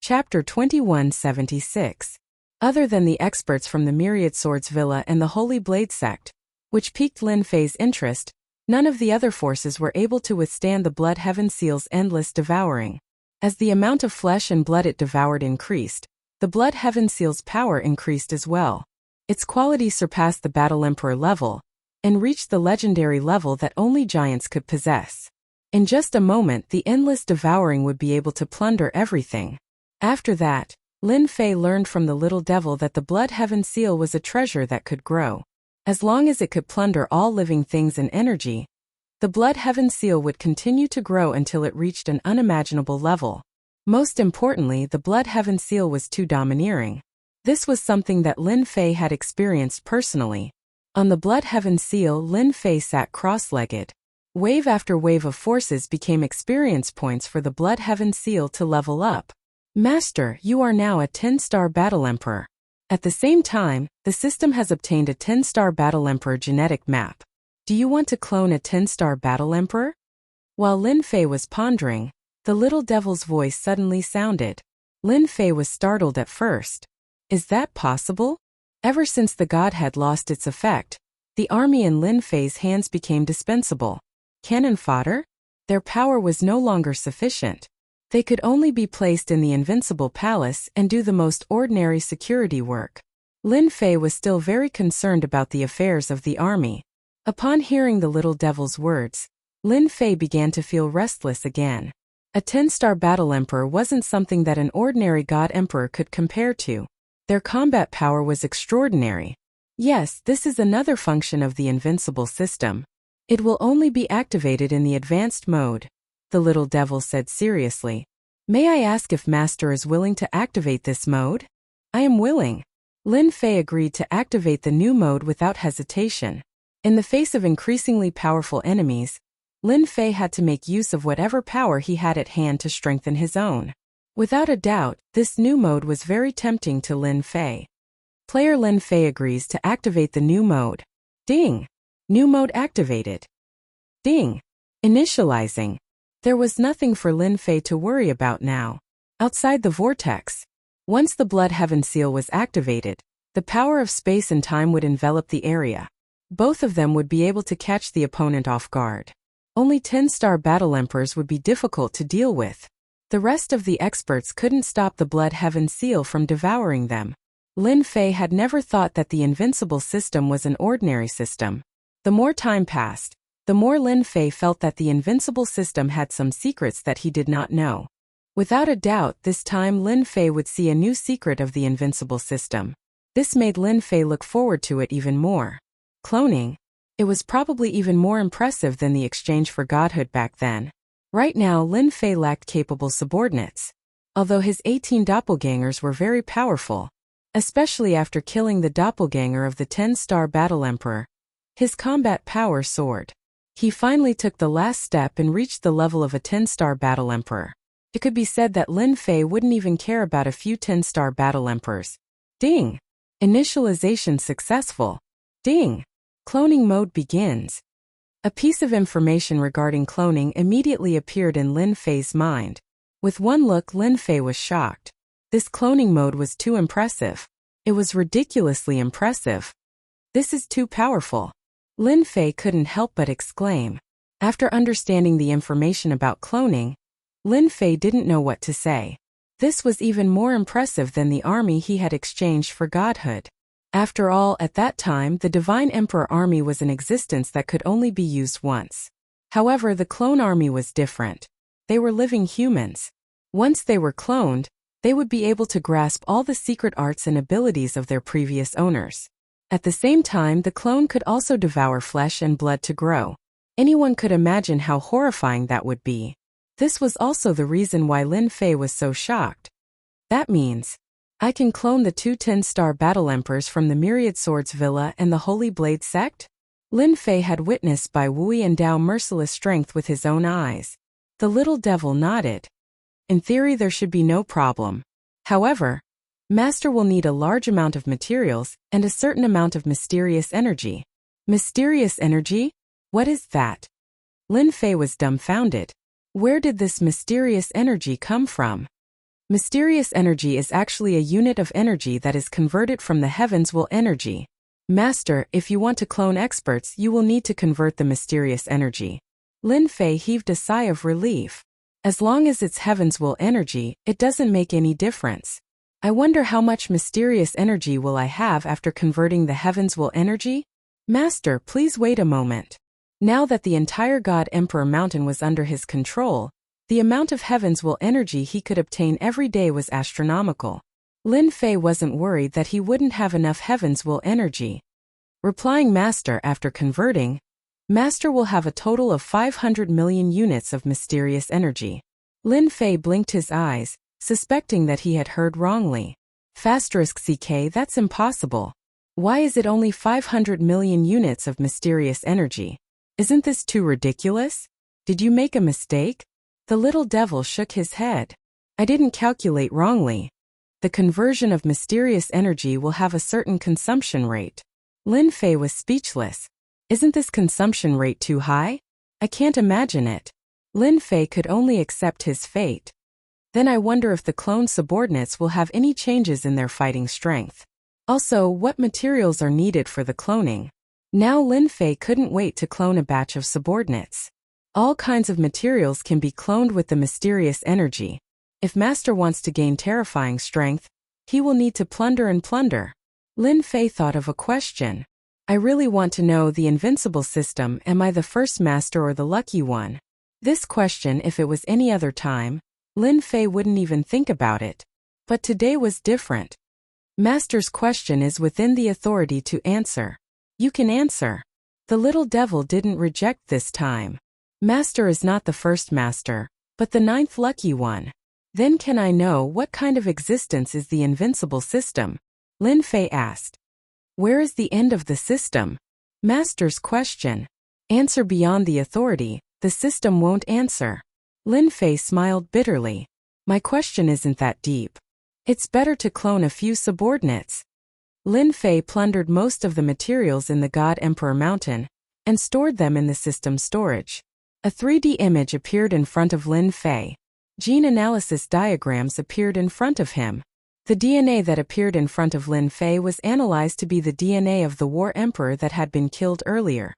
Chapter 2176. Other than the experts from the Myriad Swords Villa and the Holy Blade sect, which piqued Lin Fei's interest, none of the other forces were able to withstand the Blood Heaven Seal's endless devouring. As the amount of flesh and blood it devoured increased, the Blood Heaven Seal's power increased as well. Its quality surpassed the Battle Emperor level, and reached the legendary level that only giants could possess. In just a moment, the endless devouring would be able to plunder everything. After that, Lin Fei learned from the little devil that the Blood Heaven Seal was a treasure that could grow. As long as it could plunder all living things and energy, the Blood Heaven Seal would continue to grow until it reached an unimaginable level. Most importantly, the Blood Heaven Seal was too domineering. This was something that Lin Fei had experienced personally. On the Blood Heaven Seal, Lin Fei sat cross-legged. Wave after wave of forces became experience points for the Blood Heaven Seal to level up. Master, you are now a 10-star Battle Emperor. At the same time, the system has obtained a 10-star Battle Emperor genetic map. Do you want to clone a 10-star Battle Emperor? While Lin Fei was pondering, the little devil's voice suddenly sounded. Lin Fei was startled at first. Is that possible? Ever since the godhead lost its effect, the army in Lin Fei's hands became dispensable. Cannon fodder? Their power was no longer sufficient. They could only be placed in the Invincible Palace and do the most ordinary security work. Lin Fei was still very concerned about the affairs of the army. Upon hearing the little devil's words, Lin Fei began to feel restless again. A 10-star Battle Emperor wasn't something that an ordinary God Emperor could compare to. Their combat power was extraordinary. Yes, this is another function of the Invincible system. It will only be activated in the advanced mode, the little devil said seriously. May I ask if Master is willing to activate this mode? I am willing. Lin Fei agreed to activate the new mode without hesitation. In the face of increasingly powerful enemies, Lin Fei had to make use of whatever power he had at hand to strengthen his own. Without a doubt, this new mode was very tempting to Lin Fei. Player Lin Fei agrees to activate the new mode. Ding! New mode activated. Ding! Initializing. There was nothing for Lin Fei to worry about now. Outside the vortex, once the Blood Heaven Seal was activated, the power of space and time would envelop the area. Both of them would be able to catch the opponent off guard. Only 10-star Battle Emperors would be difficult to deal with. The rest of the experts couldn't stop the Blood Heaven Seal from devouring them. Lin Fei had never thought that the Invincible system was an ordinary system. The more time passed, the more Lin Fei felt that the Invincible system had some secrets that he did not know. Without a doubt, this time Lin Fei would see a new secret of the Invincible system. This made Lin Fei look forward to it even more. Cloning? It was probably even more impressive than the exchange for godhood back then. Right now, Lin Fei lacked capable subordinates. Although his 18 doppelgangers were very powerful, especially after killing the doppelganger of the 10-star Battle Emperor, his combat power soared. He finally took the last step and reached the level of a 10-star Battle Emperor. It could be said that Lin Fei wouldn't even care about a few 10-star Battle Emperors. Ding! Initialization successful. Ding! Cloning mode begins. A piece of information regarding cloning immediately appeared in Lin Fei's mind. With one look, Lin Fei was shocked. This cloning mode was too impressive. It was ridiculously impressive. This is too powerful. Lin Fei couldn't help but exclaim. After understanding the information about cloning, Lin Fei didn't know what to say. This was even more impressive than the army he had exchanged for godhood. After all, at that time, the Divine Emperor army was in existence that could only be used once. However, the clone army was different. They were living humans. Once they were cloned, they would be able to grasp all the secret arts and abilities of their previous owners. At the same time, the clone could also devour flesh and blood to grow. Anyone could imagine how horrifying that would be. This was also the reason why Lin Fei was so shocked. That means, I can clone the two 10-star Battle Emperors from the Myriad Swords Villa and the Holy Blade sect? Lin Fei had witnessed Bai Wui endow merciless strength with his own eyes. The little devil nodded. In theory, there should be no problem. However, Master will need a large amount of materials and a certain amount of mysterious energy. Mysterious energy? What is that? Lin Fei was dumbfounded. Where did this mysterious energy come from? Mysterious energy is actually a unit of energy that is converted from the heavens will energy. Master, if you want to clone experts, you will need to convert the mysterious energy. Lin Fei heaved a sigh of relief. As long as it's heavens will energy, it doesn't make any difference. I wonder how much mysterious energy will I have after converting the heavens will energy? Master, please wait a moment. Now that the entire God Emperor Mountain was under his control, the amount of heavens will energy he could obtain every day was astronomical. Lin Fei wasn't worried that he wouldn't have enough heavens will energy. Replying Master after converting, Master will have a total of 500 million units of mysterious energy. Lin Fei blinked his eyes, suspecting that he had heard wrongly. *CK, that's impossible. Why is it only 500 million units of mysterious energy? Isn't this too ridiculous? Did you make a mistake? The little devil shook his head. I didn't calculate wrongly. The conversion of mysterious energy will have a certain consumption rate. Lin Fei was speechless. Isn't this consumption rate too high? I can't imagine it. Lin Fei could only accept his fate. Then I wonder if the clone subordinates will have any changes in their fighting strength. Also, what materials are needed for the cloning? Now Lin Fei couldn't wait to clone a batch of subordinates. All kinds of materials can be cloned with the mysterious energy. If Master wants to gain terrifying strength, he will need to plunder and plunder. Lin Fei thought of a question. I really want to know the invincible system. Am I the first master or the lucky one? This question, if it was any other time, Lin Fei wouldn't even think about it. But today was different. Master's question is within the authority to answer. You can answer. The little devil didn't reject this time. Master is not the first master, but the 9th lucky one. Then can I know what kind of existence is the invincible system? Lin Fei asked. Where is the end of the system? Master's question. Answer beyond the authority, the system won't answer. Lin Fei smiled bitterly. My question isn't that deep. It's better to clone a few subordinates. Lin Fei plundered most of the materials in the God Emperor Mountain and stored them in the system storage. A 3D image appeared in front of Lin Fei. Gene analysis diagrams appeared in front of him. The DNA that appeared in front of Lin Fei was analyzed to be the DNA of the War Emperor that had been killed earlier.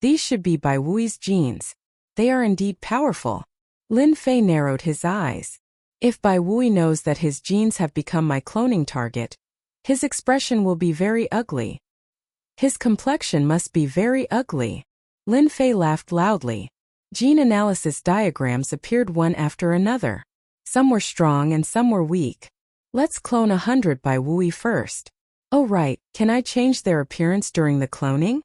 These should be Bai Wui's genes. They are indeed powerful. Lin Fei narrowed his eyes. If Bai Wui knows that his genes have become my cloning target, his expression will be very ugly. His complexion must be very ugly. Lin Fei laughed loudly. Gene analysis diagrams appeared one after another. Some were strong and some were weak. Let's clone 100 Bai Wui first. Oh right, can I change their appearance during the cloning?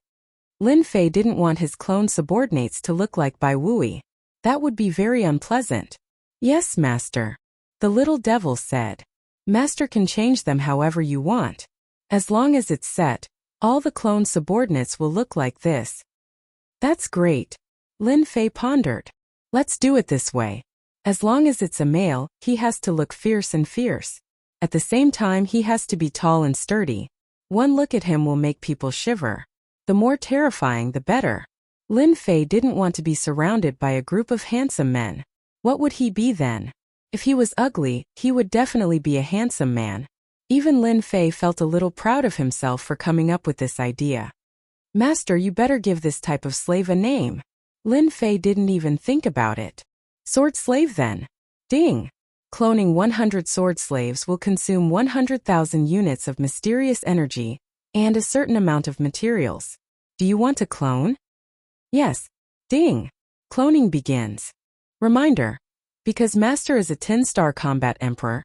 Lin Fei didn't want his clone subordinates to look like Bai Wui. That would be very unpleasant. Yes, Master. The little devil said. Master can change them however you want. As long as it's set, all the clone subordinates will look like this. That's great. Lin Fei pondered. Let's do it this way. As long as it's a male, he has to look fierce and fierce. At the same time, he has to be tall and sturdy. One look at him will make people shiver. The more terrifying, the better. Lin Fei didn't want to be surrounded by a group of handsome men. What would he be then? If he was ugly, he would definitely be a handsome man. Even Lin Fei felt a little proud of himself for coming up with this idea. Master, you better give this type of slave a name. Lin Fei didn't even think about it. Sword slave then. Ding! Cloning 100 sword slaves will consume 100,000 units of mysterious energy and a certain amount of materials. Do you want to clone? Yes. Ding! Cloning begins. Reminder. Because Master is a 10-star combat emperor,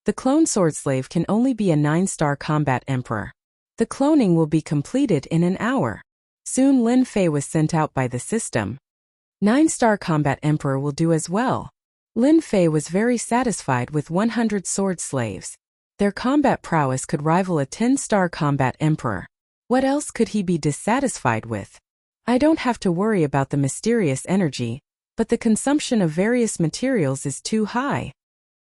the clone sword slave can only be a 9-star combat emperor. The cloning will be completed in an hour. Soon Lin Fei was sent out by the system. 9-star combat emperor will do as well. Lin Fei was very satisfied with 100 sword slaves. Their combat prowess could rival a 10-star combat emperor. What else could he be dissatisfied with? I don't have to worry about the mysterious energy, but the consumption of various materials is too high.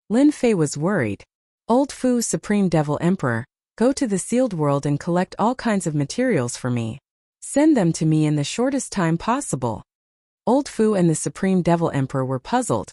Lin Fei was worried. Old Fu, Supreme Devil Emperor, go to the sealed world and collect all kinds of materials for me. Send them to me in the shortest time possible. Old Fu and the Supreme Devil Emperor were puzzled,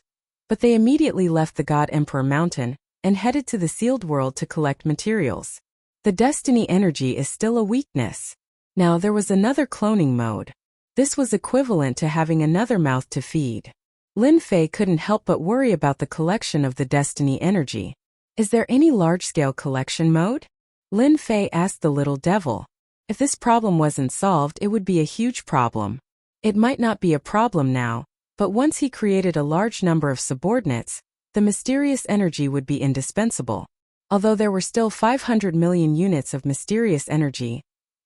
but they immediately left the God Emperor Mountain and headed to the sealed world to collect materials. The destiny energy is still a weakness. Now there was another cloning mode. This was equivalent to having another mouth to feed. Lin Fei couldn't help but worry about the collection of the destiny energy. Is there any large-scale collection mode? Lin Fei asked the little devil. If this problem wasn't solved, it would be a huge problem. It might not be a problem now, but once he created a large number of subordinates, the mysterious energy would be indispensable. Although there were still 500 million units of mysterious energy,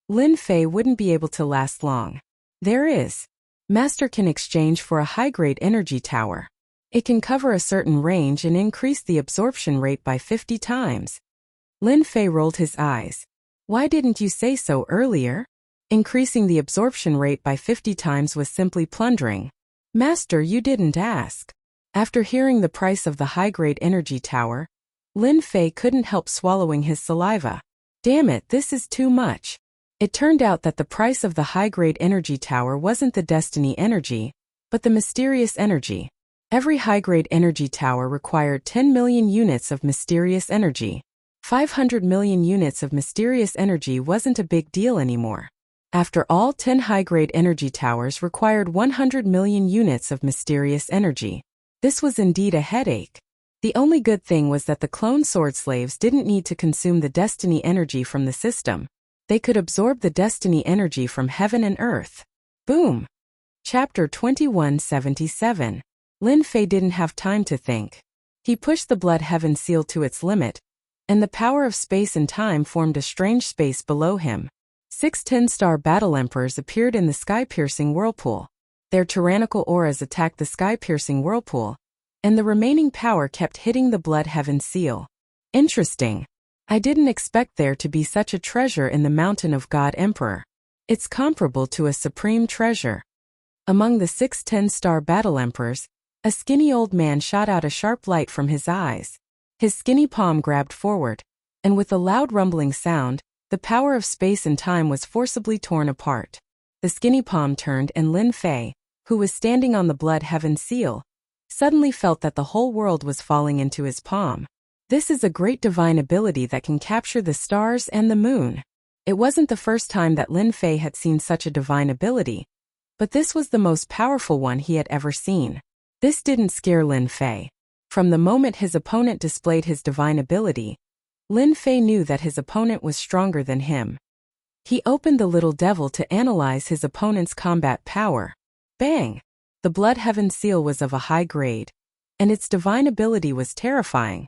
Lin Fei wouldn't be able to last long. There is. Master can exchange for a high-grade energy tower. It can cover a certain range and increase the absorption rate by 50 times. Lin Fei rolled his eyes. Why didn't you say so earlier? Increasing the absorption rate by 50 times was simply plundering. Master, you didn't ask. After hearing the price of the high-grade energy tower, Lin Fei couldn't help swallowing his saliva. Damn it, this is too much. It turned out that the price of the high-grade energy tower wasn't the destiny energy, but the mysterious energy. Every high-grade energy tower required 10 million units of mysterious energy. 500 million units of mysterious energy wasn't a big deal anymore. After all, 10 high-grade energy towers required 100 million units of mysterious energy. This was indeed a headache. The only good thing was that the clone sword slaves didn't need to consume the destiny energy from the system. They could absorb the destiny energy from heaven and earth. Boom! Chapter 2177. Lin Fei didn't have time to think. He pushed the blood heaven seal to its limit, and the power of space and time formed a strange space below him. 6 10-star battle emperors appeared in the sky-piercing whirlpool. Their tyrannical auras attacked the sky-piercing whirlpool, and the remaining power kept hitting the blood heaven seal. Interesting. I didn't expect there to be such a treasure in the mountain of God Emperor. It's comparable to a supreme treasure. Among the 6 10-star battle emperors, a skinny old man shot out a sharp light from his eyes. His skinny palm grabbed forward, and with a loud rumbling sound, the power of space and time was forcibly torn apart. The skinny palm turned, and Lin Fei, who was standing on the blood heaven seal, suddenly felt that the whole world was falling into his palm. This is a great divine ability that can capture the stars and the moon. It wasn't the first time that Lin Fei had seen such a divine ability, but this was the most powerful one he had ever seen. This didn't scare Lin Fei. From the moment his opponent displayed his divine ability, Lin Fei knew that his opponent was stronger than him. He opened the little devil to analyze his opponent's combat power. Bang! The blood heaven seal was of a high grade, and its divine ability was terrifying,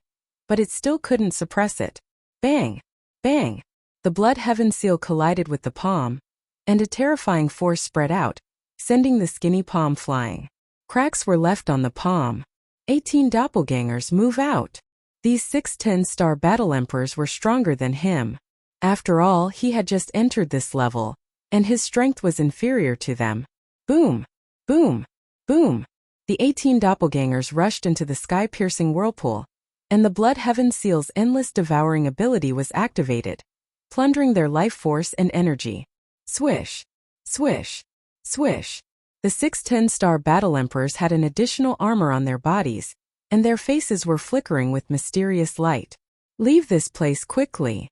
but it still couldn't suppress it. Bang! Bang! The blood heaven seal collided with the palm, and a terrifying force spread out, sending the skinny palm flying. Cracks were left on the palm. 18 doppelgangers, move out. These 6 10-star battle emperors were stronger than him. After all, he had just entered this level, and his strength was inferior to them. Boom! Boom! Boom! The 18 doppelgangers rushed into the sky-piercing whirlpool, and the blood heaven seal's endless devouring ability was activated, plundering their life force and energy. Swish! Swish! Swish! The 6 10-star battle emperors had an additional armor on their bodies, and their faces were flickering with mysterious light. Leave this place quickly.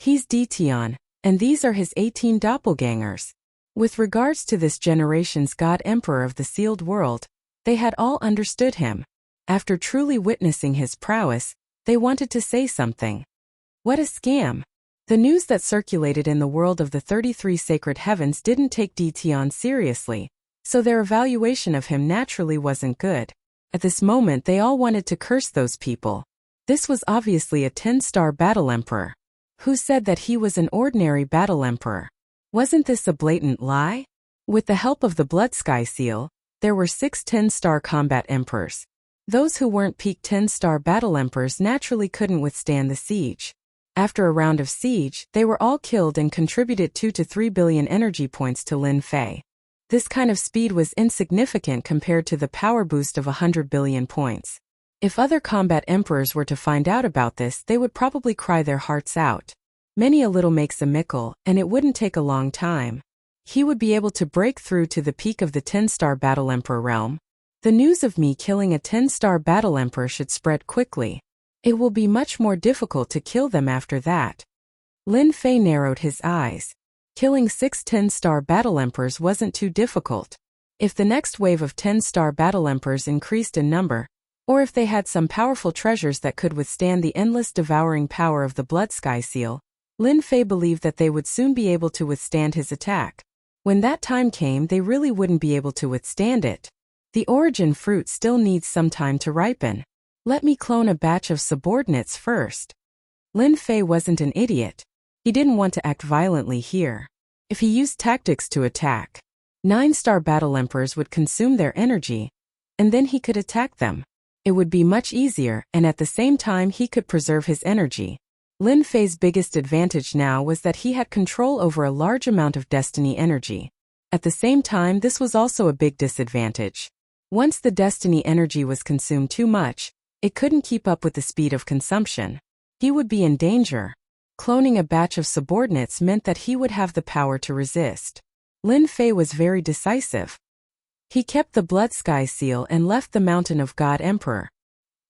He's Detion, and these are his 18 doppelgangers. With regards to this generation's God Emperor of the sealed world, they had all understood him. After truly witnessing his prowess, they wanted to say something. What a scam! The news that circulated in the world of the 33 sacred heavens didn't take Detion seriously, so their evaluation of him naturally wasn't good. At this moment they all wanted to curse those people. This was obviously a 10-star battle emperor. Who said that he was an ordinary battle emperor? Wasn't this a blatant lie? With the help of the Blood Sky Seal, there were 6 10-star combat emperors. Those who weren't peak 10-star battle emperors naturally couldn't withstand the siege. After a round of siege, they were all killed and contributed 2 to 3 billion energy points to Lin Fei. This kind of speed was insignificant compared to the power boost of 100 billion points. If other combat emperors were to find out about this, they would probably cry their hearts out. Many a little makes a mickle, and it wouldn't take a long time. He would be able to break through to the peak of the 10-star battle emperor realm. The news of me killing a 10-star battle emperor should spread quickly. It will be much more difficult to kill them after that. Lin Fei narrowed his eyes. Killing 6 10-star battle emperors wasn't too difficult. If the next wave of 10-star battle emperors increased in number, or if they had some powerful treasures that could withstand the endless devouring power of the Blood Sky Seal, Lin Fei believed that they would soon be able to withstand his attack. When that time came, they really wouldn't be able to withstand it. The origin fruit still needs some time to ripen. Let me clone a batch of subordinates first. Lin Fei wasn't an idiot. He didn't want to act violently here. If he used tactics to attack, 9-star battle emperors would consume their energy, and then he could attack them. It would be much easier, and at the same time he could preserve his energy. Lin Fei's biggest advantage now was that he had control over a large amount of destiny energy. At the same time, this was also a big disadvantage. Once the destiny energy was consumed too much, it couldn't keep up with the speed of consumption. He would be in danger. Cloning a batch of subordinates meant that he would have the power to resist. Lin Fei was very decisive. He kept the Blood Sky Seal and left the Mountain of God Emperor.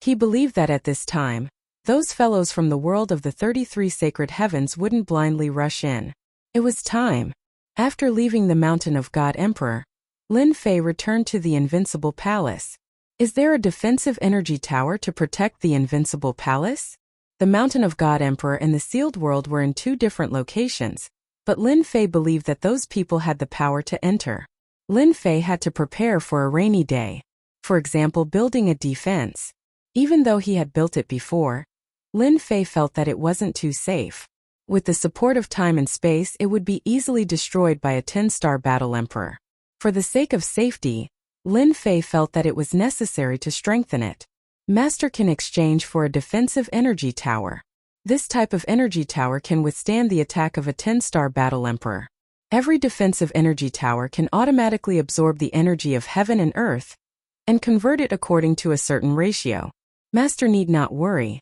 He believed that at this time, those fellows from the world of the 33 sacred heavens wouldn't blindly rush in. It was time. After leaving the Mountain of God Emperor, Lin Fei returned to the Invincible Palace. Is there a defensive energy tower to protect the Invincible Palace? The Mountain of God Emperor and the Sealed World were in 2 different locations, but Lin Fei believed that those people had the power to enter. Lin Fei had to prepare for a rainy day. For example, building a defense. Even though he had built it before, Lin Fei felt that it wasn't too safe. With the support of time and space, it would be easily destroyed by a 10-star battle emperor. For the sake of safety, Lin Fei felt that it was necessary to strengthen it. Master can exchange for a defensive energy tower. This type of energy tower can withstand the attack of a 10-star battle emperor. Every defensive energy tower can automatically absorb the energy of heaven and earth and convert it according to a certain ratio. Master need not worry.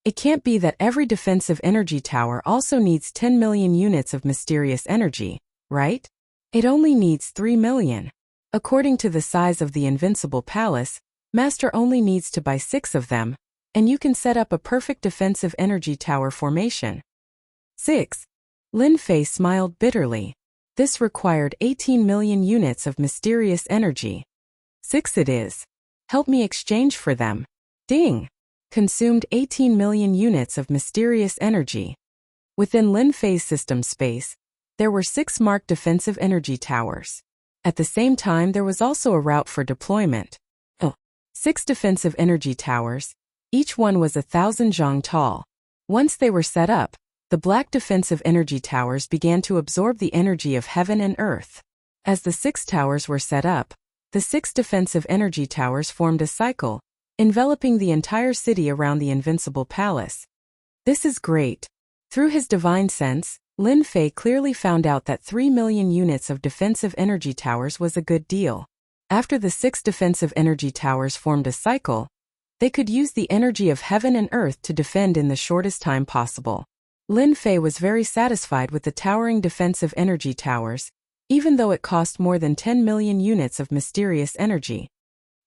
It can't be that every defensive energy tower also needs 10 million units of mysterious energy, right? It only needs 3 million. According to the size of the Invincible Palace, Master only needs to buy 6 of them, and you can set up a perfect defensive energy tower formation. 6. Lin Fei smiled bitterly. This required 18 million units of mysterious energy. 6 it is. Help me exchange for them. Ding! Consumed 18 million units of mysterious energy. Within Lin Fei's system space, there were 6 marked defensive energy towers. At the same time, there was also a route for deployment. 6 defensive energy towers. Each one was 1,000 zhang tall. Once they were set up, the black defensive energy towers began to absorb the energy of heaven and earth. As the 6 towers were set up, the 6 defensive energy towers formed a cycle, enveloping the entire city around the Invincible Palace. This is great. Through his divine sense, Lin Fei clearly found out that 3 million units of defensive energy towers was a good deal. After the 6 defensive energy towers formed a cycle, they could use the energy of heaven and earth to defend in the shortest time possible. Lin Fei was very satisfied with the towering defensive energy towers, even though it cost more than 10 million units of mysterious energy.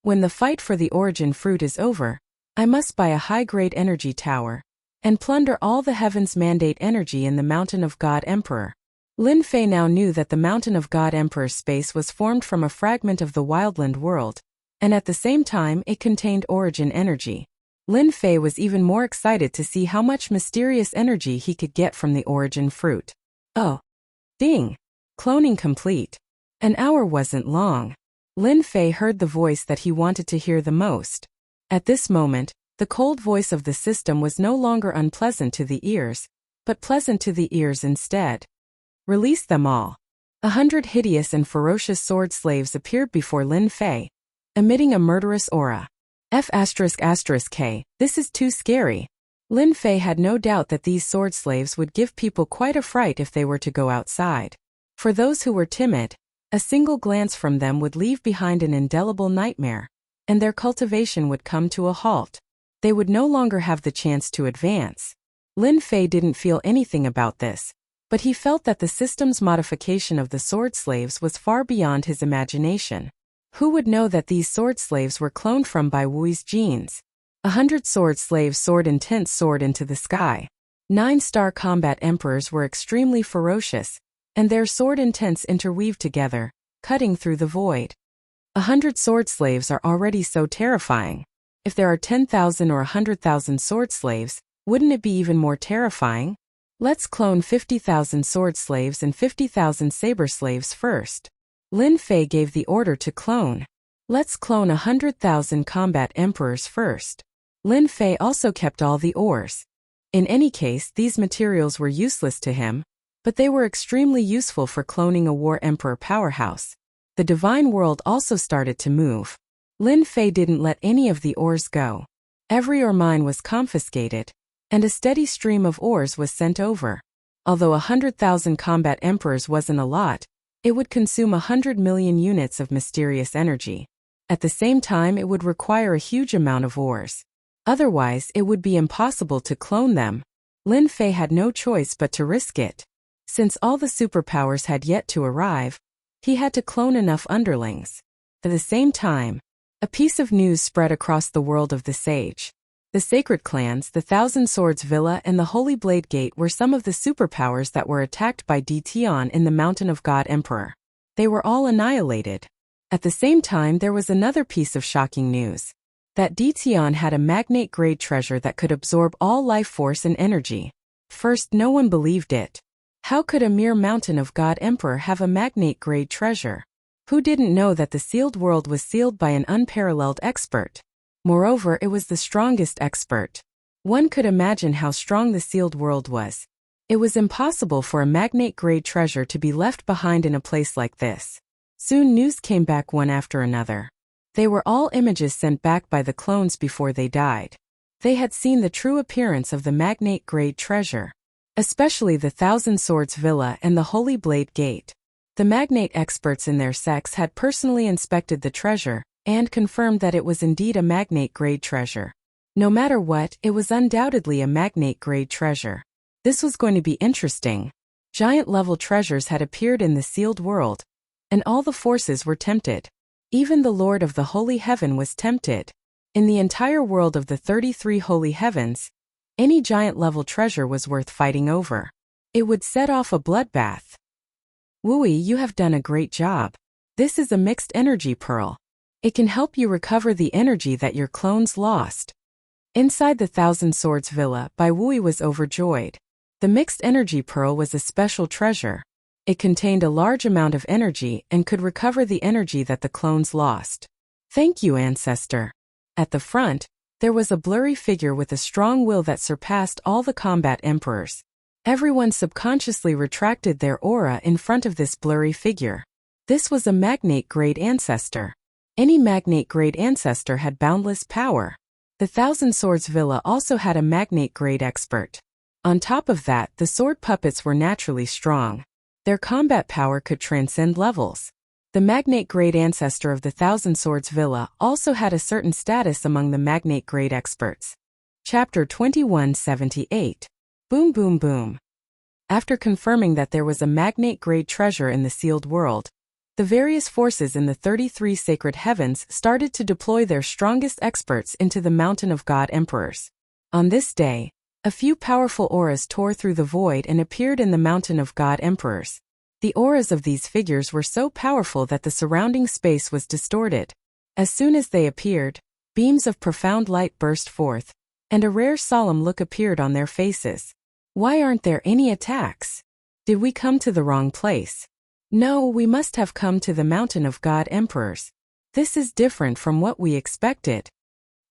When the fight for the origin fruit is over, I must buy a high-grade energy tower and plunder all the heavens mandate energy in the Mountain of God Emperor. Lin Fei now knew that the Mountain of God Emperor's space was formed from a fragment of the wildland world, and at the same time it contained origin energy. Lin Fei was even more excited to see how much mysterious energy he could get from the origin fruit. Oh! Ding! Cloning complete. An hour wasn't long. Lin Fei heard the voice that he wanted to hear the most. At this moment, the cold voice of the system was no longer unpleasant to the ears, but pleasant to the ears instead. Release them all. 100 hideous and ferocious sword slaves appeared before Lin Fei, emitting a murderous aura. F***K, this is too scary. Lin Fei had no doubt that these sword slaves would give people quite a fright if they were to go outside. For those who were timid, a single glance from them would leave behind an indelible nightmare, and their cultivation would come to a halt. They would no longer have the chance to advance. Lin Fei didn't feel anything about this, but he felt that the system's modification of the sword slaves was far beyond his imagination. Who would know that these sword slaves were cloned from Bai Wui's genes? 100 sword slaves soared intense soared into the sky. 9-star combat emperors were extremely ferocious, and their sword intents interweaved together, cutting through the void. 100 sword slaves are already so terrifying. If there are 10,000 or 100,000 sword slaves, wouldn't it be even more terrifying? Let's clone 50,000 sword slaves and 50,000 saber slaves first. Lin Fei gave the order to clone. Let's clone 100,000 combat emperors first. Lin Fei also kept all the ores. In any case, these materials were useless to him, but they were extremely useful for cloning a war emperor powerhouse. The divine world also started to move. Lin Fei didn't let any of the ores go. Every ore mine was confiscated, and a steady stream of ores was sent over. Although 100,000 combat emperors wasn't a lot, it would consume 100 million units of mysterious energy. At the same time, it would require a huge amount of ores. Otherwise, it would be impossible to clone them. Lin Fei had no choice but to risk it. Since all the superpowers had yet to arrive, he had to clone enough underlings. At the same time, a piece of news spread across the world of the sage. The sacred clans, the Thousand Swords Villa and the Holy Blade Gate were some of the superpowers that were attacked by Tian in the Mountain of God Emperor. They were all annihilated. At the same time, there was another piece of shocking news. That Tian had a magnate-grade treasure that could absorb all life force and energy. First, no one believed it. How could a mere Mountain of God Emperor have a magnate-grade treasure? Who didn't know that the sealed world was sealed by an unparalleled expert? Moreover, it was the strongest expert. One could imagine how strong the sealed world was. It was impossible for a magnate-grade treasure to be left behind in a place like this. Soon news came back one after another. They were all images sent back by the clones before they died. They had seen the true appearance of the magnate-grade treasure. Especially the Thousand Swords Villa and the Holy Blade Gate. The magnate experts in their sects had personally inspected the treasure and confirmed that it was indeed a magnate-grade treasure. No matter what, it was undoubtedly a magnate-grade treasure. This was going to be interesting. Giant-level treasures had appeared in the sealed world, and all the forces were tempted. Even the Lord of the Holy Heaven was tempted. In the entire world of the 33 Holy Heavens, any giant-level treasure was worth fighting over. It would set off a bloodbath. Wui, you have done a great job. This is a mixed energy pearl. It can help you recover the energy that your clones lost. Inside the Thousand Swords Villa, Bai Wui was overjoyed. The mixed energy pearl was a special treasure. It contained a large amount of energy and could recover the energy that the clones lost. Thank you, Ancestor. At the front, there was a blurry figure with a strong will that surpassed all the combat emperors. Everyone subconsciously retracted their aura in front of this blurry figure. This was a magnate-grade ancestor. Any magnate-grade ancestor had boundless power. The Thousand Swords Villa also had a magnate-grade expert. On top of that, the sword puppets were naturally strong. Their combat power could transcend levels. The magnate-grade ancestor of the Thousand Swords Villa also had a certain status among the magnate-grade experts. Chapter 2178. Boom Boom Boom. After confirming that there was a magnate-grade treasure in the sealed world, the various forces in the 33 sacred heavens started to deploy their strongest experts into the Mountain of God Emperors. On this day, a few powerful auras tore through the void and appeared in the Mountain of God Emperors. The auras of these figures were so powerful that the surrounding space was distorted. As soon as they appeared, beams of profound light burst forth, and a rare solemn look appeared on their faces. Why aren't there any attacks? Did we come to the wrong place? No, we must have come to the Mountain of God Emperors. This is different from what we expected.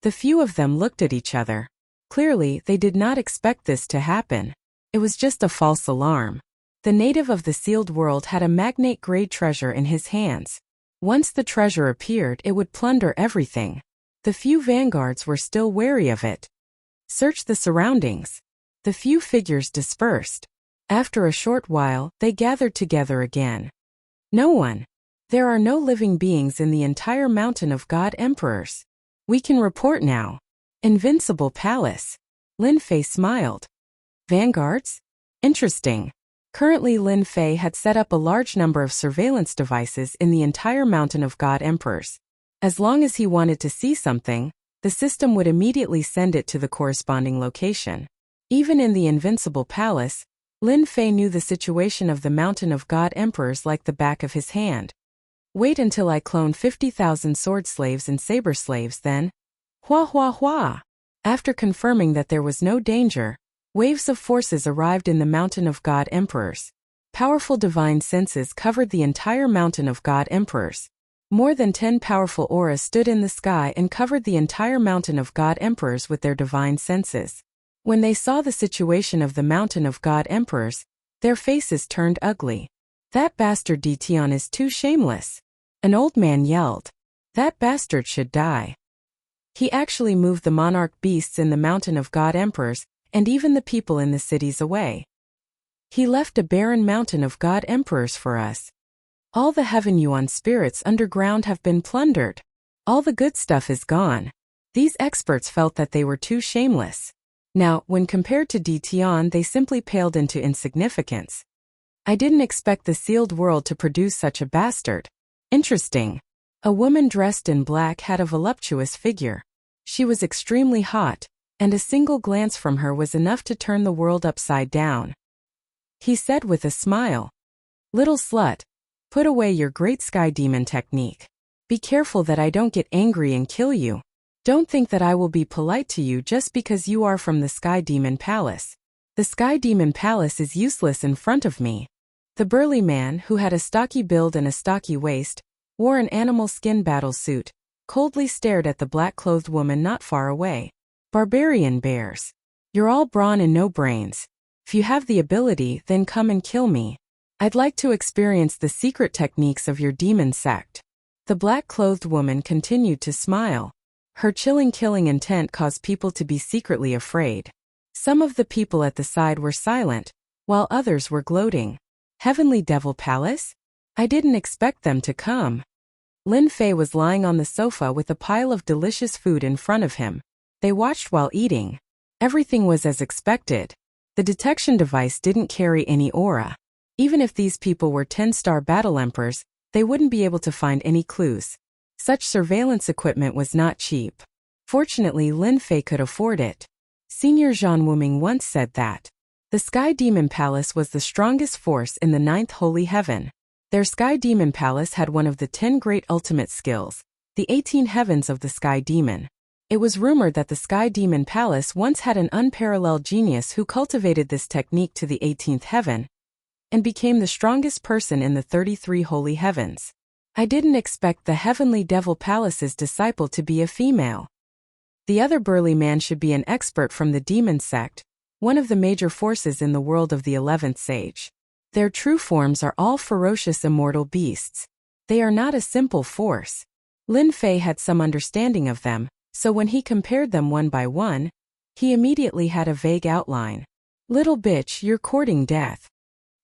The few of them looked at each other. Clearly, they did not expect this to happen. It was just a false alarm. The native of the sealed world had a magnate-grade treasure in his hands. Once the treasure appeared, it would plunder everything. The few vanguards were still wary of it. Search the surroundings. The few figures dispersed. After a short while, they gathered together again. No one. There are no living beings in the entire Mountain of God Emperors. We can report now. Invincible Palace. Lin Fei smiled. Vanguards? Interesting. Currently, Lin Fei had set up a large number of surveillance devices in the entire Mountain of God Emperors. As long as he wanted to see something, the the system would immediately send it to the corresponding location. Even in the Invincible Palace, Lin Fei knew the situation of the Mountain of God Emperors like the back of his hand. Wait until I clone 50,000 sword slaves and saber slaves then. Hua hua hua! After confirming that there was no danger, waves of forces arrived in the Mountain of God Emperors. Powerful divine senses covered the entire Mountain of God Emperors. More than 10 powerful auras stood in the sky and covered the entire Mountain of God Emperors with their divine senses. When they saw the situation of the Mountain of God Emperors, their faces turned ugly. That bastard Dition is too shameless. An old man yelled. That bastard should die. He actually moved the monarch beasts in the Mountain of God Emperors, and even the people in the cities away. He left a barren Mountain of God Emperors for us. All the Heaven Yuan spirits underground have been plundered. All the good stuff is gone. These experts felt that they were too shameless. Now, when compared to Dition, they simply paled into insignificance. I didn't expect the sealed world to produce such a bastard. Interesting. A woman dressed in black had a voluptuous figure. She was extremely hot, and a single glance from her was enough to turn the world upside down. He said with a smile, "Little slut, put away your great sky demon technique. Be careful that I don't get angry and kill you. Don't think that I will be polite to you just because you are from the Sky Demon Palace. The Sky Demon Palace is useless in front of me." The burly man, who had a stocky build and a stocky waist, wore an animal skin battle suit, coldly stared at the black-clothed woman not far away. "Barbarian bears. You're all brawn and no brains. If you have the ability, then come and kill me. I'd like to experience the secret techniques of your demon sect." The black-clothed woman continued to smile. Her chilling killing intent caused people to be secretly afraid. Some of the people at the side were silent, while others were gloating. Heavenly Devil Palace? I didn't expect them to come. Lin Fei was lying on the sofa with a pile of delicious food in front of him. They watched while eating. Everything was as expected. The detection device didn't carry any aura. Even if these people were 10-star battle emperors, they wouldn't be able to find any clues. Such surveillance equipment was not cheap. Fortunately, Lin Fei could afford it. Senior Zhang Wuming once said that the Sky Demon Palace was the strongest force in the 9th Holy Heaven. Their Sky Demon Palace had one of the 10 great ultimate skills, the 18 heavens of the Sky Demon. It was rumored that the Sky Demon Palace once had an unparalleled genius who cultivated this technique to the 18th heaven and became the strongest person in the 33 holy heavens. I didn't expect the Heavenly Devil Palace's disciple to be a female. The other burly man should be an expert from the demon sect, one of the major forces in the world of the 11th sage. Their true forms are all ferocious immortal beasts. They are not a simple force. Lin Fei had some understanding of them, so when he compared them one by one, he immediately had a vague outline. "Little bitch, you're courting death."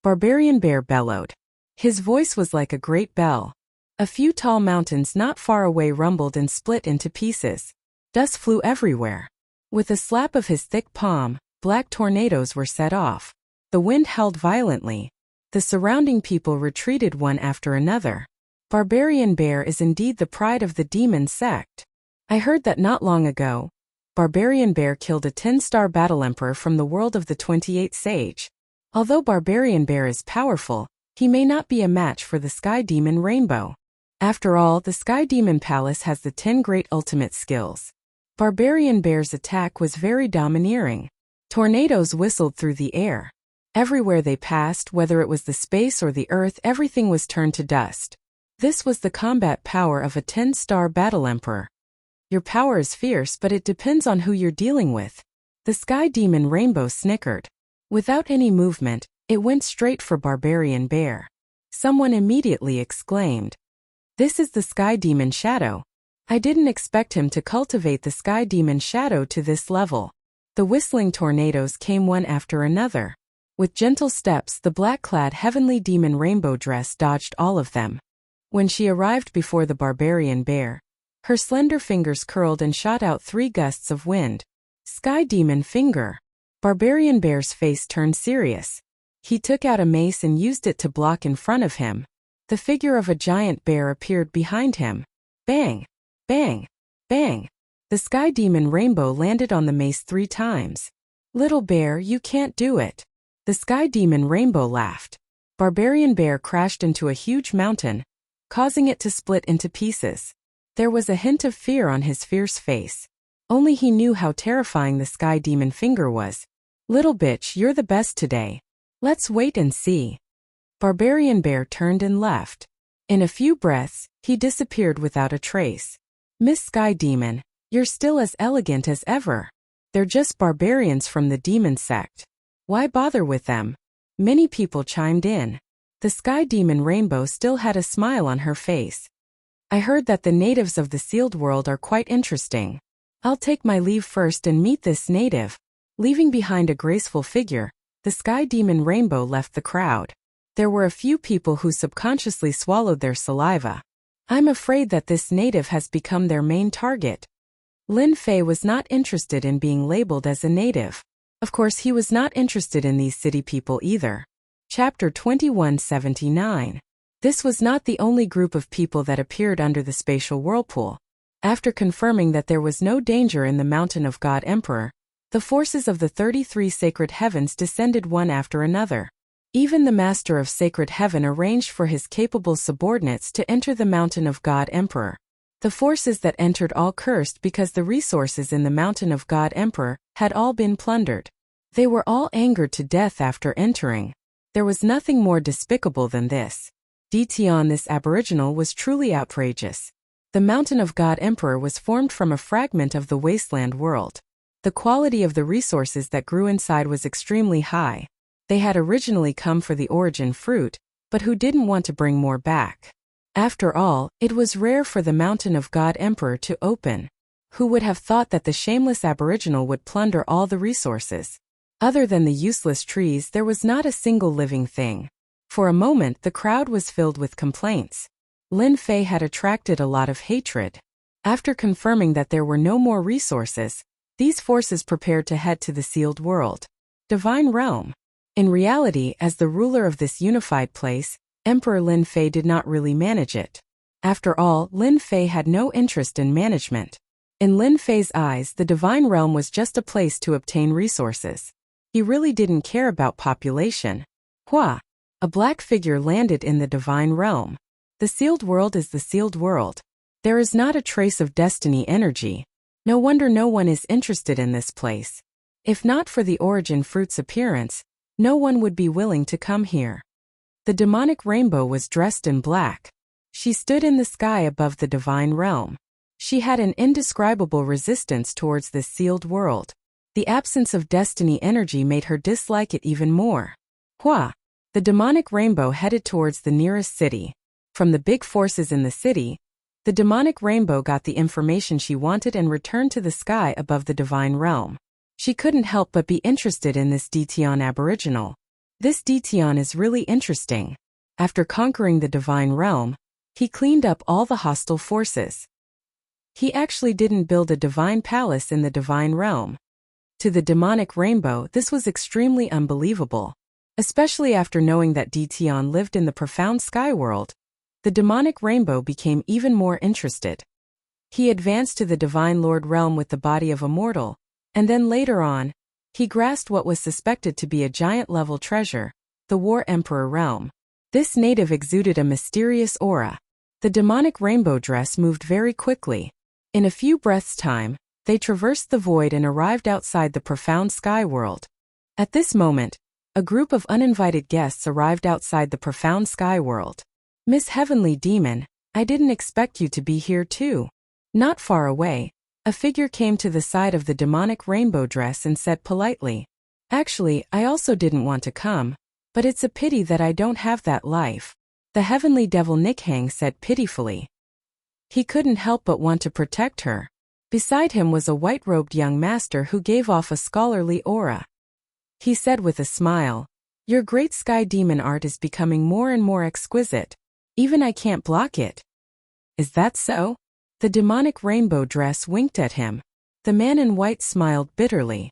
Barbarian Bear bellowed. His voice was like a great bell. A few tall mountains not far away rumbled and split into pieces. Dust flew everywhere. With a slap of his thick palm, black tornadoes were set off. The wind howled violently. The surrounding people retreated one after another. Barbarian Bear is indeed the pride of the demon sect. I heard that not long ago, Barbarian Bear killed a 10-star battle emperor from the world of the 28th sage. Although Barbarian Bear is powerful, he may not be a match for the Sky Demon Rainbow. After all, the Sky Demon Palace has the 10 great ultimate skills. Barbarian Bear's attack was very domineering. Tornadoes whistled through the air. Everywhere they passed, whether it was the space or the earth, everything was turned to dust. This was the combat power of a 10-star battle emperor. Your power is fierce, but it depends on who you're dealing with. The Sky Demon Rainbow snickered. Without any movement, it went straight for Barbarian Bear. Someone immediately exclaimed, "This is the Sky Demon Shadow. I didn't expect him to cultivate the Sky Demon Shadow to this level." The whistling tornadoes came one after another. With gentle steps, the black-clad Heavenly Demon Rainbow Dress dodged all of them. When she arrived before the Barbarian Bear, her slender fingers curled and shot out 3 gusts of wind. Sky Demon Finger. Barbarian Bear's face turned serious. He took out a mace and used it to block in front of him. The figure of a giant bear appeared behind him. Bang! Bang! Bang! The sky demon Rainbow landed on the mace 3 times. Little bear, you can't do it. The sky demon Rainbow laughed. Barbarian Bear crashed into a huge mountain, causing it to split into pieces. There was a hint of fear on his fierce face. Only he knew how terrifying the sky demon finger was. Little bitch, you're the best today. Let's wait and see. Barbarian Bear turned and left. In a few breaths, he disappeared without a trace. Miss Sky Demon, you're still as elegant as ever. They're just barbarians from the demon sect. Why bother with them? Many people chimed in. The sky demon Rainbow still had a smile on her face. I heard that the natives of the sealed world are quite interesting. I'll take my leave first and meet this native. Leaving behind a graceful figure, the sky demon Rainbow left the crowd. There were a few people who subconsciously swallowed their saliva. I'm afraid that this native has become their main target. Lin Fei was not interested in being labeled as a native. Of course, he was not interested in these city people either. Chapter 2179. This was not the only group of people that appeared under the spatial whirlpool. After confirming that there was no danger in the mountain of God Emperor, the forces of the 33 sacred heavens descended one after another. Even the Master of Sacred Heaven arranged for his capable subordinates to enter the mountain of God Emperor. The forces that entered all cursed because the resources in the mountain of God Emperor had all been plundered. They were all angered to death after entering. There was nothing more despicable than this. Dition, this aboriginal, was truly outrageous. The mountain of God Emperor was formed from a fragment of the wasteland world. The quality of the resources that grew inside was extremely high. They had originally come for the origin fruit, but who didn't want to bring more back? After all, it was rare for the mountain of God Emperor to open. Who would have thought that the shameless aboriginal would plunder all the resources? Other than the useless trees, there was not a single living thing. For a moment, the crowd was filled with complaints. Lin Fei had attracted a lot of hatred. After confirming that there were no more resources, these forces prepared to head to the sealed world. Divine Realm. In reality, as the ruler of this unified place, Emperor Lin Fei did not really manage it. After all, Lin Fei had no interest in management. In Lin Fei's eyes, the Divine Realm was just a place to obtain resources. He really didn't care about population. Hua! A black figure landed in the Divine Realm. The sealed world is the sealed world. There is not a trace of destiny energy. No wonder no one is interested in this place. If not for the origin fruit's appearance, no one would be willing to come here. The demonic Rainbow was dressed in black. She stood in the sky above the Divine Realm. She had an indescribable resistance towards this sealed world. The absence of destiny energy made her dislike it even more. Hua! The demonic Rainbow headed towards the nearest city. From the big forces in the city, the demonic Rainbow got the information she wanted and returned to the sky above the Divine Realm. She couldn't help but be interested in this Dition aboriginal. This Dition is really interesting. After conquering the Divine Realm, he cleaned up all the hostile forces. He actually didn't build a divine palace in the Divine Realm. To the demonic Rainbow, this was extremely unbelievable. Especially after knowing that Dition lived in the profound sky world, the demonic Rainbow became even more interested. He advanced to the Divine Lord Realm with the body of a mortal, and then later on, he grasped what was suspected to be a giant-level treasure, the War Emperor realm. This native exuded a mysterious aura. The demonic Rainbow dress moved very quickly. In a few breaths' time, they traversed the void and arrived outside the profound sky world. At this moment, a group of uninvited guests arrived outside the profound sky world. Miss Heavenly Demon, I didn't expect you to be here too. Not far away, a figure came to the side of the demonic Rainbow dress and said politely, Actually, I also didn't want to come, but it's a pity that I don't have that life. The Heavenly Devil Nikhang said pitifully. He couldn't help but want to protect her. Beside him was a white-robed young master who gave off a scholarly aura. He said with a smile, Your great sky demon art is becoming more and more exquisite. Even I can't block it. Is that so? The demonic Rainbow dress winked at him. The man in white smiled bitterly.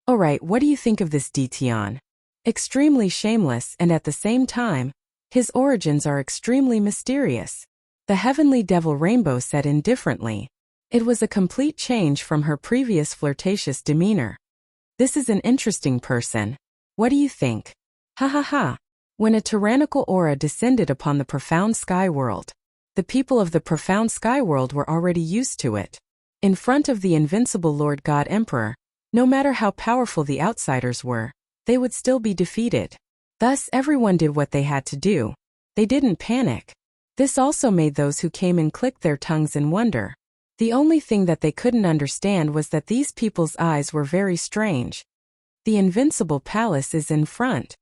Alright, what do you think of this Dition? Extremely shameless and at the same time, his origins are extremely mysterious. The Heavenly Devil Rainbow said indifferently. It was a complete change from her previous flirtatious demeanor. This is an interesting person. What do you think? Ha ha ha. When a tyrannical aura descended upon the profound sky world, the people of the profound sky world were already used to it. In front of the invincible Lord God Emperor, no matter how powerful the outsiders were, they would still be defeated. Thus, everyone did what they had to do. They didn't panic. This also made those who came in click their tongues in wonder. The only thing that they couldn't understand was that these people's eyes were very strange. The invincible palace is in front.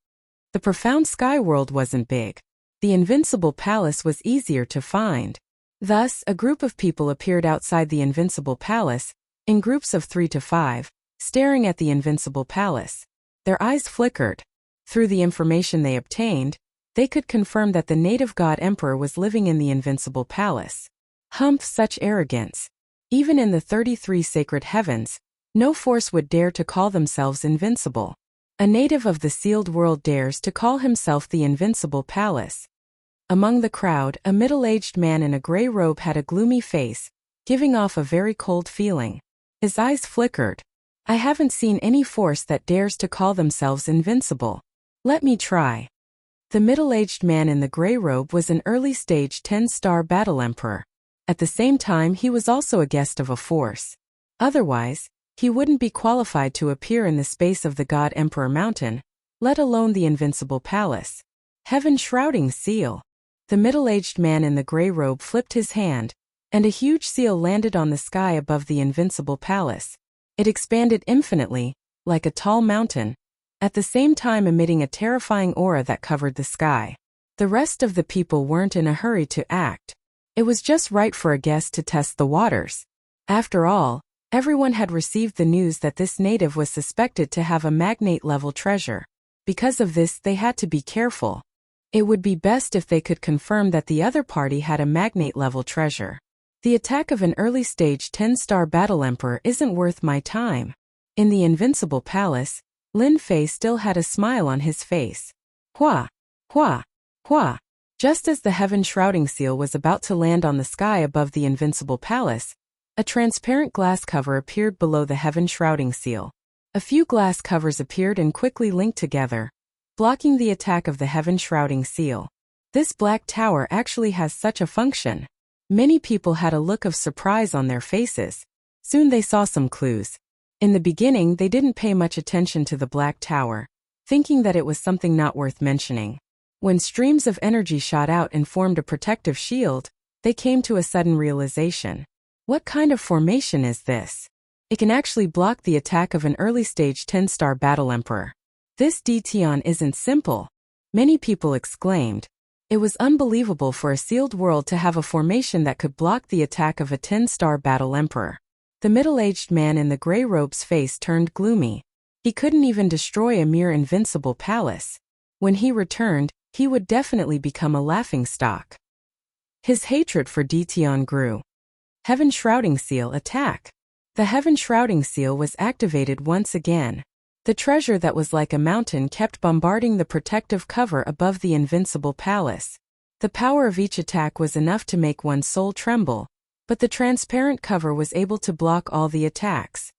The profound sky world wasn't big. The invincible palace was easier to find. Thus, a group of people appeared outside the invincible palace, in groups of 3 to 5, staring at the invincible palace. Their eyes flickered. Through the information they obtained, they could confirm that the native god emperor was living in the invincible palace. Humph, such arrogance. Even in the 33 sacred heavens, no force would dare to call themselves invincible. A native of the sealed world dares to call himself the invincible palace. Among the crowd, a middle-aged man in a gray robe had a gloomy face, giving off a very cold feeling. His eyes flickered. I haven't seen any force that dares to call themselves invincible. Let me try. The middle-aged man in the gray robe was an early-stage 10-star battle emperor. At the same time, he was also a guest of a force. Otherwise, he wouldn't be qualified to appear in the space of the God Emperor Mountain, let alone the invincible palace. Heaven shrouding seal. The middle-aged man in the gray robe flipped his hand, and a huge seal landed on the sky above the invincible palace. It expanded infinitely, like a tall mountain, at the same time emitting a terrifying aura that covered the sky. The rest of the people weren't in a hurry to act. It was just right for a guest to test the waters. After all, everyone had received the news that this native was suspected to have a magnate-level treasure. Because of this, they had to be careful. It would be best if they could confirm that the other party had a magnate-level treasure. The attack of an early-stage 10-star battle emperor isn't worth my time. In the invincible palace, Lin Fei still had a smile on his face. Hua! Hua! Hua! Just as the heaven shrouding seal was about to land on the sky above the invincible palace, a transparent glass cover appeared below the heaven shrouding seal. A few glass covers appeared and quickly linked together, blocking the attack of the heaven shrouding seal. This black tower actually has such a function. Many people had a look of surprise on their faces. Soon they saw some clues. In the beginning, they didn't pay much attention to the black tower, thinking that it was something not worth mentioning. When streams of energy shot out and formed a protective shield, they came to a sudden realization. What kind of formation is this? It can actually block the attack of an early-stage 10-star battle emperor. This Detion isn't simple. Many people exclaimed. It was unbelievable for a sealed world to have a formation that could block the attack of a 10-star battle emperor. The middle-aged man in the gray robe's face turned gloomy. He couldn't even destroy a mere invincible palace. When he returned, he would definitely become a laughingstock. His hatred for Detion grew. Heaven Shrouding Seal attack. The Heaven Shrouding Seal was activated once again. The treasure that was like a mountain kept bombarding the protective cover above the invincible palace. The power of each attack was enough to make one's soul tremble, but the transparent cover was able to block all the attacks.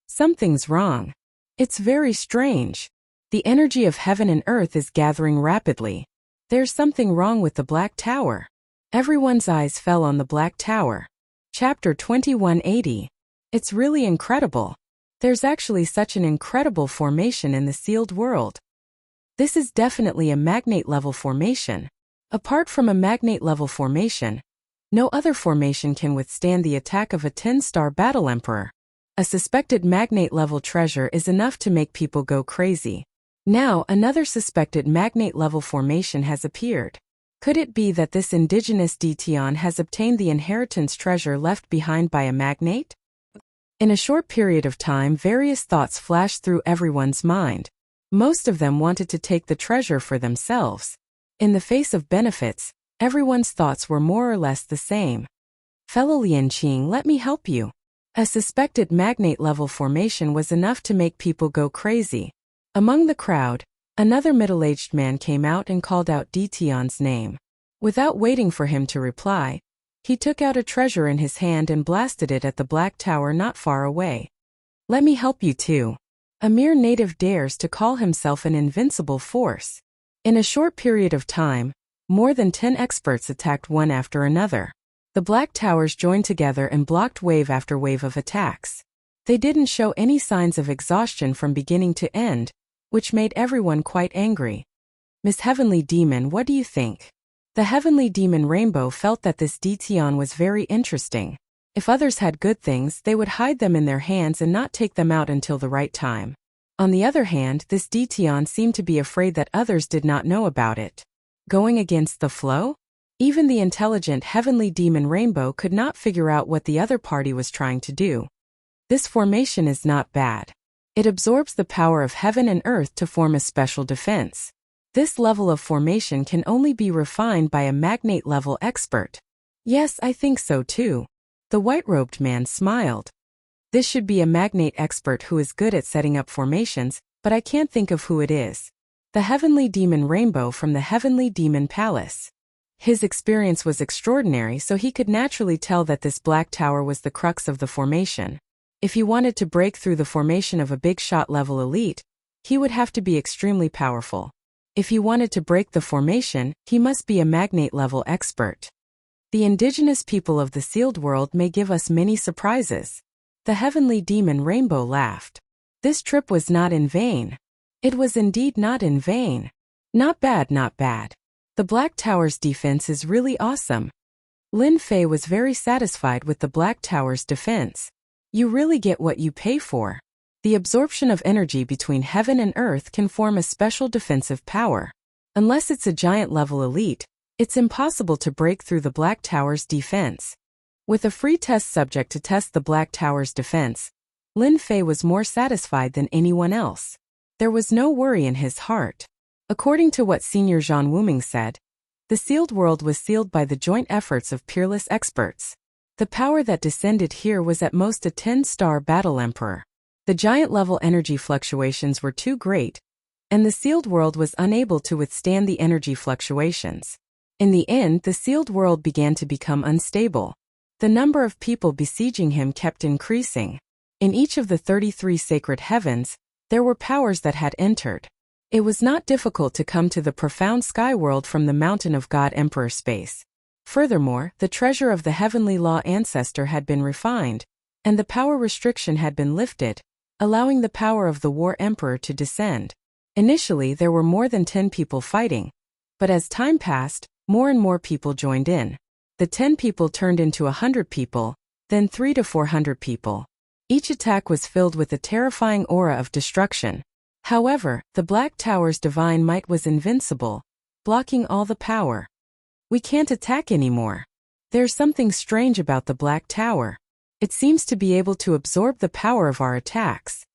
Something's wrong. It's very strange. The energy of heaven and earth is gathering rapidly. There's something wrong with the Black Tower. Everyone's eyes fell on the Black Tower. Chapter 2180. It's really incredible. There's actually such an incredible formation in the sealed world. This is definitely a magnate-level formation. Apart from a magnate-level formation, no other formation can withstand the attack of a 10-star battle emperor. A suspected magnate-level treasure is enough to make people go crazy. Now, another suspected magnate-level formation has appeared. Could it be that this indigenous Detion has obtained the inheritance treasure left behind by a magnate? In a short period of time, various thoughts flashed through everyone's mind. Most of them wanted to take the treasure for themselves. In the face of benefits, everyone's thoughts were more or less the same. Fellow Lianqing, let me help you. A suspected magnate-level formation was enough to make people go crazy. Among the crowd, another middle-aged man came out and called out Detion's name. Without waiting for him to reply, He took out a treasure in his hand and blasted it at the Black Tower not far away. Let me help you too. A mere native dares to call himself an invincible force. In a short period of time, more than 10 experts attacked one after another. The Black Towers joined together and blocked wave after wave of attacks. They didn't show any signs of exhaustion from beginning to end, which made everyone quite angry. Miss Heavenly Demon, what do you think? The Heavenly Demon Rainbow felt that this Detion was very interesting. If others had good things, they would hide them in their hands and not take them out until the right time. On the other hand, this Detion seemed to be afraid that others did not know about it. Going against the flow? Even the intelligent Heavenly Demon Rainbow could not figure out what the other party was trying to do. This formation is not bad. It absorbs the power of heaven and earth to form a special defense. This level of formation can only be refined by a magnate-level expert. Yes, I think so too. The white-robed man smiled. This should be a magnate expert who is good at setting up formations, but I can't think of who it is. The Heavenly Demon Rainbow from the Heavenly Demon Palace. His experience was extraordinary, so he could naturally tell that this Black Tower was the crux of the formation. If he wanted to break through the formation of a big shot level elite, he would have to be extremely powerful. If he wanted to break the formation, he must be a magnate-level expert. The indigenous people of the sealed world may give us many surprises. The Heavenly Demon Rainbow laughed. This trip was not in vain. It was indeed not in vain. Not bad, not bad. The Black Tower's defense is really awesome. Lin Fei was very satisfied with the Black Tower's defense. You really get what you pay for. The absorption of energy between heaven and earth can form a special defensive power. Unless it's a giant-level elite, it's impossible to break through the Black Tower's defense. With a free test subject to test the Black Tower's defense, Lin Fei was more satisfied than anyone else. There was no worry in his heart. According to what Senior Zhang Wuming said, the sealed world was sealed by the joint efforts of peerless experts. The power that descended here was at most a 10-star battle emperor. The giant-level energy fluctuations were too great, and the sealed world was unable to withstand the energy fluctuations. In the end, the sealed world began to become unstable. The number of people besieging him kept increasing. In each of the 33 sacred heavens, there were powers that had entered. It was not difficult to come to the profound sky world from the mountain of God Emperor space. Furthermore, the treasure of the heavenly law ancestor had been refined, and the power restriction had been lifted, allowing the power of the war emperor to descend. Initially, there were more than 10 people fighting, but as time passed, more and more people joined in. The 10 people turned into 100 people, then 300 to 400 people. Each attack was filled with a terrifying aura of destruction. However, the Black Tower's divine might was invincible, blocking all the power. We can't attack anymore. There's something strange about the Black Tower. It seems to be able to absorb the power of our attacks.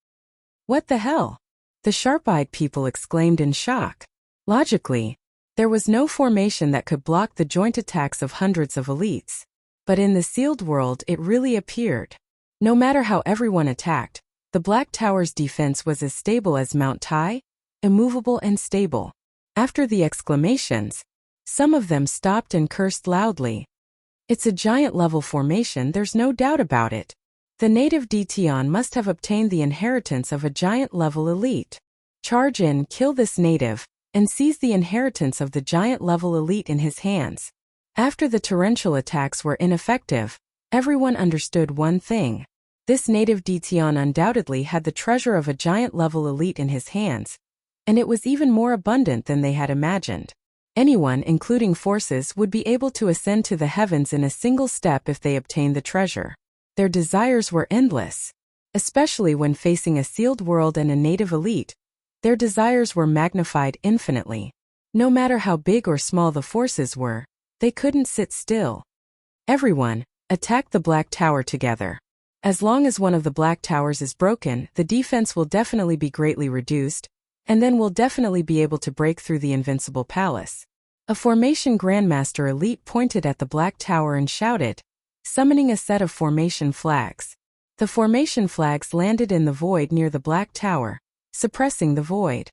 What the hell? The sharp-eyed people exclaimed in shock. Logically, there was no formation that could block the joint attacks of hundreds of elites. But in the sealed world it really appeared. No matter how everyone attacked, the Black Tower's defense was as stable as Mount Tai, immovable and stable. After the exclamations, some of them stopped and cursed loudly. It's a giant-level formation, there's no doubt about it. The native Detion must have obtained the inheritance of a giant-level elite. Charge in, kill this native, and seize the inheritance of the giant-level elite in his hands. After the torrential attacks were ineffective, everyone understood one thing. This native Detion undoubtedly had the treasure of a giant-level elite in his hands, and it was even more abundant than they had imagined. Anyone, including forces, would be able to ascend to the heavens in a single step if they obtained the treasure. Their desires were endless. Especially when facing a sealed world and a native elite, their desires were magnified infinitely. No matter how big or small the forces were, they couldn't sit still. Everyone, attack the Black Tower together. As long as one of the Black Towers is broken, the defense will definitely be greatly reduced, and then we'll definitely be able to break through the invincible palace. A formation Grandmaster elite pointed at the Black Tower and shouted, summoning a set of formation flags. The formation flags landed in the void near the Black Tower, suppressing the void.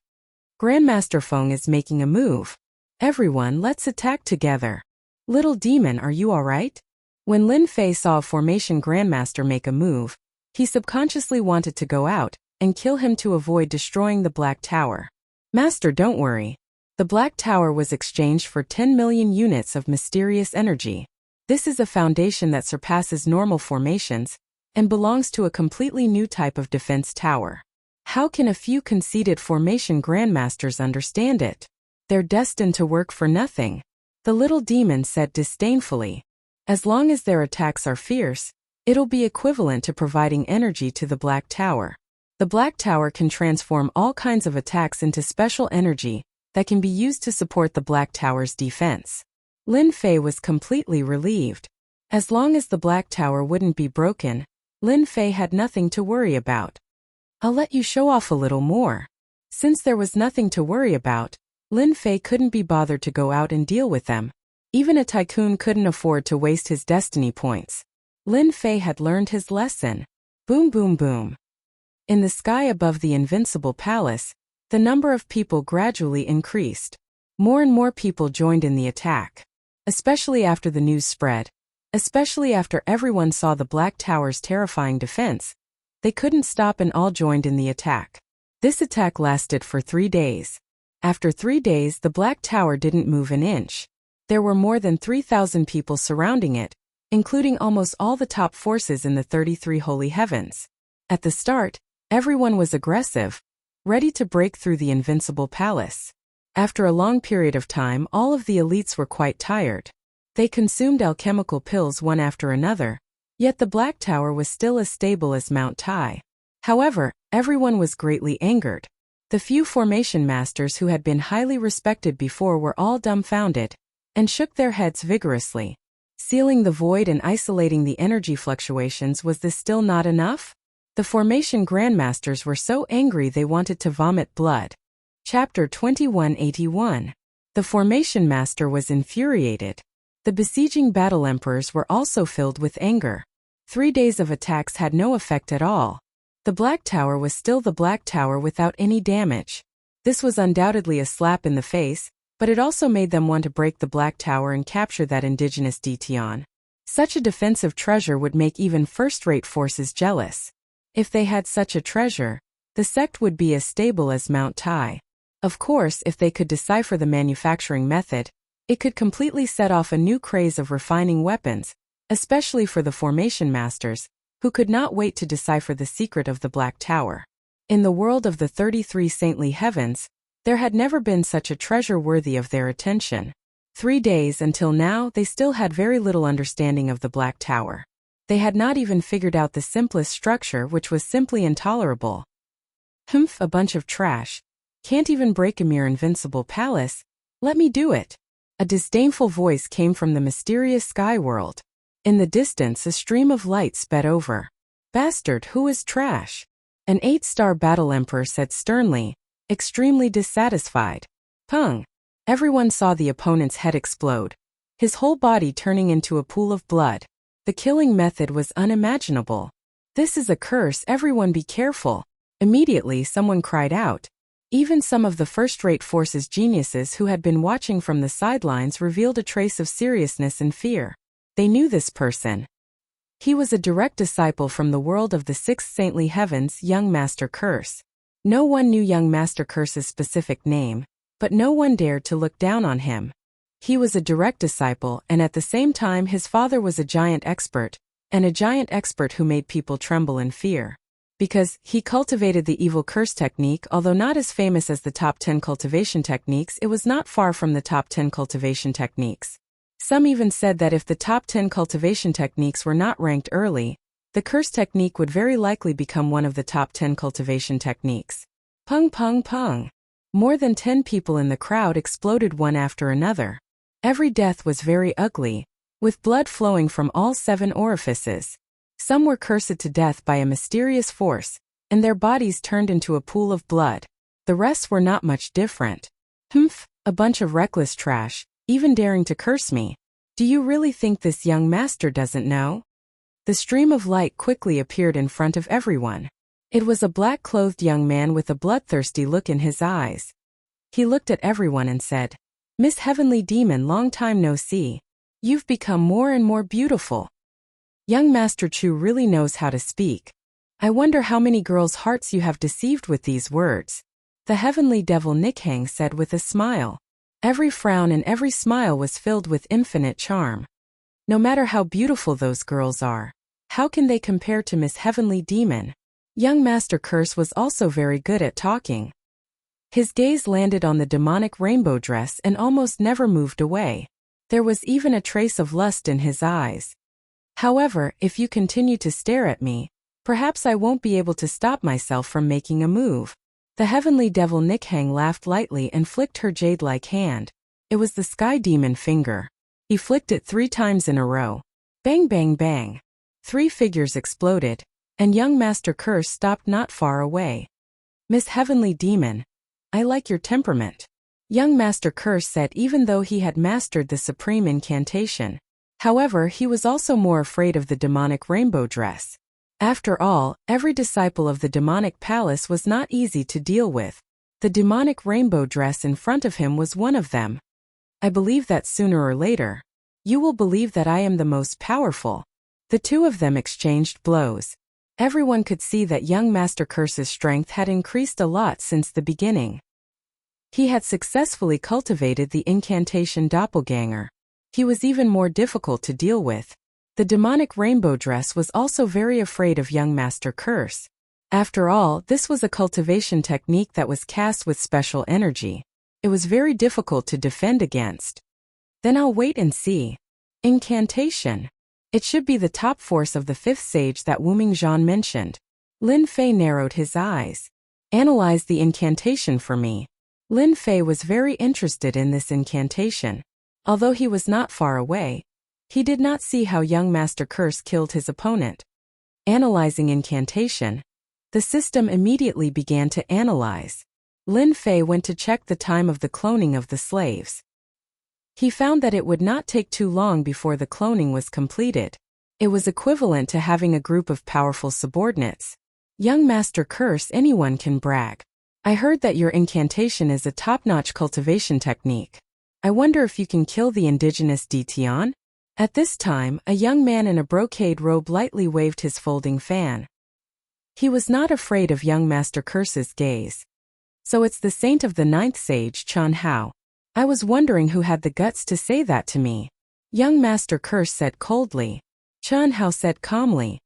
Grandmaster Feng is making a move. Everyone, let's attack together. Little demon, are you alright? When Lin Fei saw a formation grandmaster make a move, he subconsciously wanted to go out and kill him to avoid destroying the Black Tower. Master, don't worry. The Black Tower was exchanged for 10 million units of mysterious energy. This is a foundation that surpasses normal formations and belongs to a completely new type of defense tower. How can a few conceited formation grandmasters understand it? They're destined to work for nothing, the little demon said disdainfully. As long as their attacks are fierce, it'll be equivalent to providing energy to the Black Tower. The Black Tower can transform all kinds of attacks into special energy that can be used to support the Black Tower's defense. Lin Fei was completely relieved. As long as the Black Tower wouldn't be broken, Lin Fei had nothing to worry about. I'll let you show off a little more. Since there was nothing to worry about, Lin Fei couldn't be bothered to go out and deal with them. Even a tycoon couldn't afford to waste his destiny points. Lin Fei had learned his lesson. Boom, boom, boom. In the sky above the invincible palace, the number of people gradually increased. More and more people joined in the attack. Especially after the news spread. Especially after everyone saw the Black Tower's terrifying defense. They couldn't stop and all joined in the attack. This attack lasted for 3 days. After 3 days, the Black Tower didn't move an inch. There were more than 3,000 people surrounding it, including almost all the top forces in the 33 holy heavens. At the start, everyone was aggressive, ready to break through the invincible palace. After a long period of time, all of the elites were quite tired. They consumed alchemical pills one after another, yet the Black Tower was still as stable as Mount Tai. However, everyone was greatly angered. The few formation masters who had been highly respected before were all dumbfounded and shook their heads vigorously. Sealing the void and isolating the energy fluctuations, was this still not enough? The formation grandmasters were so angry they wanted to vomit blood. Chapter 2181. The formation master was infuriated. The besieging battle emperors were also filled with anger. 3 days of attacks had no effect at all. The Black Tower was still the Black Tower without any damage. This was undoubtedly a slap in the face, but it also made them want to break the Black Tower and capture that indigenous Detion. Such a defensive treasure would make even first-rate forces jealous. If they had such a treasure, the sect would be as stable as Mount Tai. Of course, if they could decipher the manufacturing method, it could completely set off a new craze of refining weapons, especially for the formation masters, who could not wait to decipher the secret of the Black Tower. In the world of the 33 saintly heavens, there had never been such a treasure worthy of their attention. 3 days until now, they still had very little understanding of the Black Tower. They had not even figured out the simplest structure, which was simply intolerable. Humph, a bunch of trash. Can't even break a mere invincible palace? Let me do it. A disdainful voice came from the mysterious sky world. In the distance, a stream of light sped over. Bastard, who is trash? An 8-star battle emperor said sternly, extremely dissatisfied. Pung! Everyone saw the opponent's head explode, his whole body turning into a pool of blood. The killing method was unimaginable. This is a curse, everyone be careful. Immediately someone cried out. Even some of the first-rate forces geniuses who had been watching from the sidelines revealed a trace of seriousness and fear. They knew this person. He was a direct disciple from the world of the 6th saintly heavens, young Master Curse. No one knew young Master Curse's specific name, but no one dared to look down on him. He was a direct disciple, and at the same time his father was a giant expert, and a giant expert who made people tremble in fear. Because he cultivated the evil curse technique, although not as famous as the top 10 cultivation techniques, it was not far from the top 10 cultivation techniques. Some even said that if the top 10 cultivation techniques were not ranked early, the curse technique would very likely become one of the top 10 cultivation techniques. Pung pung pung. More than 10 people in the crowd exploded one after another. Every death was very ugly, with blood flowing from all 7 orifices. Some were cursed to death by a mysterious force, and their bodies turned into a pool of blood. The rest were not much different. Humph, a bunch of reckless trash, even daring to curse me. Do you really think this young master doesn't know? The stream of light quickly appeared in front of everyone. It was a black-clothed young man with a bloodthirsty look in his eyes. He looked at everyone and said, "Miss Heavenly Demon, long time no see. You've become more and more beautiful. Young Master Chu really knows how to speak. I wonder how many girls' hearts you have deceived with these words. The heavenly devil Nikhang said with a smile. Every frown and every smile was filled with infinite charm. No matter how beautiful those girls are, how can they compare to Miss Heavenly Demon? Young Master Curse was also very good at talking. His gaze landed on the demonic rainbow dress and almost never moved away. There was even a trace of lust in his eyes. However, if you continue to stare at me, perhaps I won't be able to stop myself from making a move. The heavenly devil Nikhang laughed lightly and flicked her jade-like hand. It was the sky demon finger. He flicked it 3 times in a row. Bang bang bang. 3 figures exploded, and young Master Curse stopped not far away. Miss Heavenly Demon, I like your temperament. Young Master Curse said even though he had mastered the supreme incantation. However, he was also more afraid of the demonic rainbow dress. After all, every disciple of the demonic palace was not easy to deal with. The demonic rainbow dress in front of him was one of them. I believe that sooner or later, you will believe that I am the most powerful. The two of them exchanged blows. Everyone could see that young Master Curse's strength had increased a lot since the beginning. He had successfully cultivated the incantation doppelganger. He was even more difficult to deal with. The demonic rainbow dress was also very afraid of young Master Curse. After all, this was a cultivation technique that was cast with special energy. It was very difficult to defend against. Then I'll wait and see. Incantation. It should be the top force of the 5th sage that Wu Mingzhan mentioned. Lin Fei narrowed his eyes. Analyze the incantation for me. Lin Fei was very interested in this incantation. Although he was not far away, he did not see how young Master Curse killed his opponent. Analyzing incantation. The system immediately began to analyze. Lin Fei went to check the time of the cloning of the slaves. He found that it would not take too long before the cloning was completed. It was equivalent to having a group of powerful subordinates. Young Master Curse, anyone can brag. I heard that your incantation is a top-notch cultivation technique. I wonder if you can kill the indigenous Ditian? At this time, a young man in a brocade robe lightly waved his folding fan. He was not afraid of young Master Curse's gaze. So it's the saint of the 9th sage, Chen Hao. I was wondering who had the guts to say that to me. Young Master Curse said coldly. Chen Hao said calmly.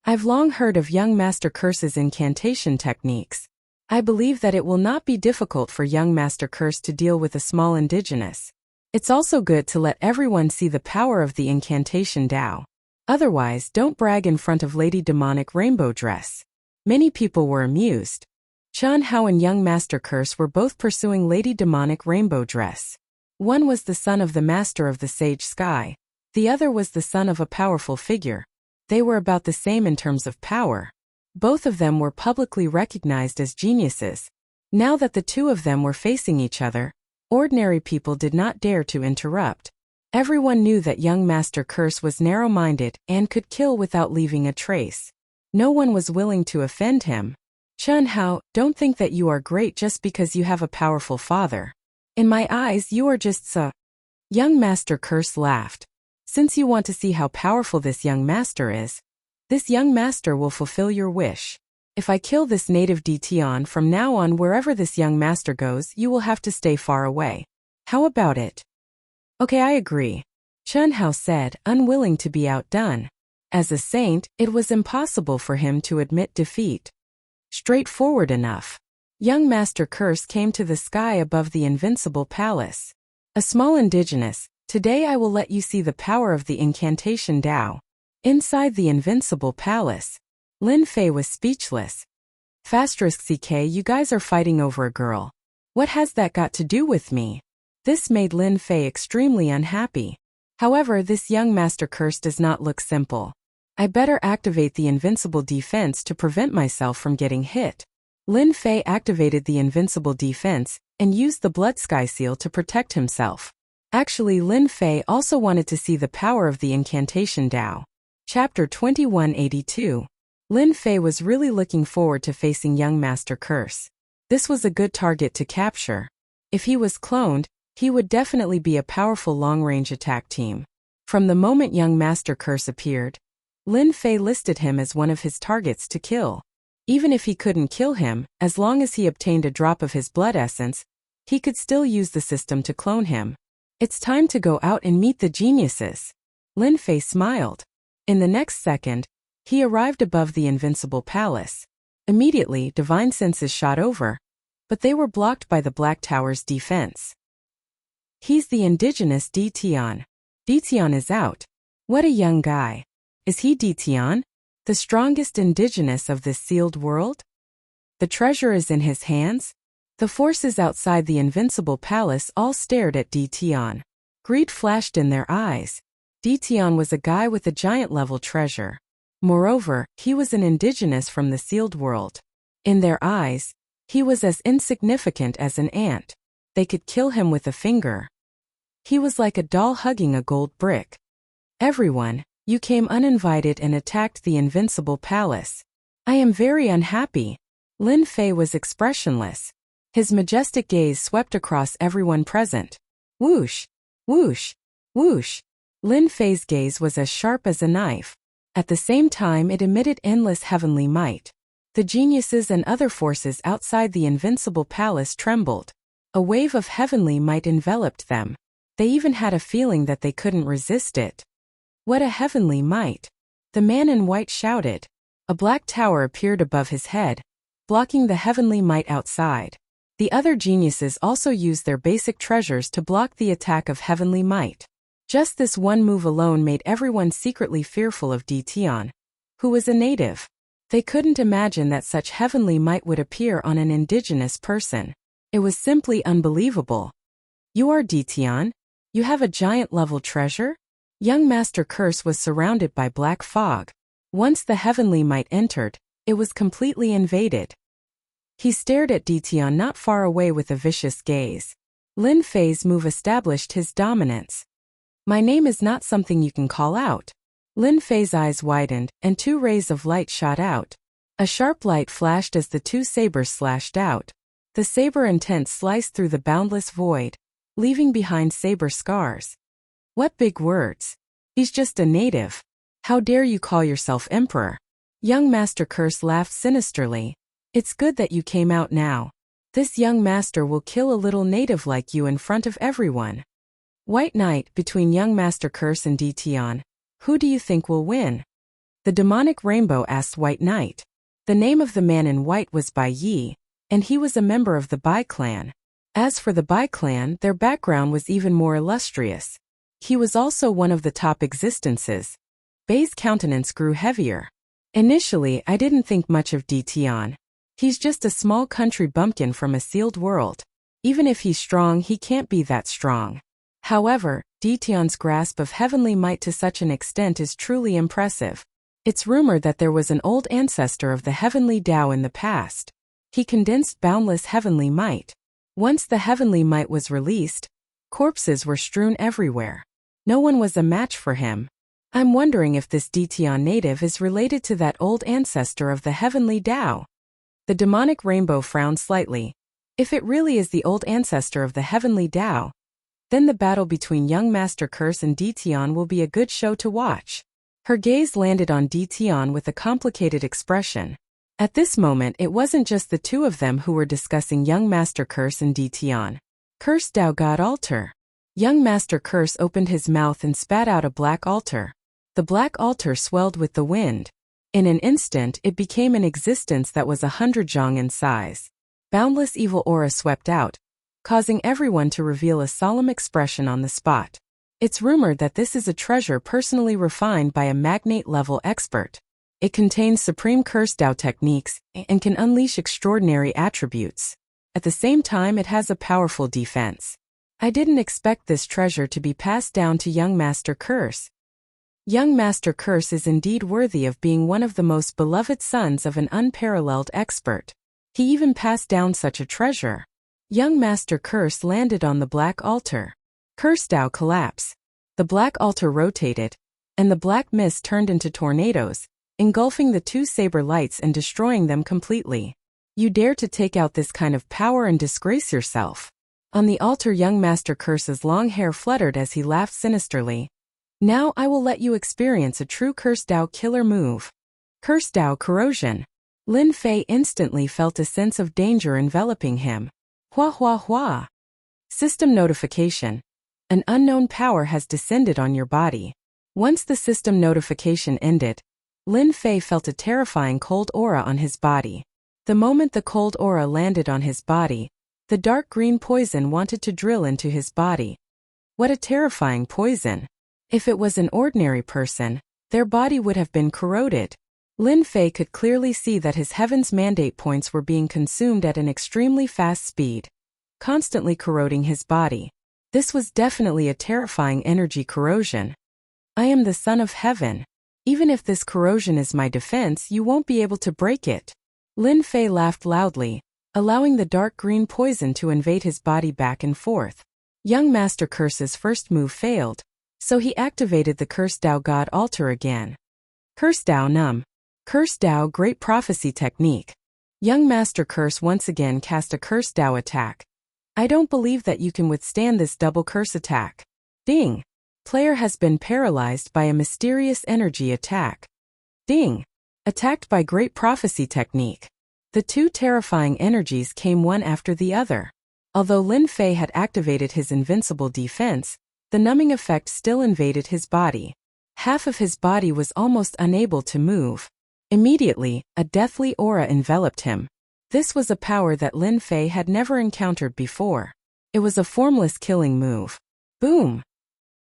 I've long heard of young Master Curse's incantation techniques. I believe that it will not be difficult for young Master Curse to deal with a small indigenous. It's also good to let everyone see the power of the incantation Tao. Otherwise, don't brag in front of Lady Demonic Rainbow Dress. Many people were amused. Chen Hao and young Master Curse were both pursuing Lady Demonic Rainbow Dress. One was the son of the Master of the Sage Sky. The other was the son of a powerful figure. They were about the same in terms of power. Both of them were publicly recognized as geniuses. Now that the two of them were facing each other, ordinary people did not dare to interrupt. Everyone knew that young Master Curse was narrow-minded and could kill without leaving a trace. No one was willing to offend him. Chen Hao, don't think that you are great just because you have a powerful father. In my eyes, you are just so. Young Master Curse laughed. Since you want to see how powerful this young master is, this young master will fulfill your wish. If I kill this native Ditian from now on, wherever this young master goes, you will have to stay far away. How about it? Okay, I agree. Chen Hao said, unwilling to be outdone. As a saint, it was impossible for him to admit defeat. Straightforward enough. Young Master Curse came to the sky above the invincible palace. A small indigenous, today I will let you see the power of the incantation Tao. Inside the invincible palace, Lin Fei was speechless. *CK, you guys are fighting over a girl. What has that got to do with me? This made Lin Fei extremely unhappy. However, this young Master Curse does not look simple. I better activate the invincible defense to prevent myself from getting hit. Lin Fei activated the invincible defense and used the blood sky seal to protect himself. Actually, Lin Fei also wanted to see the power of the incantation Tao. Chapter 2182. Lin Fei was really looking forward to facing young Master Curse. This was a good target to capture. If he was cloned, he would definitely be a powerful long-range attack team. From the moment young Master Curse appeared, Lin Fei listed him as one of his targets to kill. Even if he couldn't kill him, as long as he obtained a drop of his blood essence, he could still use the system to clone him. It's time to go out and meet the geniuses. Lin Fei smiled. In the next second, he arrived above the invincible palace. Immediately, divine senses shot over, but they were blocked by the Black Tower's defense. He's the indigenous Ditian. Ditian is out. What a young guy. Is he Ditian, the strongest indigenous of this sealed world? The treasure is in his hands? The forces outside the invincible palace all stared at Ditian. Greed flashed in their eyes. Ditian was a guy with a giant-level treasure. Moreover, he was an indigenous from the sealed world. In their eyes, he was as insignificant as an ant. They could kill him with a finger. He was like a doll hugging a gold brick. Everyone, you came uninvited and attacked the invincible palace. I am very unhappy. Lin Fei was expressionless. His majestic gaze swept across everyone present. Whoosh, whoosh, whoosh. Lin Fei's gaze was as sharp as a knife. At the same time, it emitted endless heavenly might. The geniuses and other forces outside the invincible palace trembled. A wave of heavenly might enveloped them. They even had a feeling that they couldn't resist it. What a heavenly might! The man in white shouted. A black tower appeared above his head, blocking the heavenly might outside. The other geniuses also used their basic treasures to block the attack of heavenly might. Just this one move alone made everyone secretly fearful of Ditian, who was a native. They couldn't imagine that such heavenly might would appear on an indigenous person. It was simply unbelievable. You are Ditian? You have a giant-level treasure? Young Master Curse was surrounded by black fog. Once the heavenly might entered, it was completely invaded. He stared at Ditian not far away with a vicious gaze. Lin Fei's move established his dominance. My name is not something you can call out. Lin Fei's eyes widened, and two rays of light shot out. A sharp light flashed as the two sabers slashed out. The saber intent sliced through the boundless void, leaving behind saber scars. What big words. He's just a native. How dare you call yourself emperor? Young Master Curse laughed sinisterly. It's good that you came out now. This young master will kill a little native like you in front of everyone. White Knight, between young Master Curse and Ditian, who do you think will win? The demonic rainbow asked White Knight. The name of the man in white was Bai Yi, and he was a member of the Bai clan. As for the Bai clan, their background was even more illustrious. He was also one of the top existences. Bai's countenance grew heavier. Initially, I didn't think much of Ditian. He's just a small country bumpkin from a sealed world. Even if he's strong, he can't be that strong. However, Ditian's grasp of heavenly might to such an extent is truly impressive. It's rumored that there was an old ancestor of the heavenly Tao in the past. He condensed boundless heavenly might. Once the heavenly might was released, corpses were strewn everywhere. No one was a match for him. I'm wondering if this Ditian native is related to that old ancestor of the heavenly Tao. The demonic rainbow frowned slightly. If it really is the old ancestor of the heavenly Tao, then the battle between young Master Curse and Ditian will be a good show to watch. Her gaze landed on Ditian with a complicated expression. At this moment, it wasn't just the two of them who were discussing young Master Curse and Ditian. Curse Tao God Altar. Young Master Curse opened his mouth and spat out a black altar. The black altar swelled with the wind. In an instant, it became an existence that was 100 zhang in size. Boundless evil aura swept out, causing everyone to reveal a solemn expression on the spot. It's rumored that this is a treasure personally refined by a magnate-level expert. It contains supreme curse Tao techniques and can unleash extraordinary attributes. At the same time, it has a powerful defense. I didn't expect this treasure to be passed down to young Master Curse. Young Master Curse is indeed worthy of being one of the most beloved sons of an unparalleled expert. He even passed down such a treasure. Young Master Curse landed on the black altar. Curse Tao collapse. The black altar rotated, and the black mist turned into tornadoes, engulfing the two saber lights and destroying them completely. You dare to take out this kind of power and disgrace yourself. On the altar, young Master Curse's long hair fluttered as he laughed sinisterly. Now I will let you experience a true Curse Dao killer move. Curse Dao Corrosion. Lin Fei instantly felt a sense of danger enveloping him. Hua hua hua. System notification. An unknown power has descended on your body. Once the system notification ended, Lin Fei felt a terrifying cold aura on his body. The moment the cold aura landed on his body, the dark green poison wanted to drill into his body. What a terrifying poison! If it was an ordinary person, their body would have been corroded. Lin Fei could clearly see that his Heaven's Mandate points were being consumed at an extremely fast speed, constantly corroding his body. This was definitely a terrifying energy corrosion. I am the Son of Heaven. Even if this corrosion is my defense, you won't be able to break it. Lin Fei laughed loudly, allowing the dark green poison to invade his body back and forth. Young Master Curse's first move failed, so he activated the Curse Dao God Altar again. Curse Dao Num. Curse Dao Great Prophecy Technique. Young Master Curse once again cast a Curse Dao attack. I don't believe that you can withstand this double curse attack. Ding! Player has been paralyzed by a mysterious energy attack. Ding! Attacked by Great Prophecy Technique. The two terrifying energies came one after the other. Although Lin Fei had activated his invincible defense, the numbing effect still invaded his body. Half of his body was almost unable to move. Immediately, a deathly aura enveloped him. This was a power that Lin Fei had never encountered before. It was a formless killing move. Boom!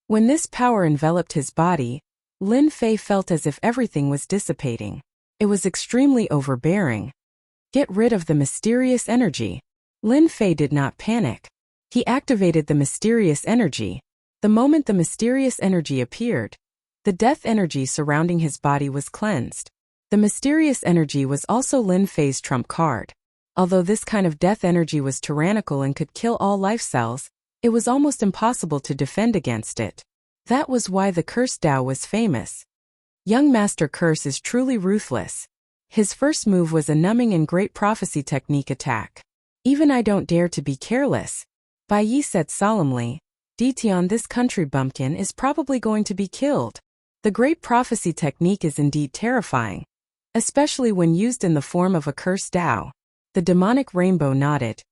When this power enveloped his body, Lin Fei felt as if everything was dissipating. It was extremely overbearing. Get rid of the mysterious energy. Lin Fei did not panic. He activated the mysterious energy. The moment the mysterious energy appeared, the death energy surrounding his body was cleansed. The mysterious energy was also Lin Fei's trump card. Although this kind of death energy was tyrannical and could kill all life cells, it was almost impossible to defend against it. That was why the Curse Dao was famous. Young Master Curse is truly ruthless. His first move was a numbing and Great Prophecy Technique attack. Even I don't dare to be careless. Bai Yi said solemnly, Ditian, this country bumpkin is probably going to be killed. The Great Prophecy Technique is indeed terrifying, especially when used in the form of a Curse Dao. The demonic rainbow nodded.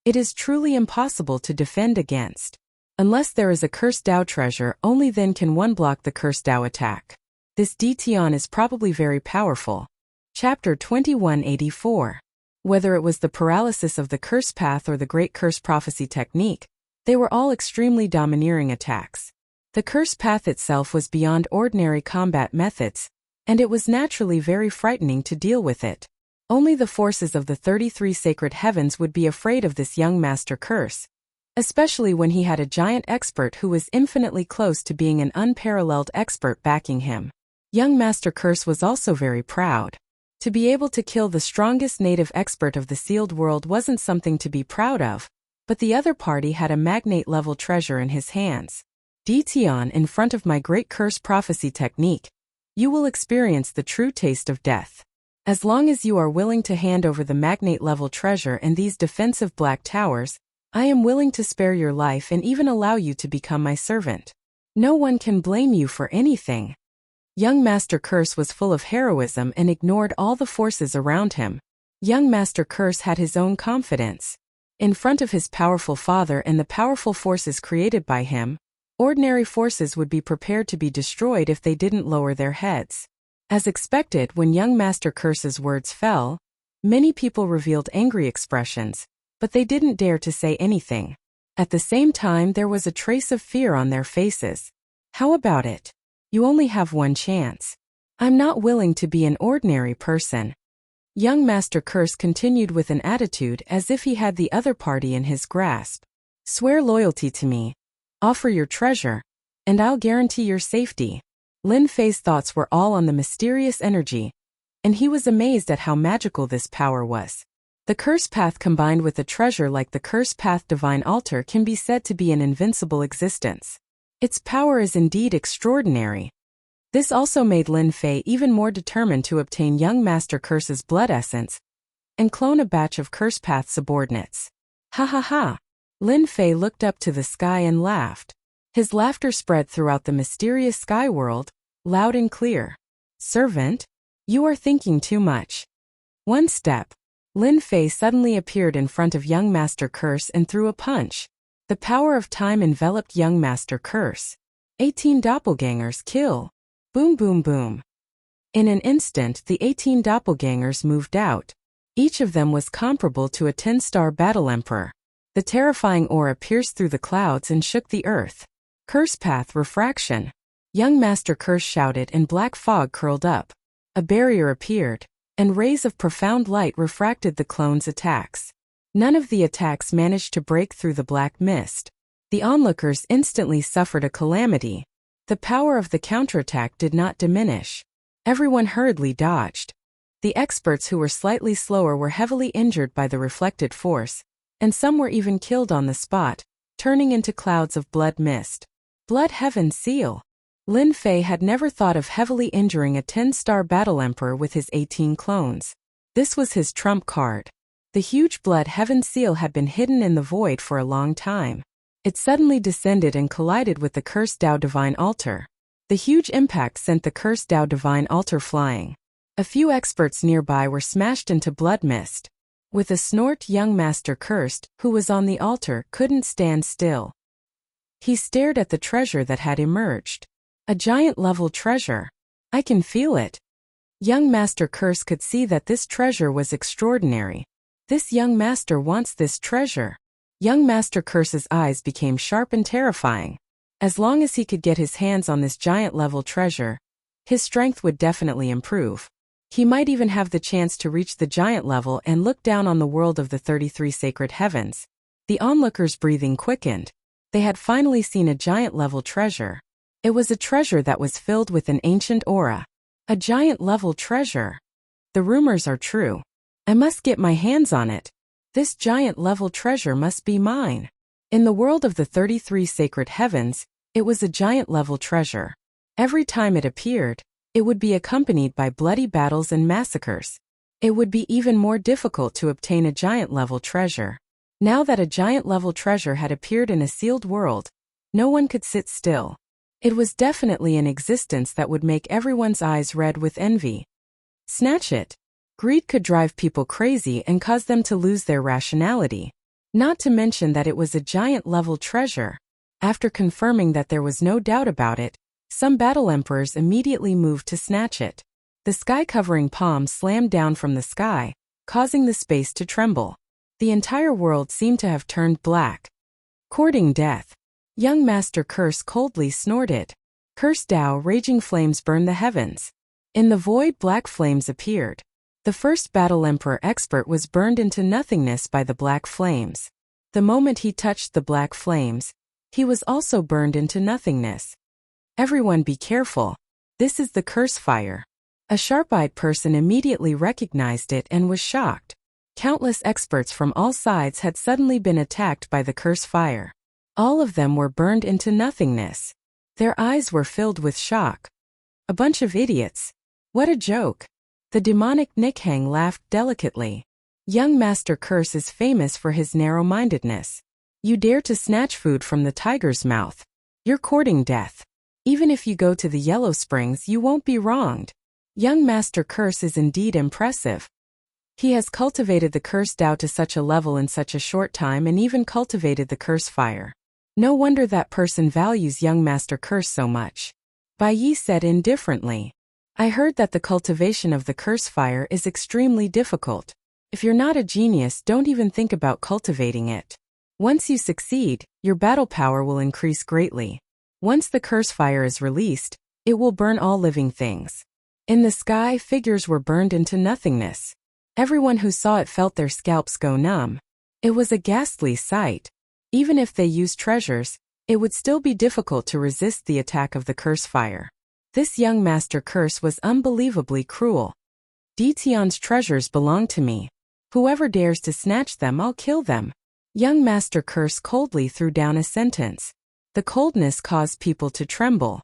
It is truly impossible to defend against. Unless there is a Curse Dao treasure, only then can one block the Curse Dao attack. This Ditian is probably very powerful. Chapter 2184. Whether it was the paralysis of the Curse Path or the Great Curse Prophecy Technique, they were all extremely domineering attacks. The Curse Path itself was beyond ordinary combat methods, and it was naturally very frightening to deal with it. Only the forces of the 33 sacred heavens would be afraid of this young Master Curse, especially when he had a giant expert who was infinitely close to being an unparalleled expert backing him. Young Master Curse was also very proud. To be able to kill the strongest native expert of the sealed world wasn't something to be proud of, but the other party had a magnate-level treasure in his hands. Ditian, in front of my Great Curse Prophecy Technique, you will experience the true taste of death. As long as you are willing to hand over the magnate-level treasure and these defensive black towers, I am willing to spare your life and even allow you to become my servant. No one can blame you for anything. Young Master Curse was full of heroism and ignored all the forces around him. Young Master Curse had his own confidence. In front of his powerful father and the powerful forces created by him, ordinary forces would be prepared to be destroyed if they didn't lower their heads. As expected, when young Master Curse's words fell, many people revealed angry expressions, but they didn't dare to say anything. At the same time, there was a trace of fear on their faces. How about it? You only have one chance. I'm not willing to be an ordinary person. Young Master Curse continued with an attitude as if he had the other party in his grasp. Swear loyalty to me. Offer your treasure, and I'll guarantee your safety. Lin Fei's thoughts were all on the mysterious energy, and he was amazed at how magical this power was. The Curse Path combined with a treasure like the Curse Path Divine Altar can be said to be an invincible existence. Its power is indeed extraordinary. This also made Lin Fei even more determined to obtain young Master Curse's blood essence and clone a batch of Curse Path subordinates. Ha ha ha! Lin Fei looked up to the sky and laughed. His laughter spread throughout the mysterious sky world, loud and clear. "Servant? You are thinking too much." One step. Lin Fei suddenly appeared in front of young Master Curse and threw a punch. The power of time enveloped young Master Curse. 18 doppelgangers kill. Boom boom boom. In an instant the 18 doppelgangers moved out. Each of them was comparable to a 10-star battle emperor. The terrifying aura pierced through the clouds and shook the earth. "Curse path refraction." Young Master Curse shouted and black fog curled up. A barrier appeared, and rays of profound light refracted the clones' attacks. None of the attacks managed to break through the black mist. The onlookers instantly suffered a calamity. The power of the counterattack did not diminish. Everyone hurriedly dodged. The experts who were slightly slower were heavily injured by the reflected force, and some were even killed on the spot, turning into clouds of blood mist. Blood Heaven Seal. Lin Fei had never thought of heavily injuring a 10-star battle emperor with his 18 clones. This was his trump card. The huge Blood Heaven Seal had been hidden in the void for a long time. It suddenly descended and collided with the Cursed Tao Divine Altar. The huge impact sent the Cursed Tao Divine Altar flying. A few experts nearby were smashed into blood mist. With a snort, young Master Cursed, who was on the altar, couldn't stand still. He stared at the treasure that had emerged. A giant-level treasure. "I can feel it." Young Master Curse could see that this treasure was extraordinary. This young master wants this treasure. Young Master Curse's eyes became sharp and terrifying. As long as he could get his hands on this giant-level treasure, his strength would definitely improve. He might even have the chance to reach the giant level and look down on the world of the 33 sacred heavens. The onlookers' breathing quickened. They had finally seen a giant-level treasure. It was a treasure that was filled with an ancient aura. A giant-level treasure. The rumors are true. I must get my hands on it. This giant-level treasure must be mine. In the world of the 33 sacred heavens, it was a giant-level treasure. Every time it appeared, it would be accompanied by bloody battles and massacres. It would be even more difficult to obtain a giant-level treasure. Now that a giant-level treasure had appeared in a sealed world, no one could sit still. It was definitely an existence that would make everyone's eyes red with envy. Snatch it. Greed could drive people crazy and cause them to lose their rationality. Not to mention that it was a giant-level treasure. After confirming that there was no doubt about it, some battle emperors immediately moved to snatch it. The sky-covering palm slammed down from the sky, causing the space to tremble. The entire world seemed to have turned black. Courting death. Young Master Curse coldly snorted. Cursed Tao raging flames burned the heavens. In the void, black flames appeared. The first battle emperor expert was burned into nothingness by the black flames. The moment he touched the black flames, he was also burned into nothingness. Everyone be careful. This is the curse fire. A sharp-eyed person immediately recognized it and was shocked. Countless experts from all sides had suddenly been attacked by the curse fire. All of them were burned into nothingness. Their eyes were filled with shock. A bunch of idiots. What a joke. The demonic Nikhang laughed delicately. Young Master Curse is famous for his narrow-mindedness. You dare to snatch food from the tiger's mouth. You're courting death. Even if you go to the Yellow Springs, you won't be wronged. Young Master Curse is indeed impressive. He has cultivated the Cursed Tao to such a level in such a short time and even cultivated the curse fire. No wonder that person values young Master Curse so much. Bai Yi said indifferently. I heard that the cultivation of the curse fire is extremely difficult. If you're not a genius, don't even think about cultivating it. Once you succeed, your battle power will increase greatly. Once the curse fire is released, it will burn all living things. In the sky, figures were burned into nothingness. Everyone who saw it felt their scalps go numb. It was a ghastly sight. Even if they used treasures, it would still be difficult to resist the attack of the curse fire. This young Master Curse was unbelievably cruel. Dition's treasures belong to me. Whoever dares to snatch them, I'll kill them. Young Master Curse coldly threw down a sentence. The coldness caused people to tremble.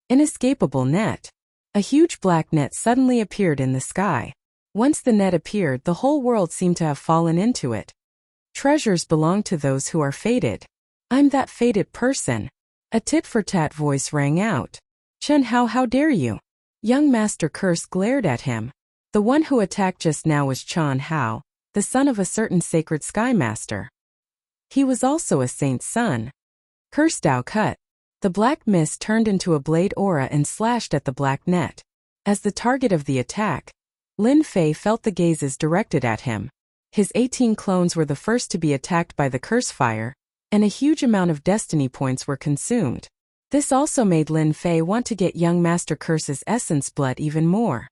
Inescapable net. A huge black net suddenly appeared in the sky. Once the net appeared, the whole world seemed to have fallen into it. Treasures belong to those who are fated. I'm that fated person. A tit-for-tat voice rang out. Chen Hao, how dare you? Young Master Curse glared at him. The one who attacked just now was Chen Hao, the son of a certain sacred sky master. He was also a saint's son. Curse Dao cut. The black mist turned into a blade aura and slashed at the black net. As the target of the attack, Lin Fei felt the gazes directed at him. His 18 clones were the first to be attacked by the curse fire, and a huge amount of destiny points were consumed. This also made Lin Fei want to get young Master Curse's essence blood even more.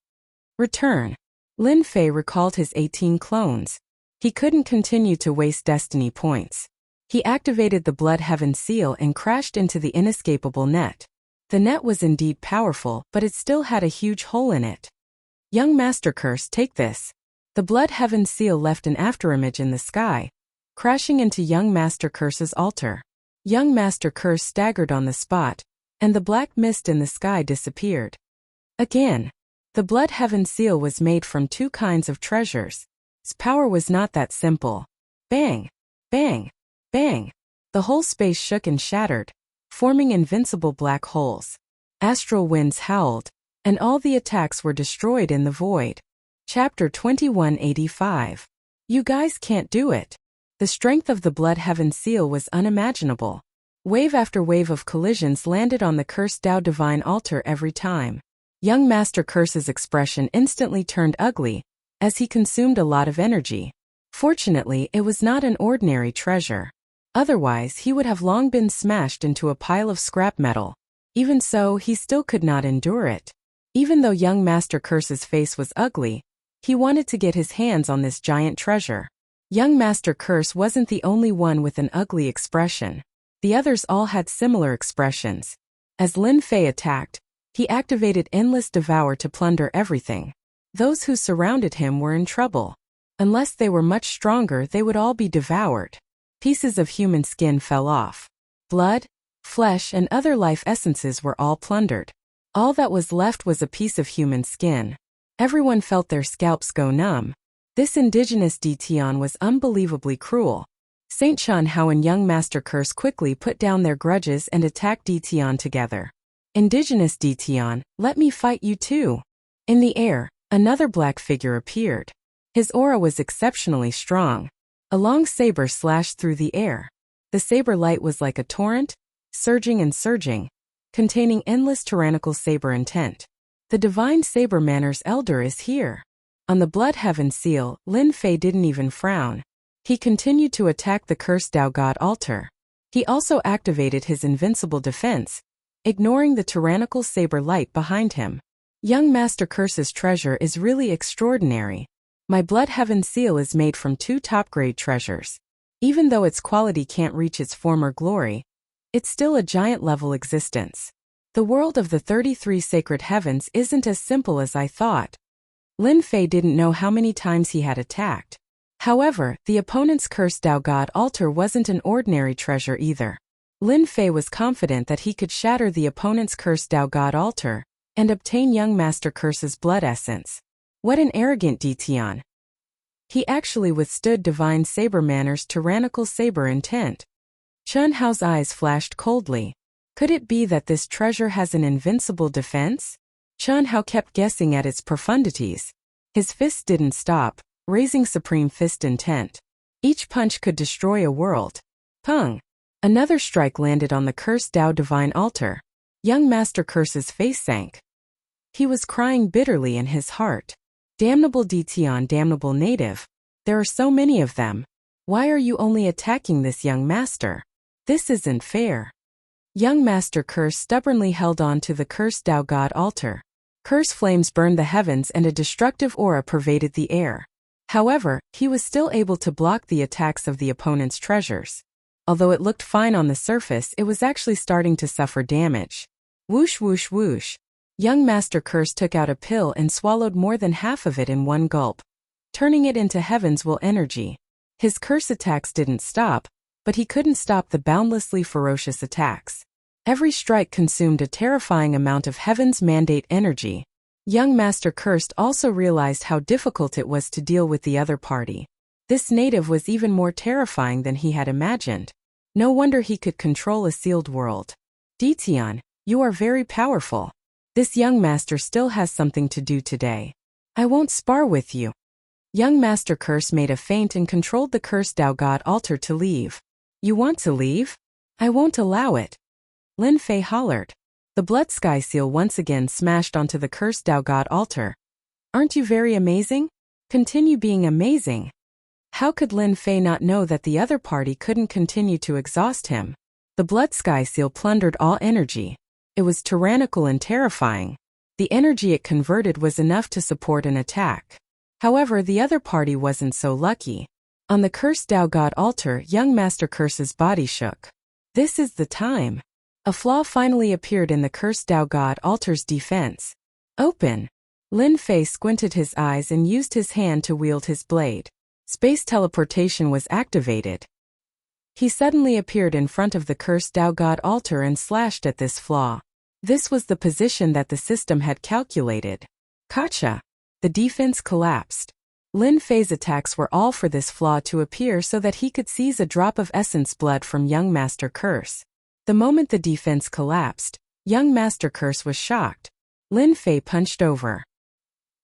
Return. Lin Fei recalled his 18 clones. He couldn't continue to waste destiny points. He activated the Blood Heaven seal and crashed into the inescapable net. The net was indeed powerful, but it still had a huge hole in it. Young Master Curse, take this. The Blood Heaven seal left an afterimage in the sky, crashing into young Master Curse's altar. Young Master Curse staggered on the spot, and the black mist in the sky disappeared. Again, the Blood Heaven seal was made from two kinds of treasures. Its power was not that simple. Bang! Bang! Bang! The whole space shook and shattered, forming invincible black holes. Astral winds howled, and all the attacks were destroyed in the void. Chapter 2185. You guys can't do it. The strength of the Blood Heaven seal was unimaginable. Wave after wave of collisions landed on the cursed Dao Divine altar every time. Young Master Curse's expression instantly turned ugly, as he consumed a lot of energy. Fortunately, it was not an ordinary treasure. Otherwise, he would have long been smashed into a pile of scrap metal. Even so, he still could not endure it. Even though young Master Curse's face was ugly, he wanted to get his hands on this giant treasure. Young Master Curse wasn't the only one with an ugly expression. The others all had similar expressions. As Lin Fei attacked, he activated Endless Devour to plunder everything. Those who surrounded him were in trouble. Unless they were much stronger, they would all be devoured. Pieces of human skin fell off. Blood, flesh, and other life essences were all plundered. All that was left was a piece of human skin. Everyone felt their scalps go numb. This indigenous Detian was unbelievably cruel. Saint Chen Hao and young Master Curse quickly put down their grudges and attacked Detian together. Indigenous Detian, let me fight you too. In the air, another black figure appeared. His aura was exceptionally strong. A long saber slashed through the air. The saber light was like a torrent, surging and surging, containing endless tyrannical saber intent. The divine saber manners elder is here. On the Blood Heaven seal, Lin Fei didn't even frown. He continued to attack the cursed Dao God altar. He also activated his invincible defense, ignoring the tyrannical saber light behind him. Young Master Curse's treasure is really extraordinary. My Blood Heaven seal is made from two top-grade treasures. Even though its quality can't reach its former glory, it's still a giant-level existence. The world of the 33 sacred heavens isn't as simple as I thought. Lin Fei didn't know how many times he had attacked. However, the opponent's cursed Dao God altar wasn't an ordinary treasure either. Lin Fei was confident that he could shatter the opponent's cursed Dao God altar and obtain young Master Curse's blood essence. What an arrogant Detian. He actually withstood divine saber manners' tyrannical saber intent. Chen Hao's eyes flashed coldly. Could it be that this treasure has an invincible defense? Chen Hao kept guessing at its profundities. His fists didn't stop, raising supreme fist intent. Each punch could destroy a world. Pung! Another strike landed on the cursed Dao Divine altar. Young Master Curse's face sank. He was crying bitterly in his heart. Damnable Detian, damnable native. There are so many of them. Why are you only attacking this young master? This isn't fair. Young Master Curse stubbornly held on to the cursed Dao God altar. Curse flames burned the heavens and a destructive aura pervaded the air. However, he was still able to block the attacks of the opponent's treasures. Although it looked fine on the surface, it was actually starting to suffer damage. Whoosh whoosh whoosh. Young Master Curse took out a pill and swallowed more than half of it in one gulp, turning it into Heaven's Will energy. His curse attacks didn't stop, but he couldn't stop the boundlessly ferocious attacks. Every strike consumed a terrifying amount of Heaven's Mandate energy. Young Master Cursed also realized how difficult it was to deal with the other party. This native was even more terrifying than he had imagined. No wonder he could control a sealed world. Dition, you are very powerful. This young master still has something to do today. I won't spar with you. Young Master Curse made a feint and controlled the cursed Tao God altar to leave. You want to leave? I won't allow it. Lin Fei hollered. The blood sky seal once again smashed onto the cursed Tao God altar. Aren't you very amazing? Continue being amazing. How could Lin Fei not know that the other party couldn't continue to exhaust him? The blood sky seal plundered all energy. It was tyrannical and terrifying. The energy it converted was enough to support an attack. However, the other party wasn't so lucky. On the cursed Tao God altar, young Master Curse's body shook. This is the time. A flaw finally appeared in the cursed Tao God altar's defense. Open. Lin Fei squinted his eyes and used his hand to wield his blade. Space teleportation was activated. He suddenly appeared in front of the cursed Tao God altar and slashed at this flaw. This was the position that the system had calculated. Gotcha. The defense collapsed. Lin Fei's attacks were all for this flaw to appear so that he could seize a drop of essence blood from young Master Curse. The moment the defense collapsed, young Master Curse was shocked. Lin Fei punched over.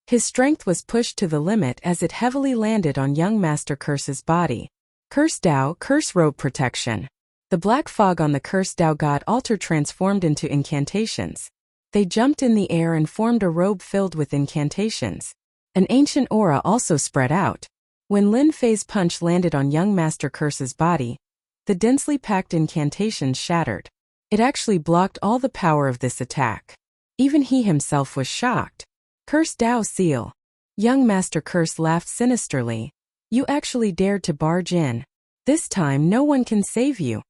His strength was pushed to the limit as it heavily landed on young Master Curse's body. Curse Tao, Curse Robe Protection. The black fog on the cursed Tao God altar transformed into incantations. They jumped in the air and formed a robe filled with incantations. An ancient aura also spread out. When Lin Fei's punch landed on young Master Curse's body, the densely packed incantations shattered. It actually blocked all the power of this attack. Even he himself was shocked. Curse Tao Seal. Young Master Curse laughed sinisterly. You actually dared to barge in. This time no one can save you.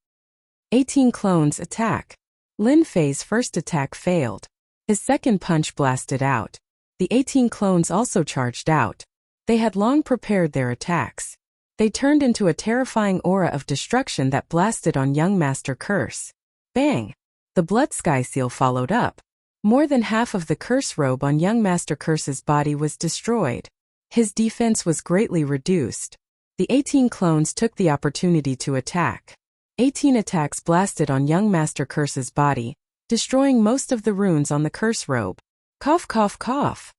18 clones attack. Lin Fei's first attack failed. His second punch blasted out. The 18 clones also charged out. They had long prepared their attacks. They turned into a terrifying aura of destruction that blasted on young Master Curse. Bang! The blood sky seal followed up. More than half of the curse robe on young Master Curse's body was destroyed. His defense was greatly reduced. The 18 clones took the opportunity to attack. 18 attacks blasted on young Master Curse's body, destroying most of the runes on the curse robe. Cough cough cough.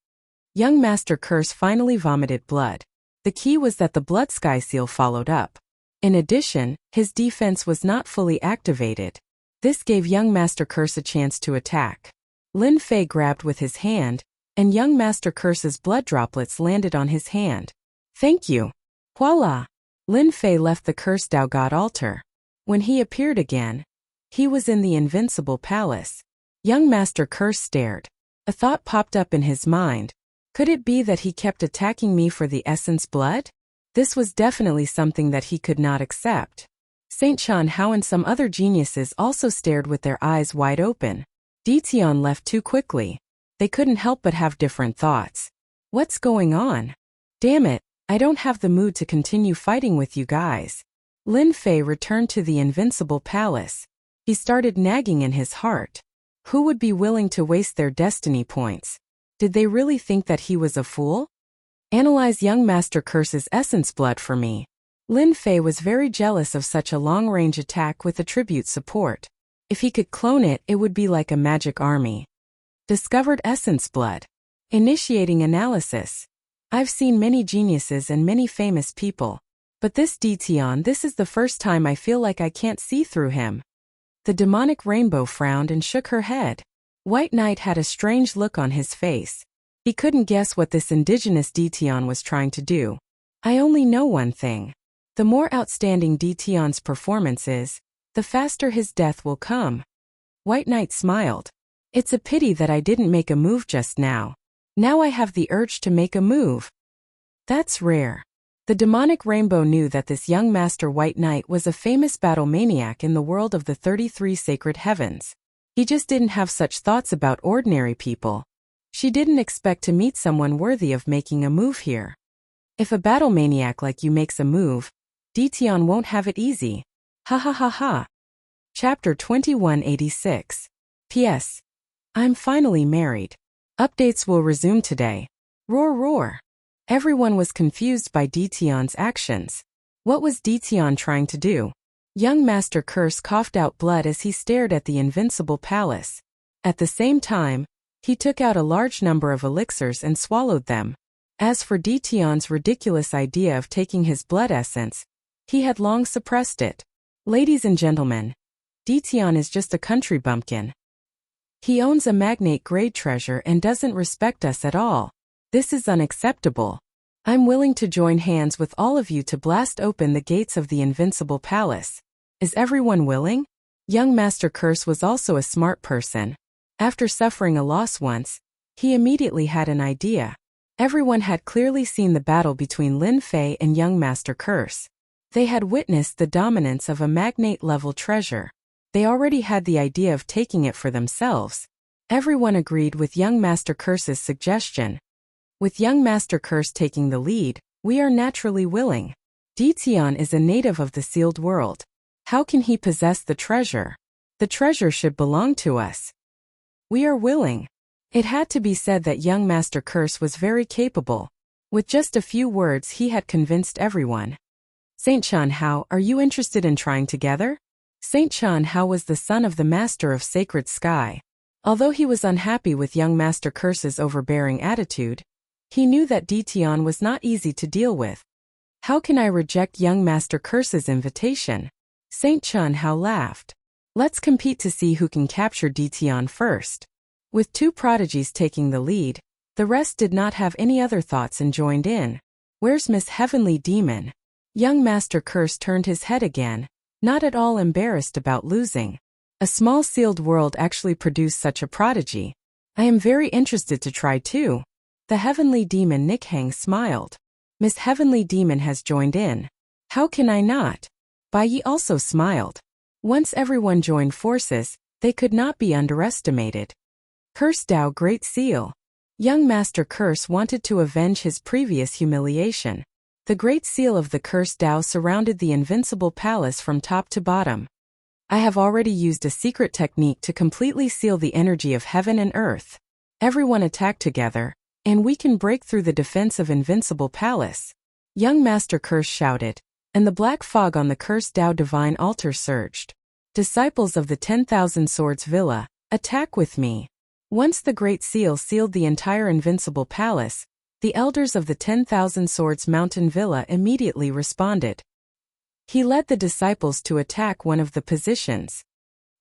Young Master Curse finally vomited blood. The key was that the blood sky seal followed up. In addition, his defense was not fully activated. This gave young Master Curse a chance to attack. Lin Fei grabbed with his hand, and young Master Curse's blood droplets landed on his hand. Thank you. Voila! Lin Fei left the cursed Tao God altar. When he appeared again, he was in the Invincible Palace. Young Master Curse stared. A thought popped up in his mind. Could it be that he kept attacking me for the essence blood? This was definitely something that he could not accept. Saint Chan Hao and some other geniuses also stared with their eyes wide open. Dition left too quickly. They couldn't help but have different thoughts. What's going on? Damn it, I don't have the mood to continue fighting with you guys. Lin Fei returned to the Invincible Palace. He started nagging in his heart. Who would be willing to waste their destiny points? Did they really think that he was a fool? Analyze young Master Curse's essence blood for me. Lin Fei was very jealous of such a long-range attack with attribute support. If he could clone it, it would be like a magic army. Discovered essence blood. Initiating analysis. I've seen many geniuses and many famous people. But this Dition, this is the first time I feel like I can't see through him. The demonic rainbow frowned and shook her head. White Knight had a strange look on his face. He couldn't guess what this indigenous Dition was trying to do. I only know one thing. The more outstanding Dition's performance is, the faster his death will come. White Knight smiled. It's a pity that I didn't make a move just now. Now I have the urge to make a move. That's rare. The demonic rainbow knew that this young Master White Knight was a famous battle maniac in the world of the 33 sacred heavens. He just didn't have such thoughts about ordinary people. She didn't expect to meet someone worthy of making a move here. If a battle maniac like you makes a move, Dition won't have it easy. Ha ha ha ha. Chapter 2186. P.S. I'm finally married. Updates will resume today. Roar roar. Everyone was confused by Dition's actions. What was Dition trying to do? Young Master Curse coughed out blood as he stared at the invincible palace. At the same time, he took out a large number of elixirs and swallowed them. As for Detion's ridiculous idea of taking his blood essence, he had long suppressed it. Ladies and gentlemen, Detion is just a country bumpkin. He owns a magnate-grade treasure and doesn't respect us at all. This is unacceptable. I'm willing to join hands with all of you to blast open the gates of the invincible palace. Is everyone willing? Young Master Curse was also a smart person. After suffering a loss once, he immediately had an idea. Everyone had clearly seen the battle between Lin Fei and young Master Curse. They had witnessed the dominance of a magnate-level treasure. They already had the idea of taking it for themselves. Everyone agreed with young Master Curse's suggestion. With young Master Curse taking the lead, we are naturally willing. Detion is a native of the sealed world. How can he possess the treasure? The treasure should belong to us. We are willing. It had to be said that young Master Curse was very capable. With just a few words he had convinced everyone. Saint Chan Hao, are you interested in trying together? Saint Chan Hao was the son of the Master of Sacred Sky. Although he was unhappy with young Master Curse's overbearing attitude, he knew that Detion was not easy to deal with. How can I reject young Master Curse's invitation? Saint Chan Hao laughed. Let's compete to see who can capture Detion first. With two prodigies taking the lead, the rest did not have any other thoughts and joined in. Where's Miss Heavenly Demon? Young Master Curse turned his head again, not at all embarrassed about losing. A small sealed world actually produced such a prodigy. I am very interested to try too. The Heavenly Demon Nikhang smiled. Miss Heavenly Demon has joined in. How can I not? Bai Yi also smiled. Once everyone joined forces, they could not be underestimated. Curse Dao Great Seal. Young Master Curse wanted to avenge his previous humiliation. The Great Seal of the Curse Dao surrounded the invincible palace from top to bottom. I have already used a secret technique to completely seal the energy of heaven and earth. Everyone attack together, and we can break through the defense of invincible palace. Young Master Curse shouted, and the black fog on the Curse Dao divine altar surged. Disciples of the 10,000 Swords Villa, attack with me. Once the Great Seal sealed the entire invincible palace, the elders of the 10,000 Swords Mountain Villa immediately responded. He led the disciples to attack one of the positions.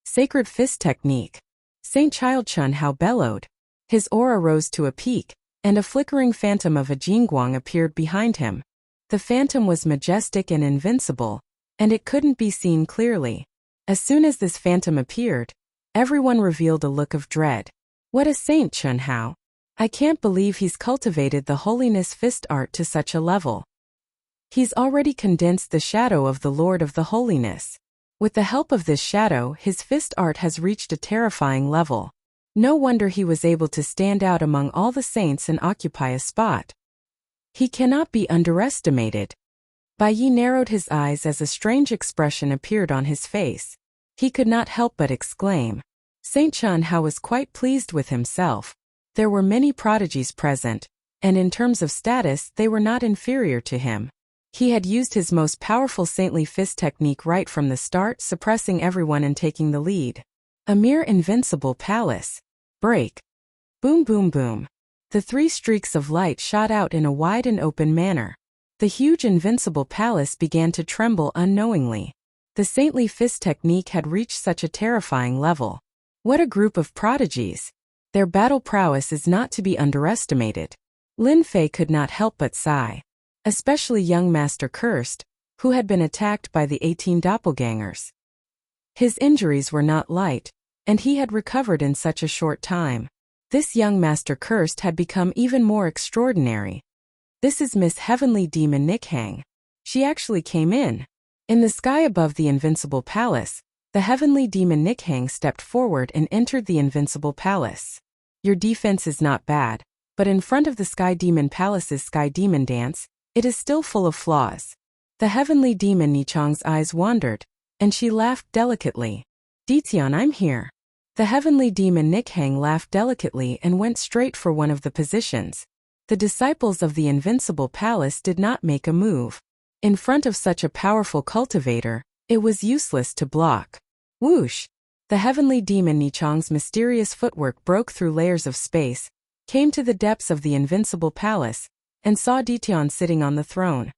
Sacred Fist Technique. Saint Child Chun Hao bellowed. His aura rose to a peak, and a flickering phantom of a Jingguang appeared behind him. The phantom was majestic and invincible, and it couldn't be seen clearly. As soon as this phantom appeared, everyone revealed a look of dread. What a saint, Chun Hao! I can't believe he's cultivated the holiness fist art to such a level. He's already condensed the shadow of the Lord of the Holiness. With the help of this shadow, his fist art has reached a terrifying level. No wonder he was able to stand out among all the saints and occupy a spot. He cannot be underestimated. Bai Yi narrowed his eyes as a strange expression appeared on his face. He could not help but exclaim. Saint Chun Hao was quite pleased with himself. There were many prodigies present, and in terms of status they were not inferior to him. He had used his most powerful saintly fist technique right from the start, suppressing everyone and taking the lead. A mere invincible palace. Break. Boom boom boom. The three streaks of light shot out in a wide and open manner. The huge invincible palace began to tremble unknowingly. The saintly fist technique had reached such a terrifying level. What a group of prodigies! Their battle prowess is not to be underestimated. Lin Fei could not help but sigh. Especially young Master Cursed, who had been attacked by the 18 doppelgangers. His injuries were not light, and he had recovered in such a short time. This young Master Cursed had become even more extraordinary. This is Miss Heavenly Demon Nikhang. She actually came in. In the sky above the invincible palace, the Heavenly Demon Nikhang stepped forward and entered the invincible palace. Your defense is not bad, but in front of the Sky Demon Palace's Sky Demon Dance, it is still full of flaws. The Heavenly Demon Nichang's eyes wandered, and she laughed delicately. Ditian, I'm here. The Heavenly Demon Nikhang laughed delicately and went straight for one of the positions. The disciples of the Invincible Palace did not make a move. In front of such a powerful cultivator, It was useless to block. Whoosh! The heavenly demon Nichang's mysterious footwork broke through layers of space, came to the depths of the invincible palace, and saw Ditian sitting on the throne.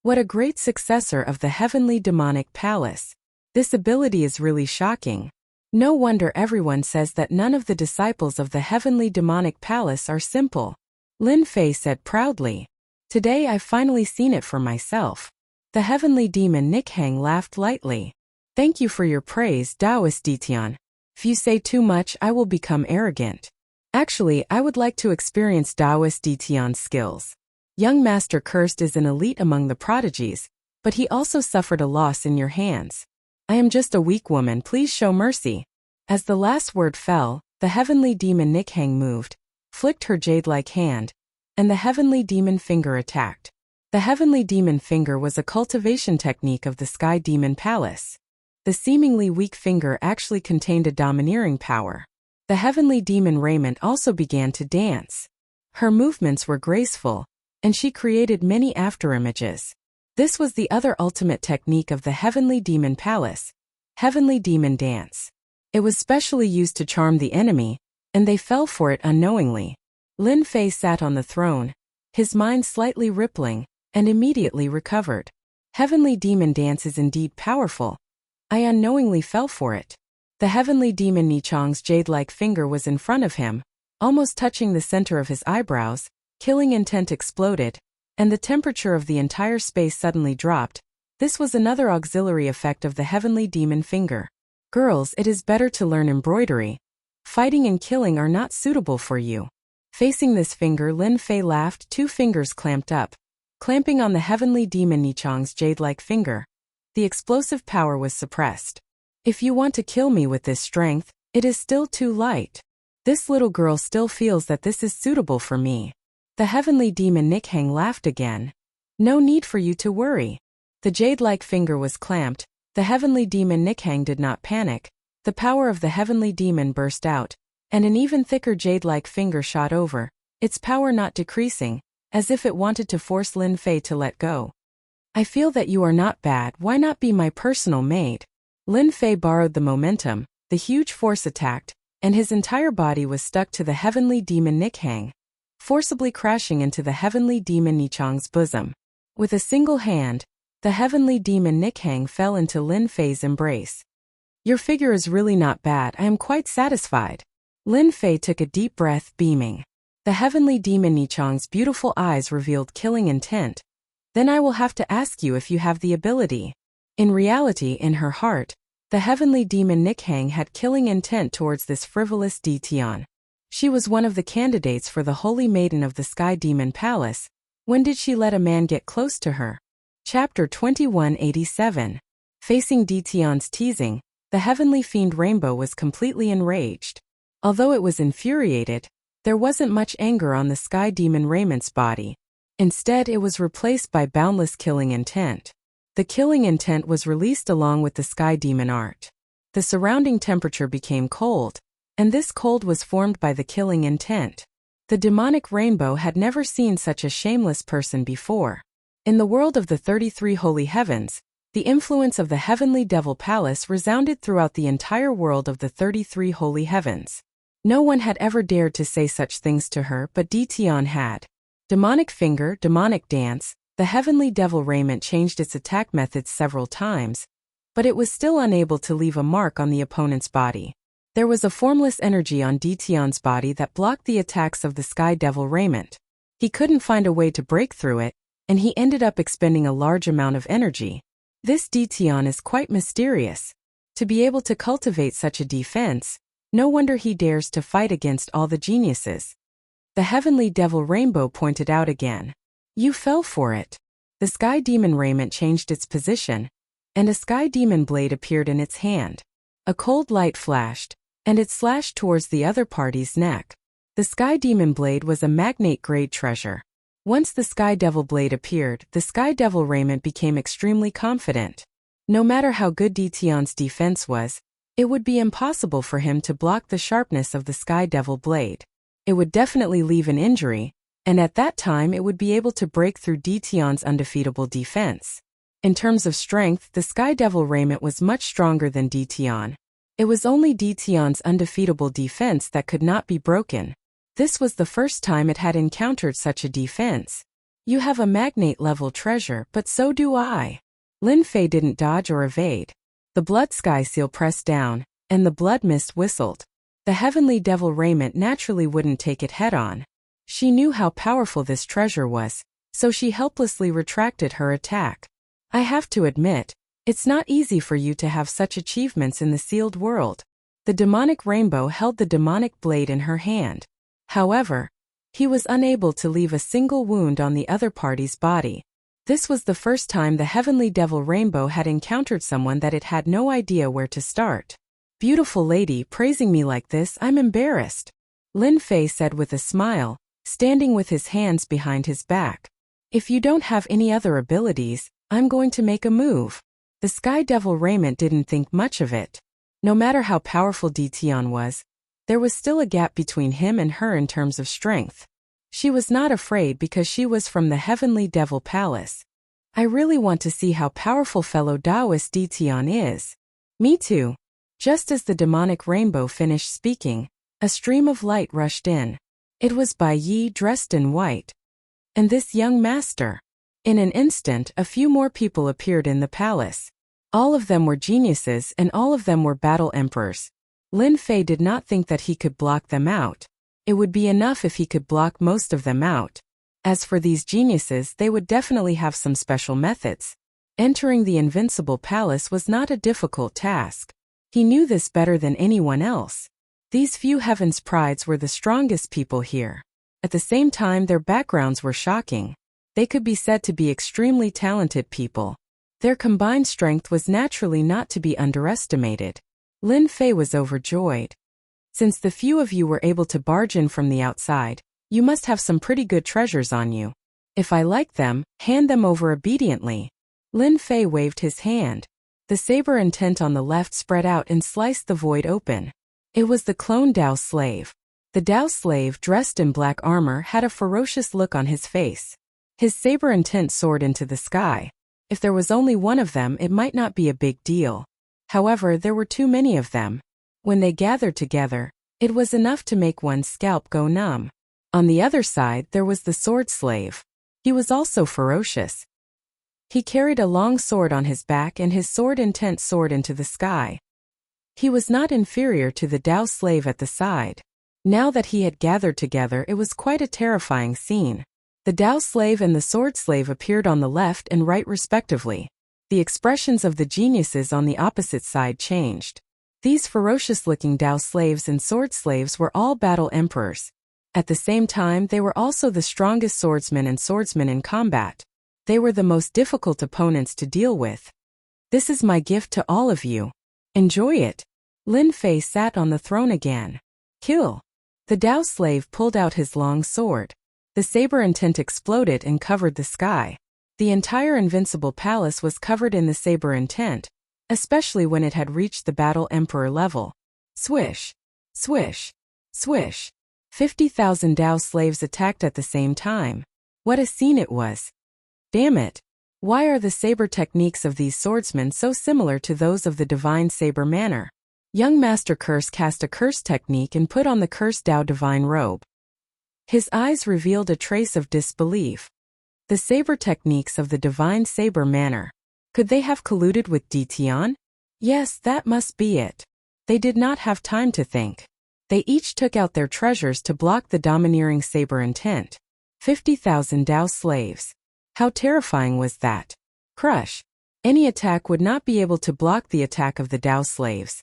What a great successor of the heavenly demonic palace! This ability is really shocking. No wonder everyone says that none of the disciples of the heavenly demonic palace are simple. Lin Fei said proudly. Today I've finally seen it for myself. The heavenly demon Nikhang laughed lightly. Thank you for your praise, Taoist Ditian. If you say too much, I will become arrogant. Actually, I would like to experience Taoist Ditian's skills. Young Master Cursed is an elite among the prodigies, but he also suffered a loss in your hands. I am just a weak woman, please show mercy. As the last word fell, the heavenly demon Nikhang moved, flicked her jade-like hand, and the heavenly demon finger attacked. The heavenly demon finger was a cultivation technique of the Sky Demon Palace. The seemingly weak finger actually contained a domineering power. The heavenly demon raiment also began to dance. Her movements were graceful, and she created many afterimages. This was the other ultimate technique of the heavenly demon palace, heavenly demon dance. It was specially used to charm the enemy, and they fell for it unknowingly. Lin Fei sat on the throne, his mind slightly rippling, and immediately recovered. Heavenly demon dance is indeed powerful. I unknowingly fell for it. The heavenly demon Nichang's jade-like finger was in front of him, almost touching the center of his eyebrows. Killing intent exploded, and the temperature of the entire space suddenly dropped. This was another auxiliary effect of the heavenly demon finger. Girls, it is better to learn embroidery. Fighting and killing are not suitable for you. Facing this finger, Lin Fei laughed, 2 fingers clamped up, clamping on the heavenly demon Nichang's jade-like finger. The explosive power was suppressed. If you want to kill me with this strength, it is still too light. This little girl still feels that this is suitable for me. The heavenly demon Nikhang laughed again. No need for you to worry. The jade-like finger was clamped. The heavenly demon Nikhang did not panic. The power of the heavenly demon burst out, and an even thicker jade-like finger shot over, its power not decreasing, as if it wanted to force Lin Fei to let go. I feel that you are not bad, why not be my personal maid? Lin Fei borrowed the momentum, the huge force attacked, and his entire body was stuck to the heavenly demon Nikhang, forcibly crashing into the heavenly demon Nichang's bosom. With a single hand, the heavenly demon Nikhang fell into Lin Fei's embrace. Your figure is really not bad, I am quite satisfied. Lin Fei took a deep breath, beaming. The heavenly demon Nichang's beautiful eyes revealed killing intent. Then I will have to ask you if you have the ability. In reality, in her heart, the heavenly demon Nikhang had killing intent towards this frivolous Ditian. She was one of the candidates for the Holy Maiden of the Sky Demon Palace. When did she let a man get close to her? Chapter 2187. Facing Ditian's teasing, the heavenly fiend Rainbow was completely enraged. Although it was infuriated, there wasn't much anger on the Sky Demon Rayment's body. Instead, it was replaced by boundless killing intent. The killing intent was released along with the Sky Demon art. The surrounding temperature became cold, and this cold was formed by the killing intent. The demonic Rainbow had never seen such a shameless person before. In the world of the 33 holy heavens, the influence of the heavenly devil palace resounded throughout the entire world of the 33 holy heavens. No one had ever dared to say such things to her, but Ditian had. Demonic finger, demonic dance, the heavenly devil raiment changed its attack methods several times, but it was still unable to leave a mark on the opponent's body. There was a formless energy on Ditian's body that blocked the attacks of the Sky Devil raiment. He couldn't find a way to break through it, and he ended up expending a large amount of energy. This Ditian is quite mysterious. To be able to cultivate such a defense, no wonder he dares to fight against all the geniuses. The heavenly devil Rainbow pointed out again. You fell for it. The Sky Demon raiment changed its position, and a Sky Demon blade appeared in its hand. A cold light flashed, and it slashed towards the other party's neck. The Sky Demon blade was a magnate-grade treasure. Once the Sky Devil blade appeared, the Sky Devil raiment became extremely confident. No matter how good Ditian's defense was, it would be impossible for him to block the sharpness of the Sky Devil blade. It would definitely leave an injury, and at that time it would be able to break through Ditian's undefeatable defense. In terms of strength, the Sky Devil raiment was much stronger than Detion. It was only Detion's undefeatable defense that could not be broken. This was the first time it had encountered such a defense. You have a magnate-level treasure, but so do I. Lin Fei didn't dodge or evade. The blood sky seal pressed down, and the blood mist whistled. The heavenly devil raiment naturally wouldn't take it head-on. She knew how powerful this treasure was, so she helplessly retracted her attack. I have to admit, it's not easy for you to have such achievements in the sealed world. The demonic rainbow held the demonic blade in her hand. However, he was unable to leave a single wound on the other party's body. This was the first time the heavenly devil rainbow had encountered someone that it had no idea where to start. Beautiful lady, praising me like this, I'm embarrassed. Lin Fei said with a smile, standing with his hands behind his back. If you don't have any other abilities, I'm going to make a move. The Sky Devil raiment didn't think much of it. No matter how powerful Detion was, there was still a gap between him and her in terms of strength. She was not afraid because she was from the Heavenly Devil Palace. I really want to see how powerful fellow Taoist Detion is. Me too. Just as the demonic rainbow finished speaking, a stream of light rushed in. It was Bai Yi dressed in white. And this young master. In an instant, a few more people appeared in the palace. All of them were geniuses and all of them were battle emperors. Lin Fei did not think that he could block them out. It would be enough if he could block most of them out. As for these geniuses, they would definitely have some special methods. Entering the invincible palace was not a difficult task. He knew this better than anyone else. These few heaven's prides were the strongest people here. At the same time, their backgrounds were shocking. They could be said to be extremely talented people. Their combined strength was naturally not to be underestimated. Lin Fei was overjoyed. Since the few of you were able to barge in from the outside, you must have some pretty good treasures on you. If I like them, hand them over obediently. Lin Fei waved his hand. The saber intent on the left spread out and sliced the void open. It was the clone Dao slave. The Dao slave, dressed in black armor, had a ferocious look on his face. His saber intent soared into the sky. If there was only one of them, it might not be a big deal. However, there were too many of them. When they gathered together, it was enough to make one's scalp go numb. On the other side, there was the sword slave. He was also ferocious. He carried a long sword on his back and his sword intent soared into the sky. He was not inferior to the Dao slave at the side. Now that he had gathered together, it was quite a terrifying scene. The Dao slave and the sword slave appeared on the left and right respectively. The expressions of the geniuses on the opposite side changed. These ferocious-looking Dao slaves and sword slaves were all battle emperors. At the same time, they were also the strongest swordsmen and swordsmen in combat. They were the most difficult opponents to deal with. This is my gift to all of you. Enjoy it. Lin Fei sat on the throne again. Kill. The Dao slave pulled out his long sword. The saber intent exploded and covered the sky. The entire invincible palace was covered in the saber intent, especially when it had reached the battle emperor level. Swish. Swish. Swish. 50,000 Dao slaves attacked at the same time. What a scene it was. Damn it. Why are the saber techniques of these swordsmen so similar to those of the divine saber manner? Young Master Curse cast a curse technique and put on the cursed Dao divine robe. His eyes revealed a trace of disbelief. The saber techniques of the divine saber manner. Could they have colluded with Detion? Yes, that must be it. They did not have time to think. They each took out their treasures to block the domineering saber intent. 50,000 Dao slaves. How terrifying was that? Crush. Any attack would not be able to block the attack of the Dao slaves.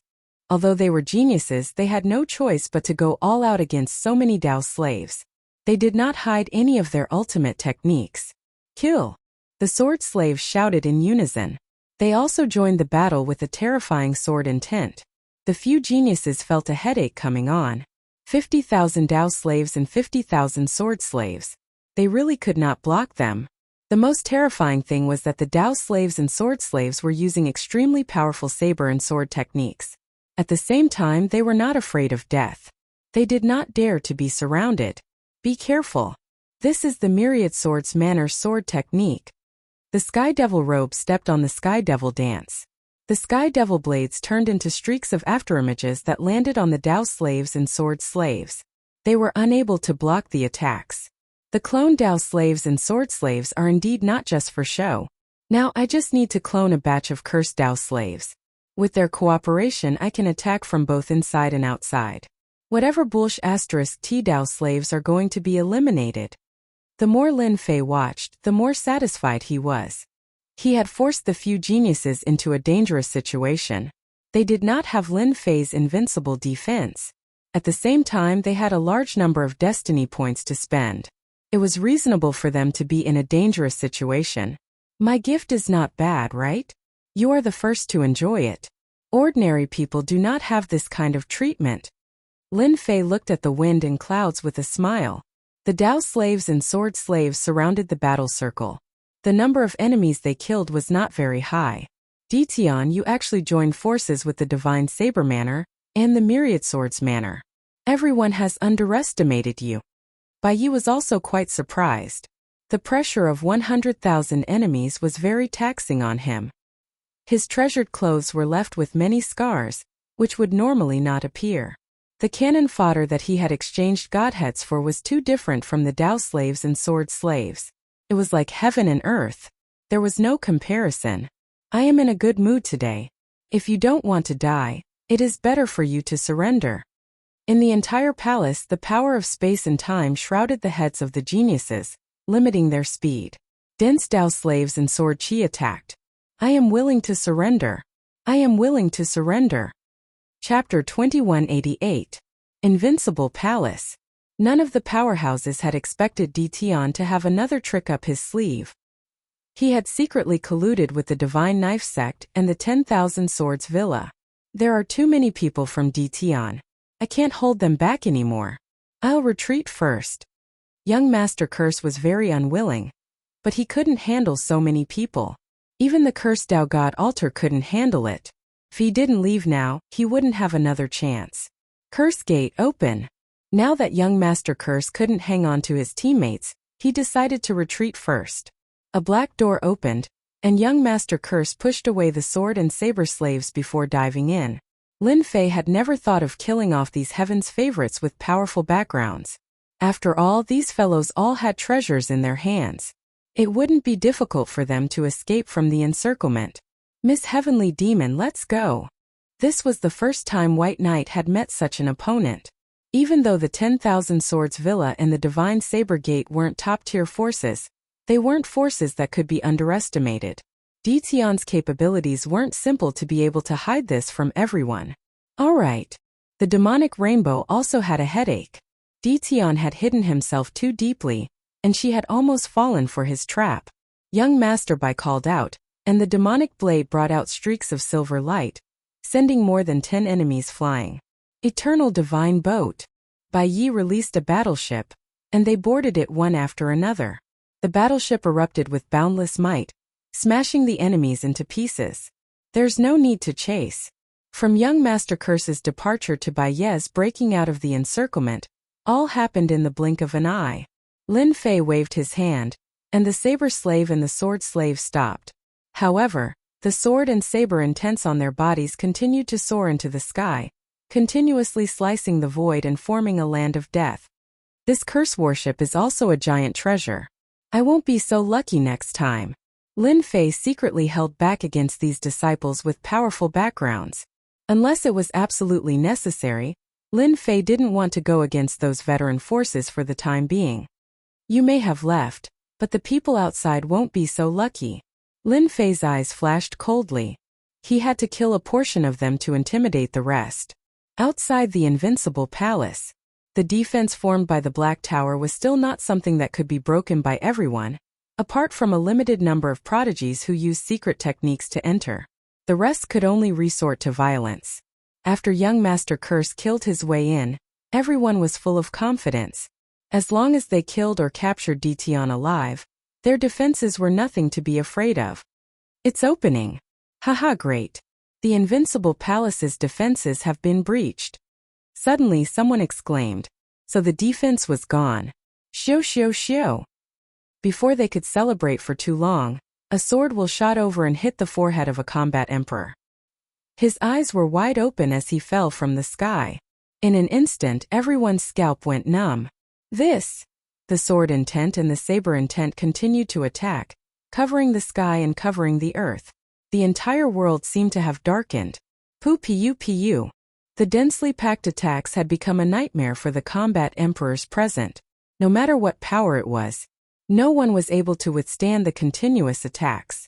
Although they were geniuses, they had no choice but to go all out against so many Dao slaves. They did not hide any of their ultimate techniques. Kill. The sword slaves shouted in unison. They also joined the battle with a terrifying sword intent. The few geniuses felt a headache coming on. 50,000 Dao slaves and 50,000 sword slaves. They really could not block them. The most terrifying thing was that the Dao slaves and sword slaves were using extremely powerful saber and sword techniques. At the same time, they were not afraid of death. They did not dare to be surrounded. Be careful. This is the myriad swords manner sword technique. The Sky Devil robe stepped on the Sky Devil dance. The Sky Devil blades turned into streaks of afterimages that landed on the Dao slaves and sword slaves. They were unable to block the attacks. The clone Dao slaves and sword slaves are indeed not just for show. Now I just need to clone a batch of cursed Dao slaves. With their cooperation I can attack from both inside and outside. Whatever bullsh *T Dao slaves are going to be eliminated. The more Lin Fei watched, the more satisfied he was. He had forced the few geniuses into a dangerous situation. They did not have Lin Fei's invincible defense. At the same time they had a large number of destiny points to spend. It was reasonable for them to be in a dangerous situation. My gift is not bad, right? You are the first to enjoy it. Ordinary people do not have this kind of treatment. Lin Fei looked at the wind and clouds with a smile. The Dao slaves and sword slaves surrounded the battle circle. The number of enemies they killed was not very high. Ditian, you actually joined forces with the Divine Saber Manor and the Myriad Swords Manor. Everyone has underestimated you. Bai Yi was also quite surprised. The pressure of 100,000 enemies was very taxing on him. His treasured clothes were left with many scars, which would normally not appear. The cannon fodder that he had exchanged godheads for was too different from the Dao slaves and sword slaves. It was like heaven and earth. There was no comparison. I am in a good mood today. If you don't want to die, it is better for you to surrender. In the entire palace, the power of space and time shrouded the heads of the geniuses, limiting their speed. Dense Dao slaves and sword chi attacked. I am willing to surrender. I am willing to surrender. Chapter 2188. Invincible Palace. None of the powerhouses had expected Ditian to have another trick up his sleeve. He had secretly colluded with the Divine Knife Sect and the 10,000 Swords Villa. There are too many people from Ditian. I can't hold them back anymore. I'll retreat first. Young Master Curse was very unwilling. But he couldn't handle so many people. Even the cursed Dao God altar couldn't handle it. If he didn't leave now, he wouldn't have another chance. Curse Gate open. Now that young Master Curse couldn't hang on to his teammates, he decided to retreat first. A black door opened, and young Master Curse pushed away the sword and saber slaves before diving in. Lin Fei had never thought of killing off these heaven's favorites with powerful backgrounds. After all, these fellows all had treasures in their hands. It wouldn't be difficult for them to escape from the encirclement. Miss Heavenly Demon, let's go. This was the first time White Knight had met such an opponent. Even though the 10,000 Swords Villa and the Divine Saber Gate weren't top-tier forces, they weren't forces that could be underestimated. Ditian's capabilities weren't simple to be able to hide this from everyone. Alright. The demonic rainbow also had a headache. Ditian had hidden himself too deeply, and she had almost fallen for his trap. Young Master Bai called out, and the demonic blade brought out streaks of silver light, sending more than 10 enemies flying. Eternal Divine Boat. Bai Yi released a battleship, and they boarded it one after another. The battleship erupted with boundless might, smashing the enemies into pieces. There's no need to chase. From young Master Curse's departure to Bai Ye's breaking out of the encirclement, all happened in the blink of an eye. Lin Fei waved his hand, and the saber slave and the sword slave stopped. However, the sword and saber intents on their bodies continued to soar into the sky, continuously slicing the void and forming a land of death. This curse worship is also a giant treasure. I won't be so lucky next time. Lin Fei secretly held back against these disciples with powerful backgrounds. Unless it was absolutely necessary, Lin Fei didn't want to go against those veteran forces for the time being. You may have left, but the people outside won't be so lucky. Lin Fei's eyes flashed coldly. He had to kill a portion of them to intimidate the rest. Outside the invincible palace, the defense formed by the Black Tower was still not something that could be broken by everyone, apart from a limited number of prodigies who used secret techniques to enter. The rest could only resort to violence. After young Master Curse killed his way in, everyone was full of confidence. As long as they killed or captured Ditian alive, their defenses were nothing to be afraid of. It's opening. Haha, great. The invincible palace's defenses have been breached. Suddenly someone exclaimed. So the defense was gone. Shio shio shio. Before they could celebrate for too long, a sword will shot over and hit the forehead of a combat emperor. His eyes were wide open as he fell from the sky. In an instant, everyone's scalp went numb. The sword intent and the saber intent continued to attack, covering the sky and covering the earth. The entire world seemed to have darkened. Pu. The densely packed attacks had become a nightmare for the combat emperors present. No matter what power it was, no one was able to withstand the continuous attacks.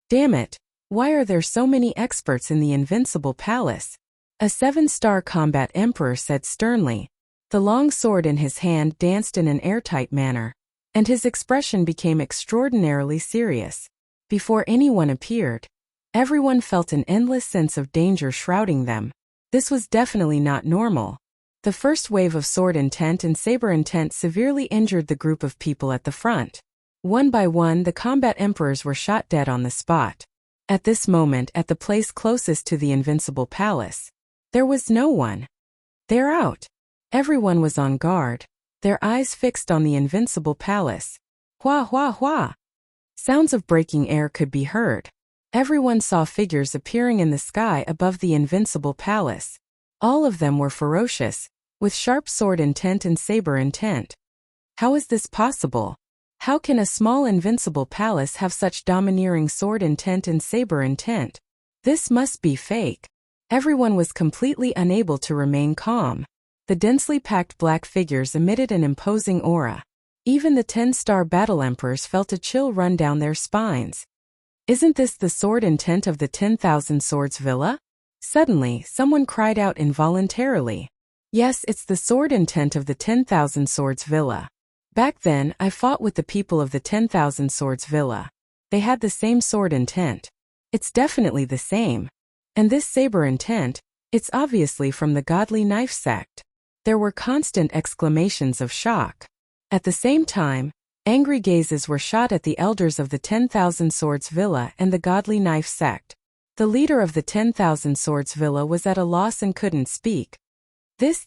Damn it, why are there so many experts in the invincible palace? A 7-star combat emperor said sternly. The long sword in his hand danced in an airtight manner, and his expression became extraordinarily serious. Before anyone appeared, everyone felt an endless sense of danger shrouding them. This was definitely not normal. The first wave of sword intent and saber intent severely injured the group of people at the front. One by one, the combat emperors were shot dead on the spot. At this moment, at the place closest to the invincible palace, there was no one. They're out. Everyone was on guard, their eyes fixed on the invincible palace. Hua hua hua. Sounds of breaking air could be heard. Everyone saw figures appearing in the sky above the invincible palace. All of them were ferocious, with sharp sword intent and saber intent. How is this possible? How can a small invincible palace have such domineering sword intent and saber intent? This must be fake. Everyone was completely unable to remain calm. The densely packed black figures emitted an imposing aura. Even the 10-star battle emperors felt a chill run down their spines. Isn't this the sword intent of the 10,000 Swords Villa? Suddenly, someone cried out involuntarily. Yes, it's the sword intent of the 10,000 Swords Villa. Back then, I fought with the people of the 10,000 Swords Villa. They had the same sword intent. It's definitely the same. And this saber intent, it's obviously from the godly knife sect. There were constant exclamations of shock. At the same time, angry gazes were shot at the elders of the 10,000 Swords Villa and the godly knife sect. The leader of the 10,000 Swords Villa was at a loss and couldn't speak. This.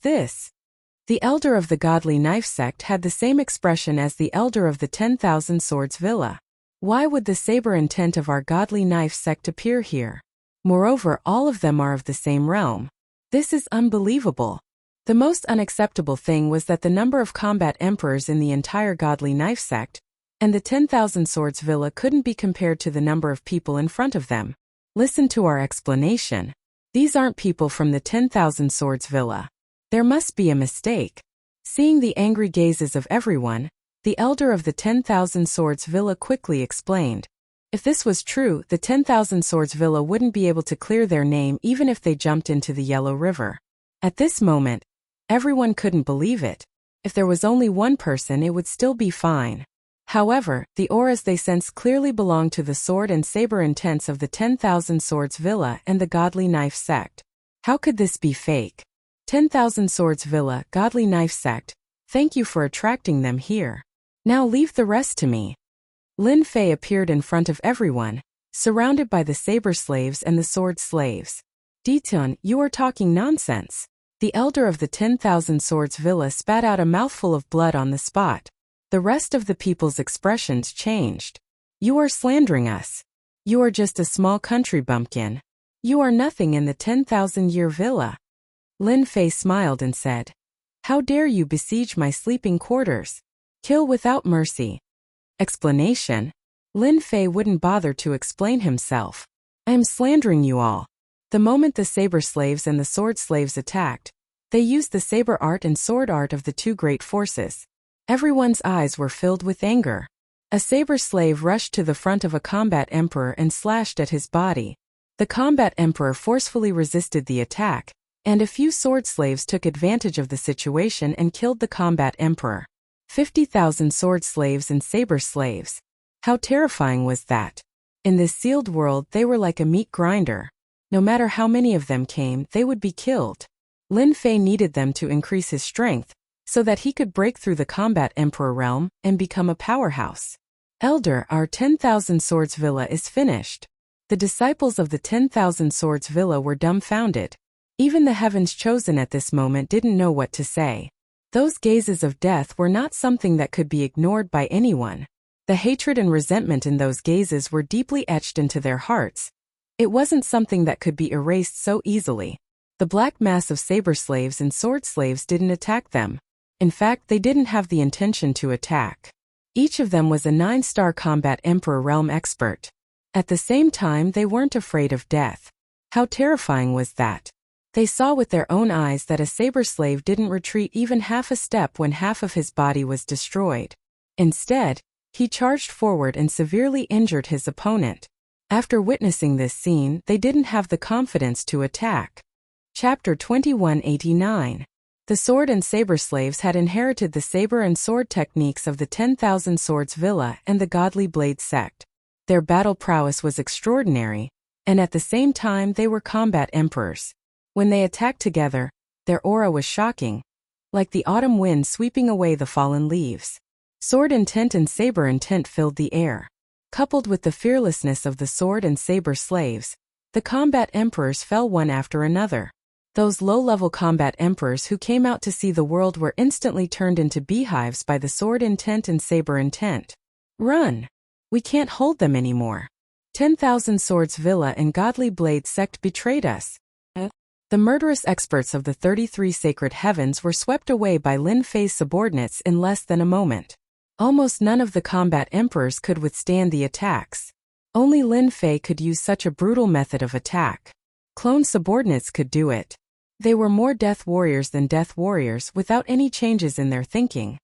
The elder of the godly knife sect had the same expression as the elder of the 10,000 Swords Villa. Why would the saber intent of our godly knife sect appear here? Moreover, all of them are of the same realm. This is unbelievable. The most unacceptable thing was that the number of combat emperors in the entire godly knife sect and the 10,000 Swords Villa couldn't be compared to the number of people in front of them. Listen to our explanation. These aren't people from the 10,000 Swords Villa. There must be a mistake. Seeing the angry gazes of everyone, the elder of the 10,000 Swords Villa quickly explained. If this was true, the 10,000 Swords Villa wouldn't be able to clear their name even if they jumped into the Yellow River. At this moment, everyone couldn't believe it. If there was only one person, it would still be fine. However, the auras they sensed clearly belonged to the sword and saber intents of the 10,000 Swords Villa and the godly knife sect. How could this be fake? 10,000 Swords Villa, godly knife sect, thank you for attracting them here. Now leave the rest to me. Lin Fei appeared in front of everyone, surrounded by the saber slaves and the sword slaves. Ditun, you are talking nonsense. The elder of the 10,000 Swords Villa spat out a mouthful of blood on the spot. The rest of the people's expressions changed. You are slandering us. You are just a small country bumpkin. You are nothing in the 10,000-year villa. Lin Fei smiled and said, how dare you besiege my sleeping quarters? Kill without mercy. Explanation. Lin Fei wouldn't bother to explain himself. I am slandering you all. The moment the saber slaves and the sword slaves attacked, they used the saber art and sword art of the two great forces. Everyone's eyes were filled with anger. A saber slave rushed to the front of a combat emperor and slashed at his body. The combat emperor forcefully resisted the attack, and a few sword slaves took advantage of the situation and killed the combat emperor. 50,000 sword slaves and saber slaves. How terrifying was that? In this sealed world, they were like a meat grinder. No matter how many of them came, they would be killed. Lin Fei needed them to increase his strength, so that he could break through the combat emperor realm and become a powerhouse. Elder, our 10,000 Swords Villa is finished. The disciples of the 10,000 Swords Villa were dumbfounded. Even the heavens chosen at this moment didn't know what to say. Those gazes of death were not something that could be ignored by anyone. The hatred and resentment in those gazes were deeply etched into their hearts. It wasn't something that could be erased so easily. The black mass of saber slaves and sword slaves didn't attack them. In fact, they didn't have the intention to attack. Each of them was a 9-star combat Emperor realm expert. At the same time, they weren't afraid of death. How terrifying was that? They saw with their own eyes that a saber slave didn't retreat even half a step when half of his body was destroyed. Instead, he charged forward and severely injured his opponent. After witnessing this scene, they didn't have the confidence to attack. Chapter 2189. The sword and saber slaves had inherited the saber and sword techniques of the 10,000 Swords Villa and the Godly Blade sect. Their battle prowess was extraordinary, and at the same time they were combat emperors. When they attacked together, their aura was shocking, like the autumn wind sweeping away the fallen leaves. Sword intent and saber intent filled the air. Coupled with the fearlessness of the sword and saber slaves, the combat emperors fell one after another. Those low-level combat emperors who came out to see the world were instantly turned into beehives by the sword intent and saber intent. Run! We can't hold them anymore. 10,000 Swords Villa and Godly Blade sect betrayed us. The murderous experts of the 33 Sacred Heavens were swept away by Lin Fei's subordinates in less than a moment. Almost none of the combat emperors could withstand the attacks. Only Lin Fei could use such a brutal method of attack. Clone subordinates could do it. They were more death warriors than death warriors without any changes in their thinking.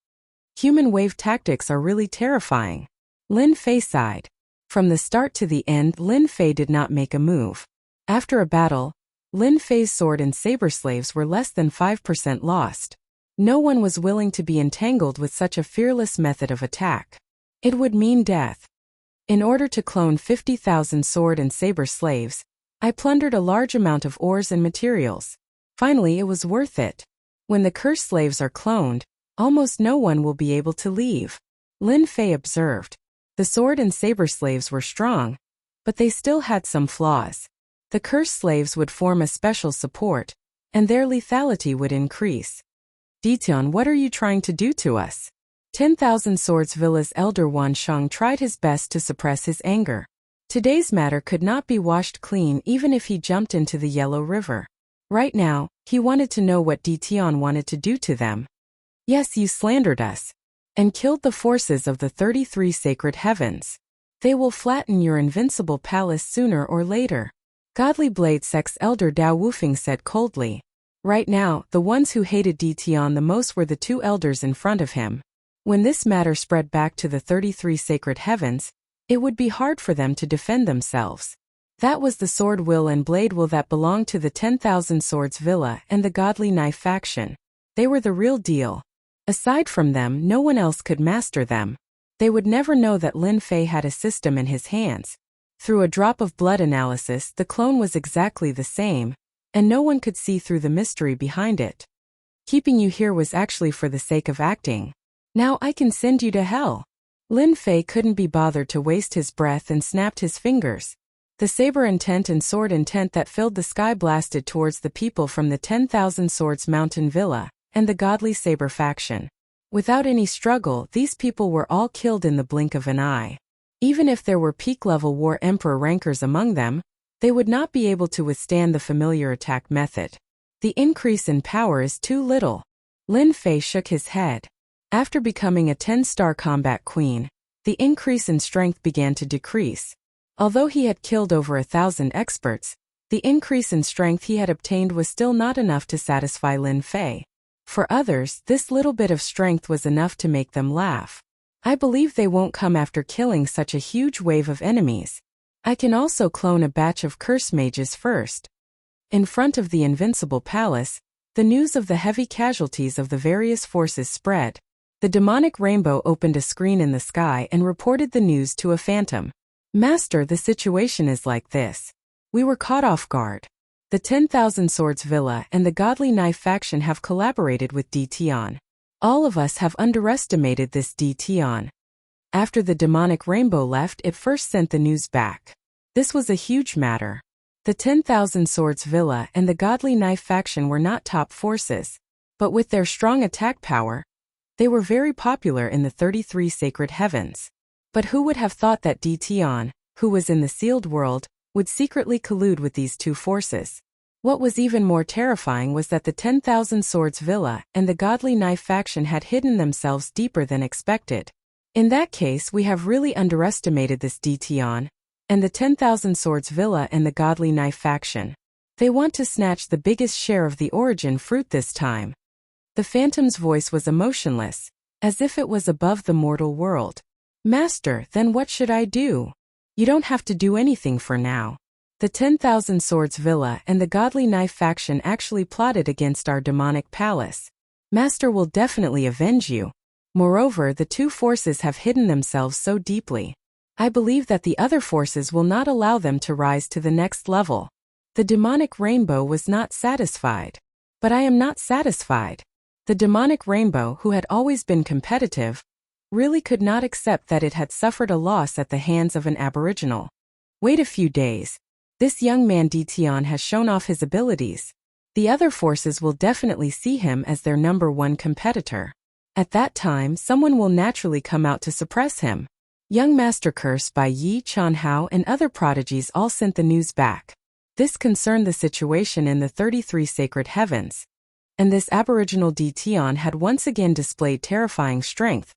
Human wave tactics are really terrifying. Lin Fei sighed. From the start to the end, Lin Fei did not make a move. After a battle, Lin Fei's sword and saber slaves were less than 5% lost. No one was willing to be entangled with such a fearless method of attack. It would mean death. In order to clone 50,000 sword and saber slaves, I plundered a large amount of ores and materials. Finally, it was worth it. When the cursed slaves are cloned, almost no one will be able to leave. Lin Fei observed. The sword and saber slaves were strong, but they still had some flaws. The cursed slaves would form a special support, and their lethality would increase. Dition, what are you trying to do to us? 10,000 Swords Villa's elder Wan Sheng tried his best to suppress his anger. Today's matter could not be washed clean even if he jumped into the Yellow River. Right now, he wanted to know what Dition wanted to do to them. Yes, you slandered us, and killed the forces of the 33 Sacred Heavens. They will flatten your invincible palace sooner or later. Godly Blade sect's elder Dao Wufeng said coldly. Right now, the ones who hated Dition the most were the two elders in front of him. When this matter spread back to the 33 Sacred Heavens, it would be hard for them to defend themselves. That was the sword will and blade will that belonged to the 10,000 Swords Villa and the Godly Knife faction. They were the real deal. Aside from them, no one else could master them. They would never know that Lin Fei had a system in his hands. Through a drop of blood analysis, the clone was exactly the same, and no one could see through the mystery behind it. Keeping you here was actually for the sake of acting. Now I can send you to hell. Lin Fei couldn't be bothered to waste his breath and snapped his fingers. The saber intent and sword intent that filled the sky blasted towards the people from the 10,000 Swords Mountain Villa and the Godly Saber faction. Without any struggle, these people were all killed in the blink of an eye. Even if there were peak-level War Emperor rankers among them, they would not be able to withstand the familiar attack method. The increase in power is too little. Lin Fei shook his head. After becoming a 10-star combat queen, the increase in strength began to decrease. Although he had killed over 1,000 experts, the increase in strength he had obtained was still not enough to satisfy Lin Fei. For others, this little bit of strength was enough to make them laugh. I believe they won't come after killing such a huge wave of enemies. I can also clone a batch of curse mages first. In front of the invincible palace, the news of the heavy casualties of the various forces spread. The demonic rainbow opened a screen in the sky and reported the news to a phantom. Master, the situation is like this. We were caught off guard. The 10,000 Swords Villa and the Godly Knife faction have collaborated with Dition. All of us have underestimated this Dition. After the demonic rainbow left, it first sent the news back. This was a huge matter. The 10,000 Swords Villa and the Godly Knife faction were not top forces, but with their strong attack power, they were very popular in the 33 Sacred Heavens. But who would have thought that Dtion, who was in the sealed world, would secretly collude with these two forces? What was even more terrifying was that the 10,000 Swords Villa and the Godly Knife faction had hidden themselves deeper than expected. In that case, we have really underestimated this Dtion and the 10,000 Swords Villa and the Godly Knife faction. They want to snatch the biggest share of the origin fruit this time. The Phantom's voice was emotionless, as if it was above the mortal world. Master, then what should I do? You don't have to do anything for now. The 10,000 Swords Villa and the Godly Knife faction actually plotted against our demonic palace. Master will definitely avenge you. Moreover, the two forces have hidden themselves so deeply. I believe that the other forces will not allow them to rise to the next level. The demonic rainbow was not satisfied. But I am not satisfied. The demonic rainbow, who had always been competitive, really could not accept that it had suffered a loss at the hands of an aboriginal. Wait a few days. This young man Dtion has shown off his abilities. The other forces will definitely see him as their #1 competitor. At that time, someone will naturally come out to suppress him. Young Master Curse by Yi Chanhao and other prodigies all sent the news back. This concerned the situation in the 33 sacred heavens. And this aboriginal Dtion had once again displayed terrifying strength,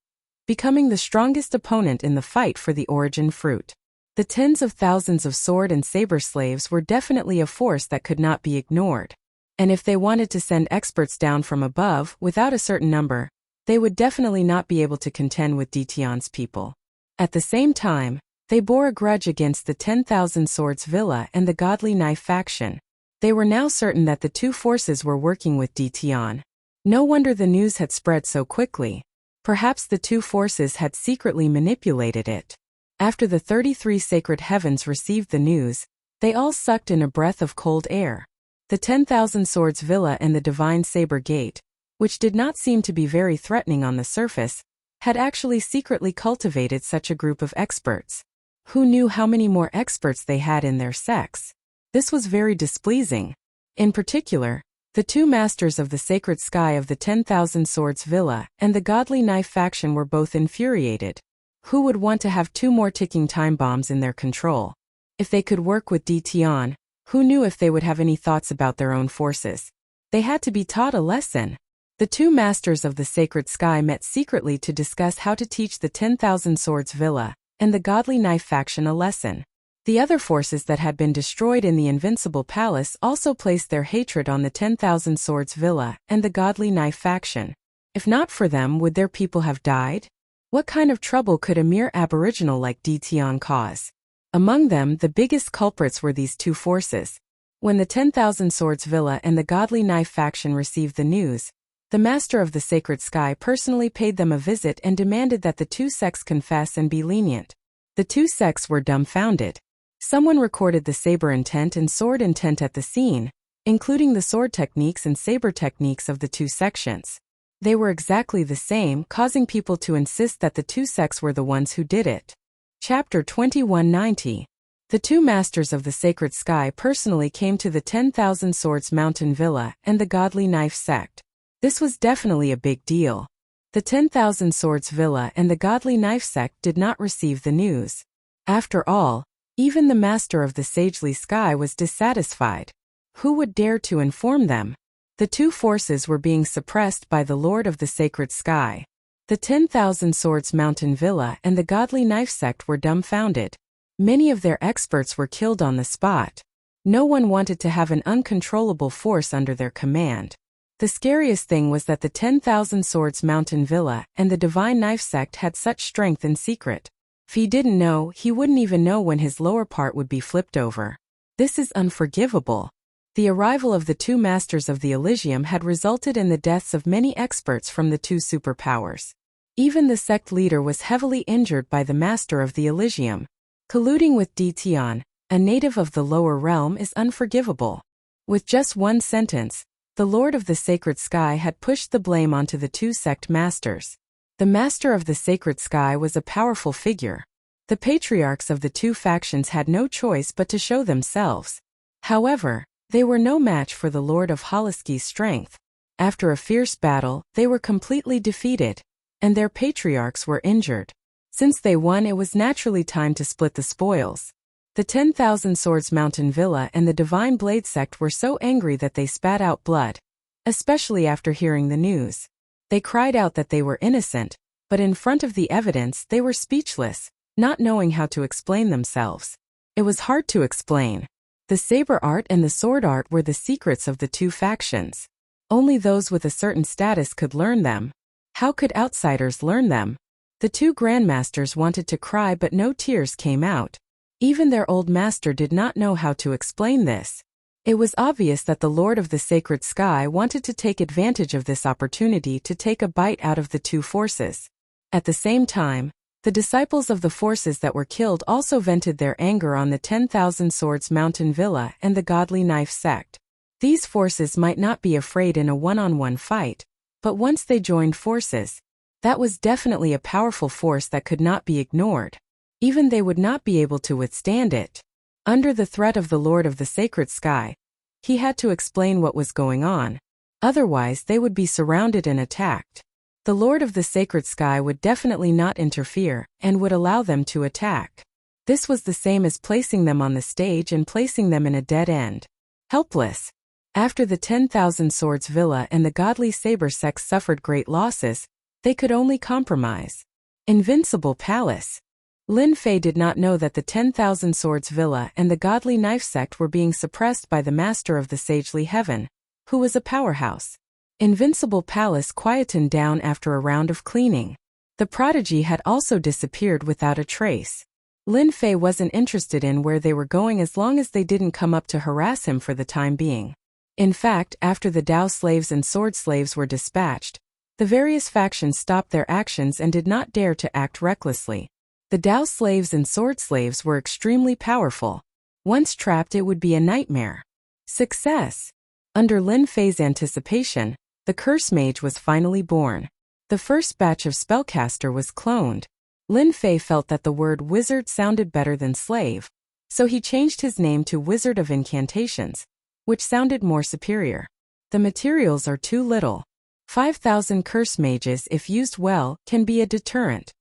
becoming the strongest opponent in the fight for the origin fruit. The tens of thousands of sword and saber slaves were definitely a force that could not be ignored. And if they wanted to send experts down from above without a certain number, they would definitely not be able to contend with Dtion's people. At the same time, they bore a grudge against the 10,000 Swords Villa and the Godly Knife faction. They were now certain that the two forces were working with Dtion. No wonder the news had spread so quickly. Perhaps the two forces had secretly manipulated it. After the 33 sacred heavens received the news, they all sucked in a breath of cold air. The 10,000 Swords Villa and the Divine Saber Gate, which did not seem to be very threatening on the surface, had actually secretly cultivated such a group of experts. Who knew how many more experts they had in their sects? This was very displeasing. In particular, the two masters of the sacred sky of the 10,000 Swords Villa and the Godly Knife faction were both infuriated. Who would want to have two more ticking time bombs in their control? If they could work with Dtion, who knew if they would have any thoughts about their own forces? They had to be taught a lesson. The two masters of the sacred sky met secretly to discuss how to teach the 10,000 Swords Villa and the Godly Knife faction a lesson. The other forces that had been destroyed in the Invincible Palace also placed their hatred on the 10,000 Swords Villa and the Godly Knife faction. If not for them, would their people have died? What kind of trouble could a mere aboriginal like Dtion cause? Among them, the biggest culprits were these two forces. When the 10,000 Swords Villa and the Godly Knife faction received the news, the Master of the Sacred Sky personally paid them a visit and demanded that the two sects confess and be lenient. The two sects were dumbfounded. Someone recorded the saber intent and sword intent at the scene, including the sword techniques and saber techniques of the two sections. They were exactly the same, causing people to insist that the two sects were the ones who did it. Chapter 2190. The two masters of the Sacred Sky personally came to the 10,000 Swords Mountain Villa and the Godly Knife sect. This was definitely a big deal. The 10,000 Swords Villa and the Godly Knife sect did not receive the news. After all, even the Master of the Sagely Sky was dissatisfied. Who would dare to inform them? The two forces were being suppressed by the Lord of the Sacred Sky. The 10,000 Swords Mountain Villa and the Godly Knife sect were dumbfounded. Many of their experts were killed on the spot. No one wanted to have an uncontrollable force under their command. The scariest thing was that the 10,000 Swords Mountain Villa and the Divine Knife sect had such strength in secret. If he didn't know, he wouldn't even know when his lower part would be flipped over. This is unforgivable. The arrival of the two masters of the Elysium had resulted in the deaths of many experts from the two superpowers. Even the sect leader was heavily injured by the Master of the Elysium. Colluding with Dtion, a native of the lower realm, is unforgivable. With just one sentence, the Lord of the Sacred Sky had pushed the blame onto the two sect masters. The Master of the Sacred Sky was a powerful figure. The patriarchs of the two factions had no choice but to show themselves. However, they were no match for the Lord of Holiski's strength. After a fierce battle, they were completely defeated, and their patriarchs were injured. Since they won, it was naturally time to split the spoils. The 10,000 Swords Mountain Villa and the Divine Blade sect were so angry that they spat out blood, especially after hearing the news. They cried out that they were innocent, but in front of the evidence they were speechless, not knowing how to explain themselves. It was hard to explain. The saber art and the sword art were the secrets of the two factions. Only those with a certain status could learn them. How could outsiders learn them? The two grandmasters wanted to cry, but no tears came out. Even their old master did not know how to explain this. It was obvious that the Lord of the Sacred Sky wanted to take advantage of this opportunity to take a bite out of the two forces. At the same time, the disciples of the forces that were killed also vented their anger on the 10,000 Swords Mountain Villa and the Godly Knife sect. These forces might not be afraid in a one-on-one fight, but once they joined forces, that was definitely a powerful force that could not be ignored. Even they would not be able to withstand it. Under the threat of the Lord of the Sacred Sky, he had to explain what was going on. Otherwise they would be surrounded and attacked. The Lord of the Sacred Sky would definitely not interfere and would allow them to attack. This was the same as placing them on the stage and placing them in a dead end. Helpless. After the 10,000 Swords Villa and the Godly Saber sects suffered great losses, they could only compromise. Invincible Palace. Lin Fei did not know that the 10,000 Swords Villa and the Godly Knife sect were being suppressed by the Master of the Sagely Heaven, who was a powerhouse. Invincible Palace quietened down after a round of cleaning. The prodigy had also disappeared without a trace. Lin Fei wasn't interested in where they were going as long as they didn't come up to harass him for the time being. In fact, after the Dao slaves and sword slaves were dispatched, the various factions stopped their actions and did not dare to act recklessly. The Dao slaves and sword slaves were extremely powerful. Once trapped, it would be a nightmare. Success! Under Lin Fei's anticipation, the Curse Mage was finally born. The first batch of Spellcaster was cloned. Lin Fei felt that the word wizard sounded better than slave, so he changed his name to Wizard of Incantations, which sounded more superior. The materials are too little. 5,000 Curse Mages, if used well, can be a deterrent.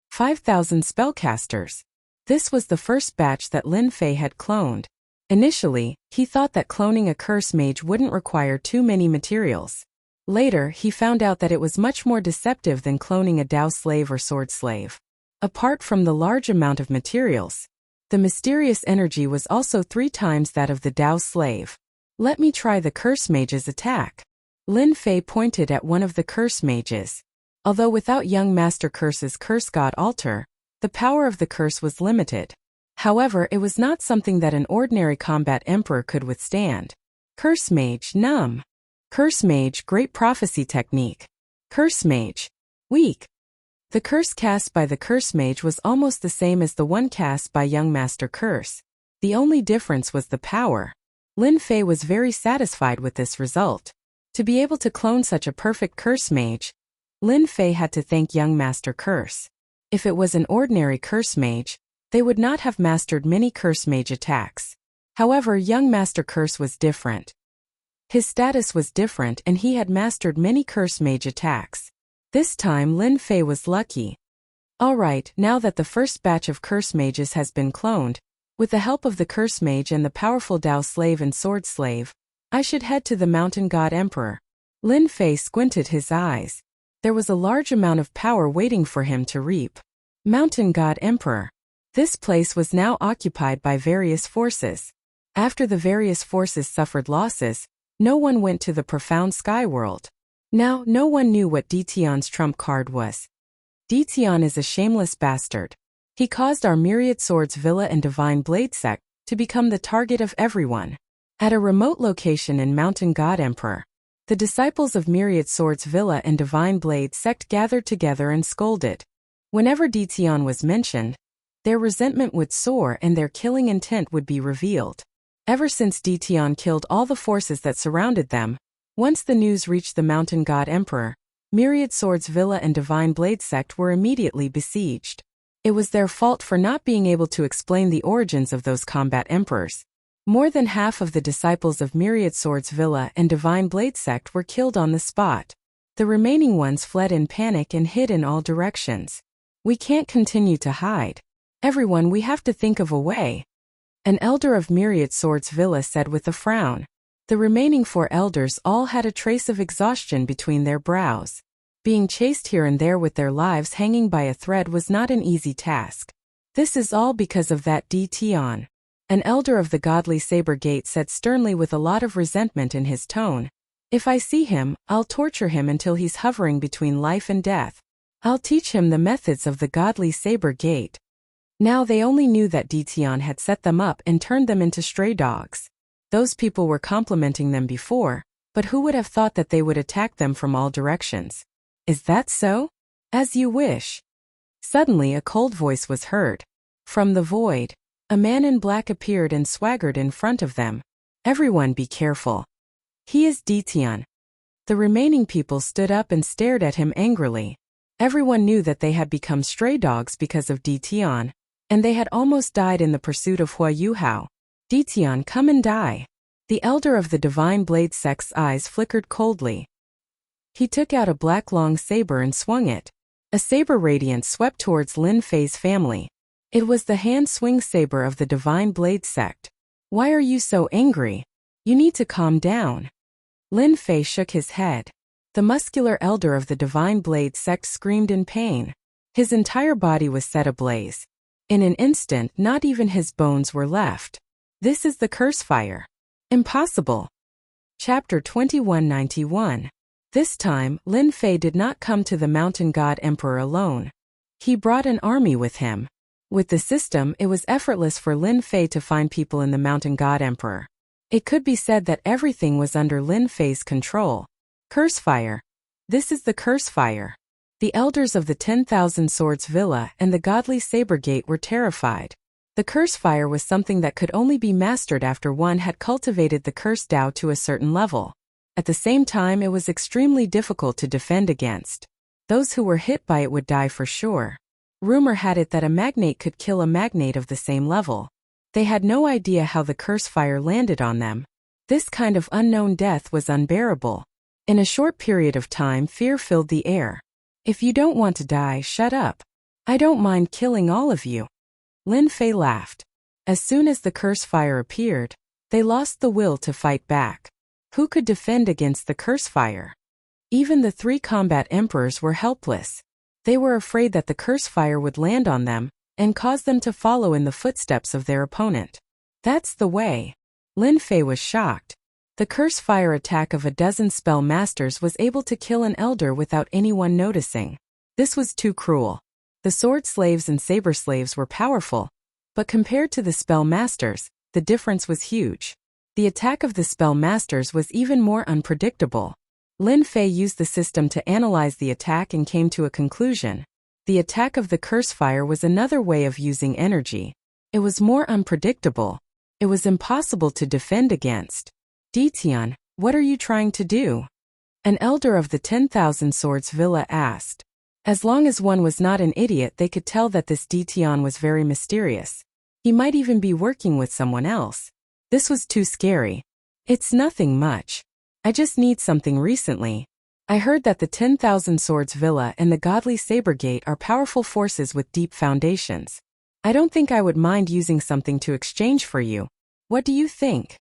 5,000 Spellcasters. This was the first batch that Lin Fei had cloned. Initially, he thought that cloning a Curse Mage wouldn't require too many materials. Later, he found out that it was much more deceptive than cloning a Dao slave or sword slave. Apart from the large amount of materials, the mysterious energy was also 3 times that of the Dao slave. Let me try the Curse Mage's attack. Lin Fei pointed at one of the Curse Mages. Although without Young Master Curse's Curse God Altar, the power of the curse was limited. However, it was not something that an ordinary combat emperor could withstand. Curse Mage, numb. Curse Mage, Great Prophecy Technique. Curse Mage, weak. The curse cast by the Curse Mage was almost the same as the one cast by Young Master Curse. The only difference was the power. Lin Fei was very satisfied with this result. To be able to clone such a perfect Curse Mage, Lin Fei had to thank Young Master Curse. If it was an ordinary Curse Mage, they would not have mastered many Curse Mage attacks. However, Young Master Curse was different. His status was different and he had mastered many Curse Mage attacks. This time Lin Fei was lucky. Alright, now that the first batch of Curse Mages has been cloned, with the help of the Curse Mage and the powerful Dao slave and sword slave, I should head to the Mountain God Emperor. Lin Fei squinted his eyes. There was a large amount of power waiting for him to reap. Mountain God Emperor. This place was now occupied by various forces. After the various forces suffered losses, no one went to the profound sky world. Now, no one knew what Dition's trump card was. Dition is a shameless bastard. He caused our Myriad Swords Villa and Divine Blade sect to become the target of everyone. At a remote location in Mountain God Emperor, the disciples of Myriad Swords Villa and Divine Blade sect gathered together and scolded. Whenever Dition was mentioned, their resentment would soar and their killing intent would be revealed. Ever since Dition killed all the forces that surrounded them, once the news reached the Mountain God Emperor, Myriad Swords Villa and Divine Blade sect were immediately besieged. It was their fault for not being able to explain the origins of those combat emperors. More than half of the disciples of Myriad Swords Villa and Divine Blade sect were killed on the spot. The remaining ones fled in panic and hid in all directions. We can't continue to hide. Everyone, we have to think of a way. An elder of Myriad Swords Villa said with a frown. The remaining 4 elders all had a trace of exhaustion between their brows. Being chased here and there with their lives hanging by a thread was not an easy task. This is all because of that Tion. An elder of the godly Saber Gate said sternly with a lot of resentment in his tone. If I see him, I'll torture him until he's hovering between life and death. I'll teach him the methods of the godly Saber Gate. Now they only knew that Tion had set them up and turned them into stray dogs. Those people were complimenting them before, but who would have thought that they would attack them from all directions? Is that so? As you wish. Suddenly a cold voice was heard. From the void, a man in black appeared and swaggered in front of them. Everyone be careful. He is Tion. The remaining people stood up and stared at him angrily. Everyone knew that they had become stray dogs because of Tion, and they had almost died in the pursuit of Hua Yuhao. Tion, come and die. The elder of the Divine Blade sect's eyes flickered coldly. He took out a black long saber and swung it. A saber radiance swept towards Lin Fei's family. It was the hand-swing saber of the Divine Blade sect. Why are you so angry? You need to calm down. Lin Fei shook his head. The muscular elder of the Divine Blade sect screamed in pain. His entire body was set ablaze. In an instant, not even his bones were left. This is the curse fire. Impossible. Chapter 2191. This time, Lin Fei did not come to the Mountain God Emperor alone. He brought an army with him. With the system, it was effortless for Lin Fei to find people in the Mountain God Emperor. It could be said that everything was under Lin Fei's control. Curse fire. This is the curse fire. The elders of the 10,000 Swords Villa and the godly Saber Gate were terrified. The curse fire was something that could only be mastered after one had cultivated the curse Tao to a certain level. At the same time, it was extremely difficult to defend against. Those who were hit by it would die for sure. Rumor had it that a magnate could kill a magnate of the same level. They had no idea how the curse fire landed on them. This kind of unknown death was unbearable. In a short period of time, fear filled the air. If you don't want to die, shut up. I don't mind killing all of you. Lin Fei laughed. As soon as the curse fire appeared, they lost the will to fight back. Who could defend against the curse fire? Even the 3 combat emperors were helpless. They were afraid that the curse fire would land on them and cause them to follow in the footsteps of their opponent. That's the way. Lin Fei was shocked. The curse fire attack of a dozen spell masters was able to kill an elder without anyone noticing. This was too cruel. The sword slaves and saber slaves were powerful, but compared to the spell masters, the difference was huge. The attack of the spell masters was even more unpredictable. Lin Fei used the system to analyze the attack and came to a conclusion. The attack of the curse fire was another way of using energy. It was more unpredictable. It was impossible to defend against. Tion, what are you trying to do? An elder of the 10,000 Swords Villa asked. As long as one was not an idiot, they could tell that this Tion was very mysterious. He might even be working with someone else. This was too scary. It's nothing much. I just need something recently. I heard that the 10,000 Swords Villa and the godly Saber Gate are powerful forces with deep foundations. I don't think I would mind using something to exchange for you. What do you think?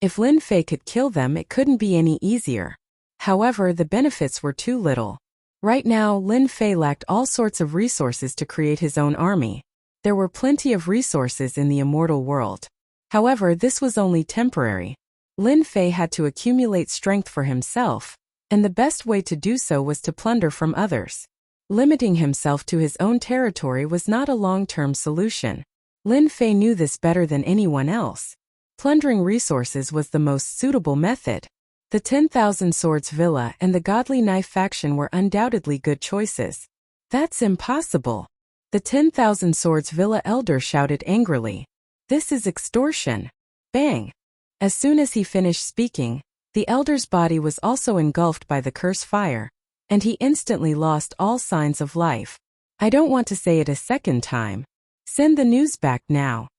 If Lin Fei could kill them, it couldn't be any easier. However, the benefits were too little. Right now, Lin Fei lacked all sorts of resources to create his own army. There were plenty of resources in the immortal world. However, this was only temporary. Lin Fei had to accumulate strength for himself, and the best way to do so was to plunder from others. Limiting himself to his own territory was not a long-term solution. Lin Fei knew this better than anyone else. Plundering resources was the most suitable method. The 10,000 Swords Villa and the Godly Knife faction were undoubtedly good choices. That's impossible. The 10,000 Swords Villa elder shouted angrily. This is extortion. Bang! As soon as he finished speaking, the elder's body was also engulfed by the curse fire, and he instantly lost all signs of life. I don't want to say it a second time. Send the news back now.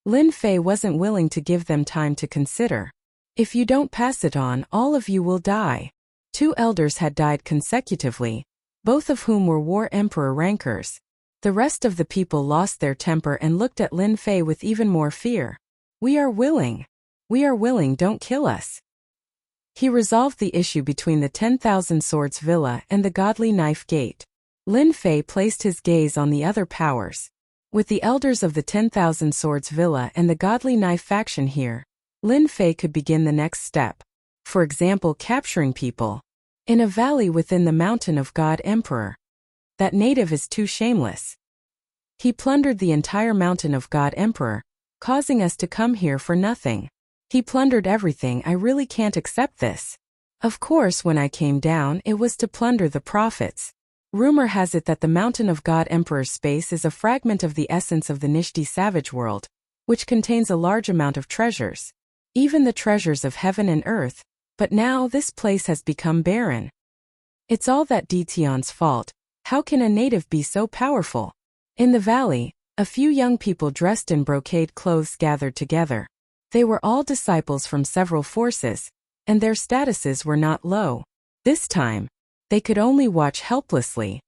Lin Fei wasn't willing to give them time to consider. If you don't pass it on, all of you will die. 2 elders had died consecutively, both of whom were War Emperor rankers. The rest of the people lost their temper and looked at Lin Fei with even more fear. We are willing, don't kill us. He resolved the issue between the 10,000 Swords Villa and the Godly Knife Gate. Lin Fei placed his gaze on the other powers. With the elders of the 10,000 Swords Villa and the Godly Knife faction here, Lin Fei could begin the next step. For example, capturing people. In a valley within the mountain of God Emperor. That native is too shameless. He plundered the entire mountain of God Emperor, causing us to come here for nothing. He plundered everything. I really can't accept this. Of course, when I came down, it was to plunder the prophets. Rumor has it that the mountain of God Emperor's space is a fragment of the essence of the Nishti savage world, which contains a large amount of treasures. Even the treasures of heaven and earth, but now this place has become barren. It's all that Dition's fault. How can a native be so powerful? In the valley, a few young people dressed in brocade clothes gathered together. They were all disciples from several forces, and their statuses were not low. This time, they could only watch helplessly.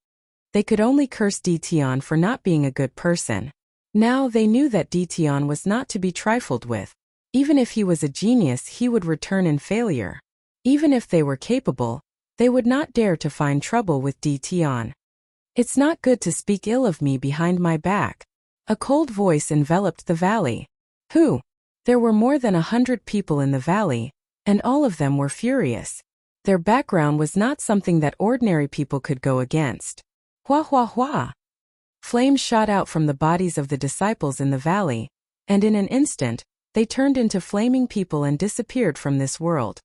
They could only curse Dition for not being a good person. Now they knew that Dition was not to be trifled with. Even if he was a genius, he would return in failure. Even if they were capable, they would not dare to find trouble with Dition. It's not good to speak ill of me behind my back. A cold voice enveloped the valley. Who? There were more than 100 people in the valley, and all of them were furious. Their background was not something that ordinary people could go against. Hua hua hua! Flames shot out from the bodies of the disciples in the valley, and in an instant, they turned into flaming people and disappeared from this world.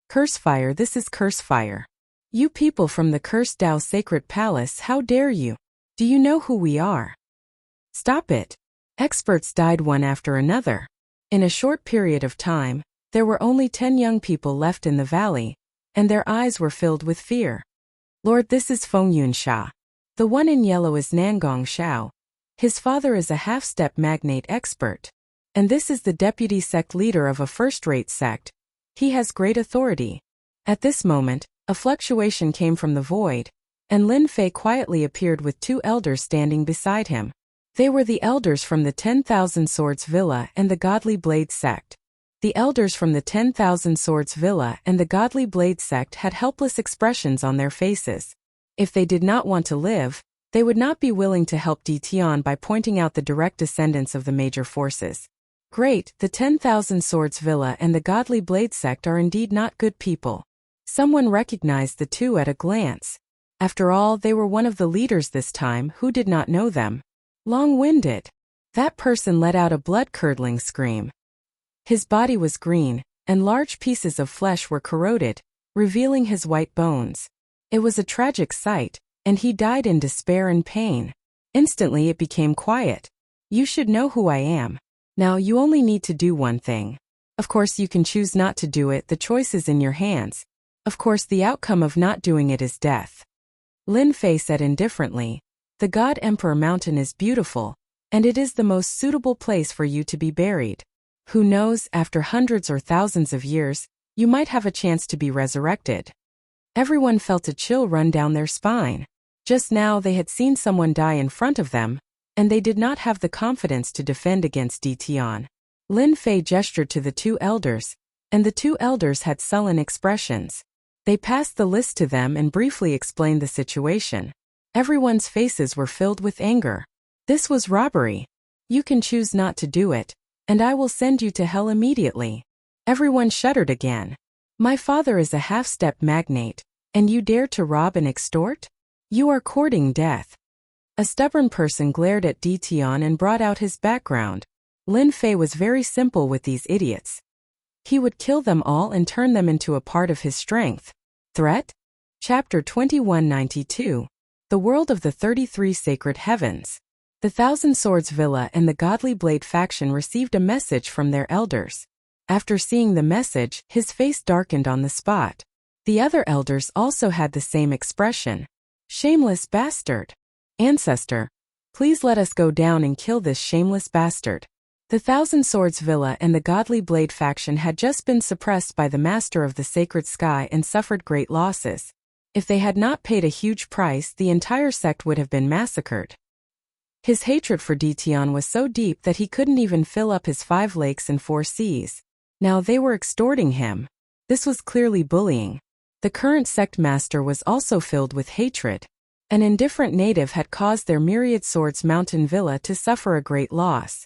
Curse fire, this is curse fire. You people from the cursed Dao Sacred Palace, how dare you? Do you know who we are? Stop it. Experts died one after another. In a short period of time, there were only 10 young people left in the valley, and their eyes were filled with fear. Lord, this is Feng Yunsha. The one in yellow is Nangong Shao. His father is a half-step magnate expert. And this is the deputy sect leader of a first-rate sect. He has great authority. At this moment, a fluctuation came from the void, and Lin Fei quietly appeared with 2 elders standing beside him. They were the elders from the 10,000 Swords Villa and the Godly Blade sect. The elders from the 10,000 Swords Villa and the Godly Blade sect had helpless expressions on their faces. If they did not want to live, they would not be willing to help Dition by pointing out the direct descendants of the major forces. Great, the 10,000 Swords Villa and the Godly Blade sect are indeed not good people. Someone recognized the two at a glance. After all, they were one of the leaders this time. Who did not know them? Long-winded. That person let out a blood-curdling scream. His body was green, and large pieces of flesh were corroded, revealing his white bones. It was a tragic sight, and he died in despair and pain. Instantly it became quiet. You should know who I am. Now you only need to do one thing. Of course you can choose not to do it, the choice is in your hands. Of course the outcome of not doing it is death. Lin Fei said indifferently, the God Emperor Mountain is beautiful, and it is the most suitable place for you to be buried. Who knows, after hundreds or thousands of years, you might have a chance to be resurrected. Everyone felt a chill run down their spine. Just now they had seen someone die in front of them, and they did not have the confidence to defend against Dition. Lin Fei gestured to the 2 elders, and the 2 elders had sullen expressions. They passed the list to them and briefly explained the situation. Everyone's faces were filled with anger. This was robbery. You can choose not to do it, and I will send you to hell immediately. Everyone shuddered again. My father is a half-step magnate, and you dare to rob and extort? You are courting death. A stubborn person glared at Dition and brought out his background. Lin Fei was very simple with these idiots. He would kill them all and turn them into a part of his strength. Threat? Chapter 2192. The World of the 33 Sacred Heavens. The Thousand Swords Villa and the Godly Blade faction received a message from their elders. After seeing the message, his face darkened on the spot. The other elders also had the same expression. Shameless bastard. Ancestor, please let us go down and kill this shameless bastard. The Thousand Swords Villa and the Godly Blade faction had just been suppressed by the Master of the Sacred Sky and suffered great losses. If they had not paid a huge price, the entire sect would have been massacred. His hatred for Dition was so deep that he couldn't even fill up his 5 lakes and 4 seas. Now they were extorting him. This was clearly bullying. The current sect master was also filled with hatred. An indifferent native had caused their Myriad Swords mountain villa to suffer a great loss.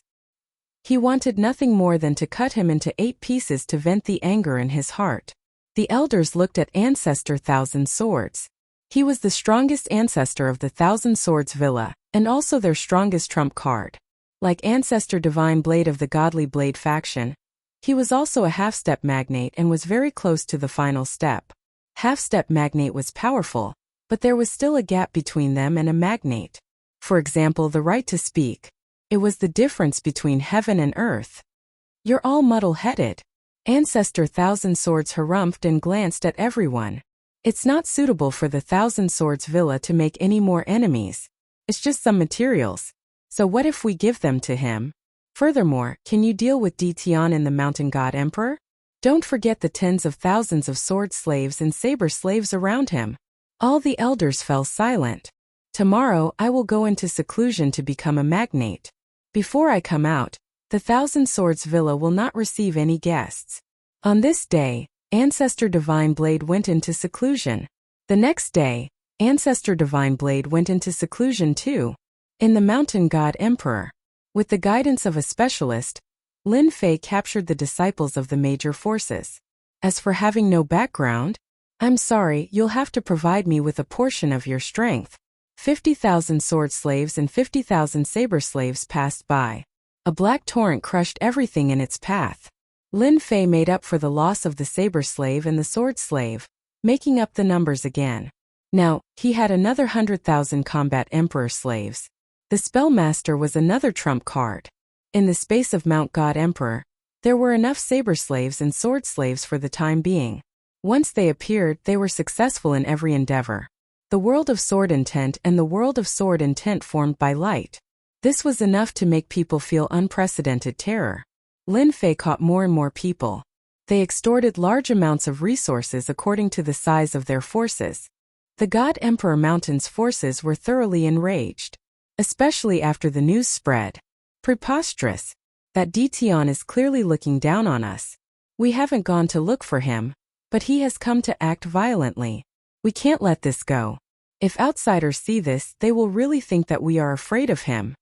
He wanted nothing more than to cut him into 8 pieces to vent the anger in his heart. The elders looked at Ancestor Thousand Swords. He was the strongest ancestor of the Thousand Swords villa, and also their strongest trump card. Like Ancestor Divine Blade of the Godly Blade faction, he was also a half-step magnate and was very close to the final step. Half-step magnate was powerful, but there was still a gap between them and a magnate. For example, the right to speak. It was the difference between heaven and earth. You're all muddle-headed. Ancestor Thousand Swords harumphed and glanced at everyone. It's not suitable for the Thousand Swords villa to make any more enemies. It's just some materials. So what if we give them to him? Furthermore, can you deal with Dition and the Mountain God Emperor? Don't forget the tens of thousands of sword slaves and saber slaves around him. All the elders fell silent. Tomorrow I will go into seclusion to become a magnate. Before I come out, the Thousand Swords villa will not receive any guests. On this day, Ancestor Divine Blade went into seclusion. The next day, Ancestor Divine Blade went into seclusion too. In the Mountain God Emperor, with the guidance of a specialist, Lin Fei captured the disciples of the major forces. As for having no background, I'm sorry, you'll have to provide me with a portion of your strength. 50,000 sword slaves and 50,000 saber slaves passed by. A black torrent crushed everything in its path. Lin Fei made up for the loss of the saber slave and the sword slave, making up the numbers again. Now, he had another 100,000 combat emperor slaves. The spellmaster was another trump card. In the space of Mount God Emperor, there were enough saber slaves and sword slaves for the time being. Once they appeared, they were successful in every endeavor. The world of sword intent and the world of sword intent formed by light. This was enough to make people feel unprecedented terror. Lin Fei caught more and more people. They extorted large amounts of resources according to the size of their forces. The God Emperor Mountain's forces were thoroughly enraged. Especially after the news spread. Preposterous. That Dition is clearly looking down on us. We haven't gone to look for him, but he has come to act violently. We can't let this go. If outsiders see this, they will really think that we are afraid of him.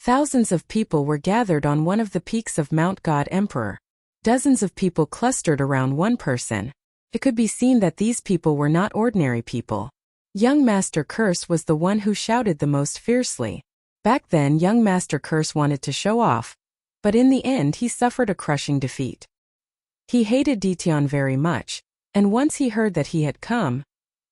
Thousands of people were gathered on one of the peaks of Mount God Emperor. Dozens of people clustered around one person. It could be seen that these people were not ordinary people. Young Master Curse was the one who shouted the most fiercely. Back then, young Master Curse wanted to show off, but in the end he suffered a crushing defeat. He hated Dition very much, and once he heard that he had come,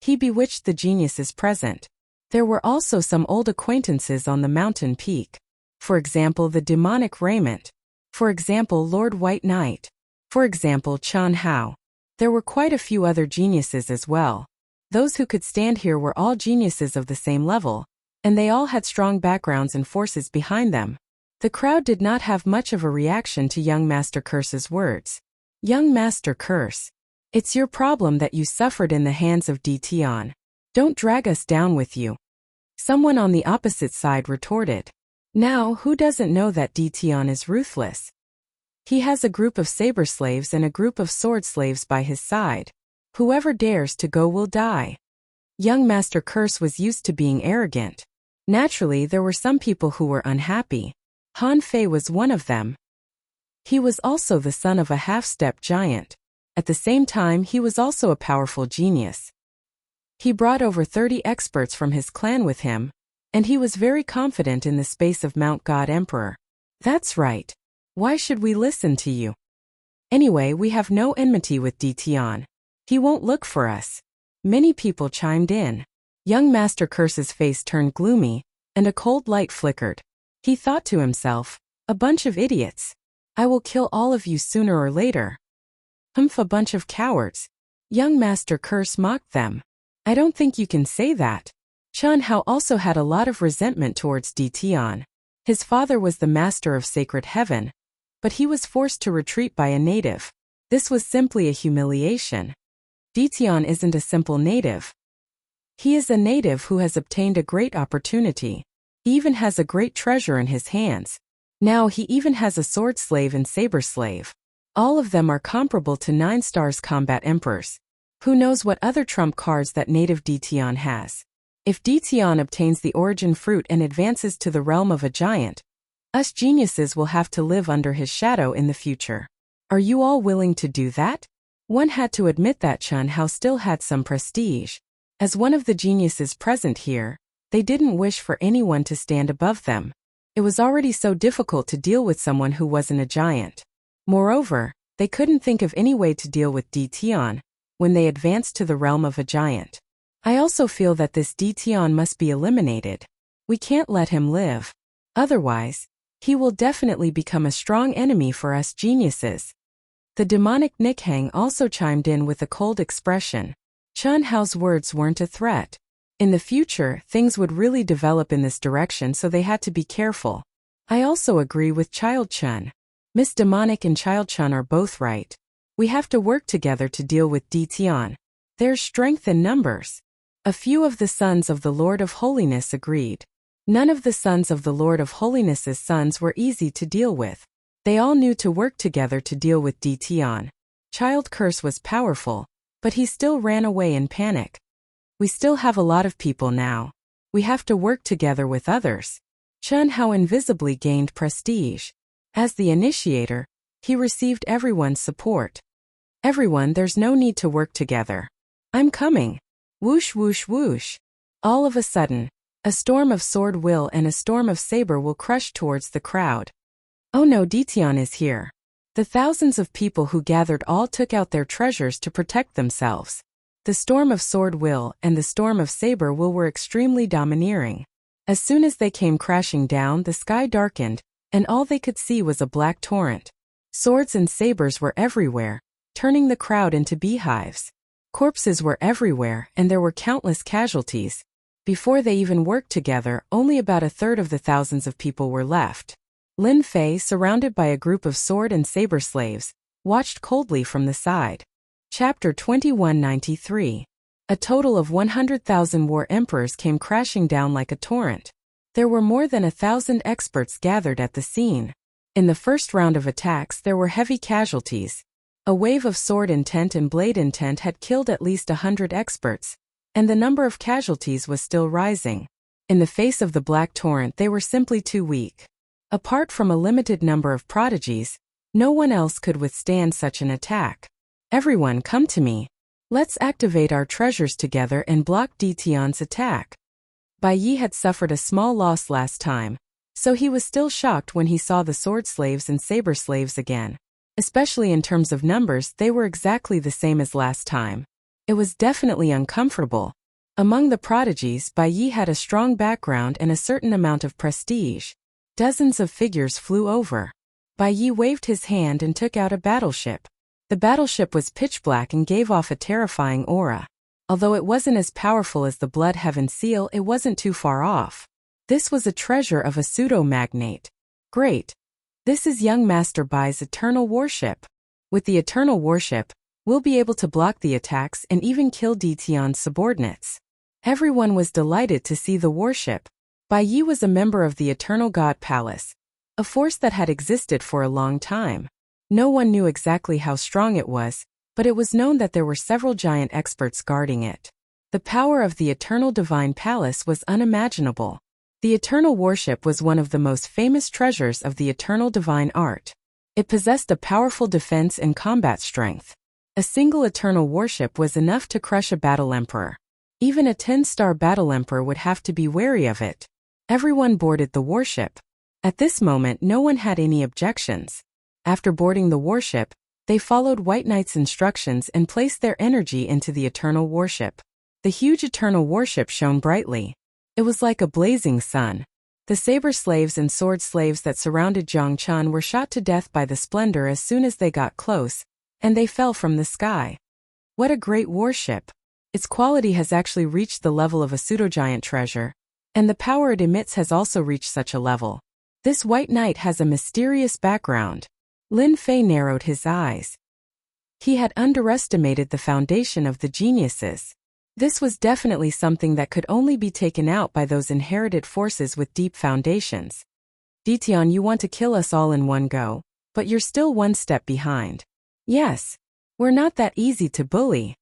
he bewitched the geniuses present. There were also some old acquaintances on the mountain peak. For example, the demonic Raiment. For example, Lord White Knight. For example, Chan Hao. There were quite a few other geniuses as well. Those who could stand here were all geniuses of the same level, and they all had strong backgrounds and forces behind them. The crowd did not have much of a reaction to young Master Curse's words. Young Master Curse, it's your problem that you suffered in the hands of Dition. Don't drag us down with you. Someone on the opposite side retorted. Now, who doesn't know that Dition is ruthless? He has a group of saber slaves and a group of sword slaves by his side. Whoever dares to go will die. Young Master Curse was used to being arrogant. Naturally, there were some people who were unhappy. Han Fei was one of them. He was also the son of a half-step giant. At the same time, he was also a powerful genius. He brought over 30 experts from his clan with him, and he was very confident in the space of Mount God Emperor. That's right. Why should we listen to you? Anyway, we have no enmity with Dition. He won't look for us. Many people chimed in. Young Master Curse's face turned gloomy, and a cold light flickered. He thought to himself, a bunch of idiots. I will kill all of you sooner or later. Humph, a bunch of cowards. Young Master Curse mocked them. I don't think you can say that. Chan Hao also had a lot of resentment towards Dition. His father was the master of sacred heaven, but he was forced to retreat by a native. This was simply a humiliation. Dition isn't a simple native. He is a native who has obtained a great opportunity. He even has a great treasure in his hands. Now he even has a sword slave and saber slave. All of them are comparable to 9 stars combat emperors. Who knows what other trump cards that native Dtion has? If Dtion obtains the origin fruit and advances to the realm of a giant, us geniuses will have to live under his shadow in the future. Are you all willing to do that? One had to admit that Chun Hao still had some prestige. As one of the geniuses present here, they didn't wish for anyone to stand above them. It was already so difficult to deal with someone who wasn't a giant. Moreover, they couldn't think of any way to deal with Dtion when they advanced to the realm of a giant. I also feel that this Dtion must be eliminated. We can't let him live. Otherwise, he will definitely become a strong enemy for us geniuses. The demonic Nikhang also chimed in with a cold expression. Chun Hao's words weren't a threat. In the future, things would really develop in this direction, so they had to be careful. I also agree with Child Chun. Miss Demonic and Child Chun are both right. We have to work together to deal with Dtion. There's strength in numbers. A few of the sons of the Lord of Holiness agreed. None of the sons of the Lord of Holiness's sons were easy to deal with. They all knew to work together to deal with Dtion. Child Curse was powerful, but he still ran away in panic. We still have a lot of people now. We have to work together with others. Chun Hao invisibly gained prestige. As the initiator, he received everyone's support. Everyone, there's no need to work together. I'm coming. Whoosh whoosh whoosh. All of a sudden, a storm of sword will and a storm of saber will crush towards the crowd. Oh no, Dtion is here. The thousands of people who gathered all took out their treasures to protect themselves. The storm of sword will and the storm of saber will were extremely domineering. As soon as they came crashing down, the sky darkened, and all they could see was a black torrent. Swords and sabers were everywhere, turning the crowd into beehives. Corpses were everywhere, and there were countless casualties. Before they even worked together, only about a third of the thousands of people were left. Lin Fei, surrounded by a group of sword and saber slaves, watched coldly from the side. Chapter 2193. A total of 100,000 war emperors came crashing down like a torrent. There were more than 1,000 experts gathered at the scene. In the first round of attacks there were heavy casualties. A wave of sword intent and blade intent had killed at least 100 experts, and the number of casualties was still rising. In the face of the black torrent they were simply too weak. Apart from a limited number of prodigies, no one else could withstand such an attack. Everyone, come to me. Let's activate our treasures together and block Dtion's attack. Bai Yi had suffered a small loss last time, so he was still shocked when he saw the sword slaves and saber slaves again. Especially in terms of numbers, they were exactly the same as last time. It was definitely uncomfortable. Among the prodigies, Bai Yi had a strong background and a certain amount of prestige. Dozens of figures flew over. Bai Yi waved his hand and took out a battleship. The battleship was pitch black and gave off a terrifying aura. Although it wasn't as powerful as the Blood Heaven Seal, it wasn't too far off. This was a treasure of a pseudo-magnate. Great. This is young Master Bai's eternal warship. With the eternal warship, we'll be able to block the attacks and even kill Dtion's subordinates. Everyone was delighted to see the warship. Bai Yi was a member of the Eternal God Palace, a force that had existed for a long time. No one knew exactly how strong it was, but it was known that there were several giant experts guarding it. The power of the Eternal Divine Palace was unimaginable. The Eternal Warship was one of the most famous treasures of the Eternal Divine Art. It possessed a powerful defense and combat strength. A single Eternal Warship was enough to crush a battle emperor. Even a 10-star battle emperor would have to be wary of it. Everyone boarded the warship. At this moment, no one had any objections. After boarding the warship, they followed White Knight's instructions and placed their energy into the Eternal Warship. The huge Eternal Warship shone brightly. It was like a blazing sun. The saber slaves and sword slaves that surrounded Zhang Chun were shot to death by the splendor as soon as they got close, and they fell from the sky. What a great warship! Its quality has actually reached the level of a pseudo-giant treasure, and the power it emits has also reached such a level. This White Knight has a mysterious background. Lin Fei narrowed his eyes. He had underestimated the foundation of the geniuses. This was definitely something that could only be taken out by those inherited forces with deep foundations. Dition, you want to kill us all in one go, but you're still one step behind. Yes. We're not that easy to bully.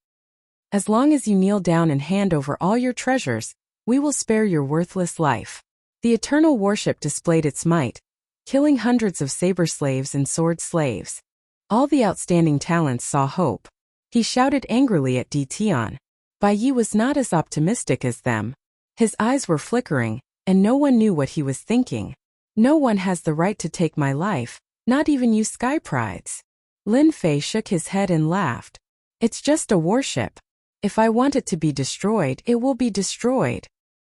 As long as you kneel down and hand over all your treasures, we will spare your worthless life. The eternal warship displayed its might, killing hundreds of saber slaves and sword slaves. All the outstanding talents saw hope. He shouted angrily at Dition. Bai Yi was not as optimistic as them. His eyes were flickering, and no one knew what he was thinking. No one has the right to take my life, not even you sky prides. Lin Fei shook his head and laughed. It's just a warship. If I want it to be destroyed, it will be destroyed.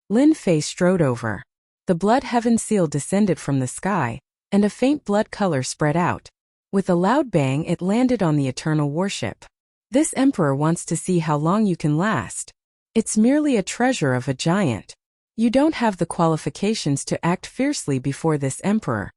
Lin Fei strode over. The blood heaven seal descended from the sky, and a faint blood color spread out. With a loud bang, it landed on the eternal warship. This emperor wants to see how long you can last. It's merely a treasure of a giant. You don't have the qualifications to act fiercely before this emperor.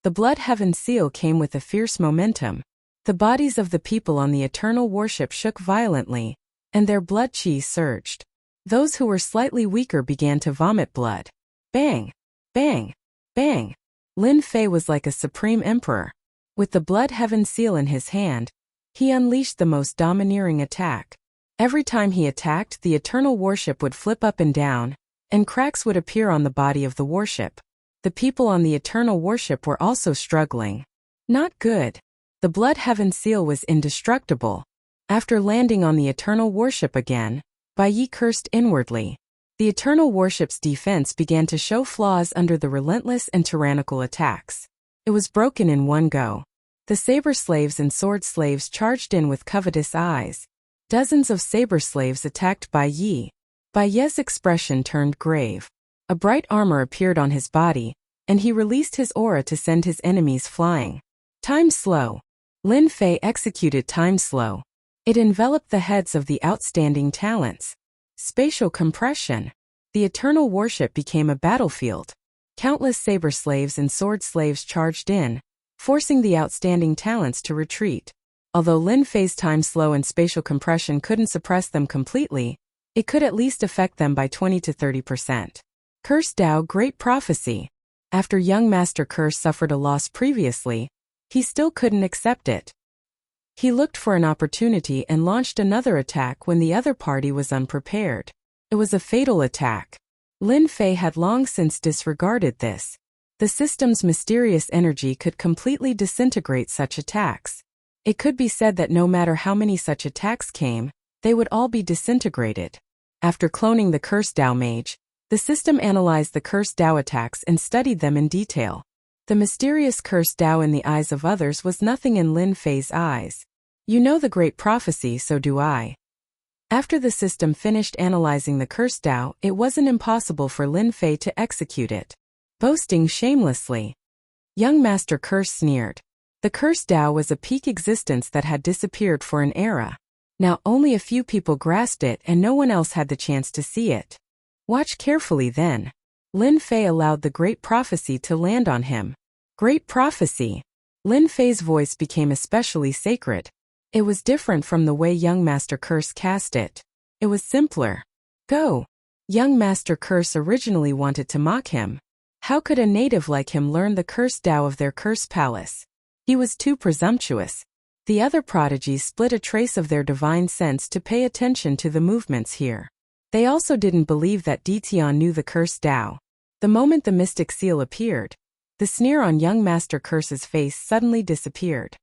The blood heaven seal came with a fierce momentum. The bodies of the people on the eternal warship shook violently, and their blood chi surged. Those who were slightly weaker began to vomit blood. Bang! Bang! Bang! Lin Fei was like a supreme emperor. With the blood heaven seal in his hand, he unleashed the most domineering attack. Every time he attacked, the eternal warship would flip up and down, and cracks would appear on the body of the warship. The people on the eternal warship were also struggling. Not good. The blood heaven seal was indestructible. After landing on the eternal warship again, Bai Yi cursed inwardly. The eternal warship's defense began to show flaws under the relentless and tyrannical attacks. It was broken in one go. The saber slaves and sword slaves charged in with covetous eyes. Dozens of saber slaves attacked Bai Yi. Bai Yi's expression turned grave. A bright armor appeared on his body, and he released his aura to send his enemies flying. Time slow. Lin Fei executed time slow. It enveloped the heads of the outstanding talents. Spatial compression. The eternal warship became a battlefield. Countless saber slaves and sword slaves charged in, forcing the outstanding talents to retreat. Although Lin Fei's time slow and spatial compression couldn't suppress them completely, it could at least affect them by 20 to 30%. Curse Dao Great Prophecy. After young Master Curse suffered a loss previously, he still couldn't accept it. He looked for an opportunity and launched another attack when the other party was unprepared. It was a fatal attack. Lin Fei had long since disregarded this. The system's mysterious energy could completely disintegrate such attacks. It could be said that no matter how many such attacks came, they would all be disintegrated. After cloning the Curse Dao Mage, the system analyzed the Curse Dao attacks and studied them in detail. The mysterious Curse Dao in the eyes of others was nothing in Lin Fei's eyes. You know the great prophecy, so do I. After the system finished analyzing the Curse Dao, it wasn't impossible for Lin Fei to execute it. Boasting shamelessly. Young Master Curse sneered. The Curse Dao was a peak existence that had disappeared for an era. Now only a few people grasped it and no one else had the chance to see it. Watch carefully then. Lin Fei allowed the great prophecy to land on him. Great prophecy. Lin Fei's voice became especially sacred. It was different from the way young Master Curse cast it. It was simpler. Go. Young Master Curse originally wanted to mock him. How could a native like him learn the Curse Dao of their Curse Palace? He was too presumptuous. The other prodigies split a trace of their divine sense to pay attention to the movements here. They also didn't believe that Dition knew the Curse Dao. The moment the mystic seal appeared, the sneer on young Master Curse's face suddenly disappeared.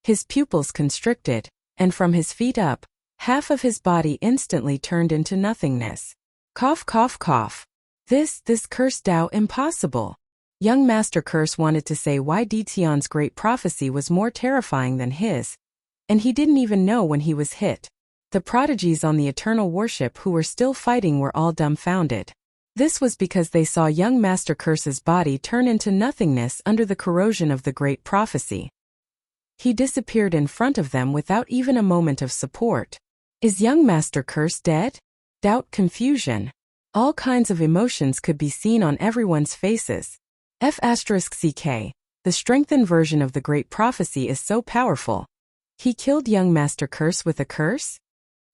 His pupils constricted, and from his feet up, half of his body instantly turned into nothingness. Cough cough cough. This Curse Dao impossible. Young Master Curse wanted to say why Dition's great prophecy was more terrifying than his, and he didn't even know when he was hit. The prodigies on the eternal warship who were still fighting were all dumbfounded. This was because they saw young Master Curse's body turn into nothingness under the corrosion of the great prophecy. He disappeared in front of them without even a moment of support. Is young Master Curse dead? Doubt, confusion. All kinds of emotions could be seen on everyone's faces. F***ck, the strengthened version of the great prophecy is so powerful. He killed young Master Curse with a curse?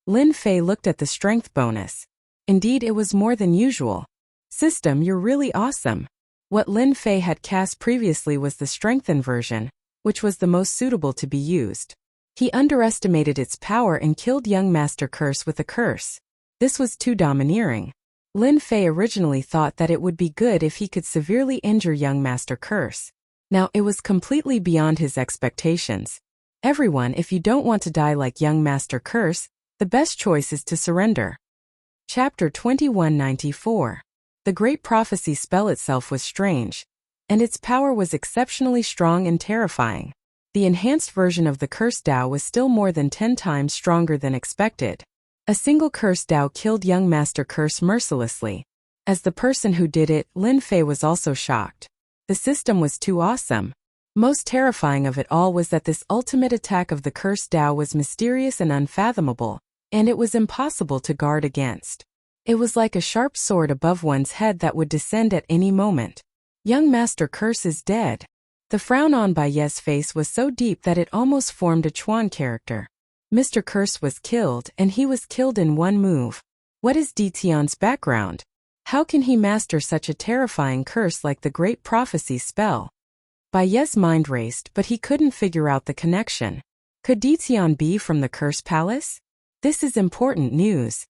Lin Fei looked at the strength bonus. Indeed, it was more than usual. System, you're really awesome. What Lin Fei had cast previously was the strengthened version, which was the most suitable to be used. He underestimated its power and killed young Master Curse with a curse. This was too domineering. Lin Fei originally thought that it would be good if he could severely injure young Master Curse. Now it was completely beyond his expectations. Everyone, if you don't want to die like young Master Curse, the best choice is to surrender. Chapter 2194. The Great Prophecy spell itself was strange, and its power was exceptionally strong and terrifying. The enhanced version of the Curse Dao was still more than 10 times stronger than expected. A single Curse Dao killed young Master Curse mercilessly. As the person who did it, Lin Fei was also shocked. The system was too awesome. Most terrifying of it all was that this ultimate attack of the Curse Dao was mysterious and unfathomable, and it was impossible to guard against. It was like a sharp sword above one's head that would descend at any moment. Young Master Curse is dead. The frown on Bai Ye's face was so deep that it almost formed a Chuan character. Mr. Curse was killed, and he was killed in one move. What is Di Tian's background? How can he master such a terrifying curse like the Great Prophecy spell? Bai Ye's mind raced, but he couldn't figure out the connection. Could Di Tian be from the Curse Palace? This is important news.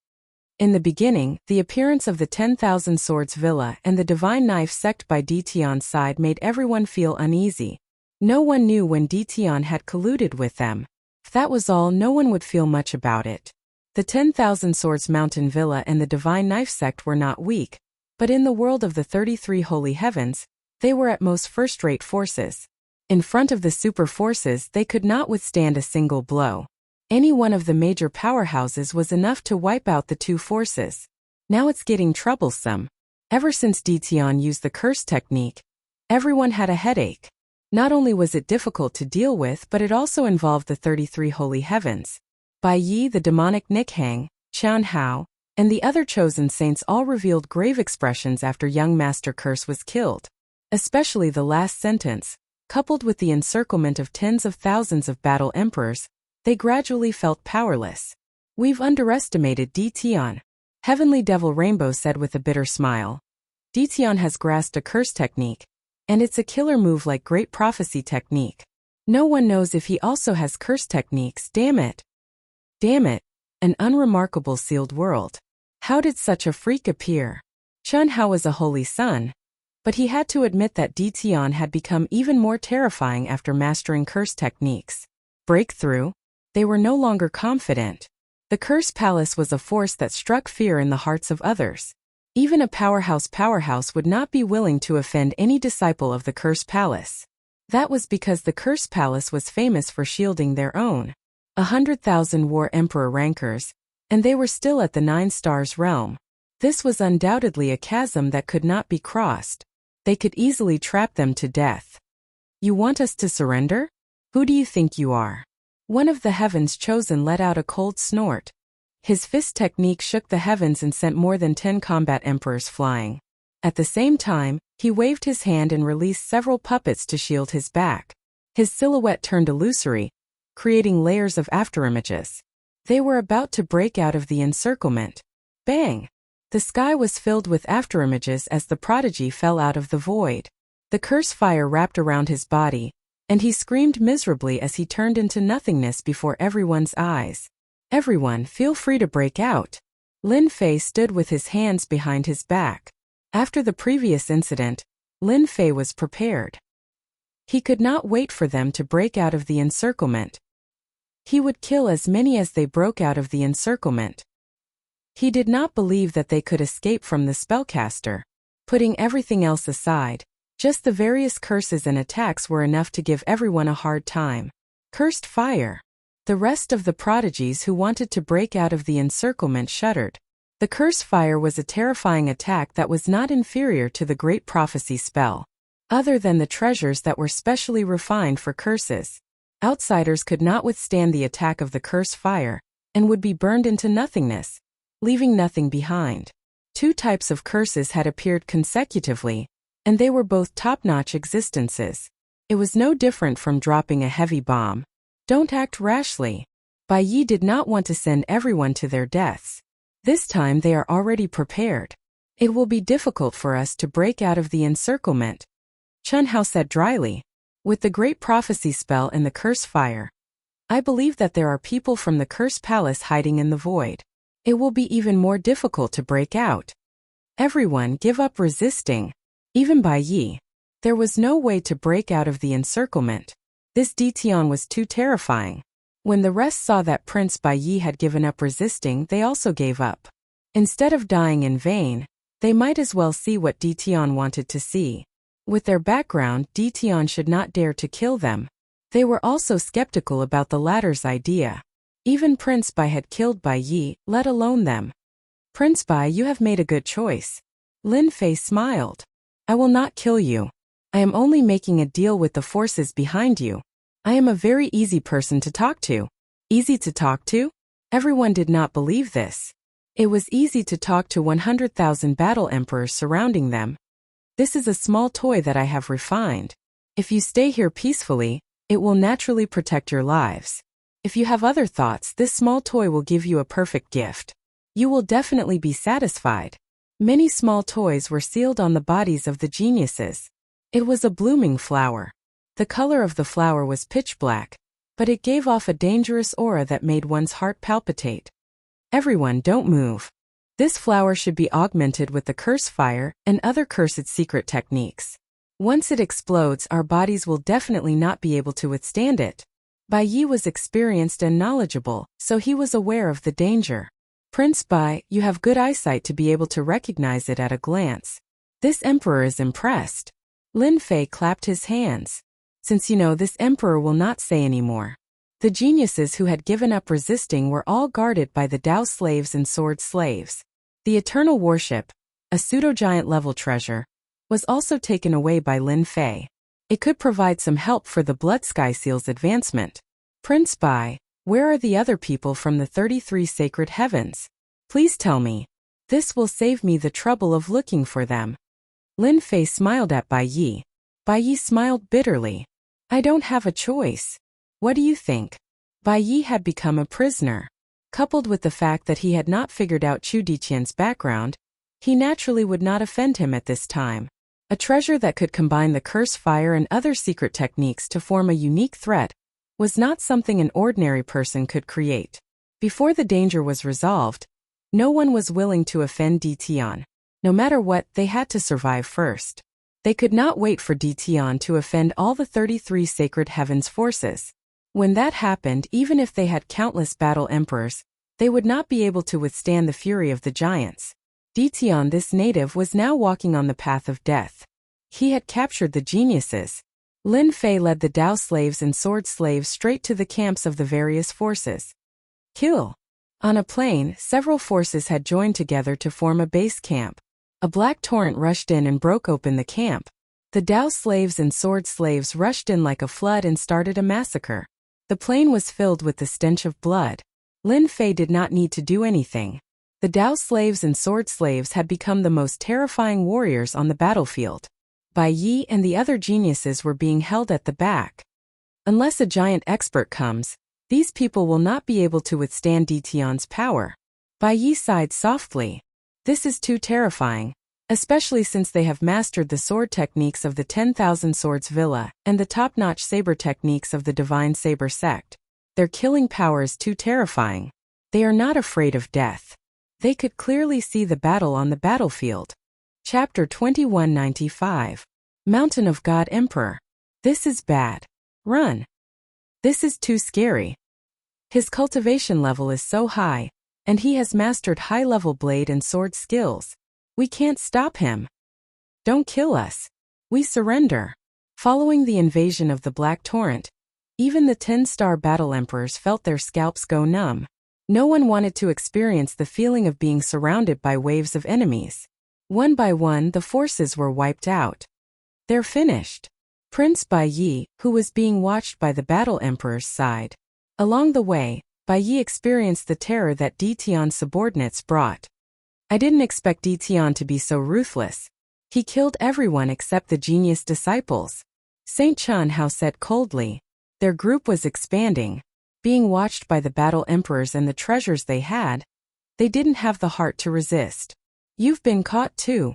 In the beginning, the appearance of the 10,000 Swords Villa and the Divine Knife sect by Di Tian's side made everyone feel uneasy. No one knew when Di Tian had colluded with them. If that was all, no one would feel much about it. The 10,000 Swords Mountain Villa and the Divine Knife sect were not weak, but in the world of the 33 Holy Heavens, they were at most first-rate forces. In front of the super forces, they could not withstand a single blow. Any one of the major powerhouses was enough to wipe out the two forces. Now it's getting troublesome. Ever since Di Tian used the curse technique, everyone had a headache. Not only was it difficult to deal with, but it also involved the 33 Holy Heavens. Bai Yi, the demonic Nikhang, Qian Hao, and the other chosen saints all revealed grave expressions after young Master Curse was killed. Especially the last sentence, coupled with the encirclement of tens of thousands of battle emperors, they gradually felt powerless. We've underestimated Di Tian, Heavenly Devil Rainbow said with a bitter smile. Di Tian has grasped a curse technique, and it's a killer move like Great Prophecy technique. No one knows if he also has curse techniques, damn it. Damn it, an unremarkable sealed world. How did such a freak appear? Chen Hao was a holy son, but he had to admit that Di Tian had become even more terrifying after mastering curse techniques. Breakthrough? They were no longer confident. The Curse Palace was a force that struck fear in the hearts of others. Even a powerhouse would not be willing to offend any disciple of the Curse Palace. That was because the Curse Palace was famous for shielding their own 100,000 War Emperor rankers, and they were still at the 9 Stars realm. This was undoubtedly a chasm that could not be crossed. They could easily trap them to death. You want us to surrender? Who do you think you are? One of the heavens chosen let out a cold snort. His fist technique shook the heavens and sent more than 10 combat emperors flying. At the same time, he waved his hand and released several puppets to shield his back. His silhouette turned illusory, creating layers of afterimages. They were about to break out of the encirclement. Bang! The sky was filled with afterimages as the prodigy fell out of the void. The curse fire wrapped around his body, and he screamed miserably as he turned into nothingness before everyone's eyes. Everyone, feel free to break out. Lin Fei stood with his hands behind his back. After the previous incident, Lin Fei was prepared. He could not wait for them to break out of the encirclement. He would kill as many as they broke out of the encirclement. He did not believe that they could escape from the spellcaster. Putting everything else aside, just the various curses and attacks were enough to give everyone a hard time. Cursed fire. The rest of the prodigies who wanted to break out of the encirclement shuddered. The curse fire was a terrifying attack that was not inferior to the Great Prophecy spell. Other than the treasures that were specially refined for curses, outsiders could not withstand the attack of the curse fire, and would be burned into nothingness, leaving nothing behind. 2 types of curses had appeared consecutively, and they were both top-notch existences. It was no different from dropping a heavy bomb. Don't act rashly. Bai Yi did not want to send everyone to their deaths. This time they are already prepared. It will be difficult for us to break out of the encirclement, Chun Hao said dryly. With the great prophecy spell and the curse fire, I believe that there are people from the curse palace hiding in the void. It will be even more difficult to break out. Everyone give up resisting. Even Bai Yi. There was no way to break out of the encirclement. This Ditian was too terrifying. When the rest saw that Prince Bai Yi had given up resisting, they also gave up. Instead of dying in vain, they might as well see what Ditian wanted to see. With their background, Ditian should not dare to kill them. They were also skeptical about the latter's idea. Even Prince Bai had killed Bai Yi, let alone them. Prince Bai, you have made a good choice. Lin Fei smiled. I will not kill you. I am only making a deal with the forces behind you. I am a very easy person to talk to. Easy to talk to? Everyone did not believe this. It was easy to talk to 100,000 battle emperors surrounding them. This is a small toy that I have refined. If you stay here peacefully, it will naturally protect your lives. If you have other thoughts, this small toy will give you a perfect gift. You will definitely be satisfied. Many small toys were sealed on the bodies of the geniuses. It was a blooming flower. The color of the flower was pitch black, but it gave off a dangerous aura that made one's heart palpitate. Everyone, don't move. This flower should be augmented with the curse fire and other cursed secret techniques. Once it explodes, our bodies will definitely not be able to withstand it. Bai Yi was experienced and knowledgeable, so he was aware of the danger. Prince Bai, you have good eyesight to be able to recognize it at a glance. This emperor is impressed. Lin Fei clapped his hands. Since you know, this emperor will not say anymore. The geniuses who had given up resisting were all guarded by the Dao slaves and sword slaves. The eternal warship, a pseudo-giant level treasure, was also taken away by Lin Fei. It could provide some help for the Blood Sky Seal's advancement. Prince Bai, where are the other people from the 33 sacred heavens? Please tell me. This will save me the trouble of looking for them. Lin Fei smiled at Bai Yi. Bai Yi smiled bitterly. I don't have a choice. What do you think? Bai Yi had become a prisoner. Coupled with the fact that he had not figured out Chu Diqian's background, he naturally would not offend him at this time. A treasure that could combine the curse fire and other secret techniques to form a unique threat was not something an ordinary person could create. Before the danger was resolved, no one was willing to offend Ditian. No matter what, they had to survive first. They could not wait for Ditian to offend all the 33 sacred heavens forces. When that happened, even if they had countless battle emperors, they would not be able to withstand the fury of the giants. Ditian, this native, was now walking on the path of death. He had captured the geniuses. Lin Fei led the Dao slaves and sword slaves straight to the camps of the various forces. Kill. On a plain, several forces had joined together to form a base camp. A black torrent rushed in and broke open the camp. The Dao slaves and sword slaves rushed in like a flood and started a massacre. The plain was filled with the stench of blood. Lin Fei did not need to do anything. The Dao slaves and sword slaves had become the most terrifying warriors on the battlefield. Bai Yi and the other geniuses were being held at the back. Unless a giant expert comes, these people will not be able to withstand Ditian's power. Bai Yi sighed softly. This is too terrifying, especially since they have mastered the sword techniques of the 10,000 Swords Villa and the top-notch saber techniques of the Divine Saber sect. Their killing power is too terrifying. They are not afraid of death. They could clearly see the battle on the battlefield. Chapter 2195. Mountain of God Emperor. This is bad. Run. This is too scary. His cultivation level is so high, and he has mastered high-level blade and sword skills. We can't stop him. Don't kill us. We surrender. Following the invasion of the Black Torrent, even the 10-star battle emperors felt their scalps go numb. No one wanted to experience the feeling of being surrounded by waves of enemies. One by one, the forces were wiped out. They're finished. Prince Bai Yi, who was being watched by the battle emperors, sighed. Along the way, Bai Yi experienced the terror that Ditian's subordinates brought. I didn't expect Ditian to be so ruthless. He killed everyone except the genius disciples. Saint Chun Hao said coldly. Their group was expanding. Being watched by the battle emperors and the treasures they had, they didn't have the heart to resist. You've been caught too.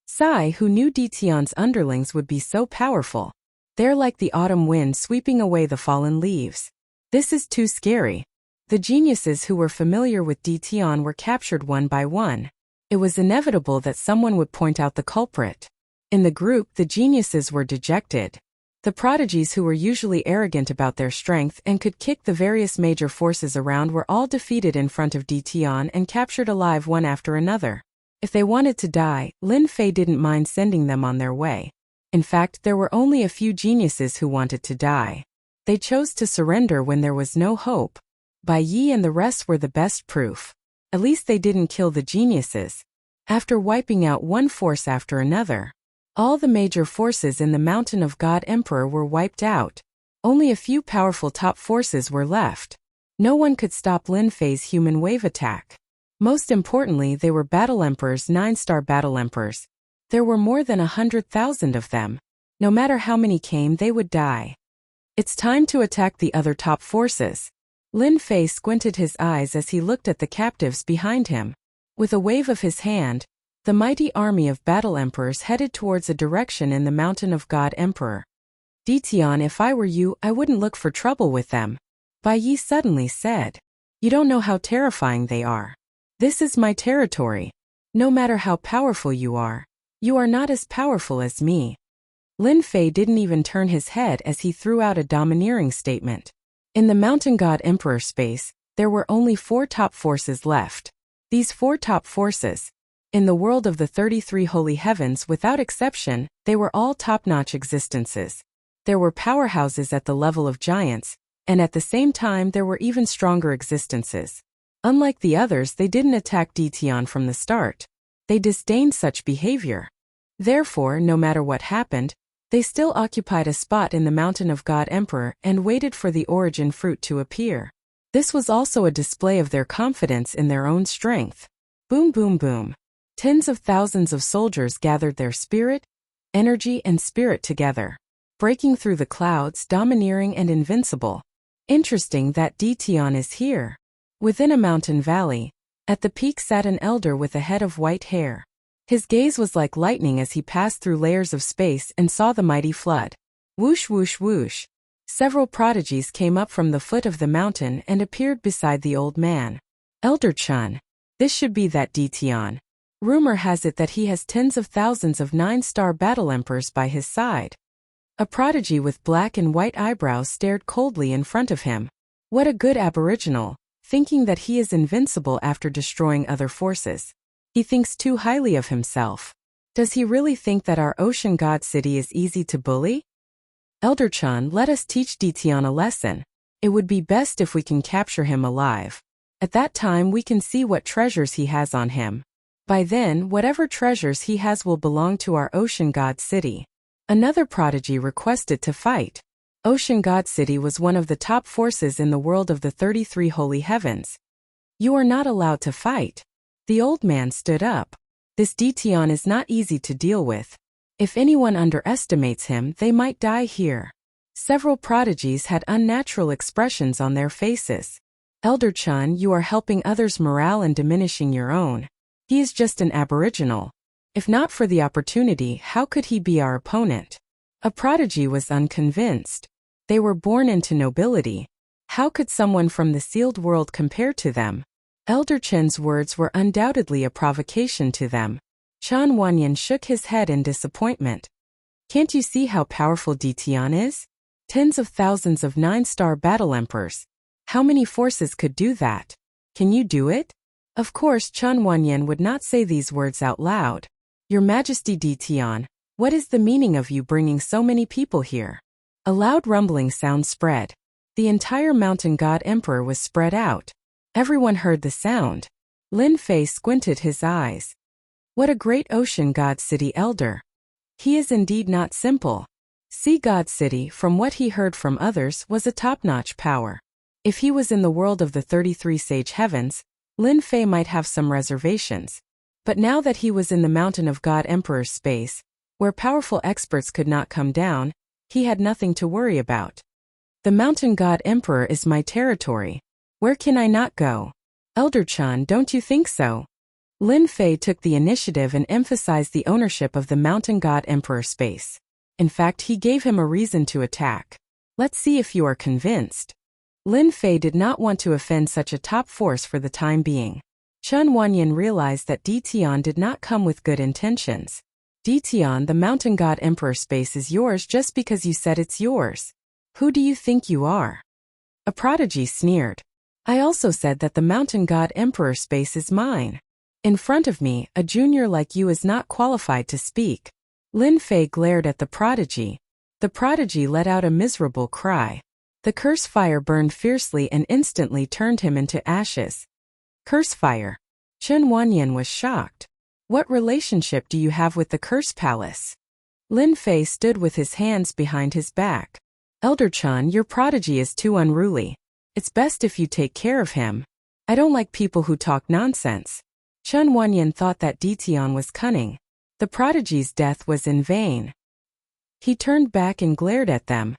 Sai, who knew Dition's underlings would be so powerful. They're like the autumn wind sweeping away the fallen leaves. This is too scary. The geniuses who were familiar with Dition were captured one by one. It was inevitable that someone would point out the culprit. In the group, the geniuses were dejected. The prodigies who were usually arrogant about their strength and could kick the various major forces around were all defeated in front of Dition and captured alive one after another. If they wanted to die, Lin Fei didn't mind sending them on their way. In fact, there were only a few geniuses who wanted to die. They chose to surrender when there was no hope. Bai Yi and the rest were the best proof. At least they didn't kill the geniuses. After wiping out one force after another, all the major forces in the Mountain of God Emperor were wiped out. Only a few powerful top forces were left. No one could stop Lin Fei's human wave attack. Most importantly, they were Battle Emperors, 9-star Battle Emperors. There were more than 100,000 of them. No matter how many came, they would die. It's time to attack the other top forces. Lin Fei squinted his eyes as he looked at the captives behind him. With a wave of his hand, the mighty army of battle emperors headed towards a direction in the Mountain of God Emperor. Dition, if I were you, I wouldn't look for trouble with them. Bai Yi suddenly said. You don't know how terrifying they are. This is my territory. No matter how powerful you are not as powerful as me. Lin Fei didn't even turn his head as he threw out a domineering statement. In the Mountain God Emperor space, there were only 4 top forces left. These 4 top forces, in the world of the 33 holy heavens without exception, they were all top-notch existences. There were powerhouses at the level of giants, and at the same time there were even stronger existences. Unlike the others, they didn't attack Dition from the start. They disdained such behavior. Therefore, no matter what happened, they still occupied a spot in the Mountain of God Emperor and waited for the origin fruit to appear. This was also a display of their confidence in their own strength. Boom, boom, boom. Tens of thousands of soldiers gathered their spirit, energy, and spirit together, breaking through the clouds, domineering and invincible. Interesting that Dition is here. Within a mountain valley, at the peak sat an elder with a head of white hair. His gaze was like lightning as he passed through layers of space and saw the mighty flood. Whoosh, whoosh, whoosh. Several prodigies came up from the foot of the mountain and appeared beside the old man. Elder Chun. This should be that Dition. Rumor has it that he has tens of thousands of 9-star battle emperors by his side. A prodigy with black and white eyebrows stared coldly in front of him. What a good aboriginal, thinking that he is invincible after destroying other forces. He thinks too highly of himself. Does he really think that our ocean god city is easy to bully? Elder Chun, let us teach Dition a lesson. It would be best if we can capture him alive. At that time we can see what treasures he has on him. By then, whatever treasures he has will belong to our ocean god city. Another prodigy requested to fight. Ocean god city was one of the top forces in the world of the 33 holy heavens. You are not allowed to fight. The old man stood up. This Dition is not easy to deal with. If anyone underestimates him, they might die here. Several prodigies had unnatural expressions on their faces. Elder Chun, you are helping others' morale and diminishing your own. He is just an aboriginal. If not for the opportunity, how could he be our opponent? A prodigy was unconvinced. They were born into nobility. How could someone from the sealed world compare to them? Elder Chen's words were undoubtedly a provocation to them. Chan Wanyan shook his head in disappointment. Can't you see how powerful Dition is? Tens of thousands of 9-star battle emperors. How many forces could do that? Can you do it? Of course, Chan Wanyan would not say these words out loud. Your Majesty Dition, what is the meaning of you bringing so many people here? A loud rumbling sound spread. The entire mountain god emperor was spread out. Everyone heard the sound. Lin Fei squinted his eyes. What a great ocean god city elder. He is indeed not simple. Sea god city, from what he heard from others, was a top-notch power. If he was in the world of the 33 sage heavens, Lin Fei might have some reservations. But now that he was in the Mountain of God Emperor's space, where powerful experts could not come down, he had nothing to worry about. The mountain god emperor is my territory. Where can I not go? Elder Chan, don't you think so? Lin Fei took the initiative and emphasized the ownership of the mountain god emperor space. In fact, he gave him a reason to attack. Let's see if you are convinced. Lin Fei did not want to offend such a top force for the time being. Chen Wanyan realized that Di Tian did not come with good intentions. Di Tian, the mountain god emperor space is yours just because you said it's yours. Who do you think you are? A prodigy sneered. I also said that the mountain god emperor space is mine. In front of me, a junior like you is not qualified to speak. Lin Fei glared at the prodigy. The prodigy let out a miserable cry. The curse fire burned fiercely and instantly turned him into ashes. Curse fire. Chen Wanyan was shocked. What relationship do you have with the curse palace? Lin Fei stood with his hands behind his back. Elder Chan, your prodigy is too unruly. It's best if you take care of him. I don't like people who talk nonsense. Chen Wanyan thought that Di Tian was cunning. The prodigy's death was in vain. He turned back and glared at them.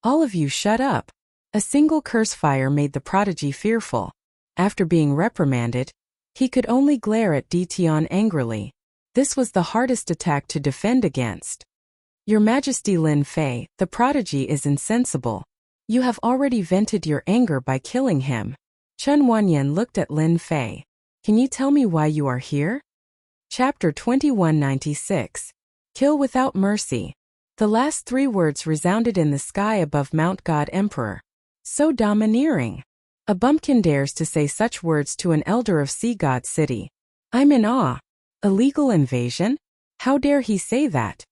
All of you shut up. A single curse fire made the prodigy fearful. After being reprimanded, he could only glare at Di Tian angrily. This was the hardest attack to defend against. Your Majesty Lin Fei, the prodigy is insensible. You have already vented your anger by killing him. Chen Wanyan looked at Lin Fei. Can you tell me why you are here? Chapter 2196. Kill without mercy. The last three words resounded in the sky above Mount God Emperor. So domineering. A bumpkin dares to say such words to an elder of Sea God City. I'm in awe. Illegal invasion? How dare he say that?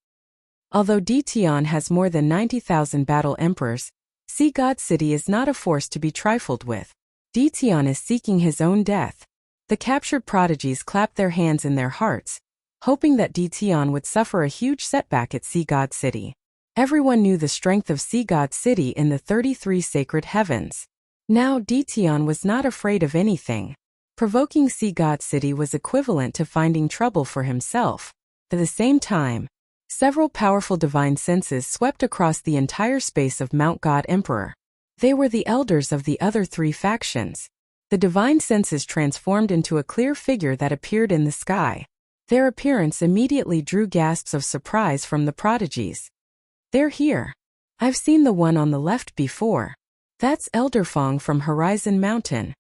Although Di Tian has more than 90,000 battle emperors, Sea God City is not a force to be trifled with. Di Tian is seeking his own death. The captured prodigies clapped their hands in their hearts, hoping that Di Tian would suffer a huge setback at Sea God City. Everyone knew the strength of Sea God City in the 33 sacred heavens. Now Di Tian was not afraid of anything. Provoking Sea God City was equivalent to finding trouble for himself. At the same time, several powerful divine senses swept across the entire space of Mount God Emperor. They were the elders of the other three factions. The divine senses transformed into a clear figure that appeared in the sky. Their appearance immediately drew gasps of surprise from the prodigies. They're here. I've seen the one on the left before. That's Elder Fong from Horizon Mountain.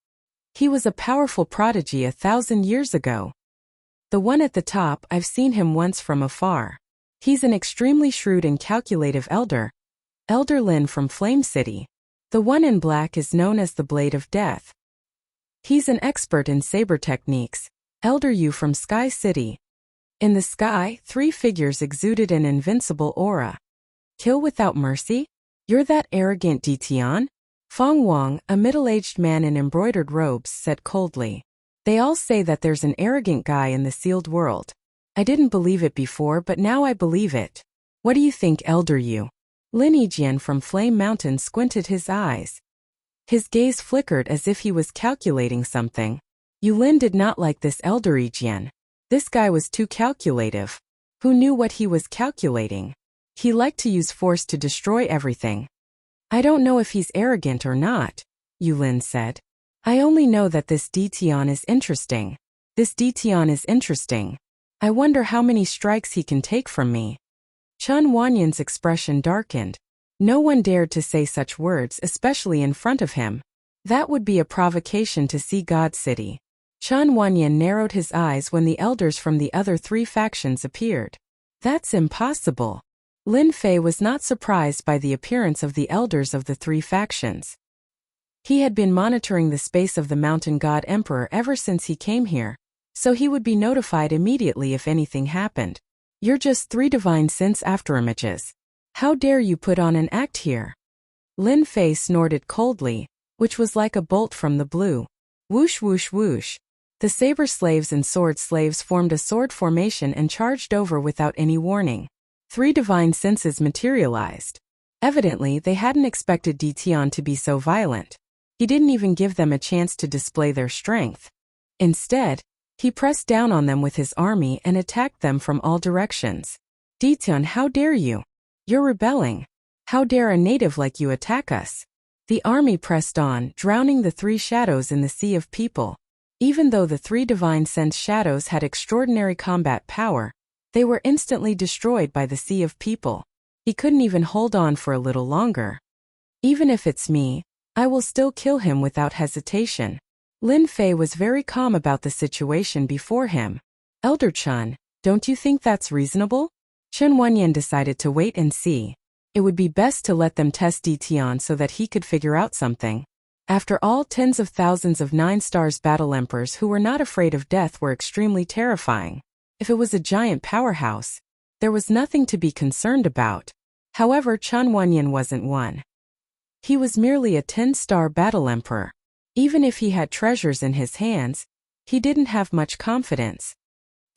He was a powerful prodigy 1,000 years ago. The one at the top, I've seen him once from afar. He's an extremely shrewd and calculative elder. Elder Lin from Flame City. The one in black is known as the Blade of Death. He's an expert in saber techniques. Elder Yu from Sky City. In the sky, three figures exuded an invincible aura. Kill without mercy? You're that arrogant Di Tian? Fong Wang, a middle-aged man in embroidered robes, said coldly. They all say that there's an arrogant guy in the sealed world. I didn't believe it before, but now I believe it. What do you think, Elder Yu? Lin Yijian from Flame Mountain squinted his eyes. His gaze flickered as if he was calculating something. Yulin did not like this Elder Yijian. This guy was too calculative. Who knew what he was calculating? He liked to use force to destroy everything. I don't know if he's arrogant or not, Yulin said. I only know that this Di Tian is interesting. This Di Tian is interesting. I wonder how many strikes he can take from me. Chen Wanyan's expression darkened. No one dared to say such words, especially in front of him. That would be a provocation to see God City. Chen Wanyan narrowed his eyes when the elders from the other three factions appeared. That's impossible. Lin Fei was not surprised by the appearance of the elders of the three factions. He had been monitoring the space of the Mountain God Emperor ever since he came here, so he would be notified immediately if anything happened. You're just three divine sense afterimages. How dare you put on an act here? Lin Fei snorted coldly, which was like a bolt from the blue. Whoosh whoosh whoosh. The saber slaves and sword slaves formed a sword formation and charged over without any warning. Three divine senses materialized. Evidently, they hadn't expected Di Tian to be so violent. He didn't even give them a chance to display their strength. Instead, he pressed down on them with his army and attacked them from all directions. Di Tian, how dare you? You're rebelling. How dare a native like you attack us? The army pressed on, drowning the three shadows in the sea of people. Even though the three divine sense shadows had extraordinary combat power, they were instantly destroyed by the sea of people. He couldn't even hold on for a little longer. Even if it's me, I will still kill him without hesitation. Lin Fei was very calm about the situation before him. Elder Chun, don't you think that's reasonable? Chen Wenyan decided to wait and see. It would be best to let them test Di Tian so that he could figure out something. After all, tens of thousands of 9-stars battle emperors who were not afraid of death were extremely terrifying. If it was a giant powerhouse, there was nothing to be concerned about. However, Chen Wenyan wasn't one. He was merely a 10-star battle emperor. Even if he had treasures in his hands, he didn't have much confidence.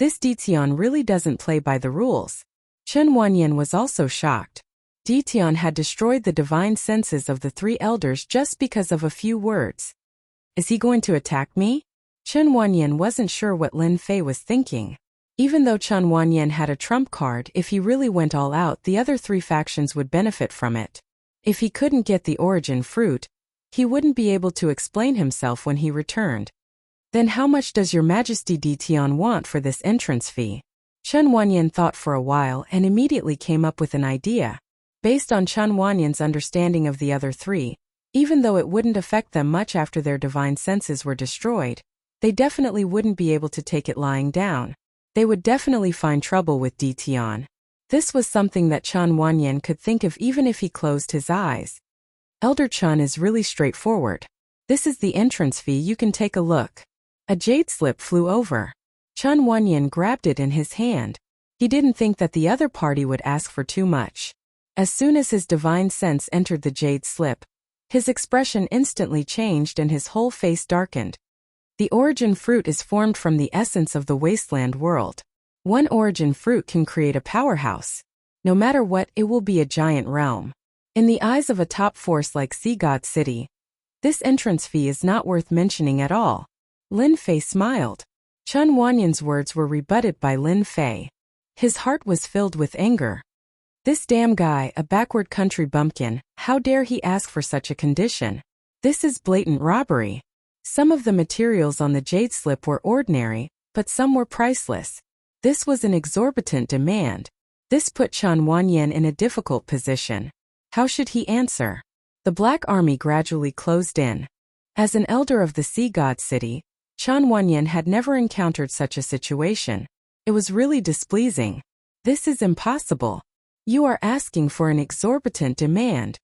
This Di Tian really doesn't play by the rules. Chen Wenyan was also shocked. Di Tian had destroyed the divine senses of the three elders just because of a few words. Is he going to attack me? Chen Wenyan wasn't sure what Lin Fei was thinking. Even though Chen Wenyan had a trump card, if he really went all out, the other three factions would benefit from it. If he couldn't get the origin fruit, he wouldn't be able to explain himself when he returned. Then how much does your Majesty Di Tian want for this entrance fee? Chen Wenyan thought for a while and immediately came up with an idea. Based on Chen Wenyan's understanding of the other three, even though it wouldn't affect them much after their divine senses were destroyed, they definitely wouldn't be able to take it lying down. They would definitely find trouble with Di Tian. This was something that Chen Wenyan could think of even if he closed his eyes. Elder Chen is really straightforward. This is the entrance fee, you can take a look. A jade slip flew over. Chen Wenyan grabbed it in his hand. He didn't think that the other party would ask for too much. As soon as his divine sense entered the jade slip, his expression instantly changed and his whole face darkened. The origin fruit is formed from the essence of the wasteland world. One origin fruit can create a powerhouse. No matter what, it will be a giant realm. In the eyes of a top force like Sea God City, this entrance fee is not worth mentioning at all. Lin Fei smiled. Chen Wenyan's words were rebutted by Lin Fei. His heart was filled with anger. This damn guy, a backward country bumpkin, how dare he ask for such a condition? This is blatant robbery. Some of the materials on the jade slip were ordinary, but some were priceless. This was an exorbitant demand. This put Chen Wenyan in a difficult position. How should he answer? The Black Army gradually closed in. As an elder of the Sea God City, Chen Wenyan had never encountered such a situation. It was really displeasing. This is impossible. You are asking for an exorbitant demand.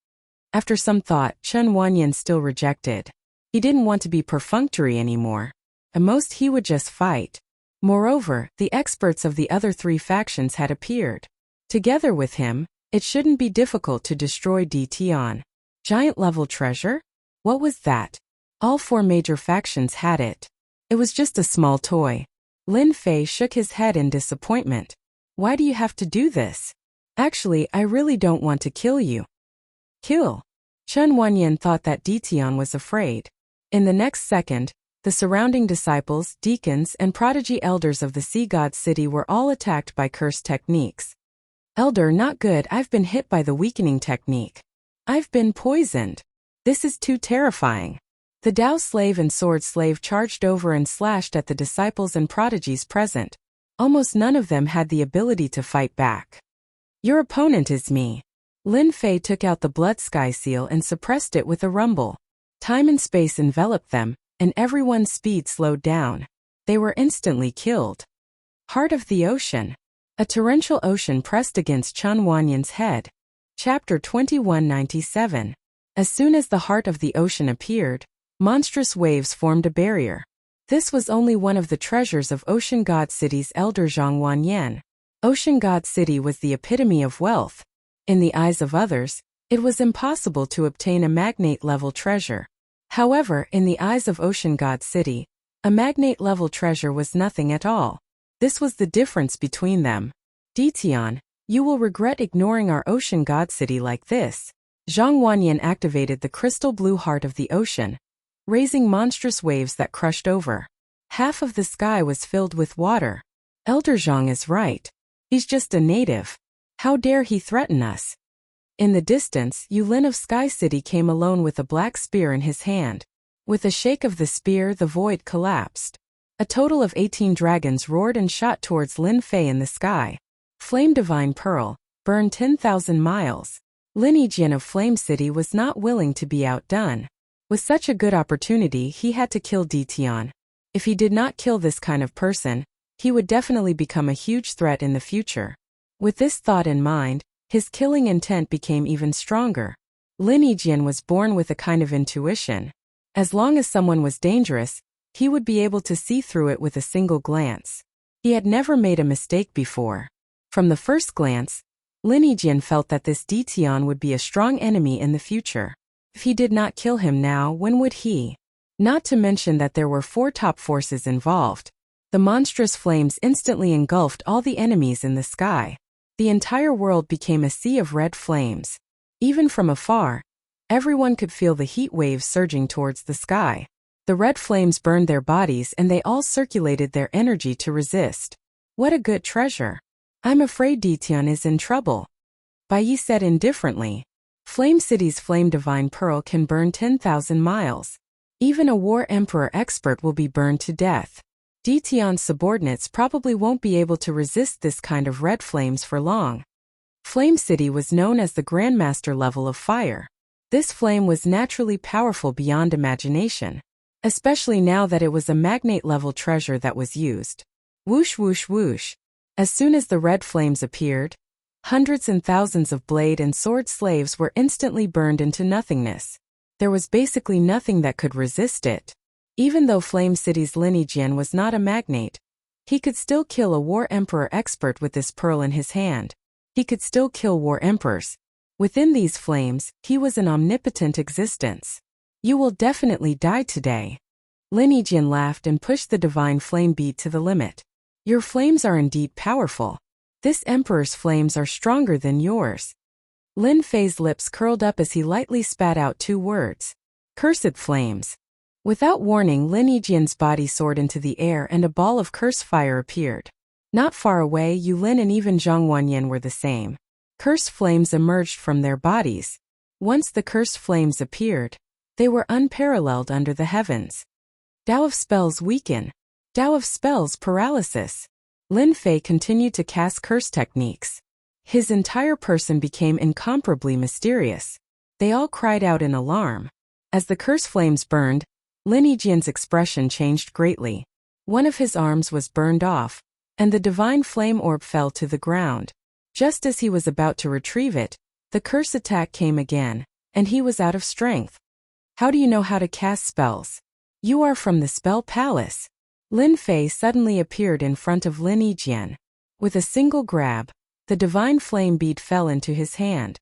After some thought, Chen Wenyan still rejected. He didn't want to be perfunctory anymore. At most he would just fight. Moreover, the experts of the other three factions had appeared. Together with him, it shouldn't be difficult to destroy Di Tian. Giant-level treasure? What was that? All four major factions had it. It was just a small toy. Lin Fei shook his head in disappointment. Why do you have to do this? Actually, I really don't want to kill you. Kill? Chen Wenyan thought that Di Tian was afraid. In the next second, the surrounding disciples, deacons, and prodigy elders of the Sea God City were all attacked by cursed techniques. Elder, not good, I've been hit by the weakening technique. I've been poisoned. This is too terrifying. The Tao slave and sword slave charged over and slashed at the disciples and prodigies present. Almost none of them had the ability to fight back. Your opponent is me. Lin Fei took out the blood sky seal and suppressed it with a rumble. Time and space enveloped them, and everyone's speed slowed down. They were instantly killed. Heart of the Ocean. A torrential ocean pressed against Chen Wenyan's head. Chapter 2197. As soon as the heart of the ocean appeared, monstrous waves formed a barrier. This was only one of the treasures of Ocean God City's elder Zhang Wanyan. Ocean God City was the epitome of wealth. In the eyes of others, it was impossible to obtain a magnate-level treasure. However, in the eyes of Ocean God City, a magnate-level treasure was nothing at all. This was the difference between them. Di Tian, you will regret ignoring our Ocean God City like this. Zhang Wanyan activated the crystal blue heart of the ocean, raising monstrous waves that crushed over. Half of the sky was filled with water. Elder Zhang is right. He's just a native. How dare he threaten us? In the distance, Yulin of Sky City came alone with a black spear in his hand. With a shake of the spear, the void collapsed. A total of 18 dragons roared and shot towards Lin Fei in the sky. Flame Divine Pearl, burn 10,000 miles. Lin Yijian of Flame City was not willing to be outdone. With such a good opportunity, he had to kill Ditian. If he did not kill this kind of person, he would definitely become a huge threat in the future. With this thought in mind, his killing intent became even stronger. Lin Yijian was born with a kind of intuition. As long as someone was dangerous, he would be able to see through it with a single glance. He had never made a mistake before. From the first glance, Lin Yijian felt that this Ditian would be a strong enemy in the future. If he did not kill him now, when would he? Not to mention that there were 4 top forces involved. The monstrous flames instantly engulfed all the enemies in the sky. The entire world became a sea of red flames. Even from afar, everyone could feel the heat waves surging towards the sky. The red flames burned their bodies and they all circulated their energy to resist. What a good treasure. I'm afraid Ditian is in trouble. Bai Yi said indifferently. Flame City's Flame Divine Pearl can burn 10,000 miles. Even a War Emperor expert will be burned to death. Ditian's subordinates probably won't be able to resist this kind of red flames for long. Flame City was known as the Grandmaster level of fire. This flame was naturally powerful beyond imagination, especially now that it was a magnate-level treasure that was used. Whoosh whoosh whoosh. As soon as the red flames appeared, hundreds and thousands of blade and sword slaves were instantly burned into nothingness. There was basically nothing that could resist it. Even though Flame City's Lin Yijian was not a magnate, he could still kill a War Emperor expert with this pearl in his hand. He could still kill War Emperors. Within these flames, he was an omnipotent existence. You will definitely die today. Lin Yijian laughed and pushed the divine flame bead to the limit. Your flames are indeed powerful. This Emperor's flames are stronger than yours. Lin Fei's lips curled up as he lightly spat out 2 words. Cursed flames. Without warning, Lin Yijian's body soared into the air and a ball of curse fire appeared. Not far away, Yulin and even Zhang Wanyan were the same. Curse flames emerged from their bodies. Once the cursed flames appeared, they were unparalleled under the heavens. Tao of Spells weaken. Tao of Spells paralysis. Lin Fei continued to cast curse techniques. His entire person became incomparably mysterious. They all cried out in alarm. As the curse flames burned, Lin Yijian's expression changed greatly. One of his arms was burned off, and the divine flame orb fell to the ground. Just as he was about to retrieve it, the curse attack came again, and he was out of strength. How do you know how to cast spells? You are from the Spell Palace. Lin Fei suddenly appeared in front of Lin Yijian. With a single grab, the divine flame bead fell into his hand.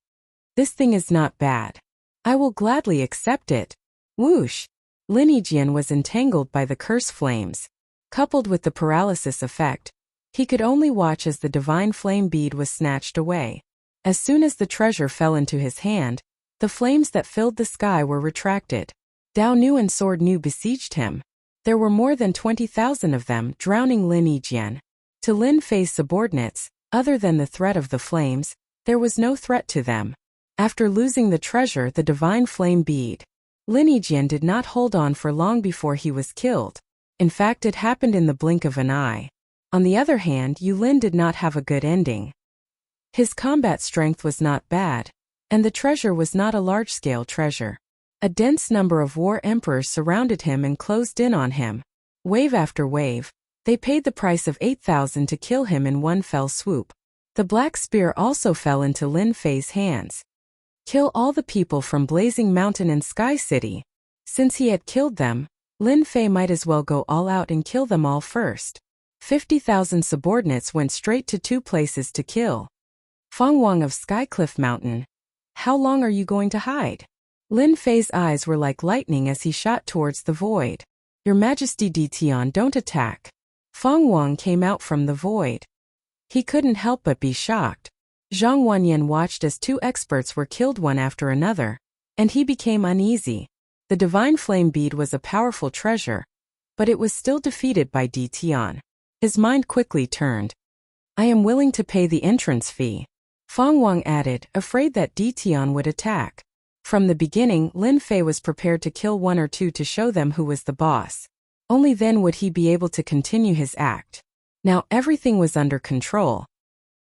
This thing is not bad. I will gladly accept it. Whoosh! Lin Yijian was entangled by the curse flames. Coupled with the paralysis effect, he could only watch as the divine flame bead was snatched away. As soon as the treasure fell into his hand, the flames that filled the sky were retracted. Dao Nu and Sword Nu besieged him. There were more than 20,000 of them, drowning Lin Yijian. To Lin Fei's subordinates, other than the threat of the flames, there was no threat to them. After losing the treasure, the divine flame bead, Lin Yijian did not hold on for long before he was killed. In fact, it happened in the blink of an eye. On the other hand, Yulin did not have a good ending. His combat strength was not bad, and the treasure was not a large-scale treasure. A dense number of war emperors surrounded him and closed in on him. Wave after wave, they paid the price of 8,000 to kill him in one fell swoop. The black spear also fell into Lin Fei's hands. Kill all the people from Blazing Mountain and Sky City. Since he had killed them, Lin Fei might as well go all out and kill them all first. 50,000 subordinates went straight to 2 places to kill. Feng Wang of Skycliff Mountain. How long are you going to hide? Lin Fei's eyes were like lightning as he shot towards the void. Your Majesty Ditian, don't attack. Feng Wang came out from the void. He couldn't help but be shocked. Zhang Wanyan watched as 2 experts were killed one after another, and he became uneasy. The divine flame bead was a powerful treasure, but it was still defeated by Ditian. His mind quickly turned. I am willing to pay the entrance fee. Fang Wang added, afraid that Ditian would attack. From the beginning, Lin Fei was prepared to kill one or two to show them who was the boss. Only then would he be able to continue his act. Now everything was under control.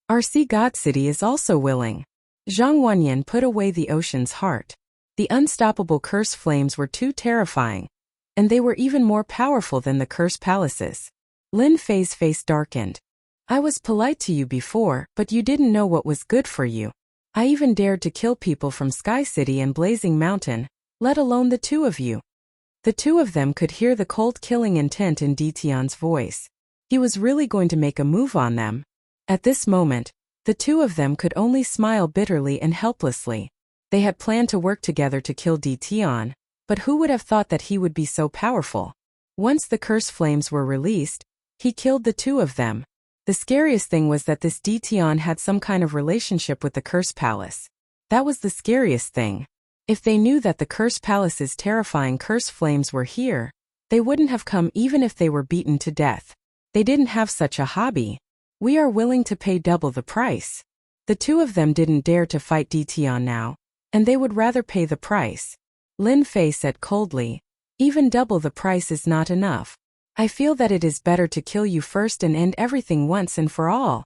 Our sea god city is also willing. Zhang Wanyan put away the ocean's heart. The unstoppable curse flames were too terrifying, and they were even more powerful than the curse palaces. Lin Fei's face darkened. I was polite to you before, but you didn't know what was good for you. I even dared to kill people from Sky City and Blazing Mountain, let alone the two of you. The two of them could hear the cold killing intent in Ditian's voice. He was really going to make a move on them. At this moment, the two of them could only smile bitterly and helplessly. They had planned to work together to kill Ditian, but who would have thought that he would be so powerful? Once the curse flames were released, he killed the two of them. The scariest thing was that this Ditian had some kind of relationship with the Curse Palace. That was the scariest thing. If they knew that the Curse Palace's terrifying curse flames were here, they wouldn't have come even if they were beaten to death. They didn't have such a hobby. We are willing to pay double the price. The two of them didn't dare to fight Ditian now, and they would rather pay the price. Lin Fei said coldly, even double the price is not enough. I feel that it is better to kill you first and end everything once and for all.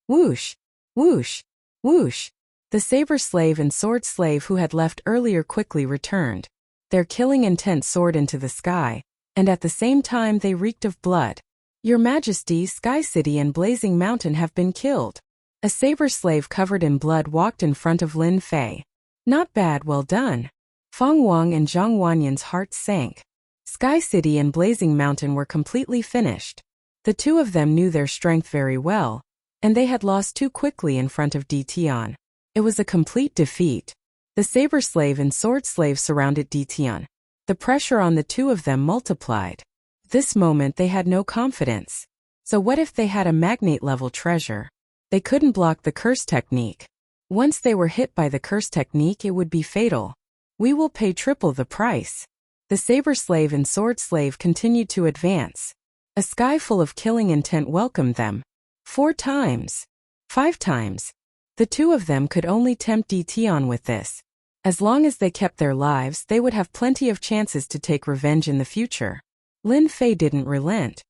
Whoosh! Whoosh! Whoosh! The saber slave and sword slave who had left earlier quickly returned. Their killing intent soared into the sky, and at the same time they reeked of blood. Your Majesty, Sky City and Blazing Mountain have been killed. A saber slave covered in blood walked in front of Lin Fei. Not bad, well done. Fang Wang and Zhang Wanyan's hearts sank. Sky City and Blazing Mountain were completely finished. The two of them knew their strength very well, and they had lost too quickly in front of Ditian. It was a complete defeat. The saber slave and sword slave surrounded Ditian. The pressure on the two of them multiplied. This moment they had no confidence. So what if they had a magnate-level treasure? They couldn't block the curse technique. Once they were hit by the curse technique, it would be fatal. We will pay triple the price. The saber slave and sword slave continued to advance. A sky full of killing intent welcomed them. 4 times. 5 times. The two of them could only tempt Ditian with this. As long as they kept their lives, they would have plenty of chances to take revenge in the future. Lin Fei didn't relent.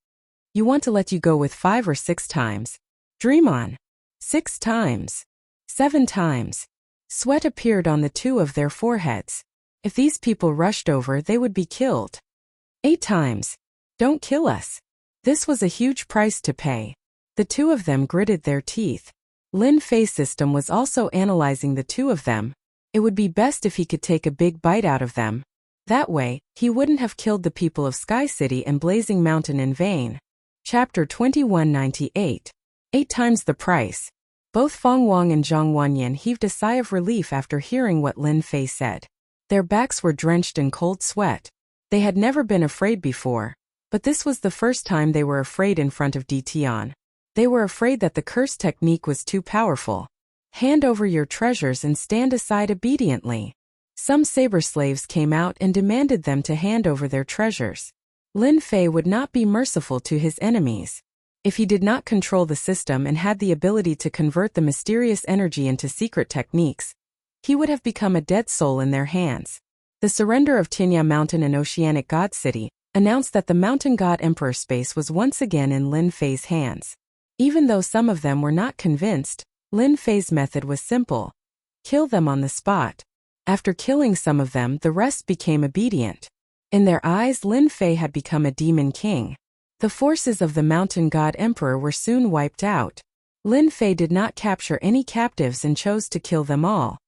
You want to let you go with 5 or 6 times? Dream on. 6 times. 7 times. Sweat appeared on the two of their foreheads. If these people rushed over, they would be killed. 8 times. Don't kill us. This was a huge price to pay. The two of them gritted their teeth. Lin Fei's system was also analyzing the two of them. It would be best if he could take a big bite out of them. That way, he wouldn't have killed the people of Sky City and Blazing Mountain in vain. Chapter 2198. 8 times the price. Both Fang Wang and Zhang Wanyan heaved a sigh of relief after hearing what Lin Fei said. Their backs were drenched in cold sweat. They had never been afraid before, but this was the first time they were afraid in front of Ditian. They were afraid that the curse technique was too powerful. Hand over your treasures and stand aside obediently. Some saber slaves came out and demanded them to hand over their treasures. Lin Fei would not be merciful to his enemies. If he did not control the system and had the ability to convert the mysterious energy into secret techniques, he would have become a dead soul in their hands. The surrender of Tinya Mountain and Oceanic God City announced that the Mountain God Emperor space was once again in Lin Fei's hands. Even though some of them were not convinced, Lin Fei's method was simple. Kill them on the spot. After killing some of them, the rest became obedient. In their eyes, Lin Fei had become a demon king. The forces of the Mountain God Emperor were soon wiped out. Lin Fei did not capture any captives and chose to kill them all.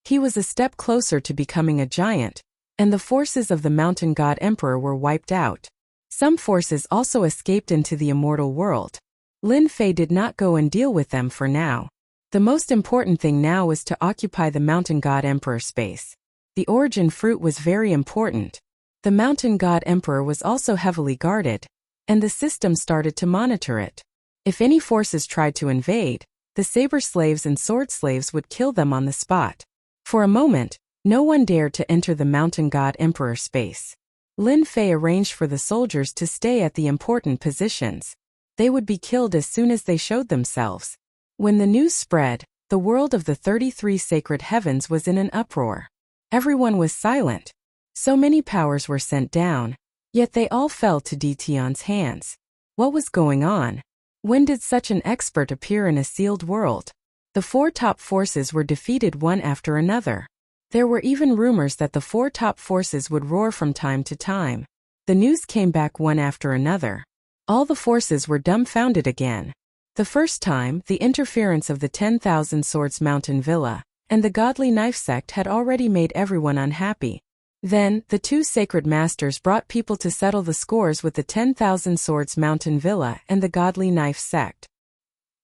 He was a step closer to becoming a giant, and the forces of the Mountain God Emperor were wiped out. Some forces also escaped into the immortal world. Lin Fei did not go and deal with them for now. The most important thing now was to occupy the Mountain God Emperor space. The origin fruit was very important. The Mountain God Emperor was also heavily guarded, and the system started to monitor it. If any forces tried to invade, the saber slaves and sword slaves would kill them on the spot. For a moment, no one dared to enter the Mountain God Emperor space. Lin Fei arranged for the soldiers to stay at the important positions. They would be killed as soon as they showed themselves. When the news spread, The world of the 33 sacred heavens was in an uproar. Everyone was silent. So many powers were sent down, yet they all fell to Dtion's hands. What was going on? When did such an expert appear in a sealed world? The 4 top forces were defeated one after another. There were even rumors that the 4 top forces would roar from time to time. The news came back one after another. All the forces were dumbfounded again. The first time, the interference of the 10,000 Swords Mountain Villa and the Godly Knife sect had already made everyone unhappy. Then, the 2 sacred masters brought people to settle the scores with the 10,000 Swords Mountain Villa and the Godly Knife sect.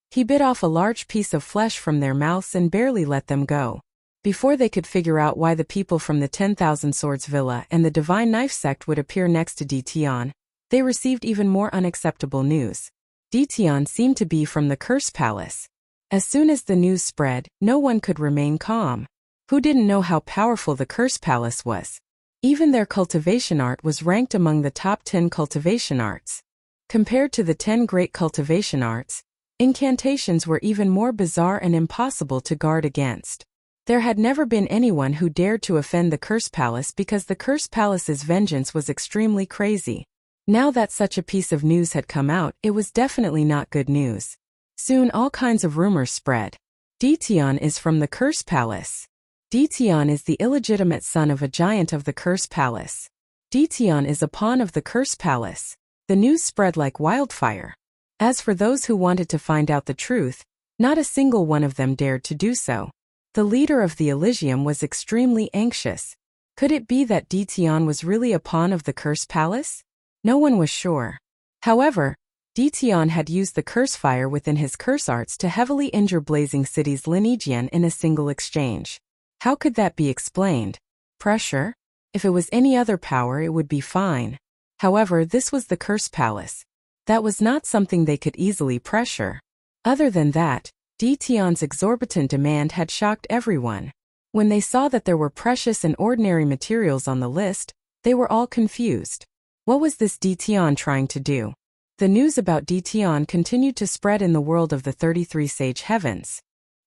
He bit off a large piece of flesh from their mouths and barely let them go. Before they could figure out why the people from the 10,000 Swords Villa and the Divine Knife sect would appear next to Dtion, they received even more unacceptable news. Dtion seemed to be from the Curse Palace. As soon as the news spread, no one could remain calm. Who didn't know how powerful the Curse Palace was? Even their cultivation art was ranked among the top 10 cultivation arts. Compared to the 10 great cultivation arts, incantations were even more bizarre and impossible to guard against. There had never been anyone who dared to offend the Curse Palace because the Curse Palace's vengeance was extremely crazy. Now that such a piece of news had come out, it was definitely not good news. Soon all kinds of rumors spread. Dtion is from the Curse Palace. Dtion is the illegitimate son of a giant of the Curse Palace. Dtion is a pawn of the Curse Palace. The news spread like wildfire. As for those who wanted to find out the truth, not a single one of them dared to do so. The leader of the Elysium was extremely anxious. Could it be that Dtion was really a pawn of the Curse Palace? No one was sure. However, Dtion had used the curse fire within his curse arts to heavily injure Blazing City's Lineagian in a single exchange. How could that be explained? Pressure? If it was any other power, it would be fine. However, this was the Curse Palace. That was not something they could easily pressure. Other than that, Dtion's exorbitant demand had shocked everyone. When they saw that there were precious and ordinary materials on the list, they were all confused. What was this Dtion trying to do? The news about Dtion continued to spread in the world of the 33 Sage Heavens.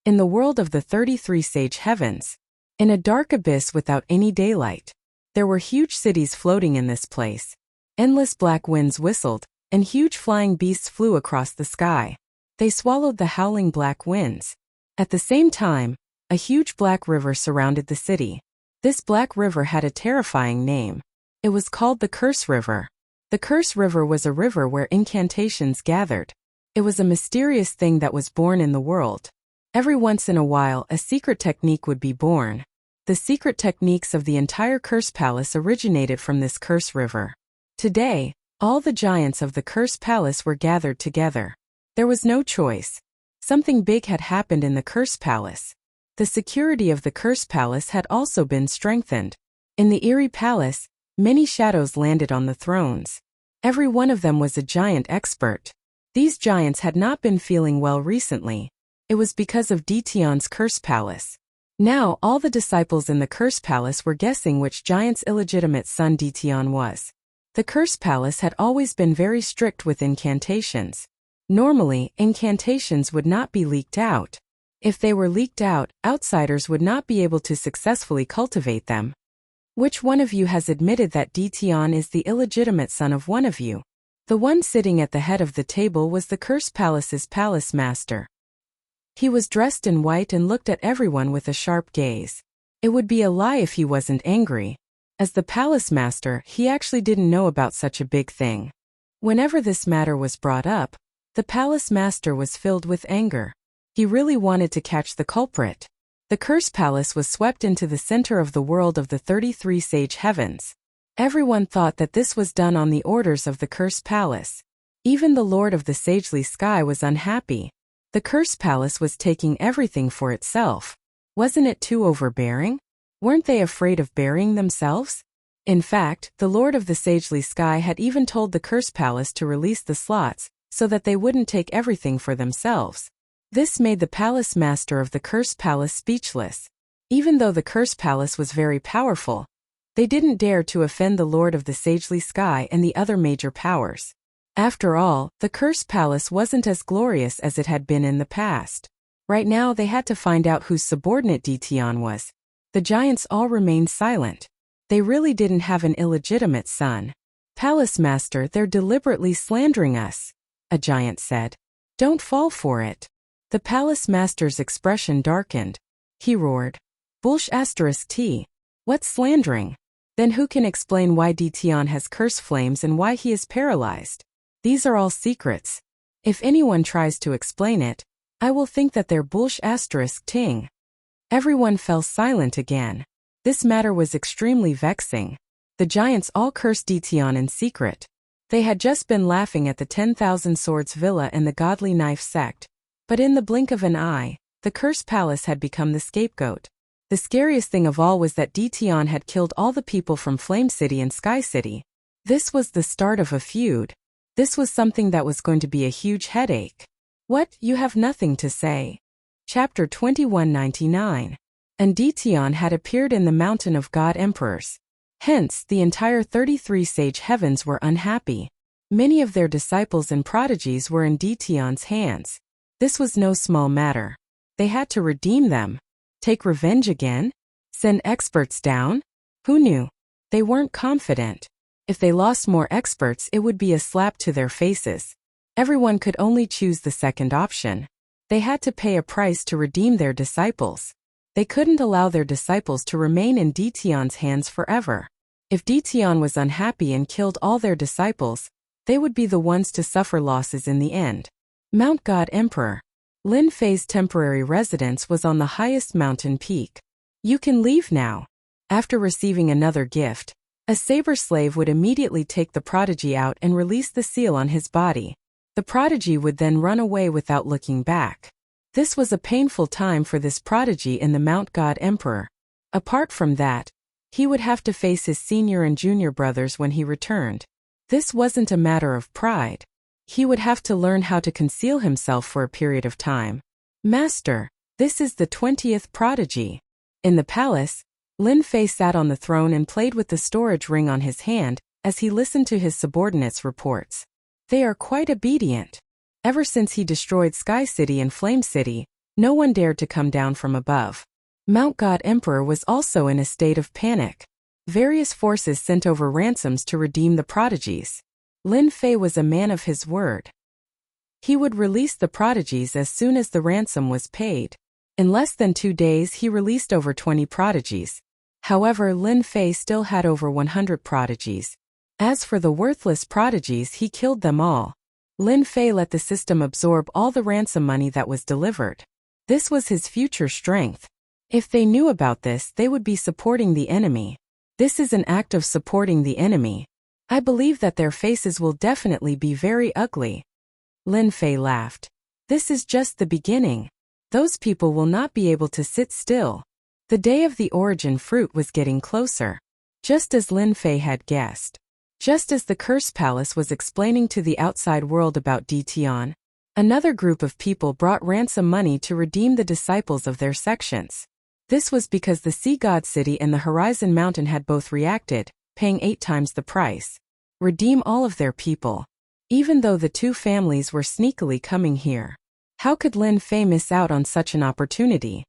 In the world of the 33 Sage Heavens, in a dark abyss without any daylight, there were huge cities floating in this place. Endless black winds whistled, and huge flying beasts flew across the sky. They swallowed the howling black winds. At the same time, a huge black river surrounded the city. This black river had a terrifying name. It was called the Curse River. The Curse River was a river where incantations gathered. It was a mysterious thing that was born in the world. Every once in a while, a secret technique would be born. The secret techniques of the entire Curse Palace originated from this Curse River. Today, all the giants of the Curse Palace were gathered together. There was no choice. Something big had happened in the Curse Palace. The security of the Curse Palace had also been strengthened. In the Eerie Palace, many shadows landed on the thrones. Every one of them was a giant expert. These giants had not been feeling well recently. It was because of Dtion's Curse Palace. Now all the disciples in the Curse Palace were guessing which giant's illegitimate son Dtion was. The Curse Palace had always been very strict with incantations. Normally, incantations would not be leaked out. If they were leaked out, outsiders would not be able to successfully cultivate them. Which one of you has admitted that Dtion is the illegitimate son of one of you? The one sitting at the head of the table was the Curse Palace's palace master. He was dressed in white and looked at everyone with a sharp gaze. It would be a lie if he wasn't angry. As the palace master, he actually didn't know about such a big thing. Whenever this matter was brought up, the palace master was filled with anger. He really wanted to catch the culprit. The Curse Palace was swept into the center of the world of the 33 Sage Heavens. Everyone thought that this was done on the orders of the Curse Palace. Even the Lord of the Sagely Sky was unhappy. The Curse Palace was taking everything for itself. Wasn't it too overbearing? Weren't they afraid of burying themselves? In fact, the Lord of the Sagely Sky had even told the Curse Palace to release the slots, so that they wouldn't take everything for themselves. This made the palace master of the Curse Palace speechless. Even though the Curse Palace was very powerful, they didn't dare to offend the Lord of the Sagely Sky and the other major powers. After all, the Curse Palace wasn't as glorious as it had been in the past. Right now they had to find out whose subordinate Dition was. The giants all remained silent. They really didn't have an illegitimate son. Palace Master, they're deliberately slandering us, a giant said. Don't fall for it. The Palace Master's expression darkened. He roared. Bullsh *T. What's slandering? Then who can explain why Dition has curse flames and why he is paralyzed? These are all secrets. If anyone tries to explain it, I will think that they're bullsh *ting. Everyone fell silent again. This matter was extremely vexing. The giants all cursed Dition in secret. They had just been laughing at the 10,000 Swords Villa and the Godly Knife sect. But in the blink of an eye, the cursed palace had become the scapegoat. The scariest thing of all was that Dition had killed all the people from Flame City and Sky City. This was the start of a feud. This was something that was going to be a huge headache. What, you have nothing to say? Chapter 2199. And Dition had appeared in the mountain of God Emperors. Hence, the entire 33 sage heavens were unhappy. Many of their disciples and prodigies were in Dition's hands. This was no small matter. They had to redeem them. Take revenge again? Send experts down? Who knew? They weren't confident. If they lost more experts, it would be a slap to their faces. Everyone could only choose the second option. They had to pay a price to redeem their disciples. They couldn't allow their disciples to remain in Dition's hands forever. If Dition was unhappy and killed all their disciples, they would be the ones to suffer losses in the end. Mount God Emperor. Lin Fei's temporary residence was on the highest mountain peak. You can leave now. After receiving another gift, a saber slave would immediately take the prodigy out and release the seal on his body. The prodigy would then run away without looking back. This was a painful time for this prodigy in the Mount God Emperor. Apart from that, he would have to face his senior and junior brothers when he returned. This wasn't a matter of pride. He would have to learn how to conceal himself for a period of time. Master, this is the 20th prodigy. In the palace, Lin Fei sat on the throne and played with the storage ring on his hand as he listened to his subordinates' reports. They are quite obedient. Ever since he destroyed Sky City and Flame City, no one dared to come down from above. Mount God Emperor was also in a state of panic. Various forces sent over ransoms to redeem the prodigies. Lin Fei was a man of his word. He would release the prodigies as soon as the ransom was paid. In less than 2 days he released over 20 prodigies. However, Lin Fei still had over 100 prodigies. As for the worthless prodigies, he killed them all. Lin Fei let the system absorb all the ransom money that was delivered. This was his future strength. If they knew about this, they would be supporting the enemy. This is an act of supporting the enemy. I believe that their faces will definitely be very ugly. Lin Fei laughed. This is just the beginning. Those people will not be able to sit still. The day of the origin fruit was getting closer. Just as Lin Fei had guessed. Just as the Curse Palace was explaining to the outside world about Dition, another group of people brought ransom money to redeem the disciples of their sections. This was because the Sea God City and the Horizon Mountain had both reacted, paying 8 times the price. Redeem all of their people. Even though the two families were sneakily coming here. How could Lin Fei miss out on such an opportunity?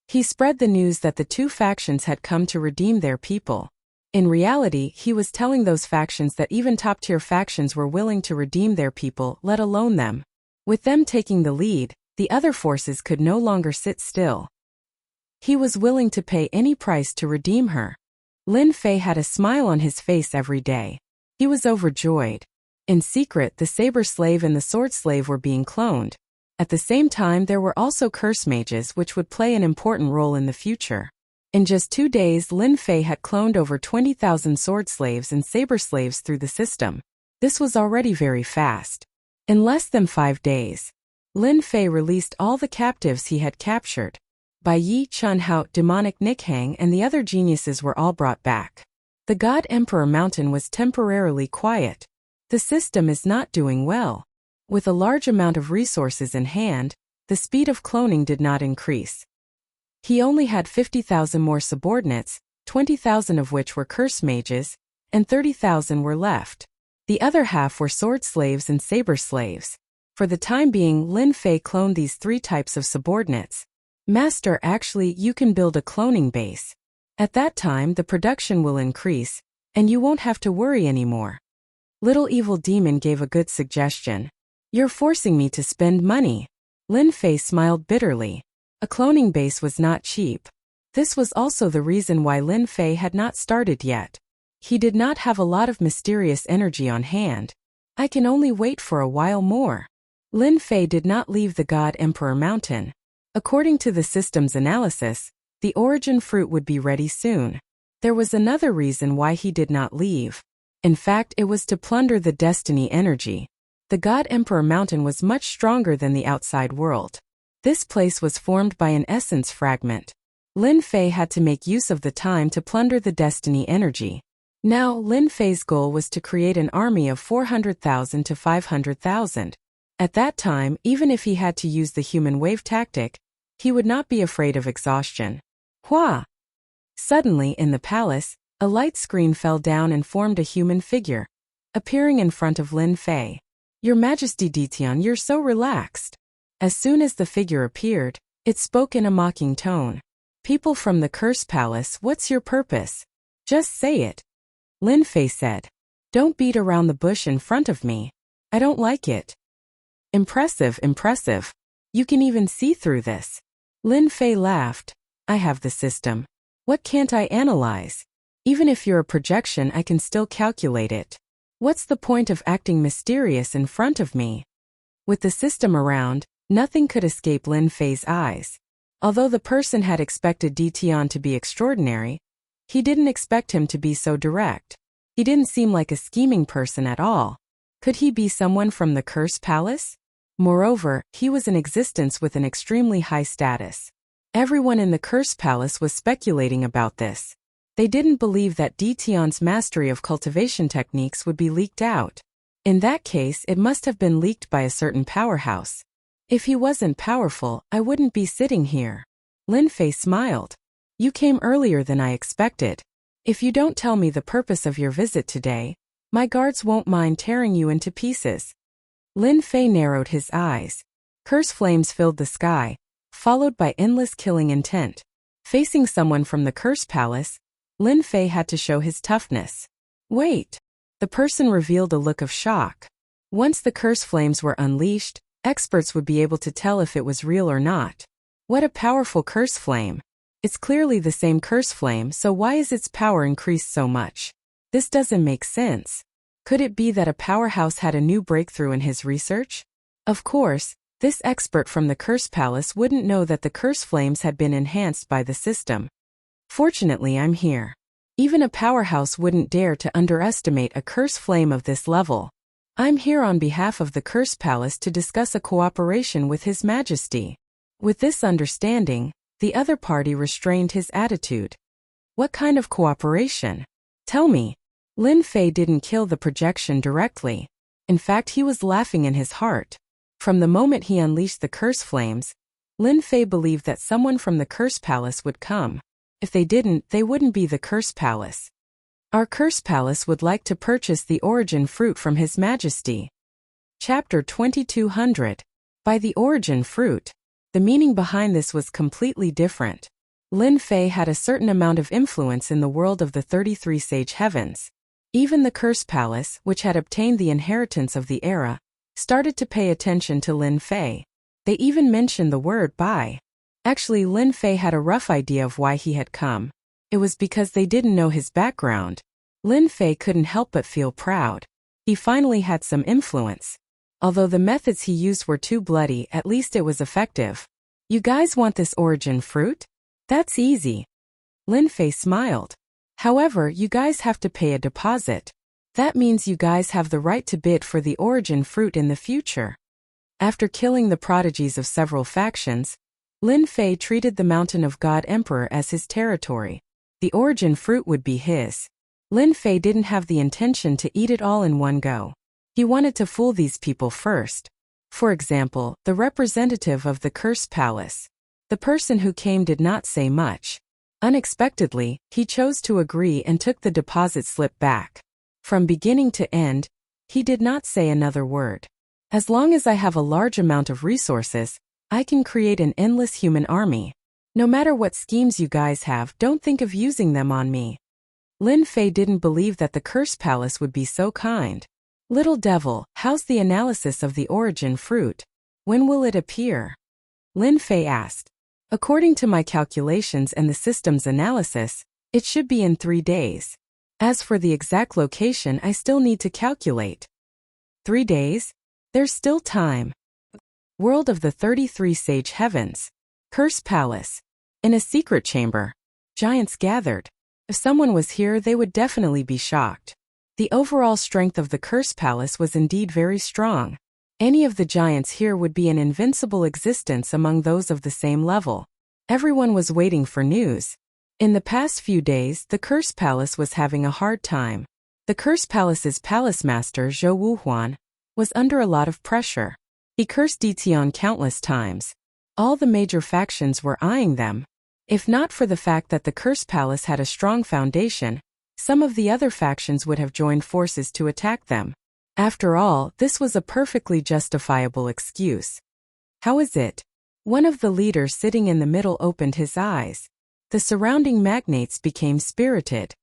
He spread the news that the two factions had come to redeem their people. In reality, he was telling those factions that even top-tier factions were willing to redeem their people, let alone them. With them taking the lead, the other forces could no longer sit still. He was willing to pay any price to redeem her. Lin Fei had a smile on his face every day. He was overjoyed. In secret, the Saber Slave and the Sword Slave were being cloned. At the same time, there were also curse mages which would play an important role in the future. In just 2 days, Lin Fei had cloned over 20,000 sword slaves and saber slaves through the system. This was already very fast. In less than 5 days, Lin Fei released all the captives he had captured. Bai Yi, Chun Hao, Demonic Nikhang and the other geniuses were all brought back. The God Emperor Mountain was temporarily quiet. The system is not doing well. With a large amount of resources in hand, the speed of cloning did not increase. He only had 50,000 more subordinates, 20,000 of which were curse mages, and 30,000 were left. The other half were sword slaves and saber slaves. For the time being, Lin Fei cloned these 3 types of subordinates. Master, actually, you can build a cloning base. At that time, the production will increase, and you won't have to worry anymore. Little Evil Demon gave a good suggestion. You're forcing me to spend money. Lin Fei smiled bitterly. A cloning base was not cheap. This was also the reason why Lin Fei had not started yet. He did not have a lot of mysterious energy on hand. I can only wait for a while more. Lin Fei did not leave the God Emperor Mountain. According to the system's analysis, the origin fruit would be ready soon. There was another reason why he did not leave. In fact, it was to plunder the destiny energy. The God Emperor Mountain was much stronger than the outside world. This place was formed by an essence fragment. Lin Fei had to make use of the time to plunder the destiny energy. Now, Lin Fei's goal was to create an army of 400,000 to 500,000. At that time, even if he had to use the human wave tactic, he would not be afraid of exhaustion. Hua! Suddenly, in the palace, a light screen fell down and formed a human figure, appearing in front of Lin Fei. Your Majesty Ditian, you're so relaxed. As soon as the figure appeared, it spoke in a mocking tone. People from the Curse Palace, what's your purpose? Just say it. Lin Fei said. Don't beat around the bush in front of me. I don't like it. Impressive, impressive. You can even see through this. Lin Fei laughed. I have the system. What can't I analyze? Even if you're a projection, I can still calculate it. What's the point of acting mysterious in front of me? With the system around, nothing could escape Lin Fei's eyes. Although the person had expected Ditian to be extraordinary, he didn't expect him to be so direct. He didn't seem like a scheming person at all. Could he be someone from the Curse Palace? Moreover, he was in existence with an extremely high status. Everyone in the Curse Palace was speculating about this. They didn't believe that Ditian's mastery of cultivation techniques would be leaked out. In that case, it must have been leaked by a certain powerhouse. If he wasn't powerful, I wouldn't be sitting here. Lin Fei smiled. You came earlier than I expected. If you don't tell me the purpose of your visit today, my guards won't mind tearing you into pieces. Lin Fei narrowed his eyes. Curse flames filled the sky, followed by endless killing intent. Facing someone from the Curse Palace, Lin Fei had to show his toughness. Wait. The person revealed a look of shock. Once the curse flames were unleashed, experts would be able to tell if it was real or not. What a powerful curse flame. It's clearly the same curse flame, so why is its power increased so much? This doesn't make sense. Could it be that a powerhouse had a new breakthrough in his research? Of course, this expert from the Curse Palace wouldn't know that the curse flames had been enhanced by the system. Fortunately, I'm here. Even a powerhouse wouldn't dare to underestimate a curse flame of this level. I'm here on behalf of the Curse Palace to discuss a cooperation with His Majesty. With this understanding, the other party restrained his attitude. What kind of cooperation? Tell me. Lin Fei didn't kill the projection directly. In fact, he was laughing in his heart. From the moment he unleashed the curse flames, Lin Fei believed that someone from the Curse Palace would come. If they didn't, they wouldn't be the Curse Palace. Our Curse Palace would like to purchase the origin fruit from His Majesty. Chapter 2200. By the origin fruit. The meaning behind this was completely different. Lin Fei had a certain amount of influence in the world of the 33 Sage Heavens. Even the Curse Palace, which had obtained the inheritance of the era, started to pay attention to Lin Fei. They even mentioned the word buy. Actually, Lin Fei had a rough idea of why he had come. It was because they didn't know his background. Lin Fei couldn't help but feel proud. He finally had some influence. Although the methods he used were too bloody, at least it was effective. You guys want this origin fruit? That's easy. Lin Fei smiled. However, you guys have to pay a deposit. That means you guys have the right to bid for the origin fruit in the future. After killing the prodigies of several factions, Lin Fei treated the Mountain of God Emperor as his territory. The origin fruit would be his. Lin Fei didn't have the intention to eat it all in one go. He wanted to fool these people first. For example, the representative of the Curse Palace. The person who came did not say much. Unexpectedly, he chose to agree and took the deposit slip back. From beginning to end, he did not say another word. As long as I have a large amount of resources, I can create an endless human army. No matter what schemes you guys have, don't think of using them on me. Lin Fei didn't believe that the Curse Palace would be so kind. Little devil, how's the analysis of the origin fruit? When will it appear? Lin Fei asked. According to my calculations and the system's analysis, it should be in 3 days. As for the exact location, I still need to calculate. 3 days? There's still time. World of the 33 Sage Heavens. Curse Palace. In a secret chamber. Giants gathered. If someone was here, they would definitely be shocked. The overall strength of the Curse Palace was indeed very strong. Any of the giants here would be an invincible existence among those of the same level. Everyone was waiting for news. In the past few days, the Curse Palace was having a hard time. The Curse Palace's palace master, Zhou Wuhuan, was under a lot of pressure. He cursed Ditian countless times. All the major factions were eyeing them. If not for the fact that the Curse Palace had a strong foundation, some of the other factions would have joined forces to attack them. After all, this was a perfectly justifiable excuse. How is it? One of the leaders sitting in the middle opened his eyes. The surrounding magnates became spirited.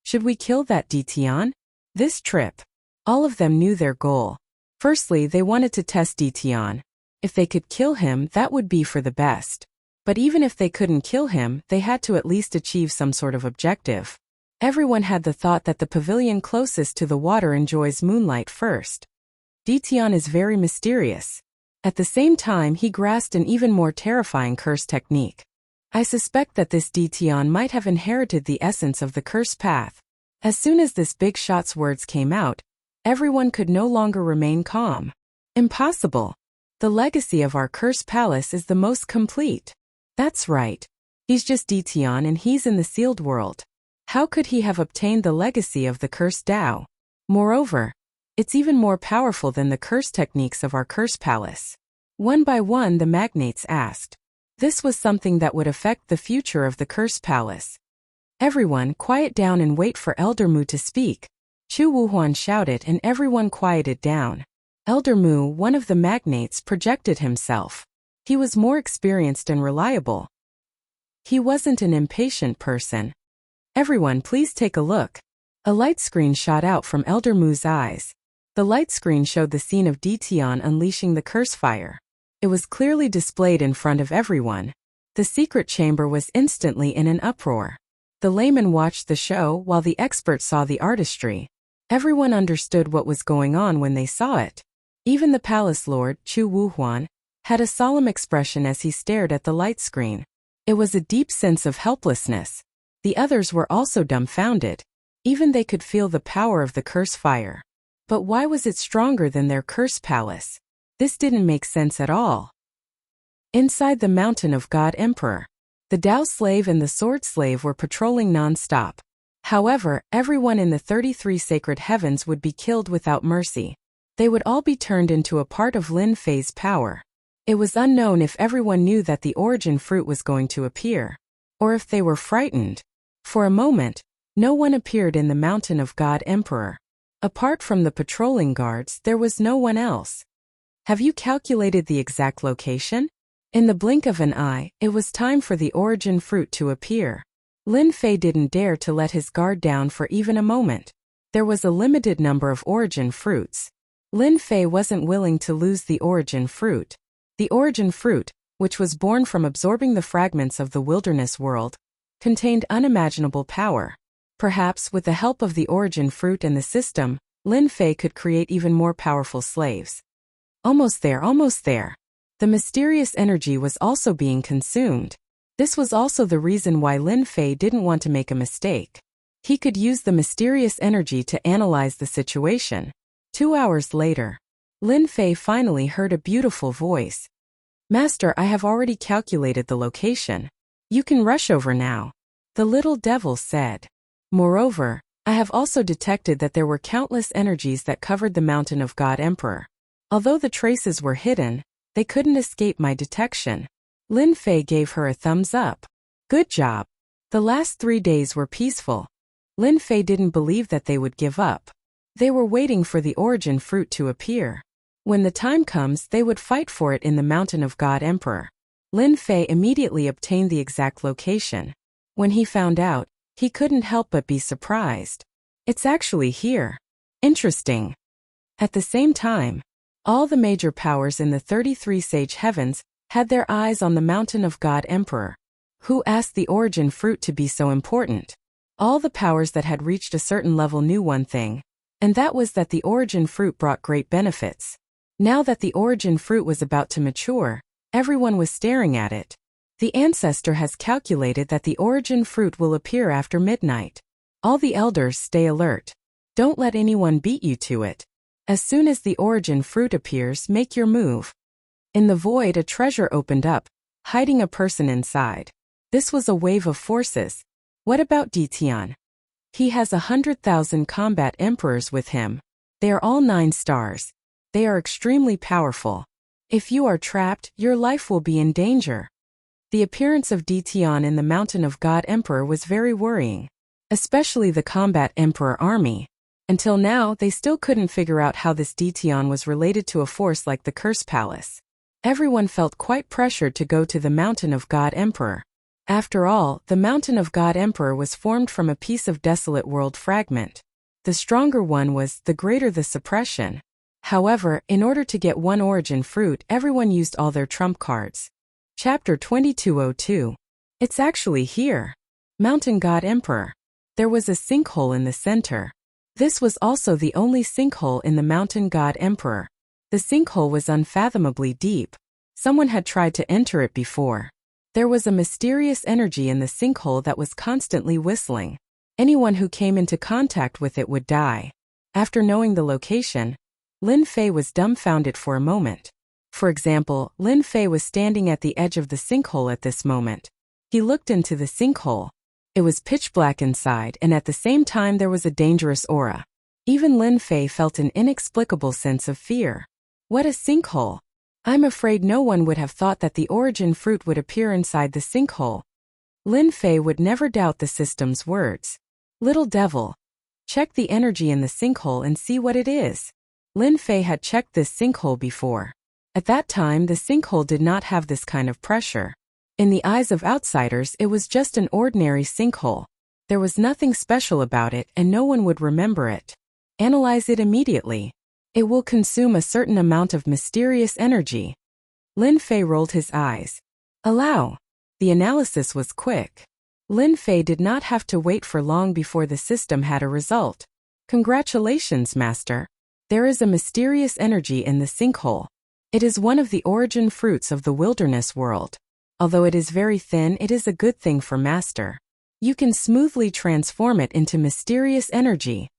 Should we kill that Ditian? This trip. All of them knew their goal. Firstly, they wanted to test Ditian. If they could kill him, that would be for the best. But even if they couldn't kill him, they had to at least achieve some sort of objective. Everyone had the thought that the pavilion closest to the water enjoys moonlight first. Ditian is very mysterious. At the same time, he grasped an even more terrifying curse technique. I suspect that this Ditian might have inherited the essence of the curse path. As soon as this big shot's words came out, everyone could no longer remain calm. Impossible. The legacy of our curse palace is the most complete. That's right. He's just Ditian and he's in the sealed world. How could he have obtained the legacy of the cursed Tao? Moreover, it's even more powerful than the curse techniques of our curse palace. One by one the magnates asked. This was something that would affect the future of the curse palace. Everyone, quiet down and wait for Elder Mu to speak. Chu Wuhuan shouted and everyone quieted down. Elder Mu, one of the magnates, projected himself. He was more experienced and reliable. He wasn't an impatient person. Everyone, please take a look. A light screen shot out from Elder Mu's eyes. The light screen showed the scene of Ditian unleashing the curse fire. It was clearly displayed in front of everyone. The secret chamber was instantly in an uproar. The layman watched the show while the expert saw the artistry. Everyone understood what was going on when they saw it. Even the palace lord, Chu Wuhuan, had a solemn expression as he stared at the light screen. It was a deep sense of helplessness. The others were also dumbfounded. Even they could feel the power of the curse fire. But why was it stronger than their curse palace? This didn't make sense at all. Inside the mountain of God Emperor, the Tao slave and the sword slave were patrolling non-stop. However, everyone in the 33 sacred heavens would be killed without mercy. They would all be turned into a part of Lin Fei's power. It was unknown if everyone knew that the origin fruit was going to appear, or if they were frightened. For a moment, no one appeared in the mountain of God Emperor. Apart from the patrolling guards, there was no one else. Have you calculated the exact location? In the blink of an eye, it was time for the origin fruit to appear. Lin Fei didn't dare to let his guard down for even a moment. There was a limited number of origin fruits. Lin Fei wasn't willing to lose the origin fruit. The origin fruit, which was born from absorbing the fragments of the wilderness world, contained unimaginable power. Perhaps with the help of the origin fruit and the system, Lin Fei could create even more powerful slaves. Almost there, almost there. The mysterious energy was also being consumed. This was also the reason why Lin Fei didn't want to make a mistake. He could use the mysterious energy to analyze the situation. 2 hours later, Lin Fei finally heard a beautiful voice. Master, I have already calculated the location. You can rush over now. The little devil said. Moreover, I have also detected that there were countless energies that covered the mountain of God Emperor. Although the traces were hidden, they couldn't escape my detection. Lin Fei gave her a thumbs up. Good job. The last 3 days were peaceful. Lin Fei didn't believe that they would give up. They were waiting for the origin fruit to appear. When the time comes, they would fight for it in the Mountain of God Emperor. Lin Fei immediately obtained the exact location. When he found out, he couldn't help but be surprised. It's actually here. Interesting. At the same time, all the major powers in the 33 Sage Heavens had their eyes on the Mountain of God Emperor. Who asked the origin fruit to be so important? All the powers that had reached a certain level knew one thing, and that was that the origin fruit brought great benefits. Now that the origin fruit was about to mature, everyone was staring at it. The ancestor has calculated that the origin fruit will appear after midnight. All the elders stay alert. Don't let anyone beat you to it. As soon as the origin fruit appears, make your move. In the void, a treasure opened up, hiding a person inside. This was a wave of forces. What about Ditian? He has 100,000 combat emperors with him. They are all 9 stars. They are extremely powerful. If you are trapped, your life will be in danger. The appearance of Ditian in the Mountain of God Emperor was very worrying, especially the combat emperor army. Until now, they still couldn't figure out how this Ditian was related to a force like the Curse Palace. Everyone felt quite pressured to go to the Mountain of God Emperor. After all, the Mountain of God Emperor was formed from a piece of desolate world fragment. The stronger one was, the greater the suppression. However, in order to get one origin fruit, everyone used all their trump cards. Chapter 2202. It's actually here. Mountain God Emperor. There was a sinkhole in the center. This was also the only sinkhole in the Mountain God Emperor. The sinkhole was unfathomably deep. Someone had tried to enter it before. There was a mysterious energy in the sinkhole that was constantly whistling. Anyone who came into contact with it would die. After knowing the location, Lin Fei was dumbfounded for a moment. For example, Lin Fei was standing at the edge of the sinkhole at this moment. He looked into the sinkhole. It was pitch black inside, and at the same time there was a dangerous aura. Even Lin Fei felt an inexplicable sense of fear. What a sinkhole! I'm afraid no one would have thought that the origin fruit would appear inside the sinkhole. Lin Fei would never doubt the system's words. Little devil, check the energy in the sinkhole and see what it is. Lin Fei had checked this sinkhole before. At that time, the sinkhole did not have this kind of pressure. In the eyes of outsiders, it was just an ordinary sinkhole. There was nothing special about it, and no one would remember it. Analyze it immediately. It will consume a certain amount of mysterious energy. Lin Fei rolled his eyes. Allow. The analysis was quick. Lin Fei did not have to wait for long before the system had a result. Congratulations, Master. There is a mysterious energy in the sinkhole. It is one of the origin fruits of the wilderness world. Although it is very thin, it is a good thing for Master. You can smoothly transform it into mysterious energy.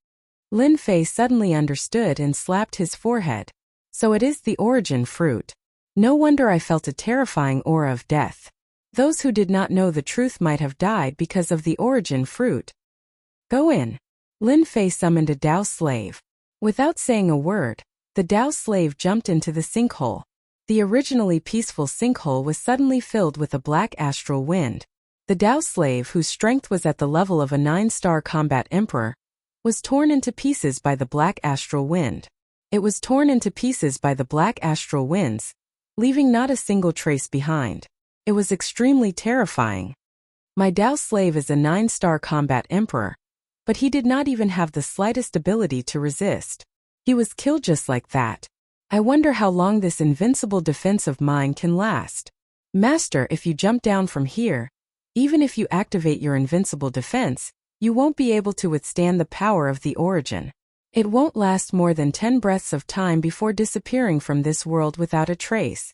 Lin Fei suddenly understood and slapped his forehead. So it is the origin fruit. No wonder I felt a terrifying aura of death. Those who did not know the truth might have died because of the origin fruit. Go in. Lin Fei summoned a Dao slave. Without saying a word, the Dao slave jumped into the sinkhole. The originally peaceful sinkhole was suddenly filled with a black astral wind. The Dao slave, whose strength was at the level of a 9-star combat emperor, was torn into pieces by the black astral wind. It was torn into pieces by the black astral winds, leaving not a single trace behind. It was extremely terrifying. My Dao slave is a 9-star combat emperor, but he did not even have the slightest ability to resist. He was killed just like that. I wonder how long this invincible defense of mine can last. Master, if you jump down from here, even if you activate your invincible defense, you won't be able to withstand the power of the origin. It won't last more than 10 breaths of time before disappearing from this world without a trace.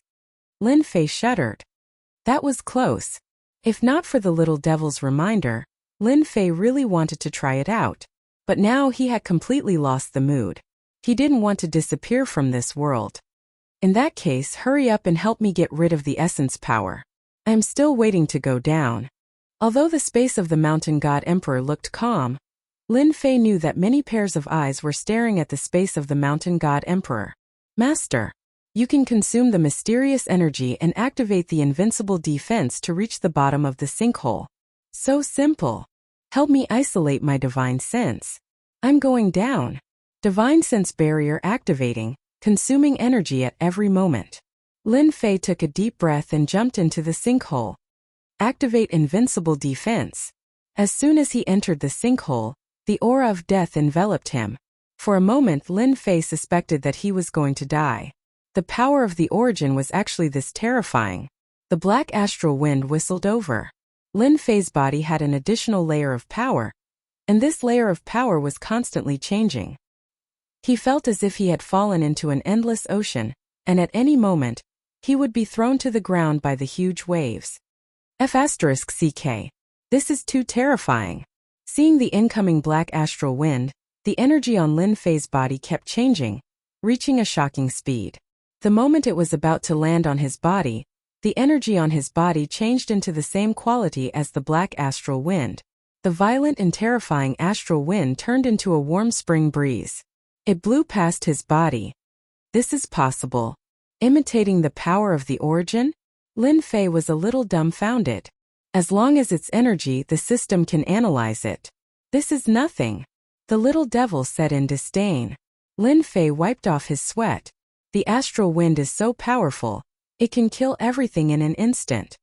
Lin Fei shuddered. That was close. If not for the little devil's reminder, Lin Fei really wanted to try it out. But now he had completely lost the mood. He didn't want to disappear from this world. In that case, hurry up and help me get rid of the essence power. I am still waiting to go down. Although the space of the Mountain God Emperor looked calm, Lin Fei knew that many pairs of eyes were staring at the space of the Mountain God Emperor. Master, you can consume the mysterious energy and activate the invincible defense to reach the bottom of the sinkhole. So simple. Help me isolate my divine sense. I'm going down. Divine sense barrier activating. consuming energy at every moment. Lin Fei took a deep breath and jumped into the sinkhole. Activate invincible defense. As soon as he entered the sinkhole, the aura of death enveloped him. For a moment Lin Fei suspected that he was going to die. The power of the origin was actually this terrifying. The black astral wind whistled over. Lin Fei's body had an additional layer of power, and this layer of power was constantly changing. He felt as if he had fallen into an endless ocean, and at any moment, he would be thrown to the ground by the huge waves. F***CK. This is too terrifying. Seeing the incoming black astral wind, the energy on Lin Fei's body kept changing, reaching a shocking speed. The moment it was about to land on his body, the energy on his body changed into the same quality as the black astral wind. The violent and terrifying astral wind turned into a warm spring breeze. It blew past his body. This is possible. Imitating the power of the origin? Lin Fei was a little dumbfounded. As long as it's energy, the system can analyze it. This is nothing. The little devil said in disdain. Lin Fei wiped off his sweat. The astral wind is so powerful, it can kill everything in an instant.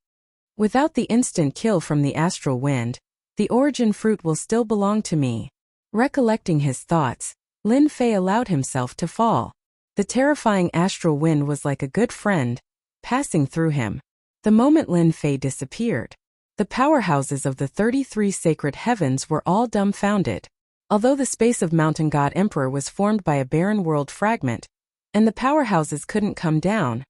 Without the instant kill from the astral wind, the origin fruit will still belong to me. Recollecting his thoughts, Lin Fei allowed himself to fall. The terrifying astral wind was like a good friend, passing through him. The moment Lin Fei disappeared, the powerhouses of the 33 sacred heavens were all dumbfounded. Although the space of Mountain God Emperor was formed by a barren world fragment, and the powerhouses couldn't come down,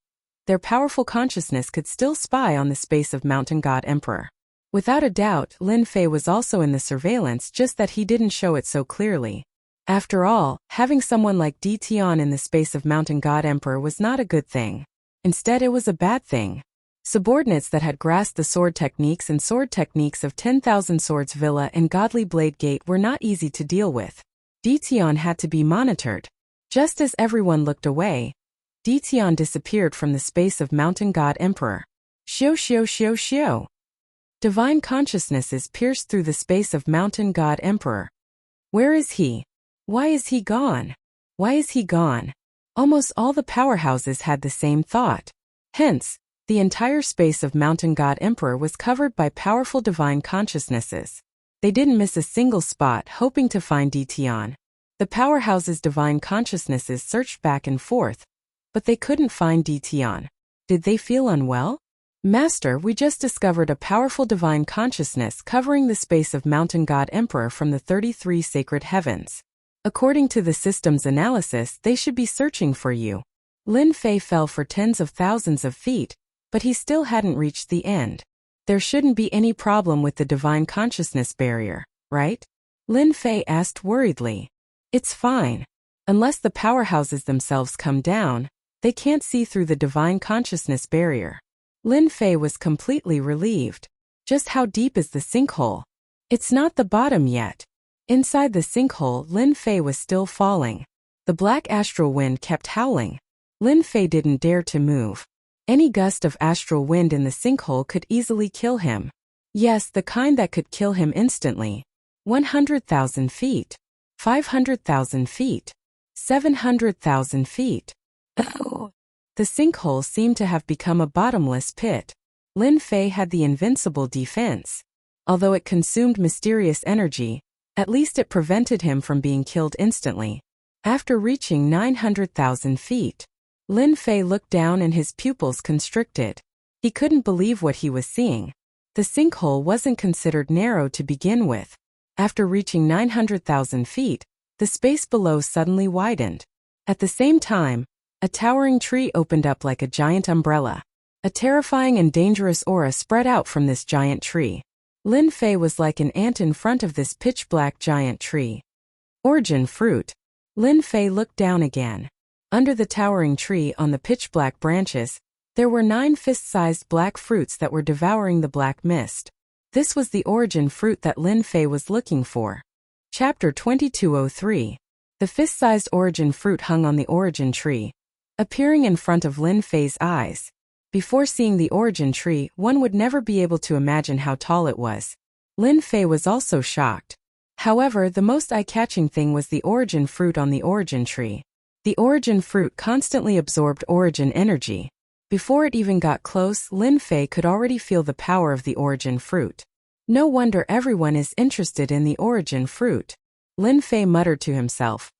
their powerful consciousness could still spy on the space of Mountain God Emperor. Without a doubt, Lin Fei was also in the surveillance, just that he didn't show it so clearly. After all, having someone like Di Tian in the space of Mountain God Emperor was not a good thing. Instead, it was a bad thing. Subordinates that had grasped the sword techniques of 10,000 Swords Villa and Godly Blade Gate were not easy to deal with. Di Tian had to be monitored. Just as everyone looked away, Di Tian disappeared from the space of Mountain God Emperor. Xiao. Divine consciousnesses pierced through the space of Mountain God Emperor. Where is he? Why is he gone? Why is he gone? Almost all the powerhouses had the same thought. Hence, the entire space of Mountain God Emperor was covered by powerful divine consciousnesses. They didn't miss a single spot hoping to find Di Tian. The powerhouses' divine consciousnesses searched back and forth, but they couldn't find Di Tian. Did they feel unwell? Master, we just discovered a powerful divine consciousness covering the space of Mountain God Emperor from the 33 sacred heavens. According to the system's analysis, they should be searching for you. Lin Fei fell for tens of thousands of feet, but he still hadn't reached the end. There shouldn't be any problem with the divine consciousness barrier, right? Lin Fei asked worriedly. It's fine. Unless the powerhouses themselves come down, they can't see through the divine consciousness barrier. Lin Fei was completely relieved. Just how deep is the sinkhole? It's not the bottom yet. Inside the sinkhole, Lin Fei was still falling. The black astral wind kept howling. Lin Fei didn't dare to move. Any gust of astral wind in the sinkhole could easily kill him. Yes, the kind that could kill him instantly. 100,000 feet. 500,000 feet. 700,000 feet. Oh. The sinkhole seemed to have become a bottomless pit. Lin Fei had the invincible defense. Although it consumed mysterious energy, at least it prevented him from being killed instantly. After reaching 900,000 feet, Lin Fei looked down and his pupils constricted. He couldn't believe what he was seeing. The sinkhole wasn't considered narrow to begin with. After reaching 900,000 feet, the space below suddenly widened. At the same time, a towering tree opened up like a giant umbrella. A terrifying and dangerous aura spread out from this giant tree. Lin Fei was like an ant in front of this pitch-black giant tree. Origin fruit. Lin Fei looked down again. Under the towering tree on the pitch-black branches, there were 9 fist-sized black fruits that were devouring the black mist. This was the origin fruit that Lin Fei was looking for. Chapter 2203. The fist-sized origin fruit hung on the origin tree, appearing in front of Lin Fei's eyes. Before seeing the origin tree, one would never be able to imagine how tall it was. Lin Fei was also shocked. However, the most eye-catching thing was the origin fruit on the origin tree. The origin fruit constantly absorbed origin energy. Before it even got close, Lin Fei could already feel the power of the origin fruit. No wonder everyone is interested in the origin fruit. Lin Fei muttered to himself.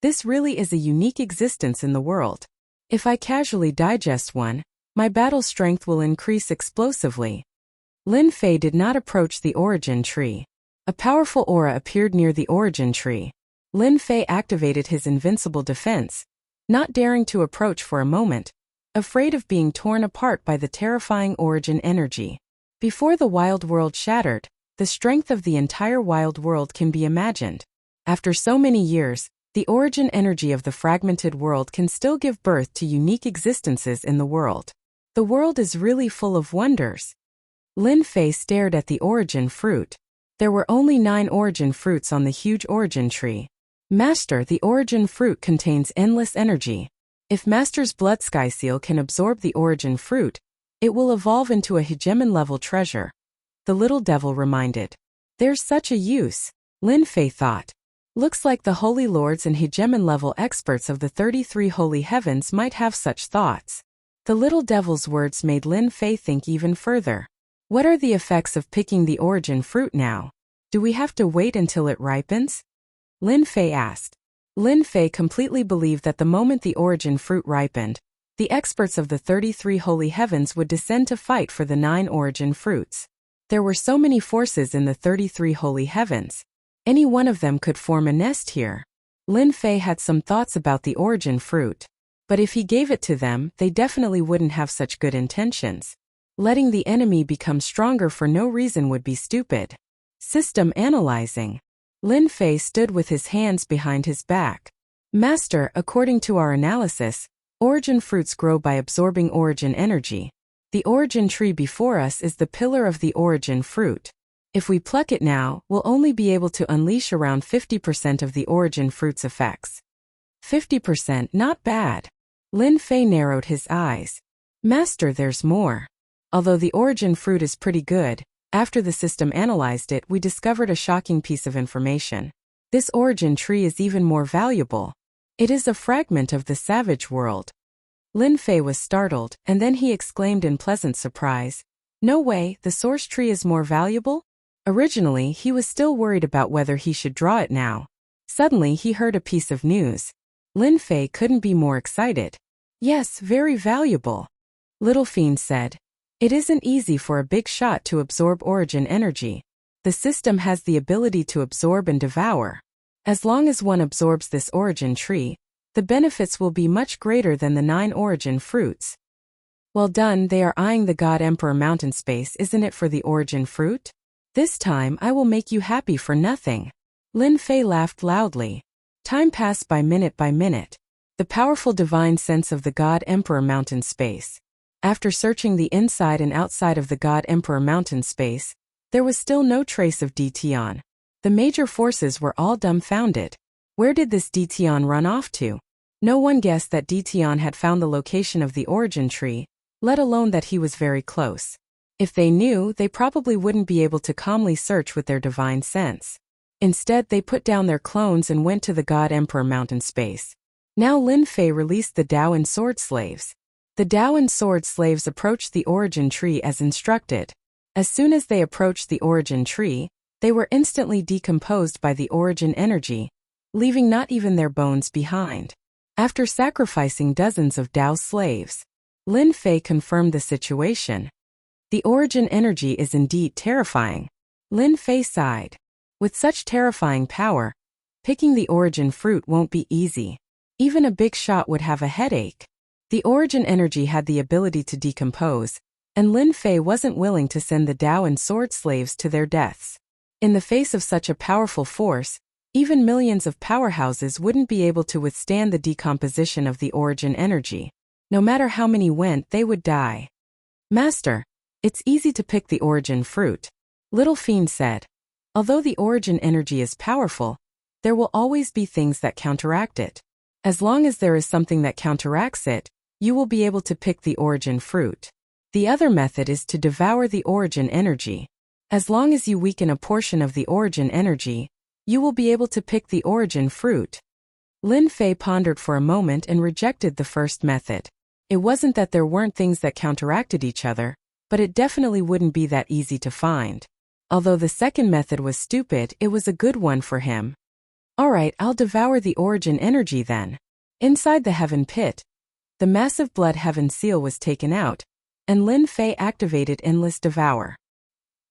This really is a unique existence in the world. If I casually digest one, my battle strength will increase explosively. Lin Fei did not approach the origin tree. A powerful aura appeared near the origin tree. Lin Fei activated his invincible defense, not daring to approach for a moment, afraid of being torn apart by the terrifying origin energy. Before the wild world shattered, the strength of the entire wild world can be imagined. After so many years, the origin energy of the fragmented world can still give birth to unique existences in the world. The world is really full of wonders. Lin Fei stared at the origin fruit. There were only 9 origin fruits on the huge origin tree. Master, the origin fruit contains endless energy. If Master's blood sky seal can absorb the origin fruit, it will evolve into a hegemon-level treasure. The little devil reminded. There's such a use, Lin Fei thought. Looks like the holy lords and hegemon-level experts of the 33 holy heavens might have such thoughts. The little devil's words made Lin Fei think even further. What are the effects of picking the origin fruit now? Do we have to wait until it ripens? Lin Fei asked. Lin Fei completely believed that the moment the origin fruit ripened, the experts of the 33 holy heavens would descend to fight for the 9 origin fruits. There were so many forces in the 33 holy heavens. Any one of them could form a nest here. Lin Fei had some thoughts about the origin fruit. But if he gave it to them, they definitely wouldn't have such good intentions. Letting the enemy become stronger for no reason would be stupid. System analyzing. Lin Fei stood with his hands behind his back. Master, according to our analysis, origin fruits grow by absorbing origin energy. The origin tree before us is the pillar of the origin fruit. If we pluck it now, we'll only be able to unleash around 50% of the origin fruit's effects. 50%, not bad. Lin Fei narrowed his eyes. Master, there's more. Although the origin fruit is pretty good, after the system analyzed it, we discovered a shocking piece of information. This origin tree is even more valuable. It is a fragment of the savage world. Lin Fei was startled, and then he exclaimed in pleasant surprise. No way, the source tree is more valuable? Originally, he was still worried about whether he should draw it now. Suddenly, he heard a piece of news. Lin Fei couldn't be more excited. Yes, very valuable. Little Fiend said. It isn't easy for a big shot to absorb origin energy. The system has the ability to absorb and devour. As long as one absorbs this origin tree, the benefits will be much greater than the 9 origin fruits. Well done, they are eyeing the God Emperor Mountain Space, isn't it, for the origin fruit? This time I will make you happy for nothing. Lin Fei laughed loudly. Time passed by minute. The powerful divine sense of the God Emperor Mountain Space. After searching the inside and outside of the God Emperor Mountain Space, there was still no trace of Dtion. The major forces were all dumbfounded. Where did this Dtion run off to? No one guessed that Dtion had found the location of the origin tree, let alone that he was very close. If they knew, they probably wouldn't be able to calmly search with their divine sense. Instead, they put down their clones and went to the God Emperor Mountain Space. Now Lin Fei released the Dao and Sword Slaves. The Dao and Sword Slaves approached the origin tree as instructed. As soon as they approached the origin tree, they were instantly decomposed by the origin energy, leaving not even their bones behind. After sacrificing dozens of Dao slaves, Lin Fei confirmed the situation. The origin energy is indeed terrifying. Lin Fei sighed. With such terrifying power, picking the origin fruit won't be easy. Even a big shot would have a headache. The origin energy had the ability to decompose, and Lin Fei wasn't willing to send the Dao and Sword Slaves to their deaths. In the face of such a powerful force, even millions of powerhouses wouldn't be able to withstand the decomposition of the origin energy. No matter how many went, they would die. Master, it's easy to pick the origin fruit, Little Fiend said. Although the origin energy is powerful, there will always be things that counteract it. As long as there is something that counteracts it, you will be able to pick the origin fruit. The other method is to devour the origin energy. As long as you weaken a portion of the origin energy, you will be able to pick the origin fruit. Lin Fei pondered for a moment and rejected the first method. It wasn't that there weren't things that counteracted each other, but it definitely wouldn't be that easy to find. Although the second method was stupid, it was a good one for him. Alright, I'll devour the origin energy then. Inside the heaven pit, the massive blood heaven seal was taken out, and Lin Fei activated Endless Devour.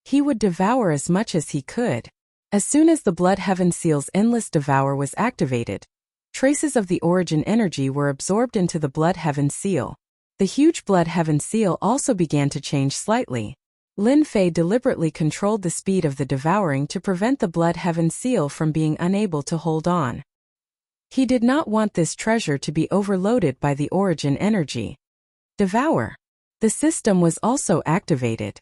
He would devour as much as he could. As soon as the blood heaven seal's Endless Devour was activated, traces of the origin energy were absorbed into the blood heaven seal. The huge blood heaven seal also began to change slightly. Lin Fei deliberately controlled the speed of the devouring to prevent the blood heaven seal from being unable to hold on. He did not want this treasure to be overloaded by the origin energy. Devour. The system was also activated.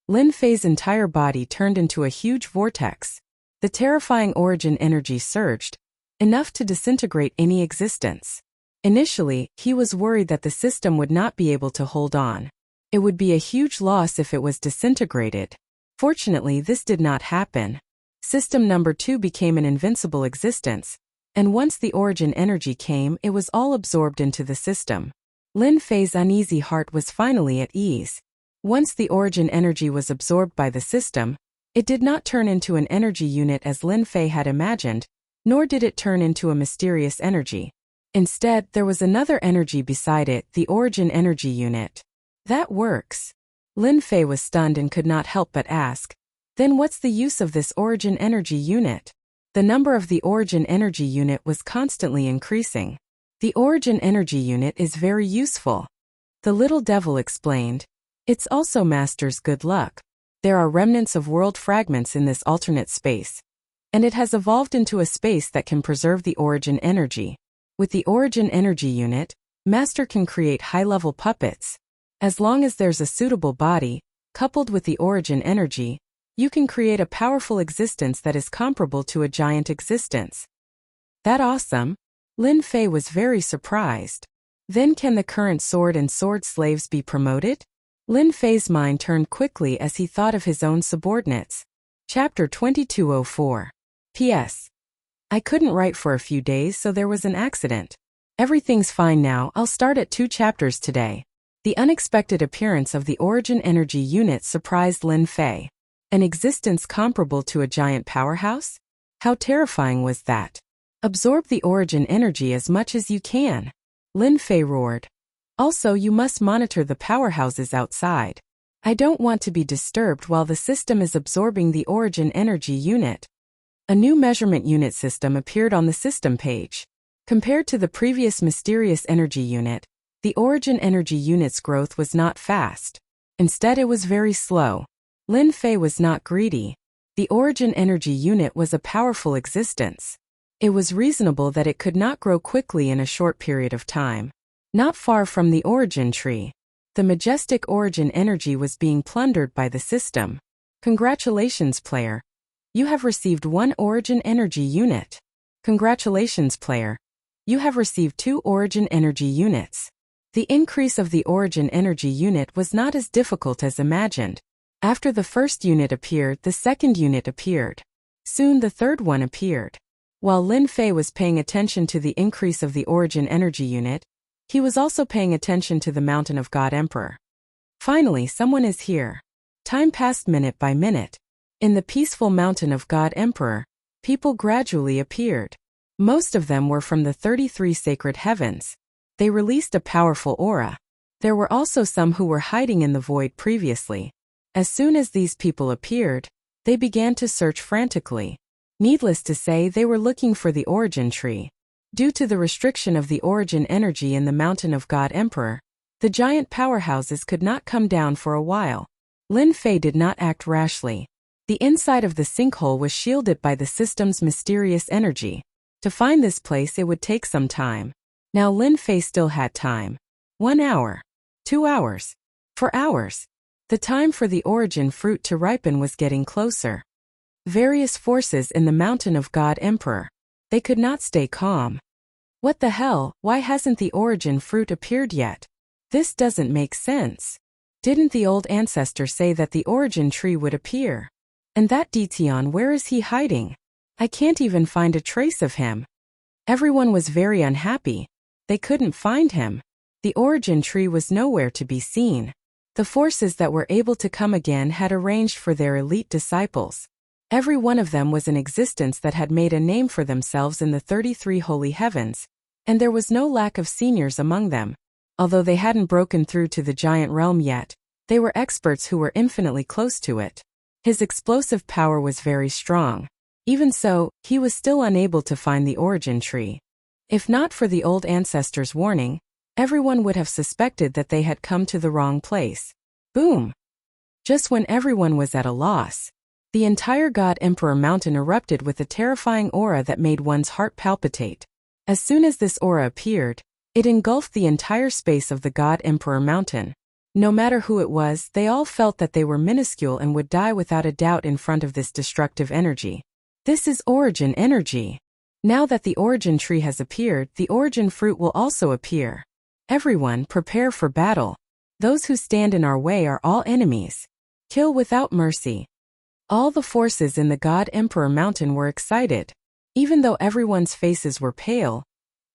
Lin Fei's entire body turned into a huge vortex. The terrifying origin energy surged, enough to disintegrate any existence. Initially, he was worried that the system would not be able to hold on. It would be a huge loss if it was disintegrated. Fortunately, this did not happen. System number 2 became an invincible existence, and once the origin energy came, it was all absorbed into the system. Lin Fei's uneasy heart was finally at ease. Once the origin energy was absorbed by the system, it did not turn into an energy unit as Lin Fei had imagined, nor did it turn into a mysterious energy. Instead, there was another energy beside it, the origin energy unit. That works. Lin Fei was stunned and could not help but ask, then what's the use of this origin energy unit? The number of the origin energy unit was constantly increasing. The origin energy unit is very useful. The little devil explained. It's also Master's good luck. There are remnants of world fragments in this alternate space, and it has evolved into a space that can preserve the origin energy. With the origin energy unit, Master can create high-level puppets. As long as there's a suitable body, coupled with the origin energy, you can create a powerful existence that is comparable to a giant existence. That awesome? Lin Fei was very surprised. Then can the current sword and sword slaves be promoted? Lin Fei's mind turned quickly as he thought of his own subordinates. Chapter 2204. P.S. I couldn't write for a few days, so there was an accident. Everything's fine now. I'll start at 2 chapters today. The unexpected appearance of the origin energy unit surprised Lin Fei. An existence comparable to a giant powerhouse? How terrifying was that? Absorb the origin energy as much as you can. Lin Fei roared. Also, you must monitor the powerhouses outside. I don't want to be disturbed while the system is absorbing the origin energy unit. A new measurement unit system appeared on the system page. Compared to the previous mysterious energy unit, the origin energy unit's growth was not fast. Instead, it was very slow. Lin Fei was not greedy. The origin energy unit was a powerful existence. It was reasonable that it could not grow quickly in a short period of time. Not far from the origin tree, the majestic origin energy was being plundered by the system. Congratulations, player. You have received 1 origin energy unit. Congratulations, player. You have received 2 origin energy units. The increase of the origin energy unit was not as difficult as imagined. After the first unit appeared, the second unit appeared. Soon the third one appeared. While Lin Fei was paying attention to the increase of the origin energy unit, he was also paying attention to the mountain of God Emperor. Finally, someone is here. Time passed minute by minute. In the peaceful mountain of God Emperor, people gradually appeared. Most of them were from the 33 sacred heavens. They released a powerful aura. There were also some who were hiding in the void previously. As soon as these people appeared, they began to search frantically. Needless to say, they were looking for the origin tree. Due to the restriction of the origin energy in the mountain of God Emperor, the giant powerhouses could not come down for a while. Lin Fei did not act rashly. The inside of the sinkhole was shielded by the system's mysterious energy. To find this place, it would take some time. Now Lin Fei still had time. 1 hour. 2 hours. For hours. The time for the origin fruit to ripen was getting closer. Various forces in the mountain of God Emperor. They could not stay calm. What the hell? Why hasn't the origin fruit appeared yet? This doesn't make sense. Didn't the old ancestor say that the origin tree would appear? And that Ditian, where is he hiding? I can't even find a trace of him. Everyone was very unhappy. They couldn't find him. The origin tree was nowhere to be seen. The forces that were able to come again had arranged for their elite disciples. Every one of them was an existence that had made a name for themselves in the 33 holy heavens, and there was no lack of seniors among them. Although they hadn't broken through to the giant realm yet, they were experts who were infinitely close to it. His explosive power was very strong. Even so, he was still unable to find the origin tree. If not for the old ancestors' warning, everyone would have suspected that they had come to the wrong place. Boom! Just when everyone was at a loss, the entire God Emperor mountain erupted with a terrifying aura that made one's heart palpitate. As soon as this aura appeared, it engulfed the entire space of the God Emperor mountain. No matter who it was, they all felt that they were minuscule and would die without a doubt in front of this destructive energy. This is origin energy. Now that the origin tree has appeared, the origin fruit will also appear. Everyone, prepare for battle. Those who stand in our way are all enemies. Kill without mercy. All the forces in the God Emperor mountain were excited. Even though everyone's faces were pale,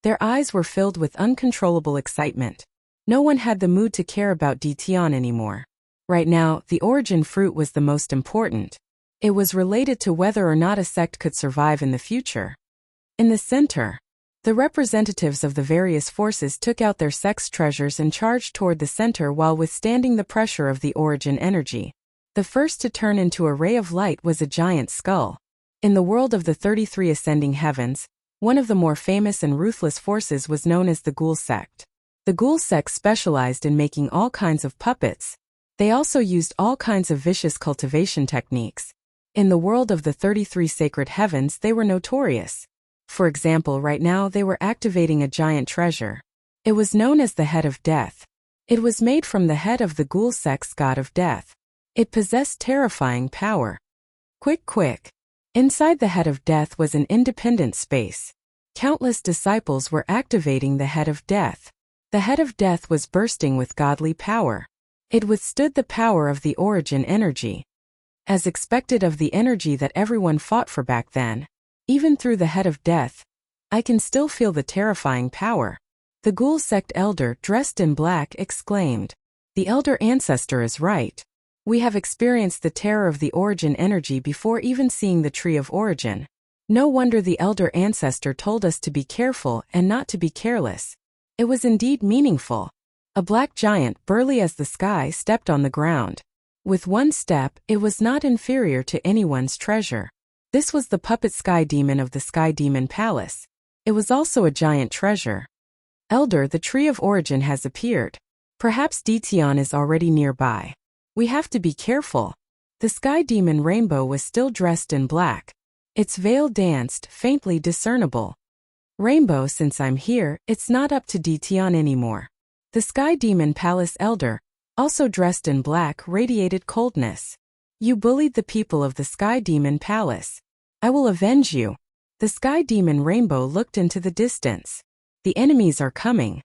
their eyes were filled with uncontrollable excitement. No one had the mood to care about Dition anymore. Right now, the origin fruit was the most important. It was related to whether or not a sect could survive in the future. In the center, the representatives of the various forces took out their sect's treasures and charged toward the center while withstanding the pressure of the origin energy. The first to turn into a ray of light was a giant skull. In the world of the 33 ascending heavens, one of the more famous and ruthless forces was known as the Ghoul sect. The Ghoul sect specialized in making all kinds of puppets. They also used all kinds of vicious cultivation techniques. In the world of the 33 sacred heavens, they were notorious. For example, right now they were activating a giant treasure. It was known as the Head of Death. It was made from the head of the Ghoul sect's god of death. It possessed terrifying power. Quick! Inside the Head of Death was an independent space. Countless disciples were activating the Head of Death. The Head of Death was bursting with godly power. It withstood the power of the origin energy. As expected of the energy that everyone fought for back then, even through the Head of Death, I can still feel the terrifying power. The Ghoul sect elder, dressed in black, exclaimed, "The elder ancestor is right. We have experienced the terror of the origin energy before even seeing the tree of origin. No wonder the elder ancestor told us to be careful and not to be careless." It was indeed meaningful. A black giant, burly as the sky, stepped on the ground. With one step, it was not inferior to anyone's treasure. This was the puppet sky demon of the Sky Demon Palace. It was also a giant treasure. "Elder, the tree of origin has appeared. Perhaps Dition is already nearby. We have to be careful." The Sky Demon Rainbow was still dressed in black. Its veil danced, faintly discernible. "Rainbow, since I'm here, it's not up to Dition anymore." The Sky Demon Palace Elder, also dressed in black, radiated coldness. "You bullied the people of the Sky Demon Palace. I will avenge you." The Sky Demon Rainbow looked into the distance. "The enemies are coming.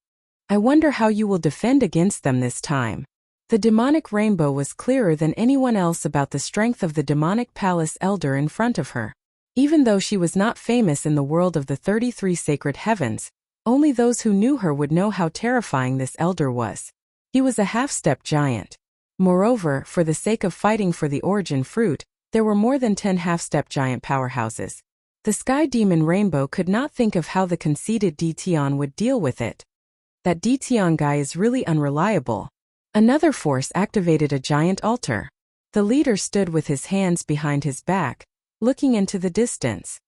I wonder how you will defend against them this time." The demonic rainbow was clearer than anyone else about the strength of the demonic palace elder in front of her. Even though she was not famous in the world of the 33 sacred heavens, only those who knew her would know how terrifying this elder was. He was a half-step giant. Moreover, for the sake of fighting for the origin fruit, there were more than 10 half-step giant powerhouses. The Sky Demon Rainbow could not think of how the conceited Dition would deal with it. That Dition guy is really unreliable. Another force activated a giant altar. The leader stood with his hands behind his back, looking into the distance.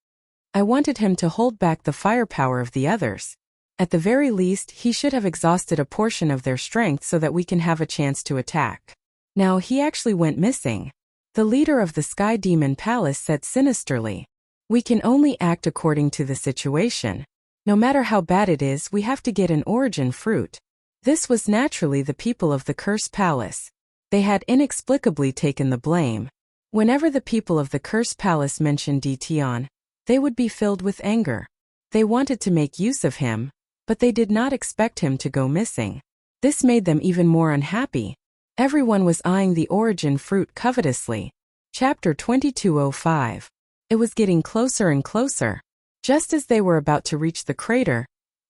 I wanted him to hold back the firepower of the others. At the very least, he should have exhausted a portion of their strength so that we can have a chance to attack. Now he actually went missing. The leader of the Sky Demon Palace said sinisterly, "We can only act according to the situation. No matter how bad it is, we have to get an origin fruit." This was naturally the people of the Cursed Palace. They had inexplicably taken the blame. Whenever the people of the Cursed Palace mentioned Dition, they would be filled with anger. They wanted to make use of him, but they did not expect him to go missing. This made them even more unhappy. Everyone was eyeing the origin fruit covetously. Chapter 2205. It was getting closer and closer. Just as they were about to reach the crater,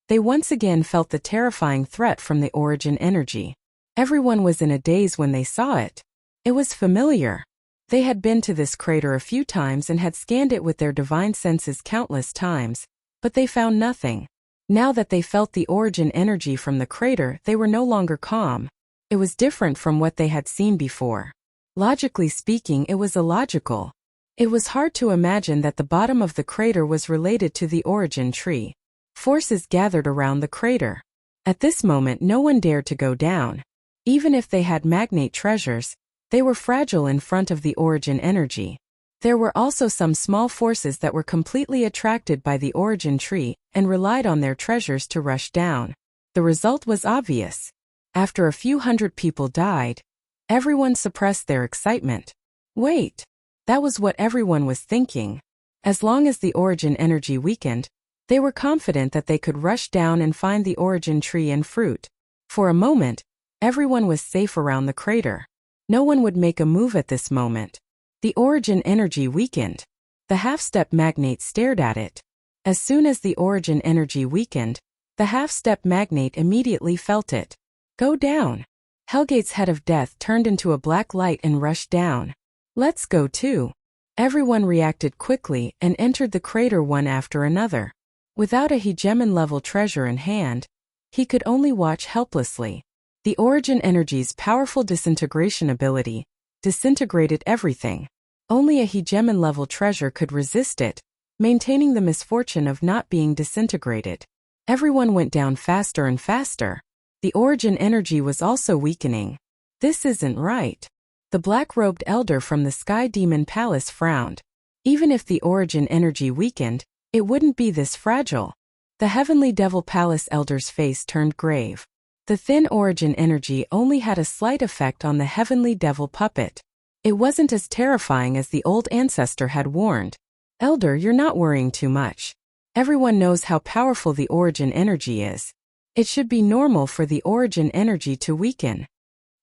they once again felt the terrifying threat from the origin energy. Everyone was in a daze when they saw it. It was familiar. They had been to this crater a few times and had scanned it with their divine senses countless times, but they found nothing. Now that they felt the origin energy from the crater, they were no longer calm. It was different from what they had seen before. Logically speaking, it was illogical. It was hard to imagine that the bottom of the crater was related to the origin tree. Forces gathered around the crater. At this moment, no one dared to go down. Even if they had magnate treasures, they were fragile in front of the origin energy. There were also some small forces that were completely attracted by the origin tree and relied on their treasures to rush down. The result was obvious. After a few hundred people died, everyone suppressed their excitement. Wait, that was what everyone was thinking. As long as the origin energy weakened, they were confident that they could rush down and find the origin tree and fruit. For a moment, everyone was safe around the crater. No one would make a move at this moment. The origin energy weakened. The half-step magnate stared at it. As soon as the origin energy weakened, the half-step magnate immediately felt it. Go down. Hellgate's head of death turned into a black light and rushed down. Let's go too. Everyone reacted quickly and entered the crater one after another. Without a hegemon-level treasure in hand, he could only watch helplessly. The origin energy's powerful disintegration ability disintegrated everything. Only a hegemon-level treasure could resist it, maintaining the misfortune of not being disintegrated. Everyone went down faster and faster. The origin energy was also weakening. This isn't right. The black-robed elder from the Sky Demon Palace frowned. Even if the origin energy weakened, it wouldn't be this fragile. The Heavenly Devil Palace elder's face turned grave. The thin origin energy only had a slight effect on the Heavenly Devil puppet. It wasn't as terrifying as the old ancestor had warned. Elder, you're not worrying too much. Everyone knows how powerful the origin energy is. It should be normal for the origin energy to weaken.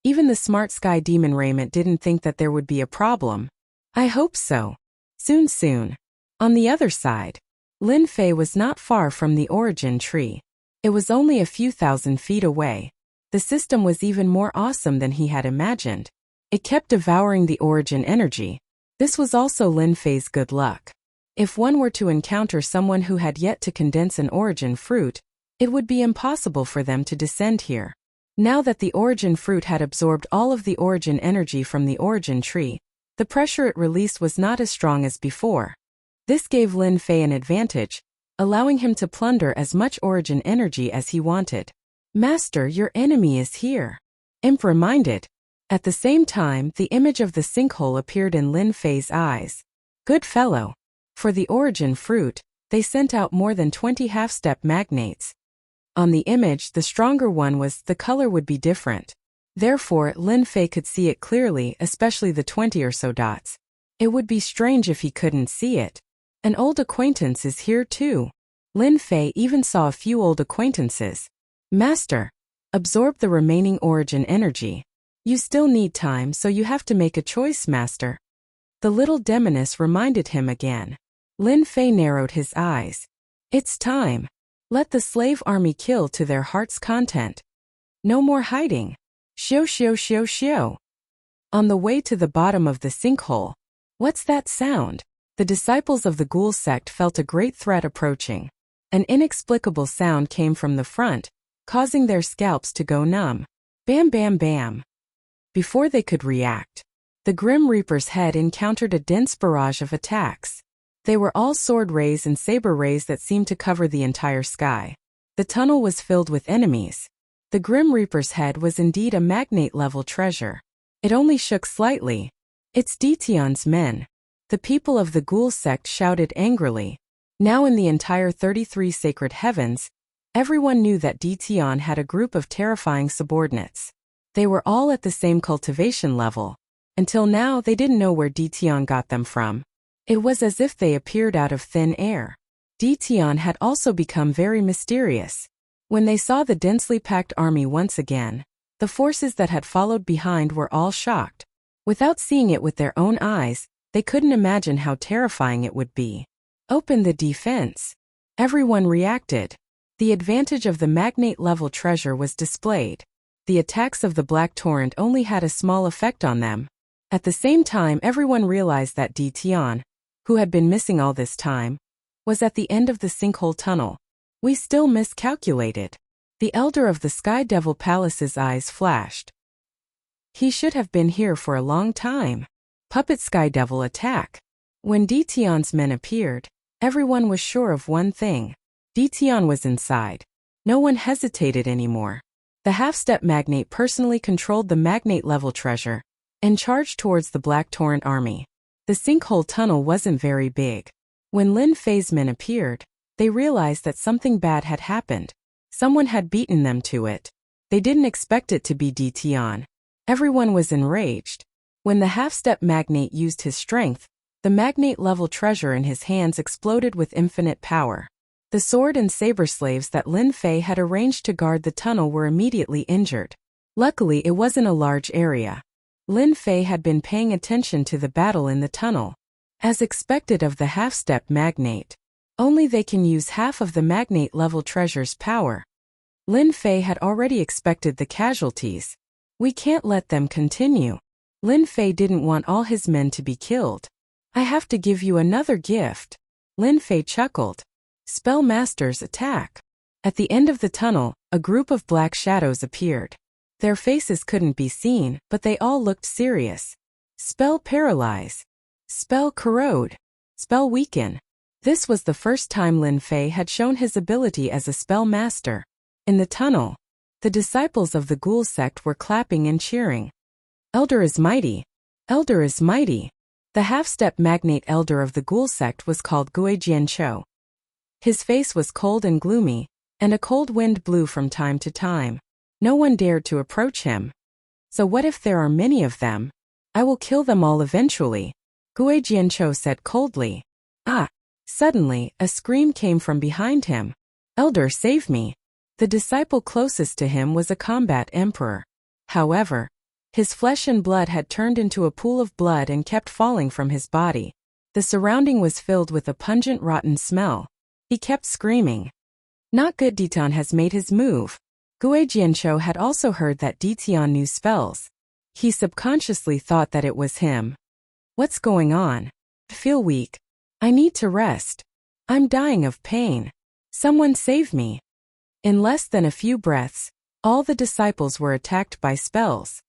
Even the smart Sky Demon Raiment didn't think that there would be a problem. I hope so. Soon. On the other side, Lin Fei was not far from the origin tree. It was only a few thousand feet away. The system was even more awesome than he had imagined. It kept devouring the origin energy. This was also Lin Fei's good luck. If one were to encounter someone who had yet to condense an origin fruit, it would be impossible for them to descend here. Now that the origin fruit had absorbed all of the origin energy from the origin tree, the pressure it released was not as strong as before. This gave Lin Fei an advantage, allowing him to plunder as much origin energy as he wanted. Master, your enemy is here. Imp reminded. At the same time, the image of the sinkhole appeared in Lin Fei's eyes. Good fellow. For the origin fruit, they sent out more than 20 half-step magnates. On the image, the stronger one the color would be different. Therefore, Lin Fei could see it clearly, especially the 20 or so dots. It would be strange if he couldn't see it. An old acquaintance is here too. Lin Fei even saw a few old acquaintances. Master, absorb the remaining origin energy. You still need time, so you have to make a choice, Master. The little demoness reminded him again. Lin Fei narrowed his eyes. It's time. Let the slave army kill to their heart's content. No more hiding. Shio. On the way to the bottom of the sinkhole. What's that sound? The disciples of the ghoul sect felt a great threat approaching. An inexplicable sound came from the front, causing their scalps to go numb. Bam bam bam. Before they could react, the Grim Reaper's head encountered a dense barrage of attacks. They were all sword rays and saber rays that seemed to cover the entire sky. The tunnel was filled with enemies. The Grim Reaper's head was indeed a magnate-level treasure. It only shook slightly. It's Detion's men. The people of the ghoul sect shouted angrily. Now in the entire 33 sacred heavens, everyone knew that Detion had a group of terrifying subordinates. They were all at the same cultivation level. Until now, they didn't know where Detion got them from. It was as if they appeared out of thin air. Detion had also become very mysterious. When they saw the densely packed army once again, the forces that had followed behind were all shocked. Without seeing it with their own eyes, they couldn't imagine how terrifying it would be. Open the defense. Everyone reacted. The advantage of the magnate-level treasure was displayed. The attacks of the Black Torrent only had a small effect on them. At the same time, everyone realized that Tian, who had been missing all this time, was at the end of the sinkhole tunnel. We still miscalculated. The elder of the Sky Devil Palace's eyes flashed. He should have been here for a long time. Puppet Sky Devil attack. When Tian's men appeared, everyone was sure of one thing. Tian was inside. No one hesitated anymore. The half-step magnate personally controlled the magnate-level treasure and charged towards the Black Torrent army. The sinkhole tunnel wasn't very big. When Lin Fei's men appeared, they realized that something bad had happened. Someone had beaten them to it. They didn't expect it to be Tian. Everyone was enraged. When the half-step magnate used his strength, the magnate-level treasure in his hands exploded with infinite power. The sword and saber slaves that Lin Fei had arranged to guard the tunnel were immediately injured. Luckily, it wasn't a large area. Lin Fei had been paying attention to the battle in the tunnel. As expected of the half-step magnate, only they can use half of the magnate-level treasure's power. Lin Fei had already expected the casualties. We can't let them continue. Lin Fei didn't want all his men to be killed. I have to give you another gift. Lin Fei chuckled. Spell Masters attack. At the end of the tunnel, a group of black shadows appeared. Their faces couldn't be seen, but they all looked serious. Spell Paralyze. Spell Corrode. Spell Weaken. This was the first time Lin Fei had shown his ability as a spell master. In the tunnel, the disciples of the Ghoul sect were clapping and cheering. Elder is mighty. Elder is mighty. The half-step magnate elder of the Ghoul sect was called Guijianqiu. His face was cold and gloomy, and a cold wind blew from time to time. No one dared to approach him. So what if there are many of them? I will kill them all eventually, Guijianqiu said coldly. Ah! Suddenly, a scream came from behind him. Elder, save me. The disciple closest to him was a combat emperor. However, his flesh and blood had turned into a pool of blood and kept falling from his body. The surrounding was filled with a pungent rotten smell. He kept screaming. Not good. Tian has made his move. Guijianqiu had also heard that Tian knew spells. He subconsciously thought that it was him. What's going on? I feel weak. I need to rest. I'm dying of pain. Someone save me. In less than a few breaths, all the disciples were attacked by spells.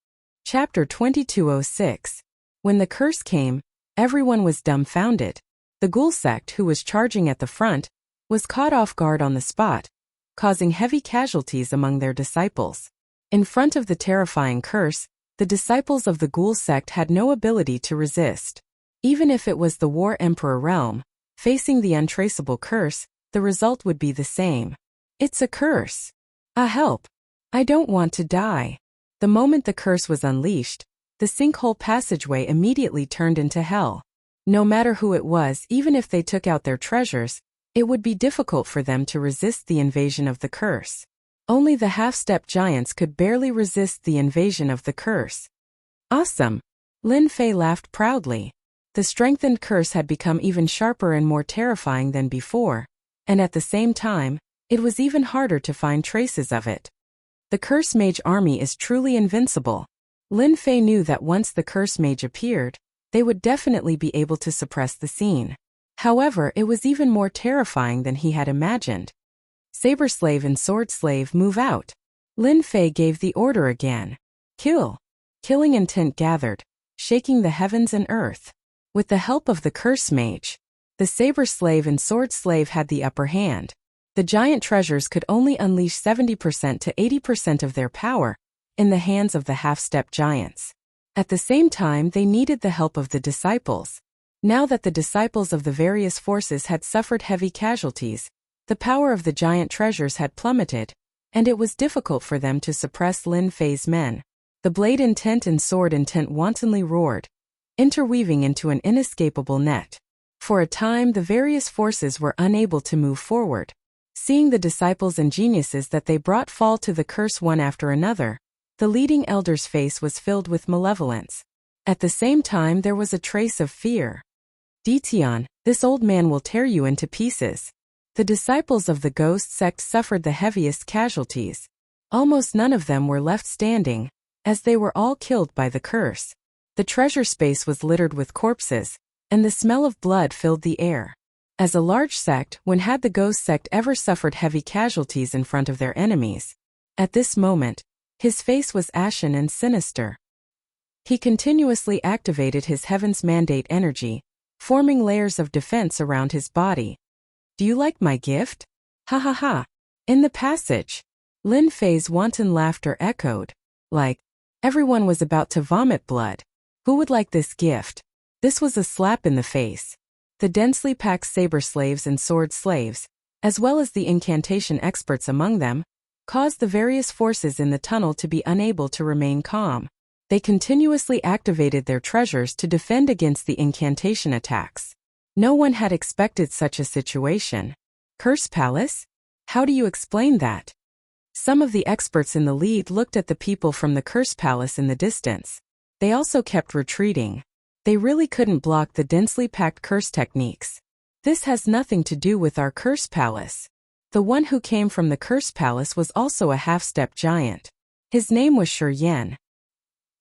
Chapter 2206. When the curse came, everyone was dumbfounded. The Ghoul sect, who was charging at the front, was caught off guard on the spot, causing heavy casualties among their disciples. In front of the terrifying curse, the disciples of the Ghoul sect had no ability to resist. Even if it was the War Emperor realm, facing the untraceable curse, the result would be the same. It's a curse. Help. I don't want to die. The moment the curse was unleashed, the sinkhole passageway immediately turned into hell. No matter who it was, even if they took out their treasures, it would be difficult for them to resist the invasion of the curse. Only the half-step giants could barely resist the invasion of the curse. Awesome! Lin Fei laughed proudly. The strengthened curse had become even sharper and more terrifying than before, and at the same time, it was even harder to find traces of it. The Curse Mage army is truly invincible. Lin Fei knew that once the Curse Mage appeared, they would definitely be able to suppress the scene. However, it was even more terrifying than he had imagined. Saber Slave and Sword Slave, move out. Lin Fei gave the order again. Kill. Killing intent gathered, shaking the heavens and earth. With the help of the Curse Mage, the Saber Slave and Sword Slave had the upper hand. The giant treasures could only unleash 70% to 80% of their power in the hands of the half-step giants. At the same time, they needed the help of the disciples. Now that the disciples of the various forces had suffered heavy casualties, the power of the giant treasures had plummeted, and it was difficult for them to suppress Lin Fei's men. The blade intent and sword intent wantonly roared, interweaving into an inescapable net. For a time, the various forces were unable to move forward. Seeing the disciples and geniuses that they brought fall to the curse one after another, the leading elder's face was filled with malevolence. At the same time, there was a trace of fear. Tian, this old man will tear you into pieces. The disciples of the ghost sect suffered the heaviest casualties. Almost none of them were left standing, as they were all killed by the curse. The treasure space was littered with corpses, and the smell of blood filled the air. As a large sect, when had the ghost sect ever suffered heavy casualties in front of their enemies? At this moment, his face was ashen and sinister. He continuously activated his Heaven's Mandate energy, forming layers of defense around his body. Do you like my gift? Ha ha ha. In the passage, Lin Fei's wanton laughter echoed, like everyone was about to vomit blood. Who would like this gift? This was a slap in the face. The densely packed saber slaves and sword slaves, as well as the incantation experts among them, caused the various forces in the tunnel to be unable to remain calm. They continuously activated their treasures to defend against the incantation attacks. No one had expected such a situation. Curse Palace? How do you explain that? Some of the experts in the lead looked at the people from the Curse Palace in the distance. They also kept retreating. They really couldn't block the densely packed curse techniques. This has nothing to do with our Curse Palace. The one who came from the Curse Palace was also a half-step giant. His name was Shi Yan.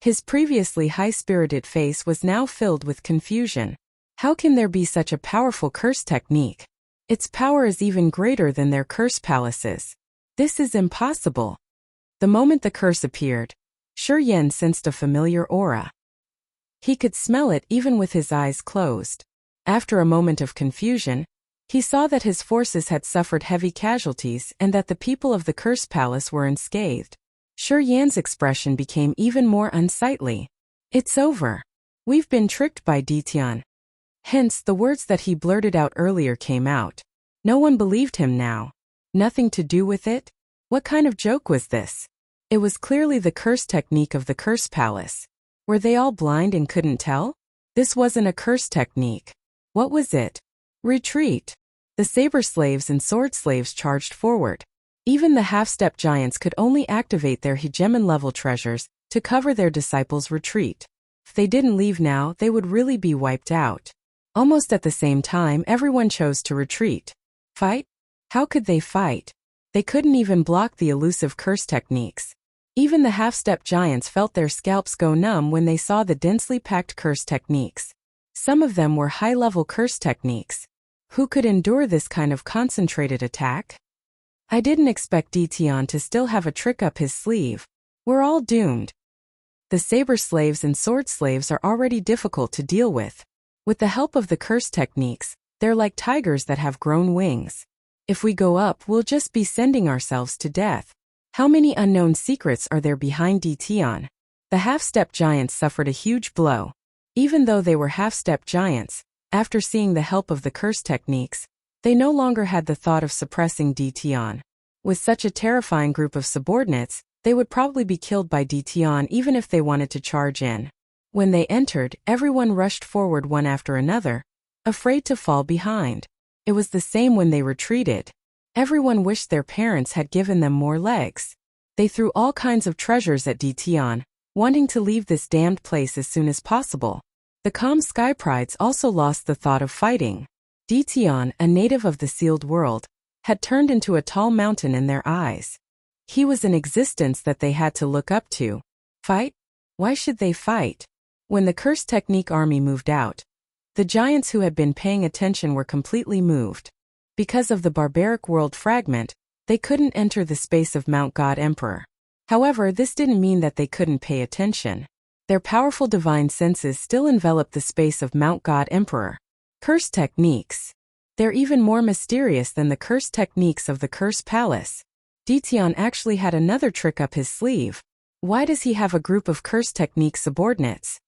His previously high-spirited face was now filled with confusion. How can there be such a powerful curse technique? Its power is even greater than their curse palaces. This is impossible. The moment the curse appeared, Shi Yan sensed a familiar aura. He could smell it even with his eyes closed. After a moment of confusion, he saw that his forces had suffered heavy casualties and that the people of the Curse Palace were unscathed. Shi Yan's expression became even more unsightly. It's over. We've been tricked by Ditian. Hence, the words that he blurted out earlier came out. No one believed him now. Nothing to do with it? What kind of joke was this? It was clearly the curse technique of the Curse Palace. Were they all blind and couldn't tell? This wasn't a curse technique. What was it? Retreat. The saber slaves and sword slaves charged forward. Even the half-step giants could only activate their hegemon-level treasures to cover their disciples' retreat. If they didn't leave now, they would really be wiped out. Almost at the same time, everyone chose to retreat. Fight? How could they fight? They couldn't even block the elusive curse techniques. Even the half-step giants felt their scalps go numb when they saw the densely packed curse techniques. Some of them were high-level curse techniques. Who could endure this kind of concentrated attack? I didn't expect Ditian to still have a trick up his sleeve. We're all doomed. The saber slaves and sword slaves are already difficult to deal with. With the help of the curse techniques, they're like tigers that have grown wings. If we go up, we'll just be sending ourselves to death. How many unknown secrets are there behind Ditian? The half-step giants suffered a huge blow. Even though they were half-step giants, after seeing the help of the curse techniques, they no longer had the thought of suppressing Ditian. With such a terrifying group of subordinates, they would probably be killed by Ditian even if they wanted to charge in. When they entered, everyone rushed forward one after another, afraid to fall behind. It was the same when they retreated. Everyone wished their parents had given them more legs. They threw all kinds of treasures at Ditian, wanting to leave this damned place as soon as possible. The calm sky prides also lost the thought of fighting. Ditian, a native of the sealed world, had turned into a tall mountain in their eyes. He was an existence that they had to look up to. Fight? Why should they fight? When the curse technique army moved out, the giants who had been paying attention were completely moved. Because of the barbaric world fragment, they couldn't enter the space of Mount God Emperor. However, this didn't mean that they couldn't pay attention. Their powerful divine senses still enveloped the space of Mount God Emperor. Curse techniques. They're even more mysterious than the curse techniques of the Curse Palace. Ditian actually had another trick up his sleeve. Why does he have a group of curse technique subordinates?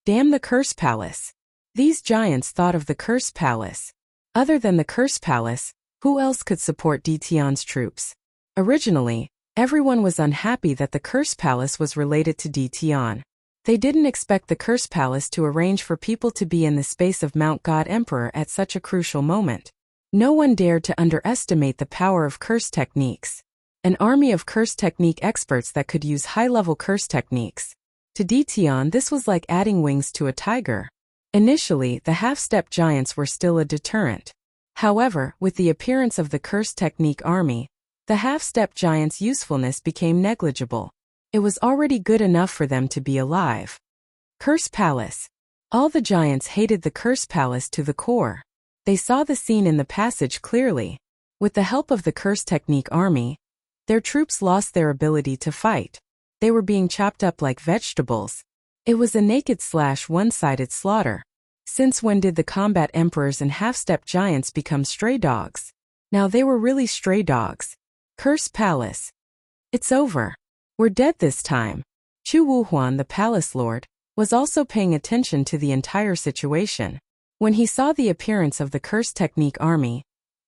Damn the Curse Palace. These giants thought of the Curse Palace. Other than the Curse Palace, who else could support Ditian's troops? Originally, everyone was unhappy that the Curse Palace was related to Ditian. They didn't expect the Curse Palace to arrange for people to be in the space of Mount God Emperor at such a crucial moment. No one dared to underestimate the power of curse techniques. An army of curse technique experts that could use high-level curse techniques. To Ditian, this was like adding wings to a tiger. Initially, the half-step giants were still a deterrent. However, with the appearance of the Curse Technique army, the half-step giant's usefulness became negligible. It was already good enough for them to be alive. Curse Palace. All the giants hated the Curse Palace to the core. They saw the scene in the passage clearly. With the help of the Curse Technique army, their troops lost their ability to fight. They were being chopped up like vegetables. It was a naked one-sided slaughter. Since when did the combat emperors and half-step giants become stray dogs? Now they were really stray dogs. Curse Palace. It's over. We're dead this time. Chu Wuhuan, the palace lord, was also paying attention to the entire situation. When he saw the appearance of the Curse Technique army,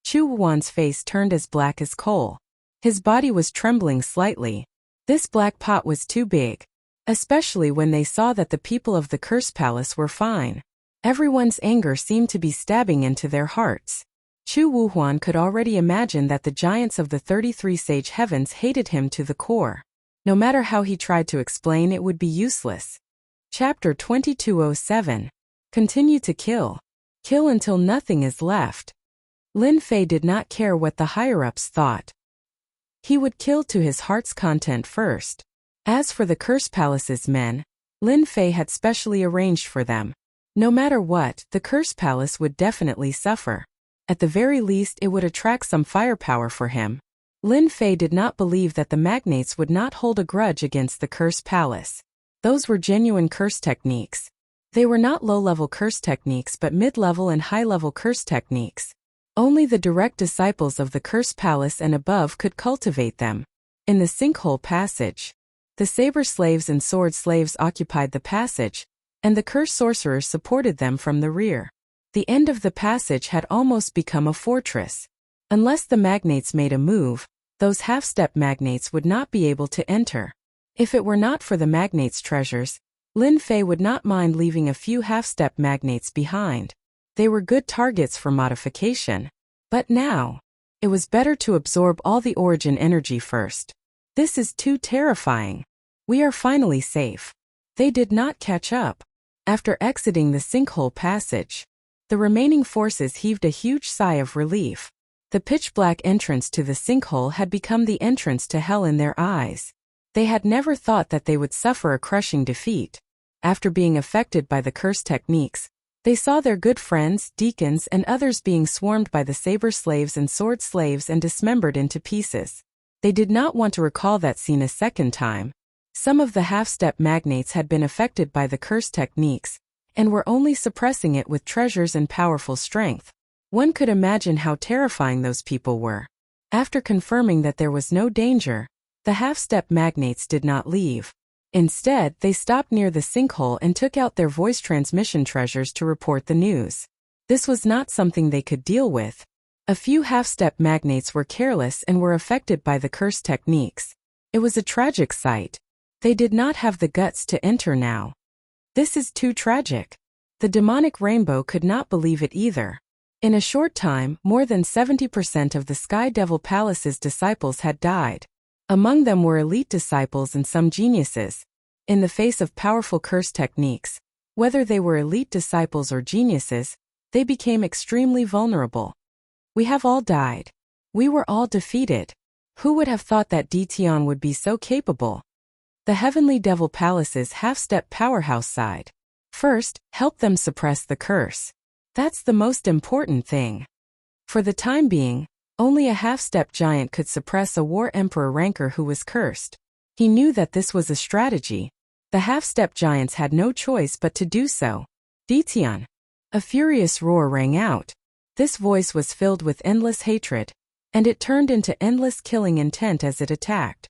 Chu Wuhuan's face turned as black as coal. His body was trembling slightly. This black pot was too big. Especially when they saw that the people of the Curse Palace were fine. Everyone's anger seemed to be stabbing into their hearts. Chu Wuhuan could already imagine that the giants of the 33 Sage Heavens hated him to the core. No matter how he tried to explain, it would be useless. Chapter 2207. Continue to kill. Kill until nothing is left. Lin Fei did not care what the higher-ups thought. He would kill to his heart's content first. As for the Curse Palace's men, Lin Fei had specially arranged for them. No matter what, the Curse Palace would definitely suffer. At the very least, it would attract some firepower for him. Lin Fei did not believe that the magnates would not hold a grudge against the Curse Palace. Those were genuine curse techniques. They were not low-level curse techniques but mid-level and high-level curse techniques. Only the direct disciples of the Curse Palace and above could cultivate them. In the sinkhole passage, the saber slaves and sword slaves occupied the passage, and the curse sorcerers supported them from the rear. The end of the passage had almost become a fortress. Unless the magnates made a move, those half-step magnates would not be able to enter. If it were not for the magnates' treasures, Lin Fei would not mind leaving a few half-step magnates behind. They were good targets for modification. But now, it was better to absorb all the origin energy first. This is too terrifying. We are finally safe. They did not catch up. After exiting the sinkhole passage, the remaining forces heaved a huge sigh of relief. The pitch-black entrance to the sinkhole had become the entrance to hell in their eyes. They had never thought that they would suffer a crushing defeat. After being affected by the curse techniques, they saw their good friends, deacons, and others being swarmed by the saber slaves and sword slaves and dismembered into pieces. They did not want to recall that scene a second time. Some of the half-step magnates had been affected by the curse techniques, and were only suppressing it with treasures and powerful strength. One could imagine how terrifying those people were. After confirming that there was no danger, the half-step magnates did not leave. Instead, they stopped near the sinkhole and took out their voice transmission treasures to report the news. This was not something they could deal with. A few half-step magnates were careless and were affected by the curse techniques. It was a tragic sight. They did not have the guts to enter now. This is too tragic. The demonic rainbow could not believe it either. In a short time, more than 70% of the Sky Devil Palace's disciples had died. Among them were elite disciples and some geniuses. In the face of powerful curse techniques, whether they were elite disciples or geniuses, they became extremely vulnerable. We have all died. We were all defeated. Who would have thought that Ditian would be so capable? The Heavenly Devil Palace's half-step powerhouse side. First, help them suppress the curse. That's the most important thing. For the time being, only a half-step giant could suppress a War Emperor ranker who was cursed. He knew that this was a strategy. The half-step giants had no choice but to do so. Ditian. A furious roar rang out. This voice was filled with endless hatred, and it turned into endless killing intent as it attacked.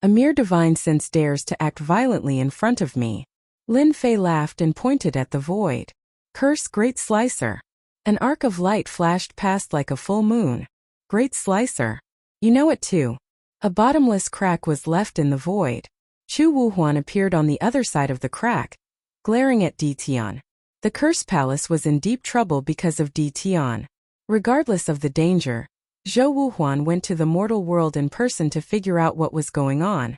A mere divine sense dares to act violently in front of me. Lin Fei laughed and pointed at the void. Curse Great Slicer. An arc of light flashed past like a full moon. Great Slicer. You know it too. A bottomless crack was left in the void. Chu Wuhuan appeared on the other side of the crack, glaring at Ditian. The Curse Palace was in deep trouble because of Ditian. Regardless of the danger, Zhou Wuhuan went to the mortal world in person to figure out what was going on.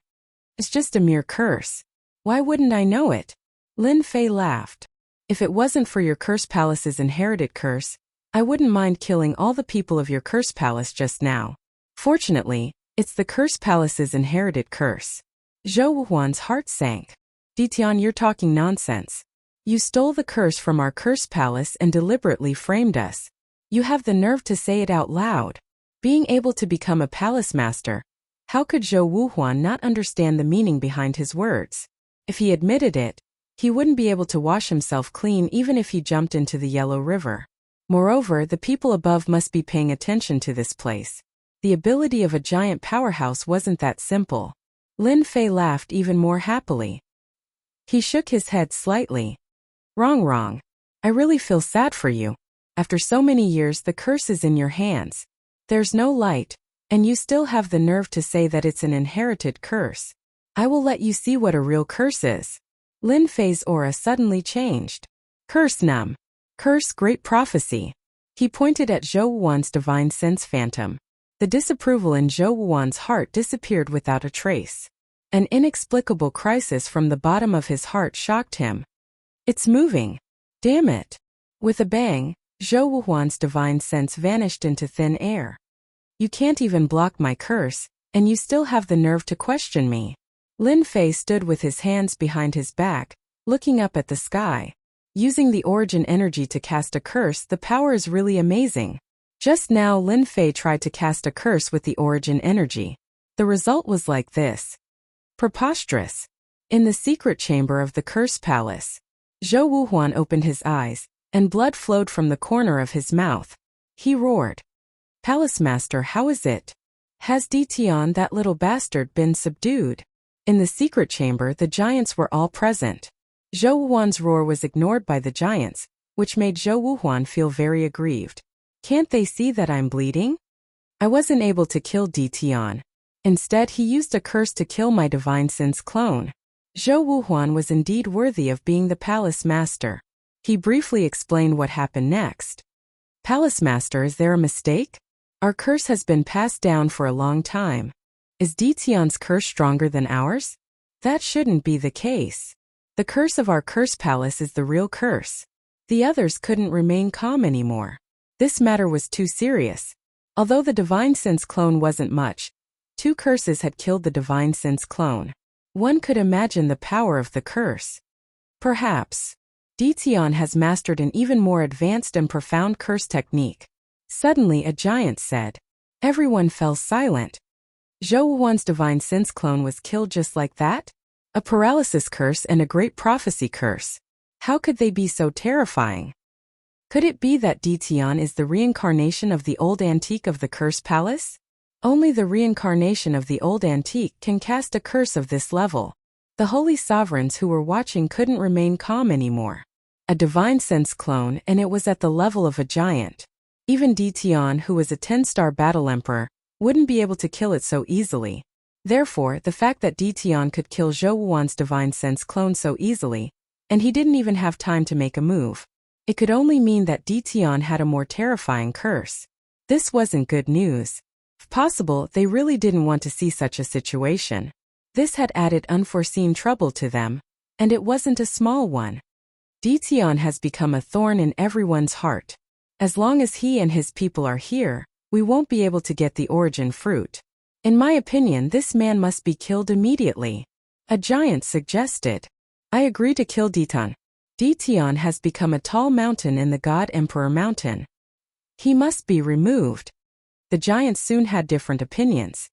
It's just a mere curse. Why wouldn't I know it? Lin Fei laughed. If it wasn't for your Curse Palace's inherited curse, I wouldn't mind killing all the people of your curse palace just now. Fortunately, it's the curse palace's inherited curse. Zhou Wuhuan's heart sank. Ditian, you're talking nonsense. You stole the curse from our curse palace and deliberately framed us. You have the nerve to say it out loud. Being able to become a palace master, how could Zhou Wuhuan not understand the meaning behind his words? If he admitted it, he wouldn't be able to wash himself clean even if he jumped into the Yellow River. Moreover, the people above must be paying attention to this place. The ability of a giant powerhouse wasn't that simple. Lin Fei laughed even more happily. He shook his head slightly. Wrong. I really feel sad for you. After so many years, the curse is in your hands. There's no light, and you still have the nerve to say that it's an inherited curse. I will let you see what a real curse is. Lin Fei's aura suddenly changed. Curse num. Curse great prophecy. He pointed at Zhou Wuhuan's divine sense phantom. The disapproval in Zhou Wuhuan's heart disappeared without a trace. An inexplicable crisis from the bottom of his heart shocked him. It's moving. Damn it. With a bang, Zhou Wuhuan's divine sense vanished into thin air. You can't even block my curse, and you still have the nerve to question me. Lin Fei stood with his hands behind his back, looking up at the sky. Using the origin energy to cast a curse, the power is really amazing. Just now Lin Fei tried to cast a curse with the origin energy. The result was like this. Preposterous. In the secret chamber of the curse palace, Zhou Wuhuan opened his eyes, and blood flowed from the corner of his mouth. He roared. Palace Master, how is it? Has Ditian, that little bastard, been subdued? In the secret chamber the giants were all present. Zhou Wuhuan's roar was ignored by the giants, which made Zhou Wuhuan feel very aggrieved. Can't they see that I'm bleeding? I wasn't able to kill Ditian. Instead, he used a curse to kill my divine sense clone. Zhou Wuhuan was indeed worthy of being the palace master. He briefly explained what happened next. Palace Master, is there a mistake? Our curse has been passed down for a long time. Is Ditian's curse stronger than ours? That shouldn't be the case. The curse of our curse palace is the real curse. The others couldn't remain calm anymore. This matter was too serious. Although the divine sense clone wasn't much, 2 curses had killed the divine sense clone. One could imagine the power of the curse. Perhaps Ditian has mastered an even more advanced and profound curse technique. Suddenly a giant said. Everyone fell silent. Zhou Wuhuan's divine sense clone was killed just like that? A paralysis curse and a great prophecy curse. How could they be so terrifying? Could it be that Ditian is the reincarnation of the old antique of the curse palace? Only the reincarnation of the old antique can cast a curse of this level. The holy sovereigns who were watching couldn't remain calm anymore. A divine sense clone, and it was at the level of a giant. Even Ditian, who was a 10-star battle emperor, wouldn't be able to kill it so easily. Therefore, the fact that Ditian could kill Zhou Wuhuan's divine sense clone so easily, and he didn't even have time to make a move, it could only mean that Ditian had a more terrifying curse. This wasn't good news. If possible, they really didn't want to see such a situation. This had added unforeseen trouble to them, and it wasn't a small one. Ditian has become a thorn in everyone's heart. As long as he and his people are here, we won't be able to get the origin fruit. In my opinion, this man must be killed immediately. A giant suggested. I agree to kill Ditian. Ditian has become a tall mountain in the God Emperor Mountain. He must be removed. The giants soon had different opinions.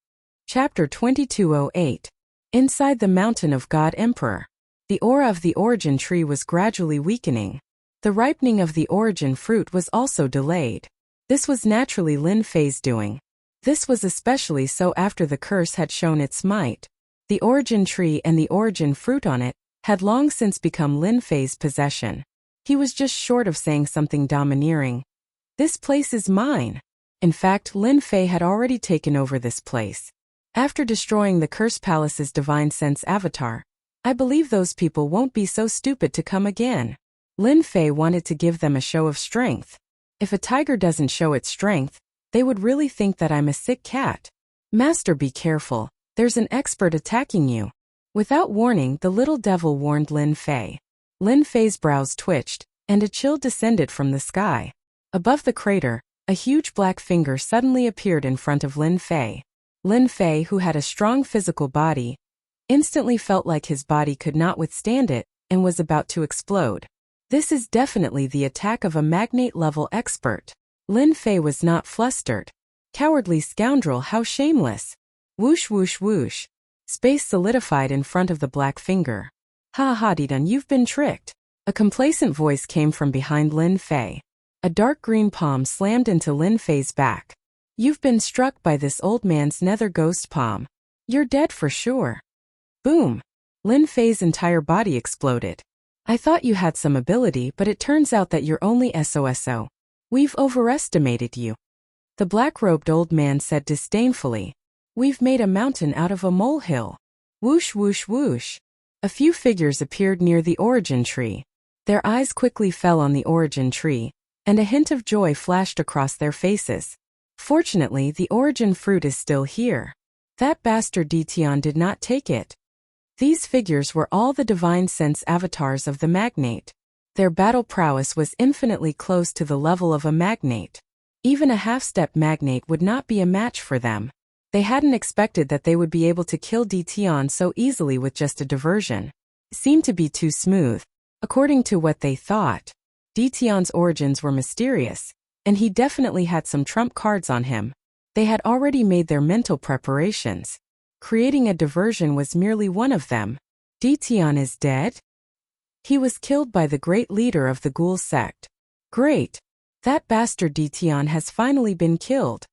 Chapter 2208. Inside the mountain of God Emperor. The aura of the origin tree was gradually weakening. The ripening of the origin fruit was also delayed. This was naturally Lin Fei's doing. This was especially so after the curse had shown its might. The origin tree and the origin fruit on it had long since become Lin Fei's possession. He was just short of saying something domineering. This place is mine. In fact, Lin Fei had already taken over this place. After destroying the Curse Palace's divine sense avatar, I believe those people won't be so stupid to come again. Lin Fei wanted to give them a show of strength. If a tiger doesn't show its strength, they would really think that I'm a sick cat. Master, be careful, there's an expert attacking you. Without warning, the little devil warned Lin Fei. Lin Fei's brows twitched, and a chill descended from the sky. Above the crater, a huge black finger suddenly appeared in front of Lin Fei. Lin Fei, who had a strong physical body, instantly felt like his body could not withstand it and was about to explode. This is definitely the attack of a magnate-level expert. Lin Fei was not flustered. Cowardly scoundrel, how shameless! Whoosh whoosh whoosh. Space solidified in front of the black finger. Ha ha dee-dun, you've been tricked. A complacent voice came from behind Lin Fei. A dark green palm slammed into Lin Fei's back. You've been struck by this old man's nether ghost palm. You're dead for sure. Boom! Lin Fei's entire body exploded. I thought you had some ability, but it turns out that you're only SOSO. We've overestimated you. The black-robed old man said disdainfully. We've made a mountain out of a molehill. Whoosh whoosh whoosh. A few figures appeared near the origin tree. Their eyes quickly fell on the origin tree, and a hint of joy flashed across their faces. Fortunately, the origin fruit is still here. That bastard Dition did not take it. These figures were all the divine sense avatars of the magnate. Their battle prowess was infinitely close to the level of a magnate. Even a half-step magnate would not be a match for them. They hadn't expected that they would be able to kill Dition so easily with just a diversion. It seemed to be too smooth. According to what they thought, Dition's origins were mysterious, and he definitely had some trump cards on him. They had already made their mental preparations. Creating a diversion was merely one of them. Dition is dead? He was killed by the great leader of the ghoul sect. Great! That bastard Dition has finally been killed.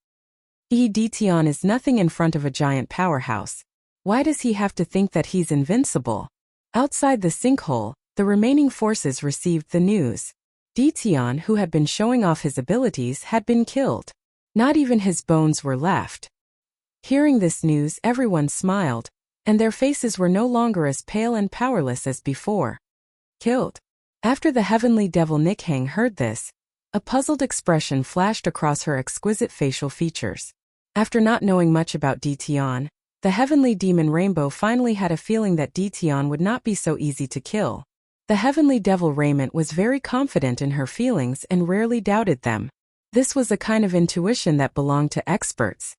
Dition is nothing in front of a giant powerhouse. Why does he have to think that he's invincible? Outside the sinkhole, the remaining forces received the news. Dition, who had been showing off his abilities, had been killed. Not even his bones were left. Hearing this news, everyone smiled, and their faces were no longer as pale and powerless as before. Killed. After the heavenly devil Nikhang heard this, a puzzled expression flashed across her exquisite facial features. After not knowing much about Dition, the heavenly demon Rainbow finally had a feeling that Dition would not be so easy to kill. The heavenly devil Raymond was very confident in her feelings and rarely doubted them. This was a kind of intuition that belonged to experts.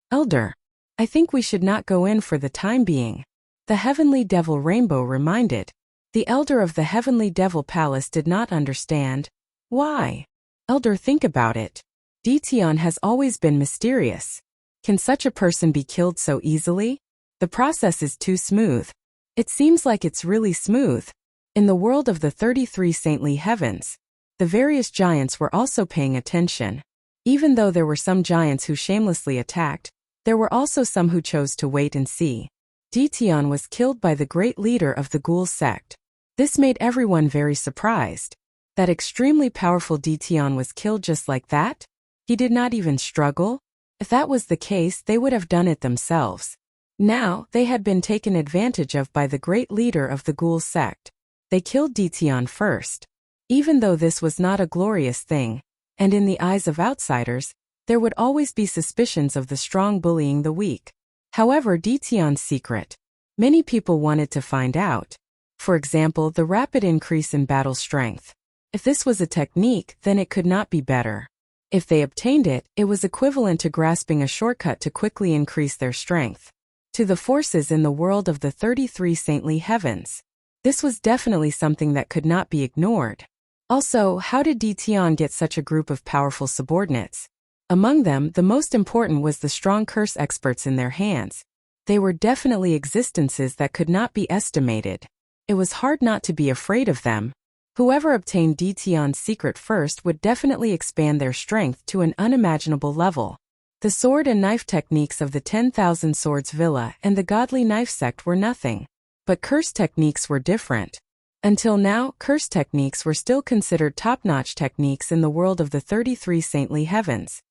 Elder, I think we should not go in for the time being. The heavenly devil Rainbow reminded. The elder of the heavenly devil palace did not understand. Why? Elder, think about it. Dition has always been mysterious. Can such a person be killed so easily? The process is too smooth. It seems like it's really smooth. In the world of the 33 saintly heavens, the various giants were also paying attention. Even though there were some giants who shamelessly attacked, there were also some who chose to wait and see. Dition was killed by the great leader of the ghoul sect. This made everyone very surprised. That extremely powerful Dition was killed just like that? He did not even struggle? If that was the case, they would have done it themselves. Now, they had been taken advantage of by the great leader of the ghoul sect. They killed Dition first. Even though this was not a glorious thing, and in the eyes of outsiders, there would always be suspicions of the strong bullying the weak. However, Dition's secret, many people wanted to find out. For example, the rapid increase in battle strength. If this was a technique, then it could not be better. If they obtained it, it was equivalent to grasping a shortcut to quickly increase their strength. To the forces in the world of the 33 saintly heavens, this was definitely something that could not be ignored. Also, how did Dition get such a group of powerful subordinates? Among them, the most important was the strong curse experts in their hands. They were definitely existences that could not be estimated. It was hard not to be afraid of them. Whoever obtained Dition's secret first would definitely expand their strength to an unimaginable level. The sword and knife techniques of the 10,000 Swords Villa and the Godly Knife Sect were nothing. But curse techniques were different. Until now, curse techniques were still considered top-notch techniques in the world of the 33 saintly heavens.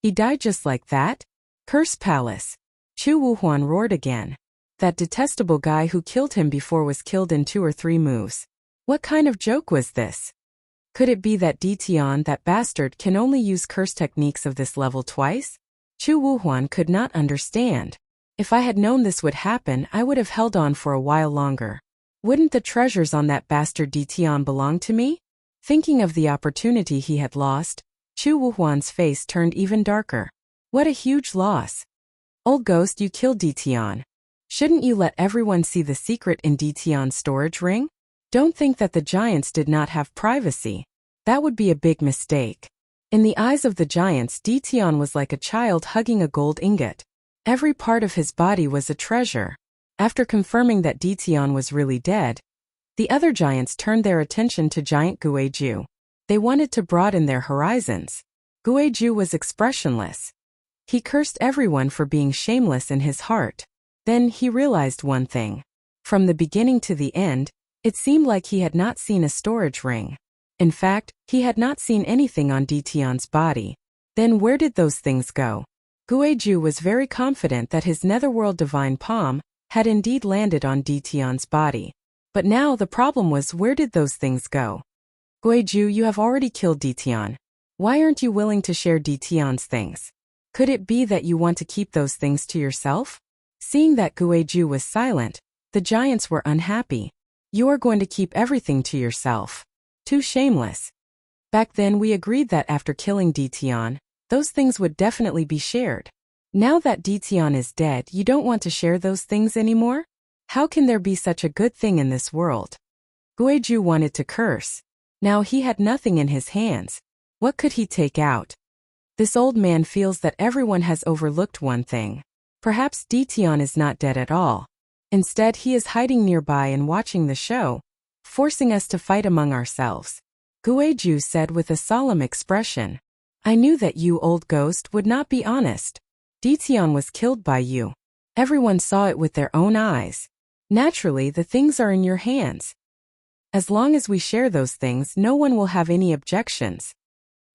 He died just like that? Curse Palace. Chu Wuhuan roared again. That detestable guy who killed him before was killed in 2 or 3 moves. What kind of joke was this? Could it be that Dition, that bastard, can only use curse techniques of this level twice? Chu Wuhuan could not understand. If I had known this would happen, I would have held on for a while longer. Wouldn't the treasures on that bastard Dition belong to me? Thinking of the opportunity he had lost, Chu Wuhuan's face turned even darker. What a huge loss. Old ghost, you killed Ditian. Shouldn't you let everyone see the secret in Ditian's storage ring? Don't think that the giants did not have privacy. That would be a big mistake. In the eyes of the giants, Ditian was like a child hugging a gold ingot. Every part of his body was a treasure. After confirming that Ditian was really dead, the other giants turned their attention to giant Guizhu. They wanted to broaden their horizons. Guizhu was expressionless. He cursed everyone for being shameless in his heart. Then he realized one thing. From the beginning to the end, it seemed like he had not seen a storage ring. In fact, he had not seen anything on Ditian's body. Then where did those things go? Guizhu was very confident that his netherworld divine palm had indeed landed on Ditian's body. But now the problem was, where did those things go? Guizhu, you have already killed Ditian. Why aren't you willing to share Ditian's things? Could it be that you want to keep those things to yourself? Seeing that Guizhu was silent, the giants were unhappy. You are going to keep everything to yourself. Too shameless. Back then we agreed that after killing Ditian, those things would definitely be shared. Now that Ditian is dead, you don't want to share those things anymore? How can there be such a good thing in this world? Guizhu wanted to curse. Now he had nothing in his hands. What could he take out? This old man feels that everyone has overlooked one thing. Perhaps Ditian is not dead at all. Instead, he is hiding nearby and watching the show, forcing us to fight among ourselves. Guizhu said with a solemn expression. I knew that you, old ghost, would not be honest. Ditian was killed by you. Everyone saw it with their own eyes. Naturally, the things are in your hands. As long as we share those things, no one will have any objections.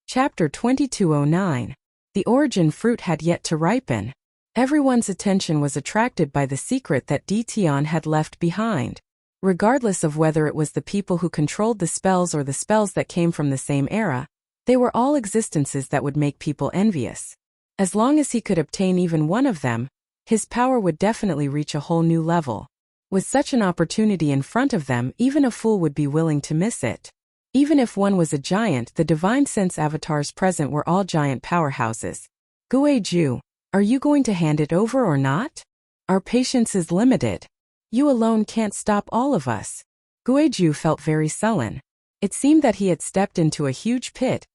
Chapter 2209. The origin fruit had yet to ripen. Everyone's attention was attracted by the secret that Ditian had left behind. Regardless of whether it was the people who controlled the spells or the spells that came from the same era, they were all existences that would make people envious. As long as he could obtain even one of them, his power would definitely reach a whole new level. With such an opportunity in front of them, even a fool would be willing to miss it. Even if one was a giant, the divine sense avatars present were all giant powerhouses. Guizhu, are you going to hand it over or not? Our patience is limited. You alone can't stop all of us. Guizhu felt very sullen. It seemed that he had stepped into a huge pit,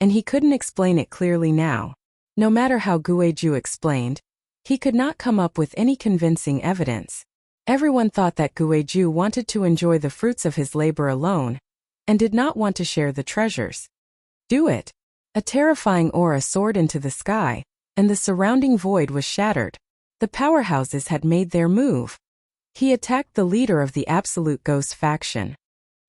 and he couldn't explain it clearly now. No matter how Guizhu explained, he could not come up with any convincing evidence. Everyone thought that Guizhu wanted to enjoy the fruits of his labor alone, and did not want to share the treasures. Do it. A terrifying aura soared into the sky, and the surrounding void was shattered. The powerhouses had made their move. He attacked the leader of the Absolute Ghost faction.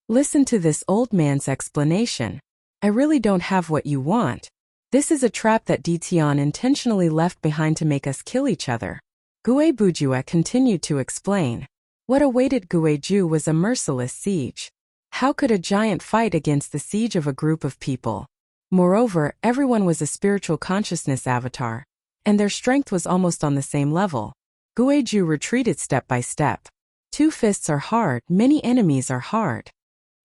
Listen to this old man's explanation. I really don't have what you want. This is a trap that Ditian intentionally left behind to make us kill each other. Guizhu continued to explain. What awaited Guizhu was a merciless siege. How could a giant fight against the siege of a group of people? Moreover, everyone was a spiritual consciousness avatar, and their strength was almost on the same level. Guizhu retreated step by step. 2 fists are hard, many enemies are hard.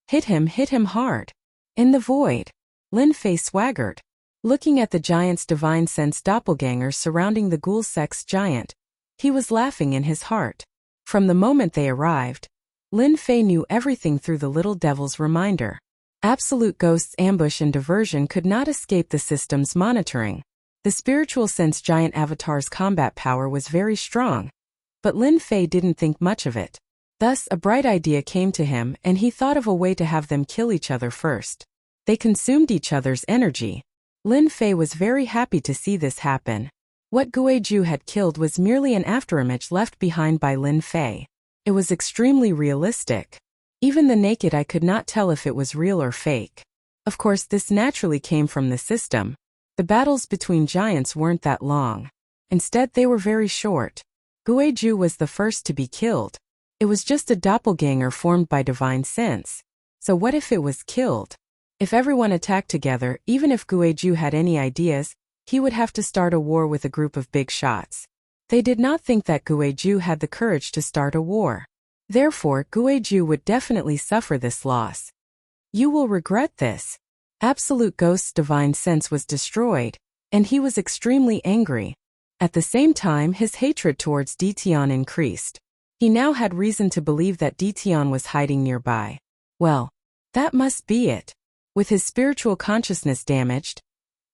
Hit him hard. In the void, Lin Fei swaggered. Looking at the giant's divine sense doppelgangers surrounding the ghoul sex giant, he was laughing in his heart. From the moment they arrived, Lin Fei knew everything through the little devil's reminder. Absolute Ghost's ambush and diversion could not escape the system's monitoring. The spiritual sense giant avatar's combat power was very strong, but Lin Fei didn't think much of it. Thus, a bright idea came to him, and he thought of a way to have them kill each other first. They consumed each other's energy. Lin Fei was very happy to see this happen. What Guizhu had killed was merely an afterimage left behind by Lin Fei. It was extremely realistic. Even the naked eye could not tell if it was real or fake. Of course, this naturally came from the system. The battles between giants weren't that long. Instead, they were very short. Guizhu was the first to be killed. It was just a doppelganger formed by divine sense. So what if it was killed? If everyone attacked together, even if Guizhu had any ideas, he would have to start a war with a group of big shots. They did not think that Guizhu had the courage to start a war. Therefore, Guizhu would definitely suffer this loss. You will regret this. Absolute Ghost's divine sense was destroyed, and he was extremely angry. At the same time, his hatred towards Dition increased. He now had reason to believe that Dition was hiding nearby. Well, that must be it. With his spiritual consciousness damaged,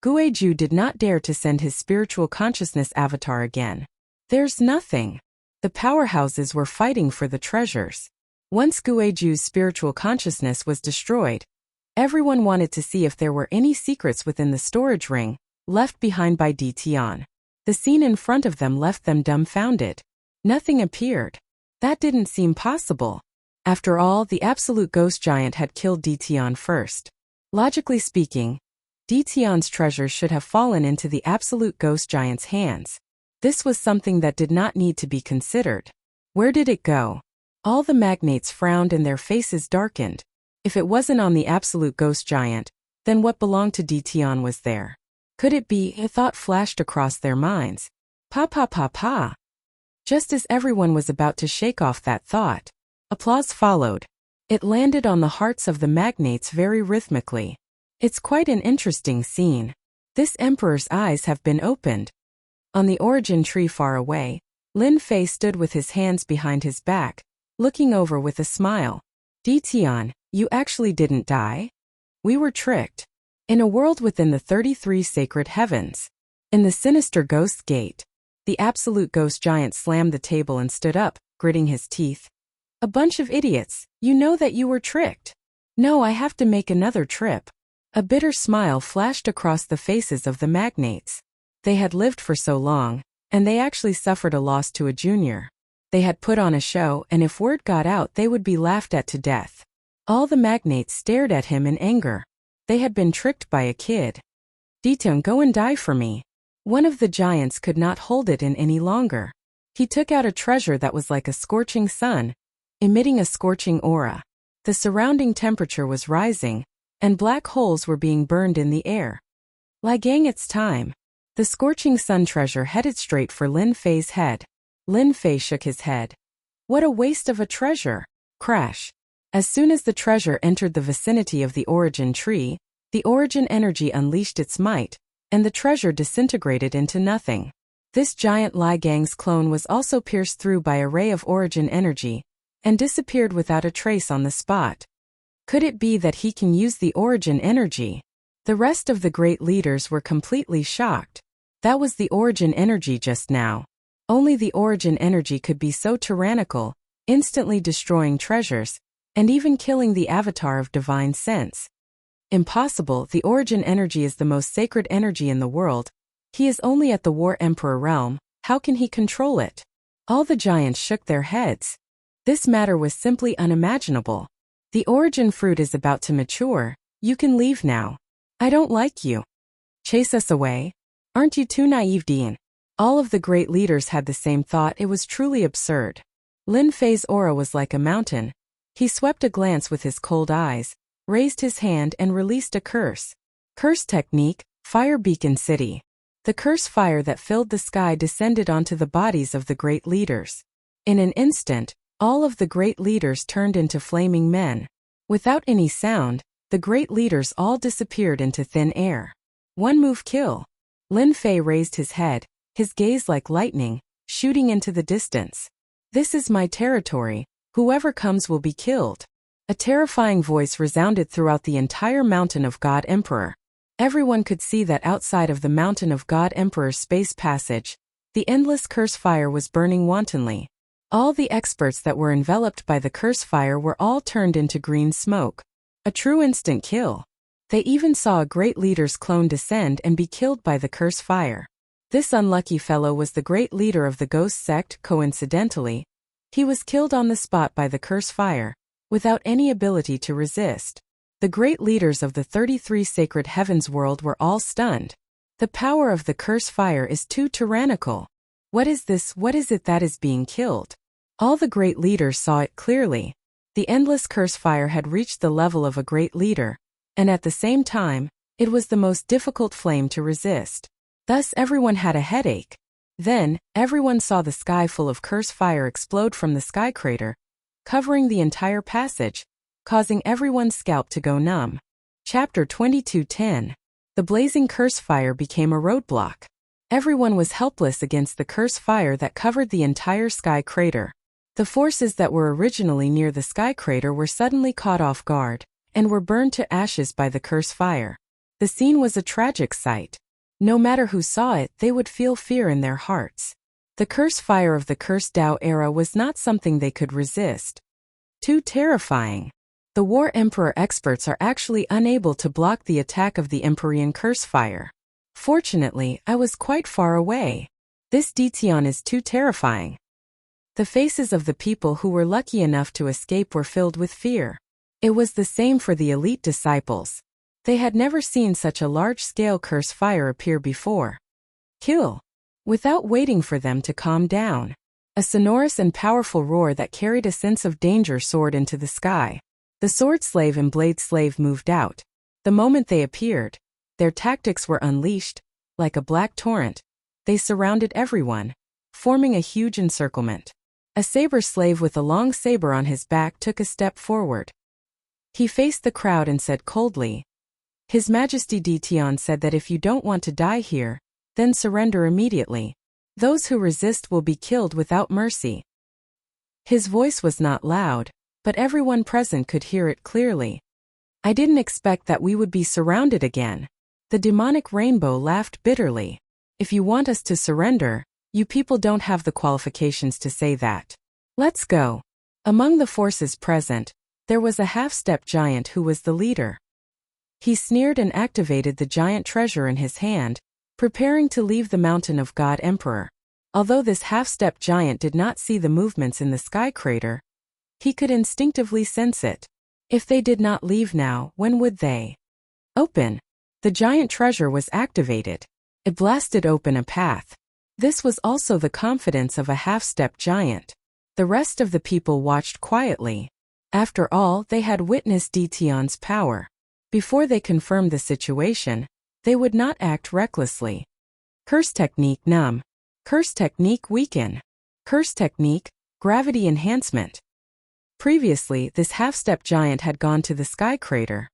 Guizhou did not dare to send his spiritual consciousness avatar again. There's nothing. The powerhouses were fighting for the treasures. Once Guizhou's spiritual consciousness was destroyed, everyone wanted to see if there were any secrets within the storage ring left behind by Dition. The scene in front of them left them dumbfounded. Nothing appeared. That didn't seem possible. After all, the Absolute Ghost Giant had killed Dition first. Logically speaking, Dition's treasures should have fallen into the Absolute Ghost Giant's hands. This was something that did not need to be considered. Where did it go? All the magnates frowned and their faces darkened. If it wasn't on the Absolute Ghost Giant, then what belonged to Dition was there? Could it be? A thought flashed across their minds. Pa. Just as everyone was about to shake off that thought, applause followed. It landed on the hearts of the magnates very rhythmically. It's quite an interesting scene. This emperor's eyes have been opened. On the origin tree far away, Lin Fei stood with his hands behind his back, looking over with a smile. Dition, you actually didn't die? We were tricked. In a world within the 33 sacred heavens, in the sinister Ghost Gate, the Absolute Ghost Giant slammed the table and stood up, gritting his teeth. A bunch of idiots, you know that you were tricked. No, I have to make another trip. A bitter smile flashed across the faces of the magnates. They had lived for so long, and they actually suffered a loss to a junior. They had put on a show, and if word got out, they would be laughed at to death. All the magnates stared at him in anger. They had been tricked by a kid. Dition, go and die for me. One of the giants could not hold it in any longer. He took out a treasure that was like a scorching sun, emitting a scorching aura. The surrounding temperature was rising, and black holes were being burned in the air. Ligang, it's time. The scorching sun treasure headed straight for Lin Fei's head. Lin Fei shook his head. What a waste of a treasure. Crash. As soon as the treasure entered the vicinity of the origin tree, the origin energy unleashed its might, and the treasure disintegrated into nothing. This giant Ligang's clone was also pierced through by a ray of origin energy, and disappeared without a trace on the spot. Could it be that he can use the origin energy? The rest of the great leaders were completely shocked. That was the origin energy just now. Only the origin energy could be so tyrannical, instantly destroying treasures, and even killing the avatar of divine sense. Impossible, the origin energy is the most sacred energy in the world. He is only at the War Emperor realm, how can he control it? All the giants shook their heads. This matter was simply unimaginable. The origin fruit is about to mature, you can leave now. I don't like you. Chase us away? Aren't you too naive, Dean? All of the great leaders had the same thought. It was truly absurd. Lin Fei's aura was like a mountain. He swept a glance with his cold eyes, raised his hand and released a curse. Curse technique, Fire Beacon City. The curse fire that filled the sky descended onto the bodies of the great leaders. In an instant, all of the great leaders turned into flaming men. Without any sound, the great leaders all disappeared into thin air. One move kill. Lin Fei raised his head, his gaze like lightning, shooting into the distance. This is my territory, whoever comes will be killed. A terrifying voice resounded throughout the entire Mountain of God Emperor. Everyone could see that outside of the Mountain of God Emperor's space passage, the endless curse fire was burning wantonly. All the experts that were enveloped by the curse fire were all turned into green smoke. A true instant kill. They even saw a great leader's clone descend and be killed by the curse fire. This unlucky fellow was the great leader of the ghost sect. Coincidentally, he was killed on the spot by the curse fire, without any ability to resist. The great leaders of the 33 sacred heavens world were all stunned. The power of the curse fire is too tyrannical. What is this? What is it that is being killed? All the great leaders saw it clearly. The endless curse fire had reached the level of a great leader, and at the same time, it was the most difficult flame to resist. Thus everyone had a headache. Then, everyone saw the sky full of curse fire explode from the sky crater, covering the entire passage, causing everyone's scalp to go numb. Chapter 22:10. The blazing curse fire became a roadblock. Everyone was helpless against the curse fire that covered the entire sky crater. The forces that were originally near the sky crater were suddenly caught off guard, and were burned to ashes by the curse fire. The scene was a tragic sight. No matter who saw it, they would feel fear in their hearts. The curse fire of the cursed Tao era was not something they could resist. Too terrifying. The War Emperor experts are actually unable to block the attack of the Empyrean curse fire. Fortunately, I was quite far away. This Detion is too terrifying. The faces of the people who were lucky enough to escape were filled with fear. It was the same for the elite disciples. They had never seen such a large-scale curse fire appear before. Kill! Without waiting for them to calm down. A sonorous and powerful roar that carried a sense of danger soared into the sky. The sword slave and blade slave moved out. The moment they appeared, their tactics were unleashed, like a black torrent. They surrounded everyone, forming a huge encirclement. A saber slave with a long saber on his back took a step forward. He faced the crowd and said coldly, "His Majesty Detion said that if you don't want to die here, then surrender immediately. Those who resist will be killed without mercy." His voice was not loud, but everyone present could hear it clearly. "I didn't expect that we would be surrounded again." The demonic rainbow laughed bitterly. "If you want us to surrender, you people don't have the qualifications to say that. Let's go." Among the forces present, there was a half-step giant who was the leader. He sneered and activated the giant treasure in his hand, preparing to leave the mountain of God Emperor. Although this half-step giant did not see the movements in the sky crater, he could instinctively sense it. If they did not leave now, when would they? Open! The giant treasure was activated. It blasted open a path. This was also the confidence of a half-step giant. The rest of the people watched quietly. After all, they had witnessed Detion's power. Before they confirmed the situation, they would not act recklessly. Curse technique numb. Curse technique weaken. Curse technique, gravity enhancement. Previously, this half-step giant had gone to the sky crater.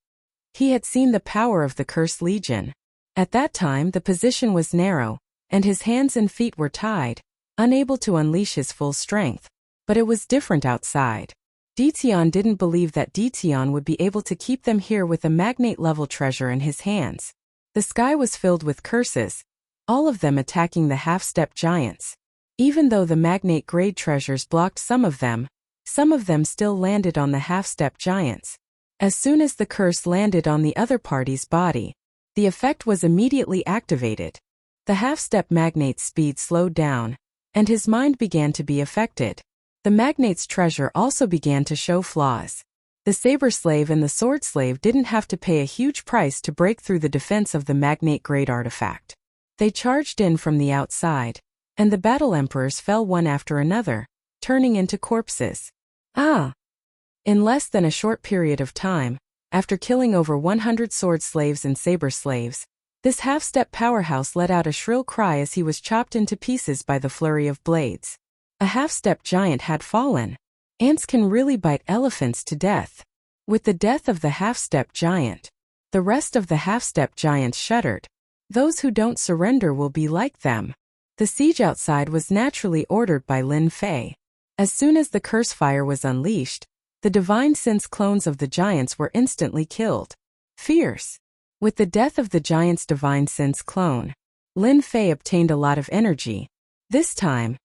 He had seen the power of the Curse Legion. At that time, the position was narrow, and his hands and feet were tied, unable to unleash his full strength. But it was different outside. Detion didn't believe that Detion would be able to keep them here with a magnate-level treasure in his hands. The sky was filled with curses, all of them attacking the half-step giants. Even though the magnate-grade treasures blocked some of them still landed on the half-step giants. As soon as the curse landed on the other party's body, the effect was immediately activated. The half-step magnate's speed slowed down, and his mind began to be affected. The magnate's treasure also began to show flaws. The saber slave and the sword slave didn't have to pay a huge price to break through the defense of the magnate-grade artifact. They charged in from the outside, and the battle emperors fell one after another, turning into corpses. In less than a short period of time, after killing over 100 sword slaves and saber slaves, this half-step powerhouse let out a shrill cry as he was chopped into pieces by the flurry of blades. A half-step giant had fallen. Ants can really bite elephants to death. With the death of the half-step giant, the rest of the half-step giants shuddered. Those who don't surrender will be like them. The siege outside was naturally ordered by Lin Fei. As soon as the curse fire was unleashed, the divine sense clones of the giants were instantly killed. Fierce. With the death of the giant's divine sense clone, Lin Fei obtained a lot of energy. This time,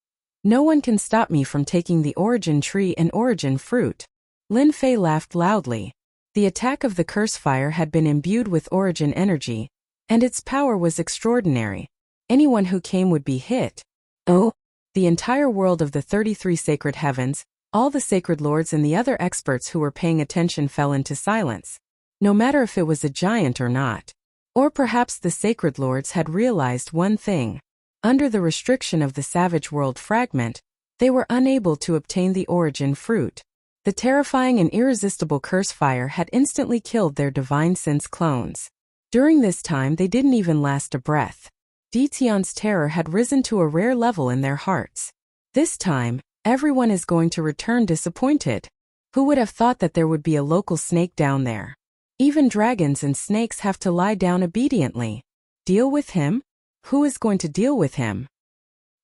no one can stop me from taking the origin tree and origin fruit. Lin Fei laughed loudly. The attack of the curse fire had been imbued with origin energy, and its power was extraordinary. Anyone who came would be hit. Oh! The entire world of the 33 sacred heavens, all the sacred lords and the other experts who were paying attention fell into silence. No matter if it was a giant or not. Or perhaps the sacred lords had realized one thing. Under the restriction of the savage world fragment, they were unable to obtain the origin fruit. The terrifying and irresistible curse fire had instantly killed their divine sense clones. During this time they didn't even last a breath. Detion's terror had risen to a rare level in their hearts. This time, everyone is going to return disappointed. Who would have thought that there would be a local snake down there? Even dragons and snakes have to lie down obediently. Deal with him? Who is going to deal with him?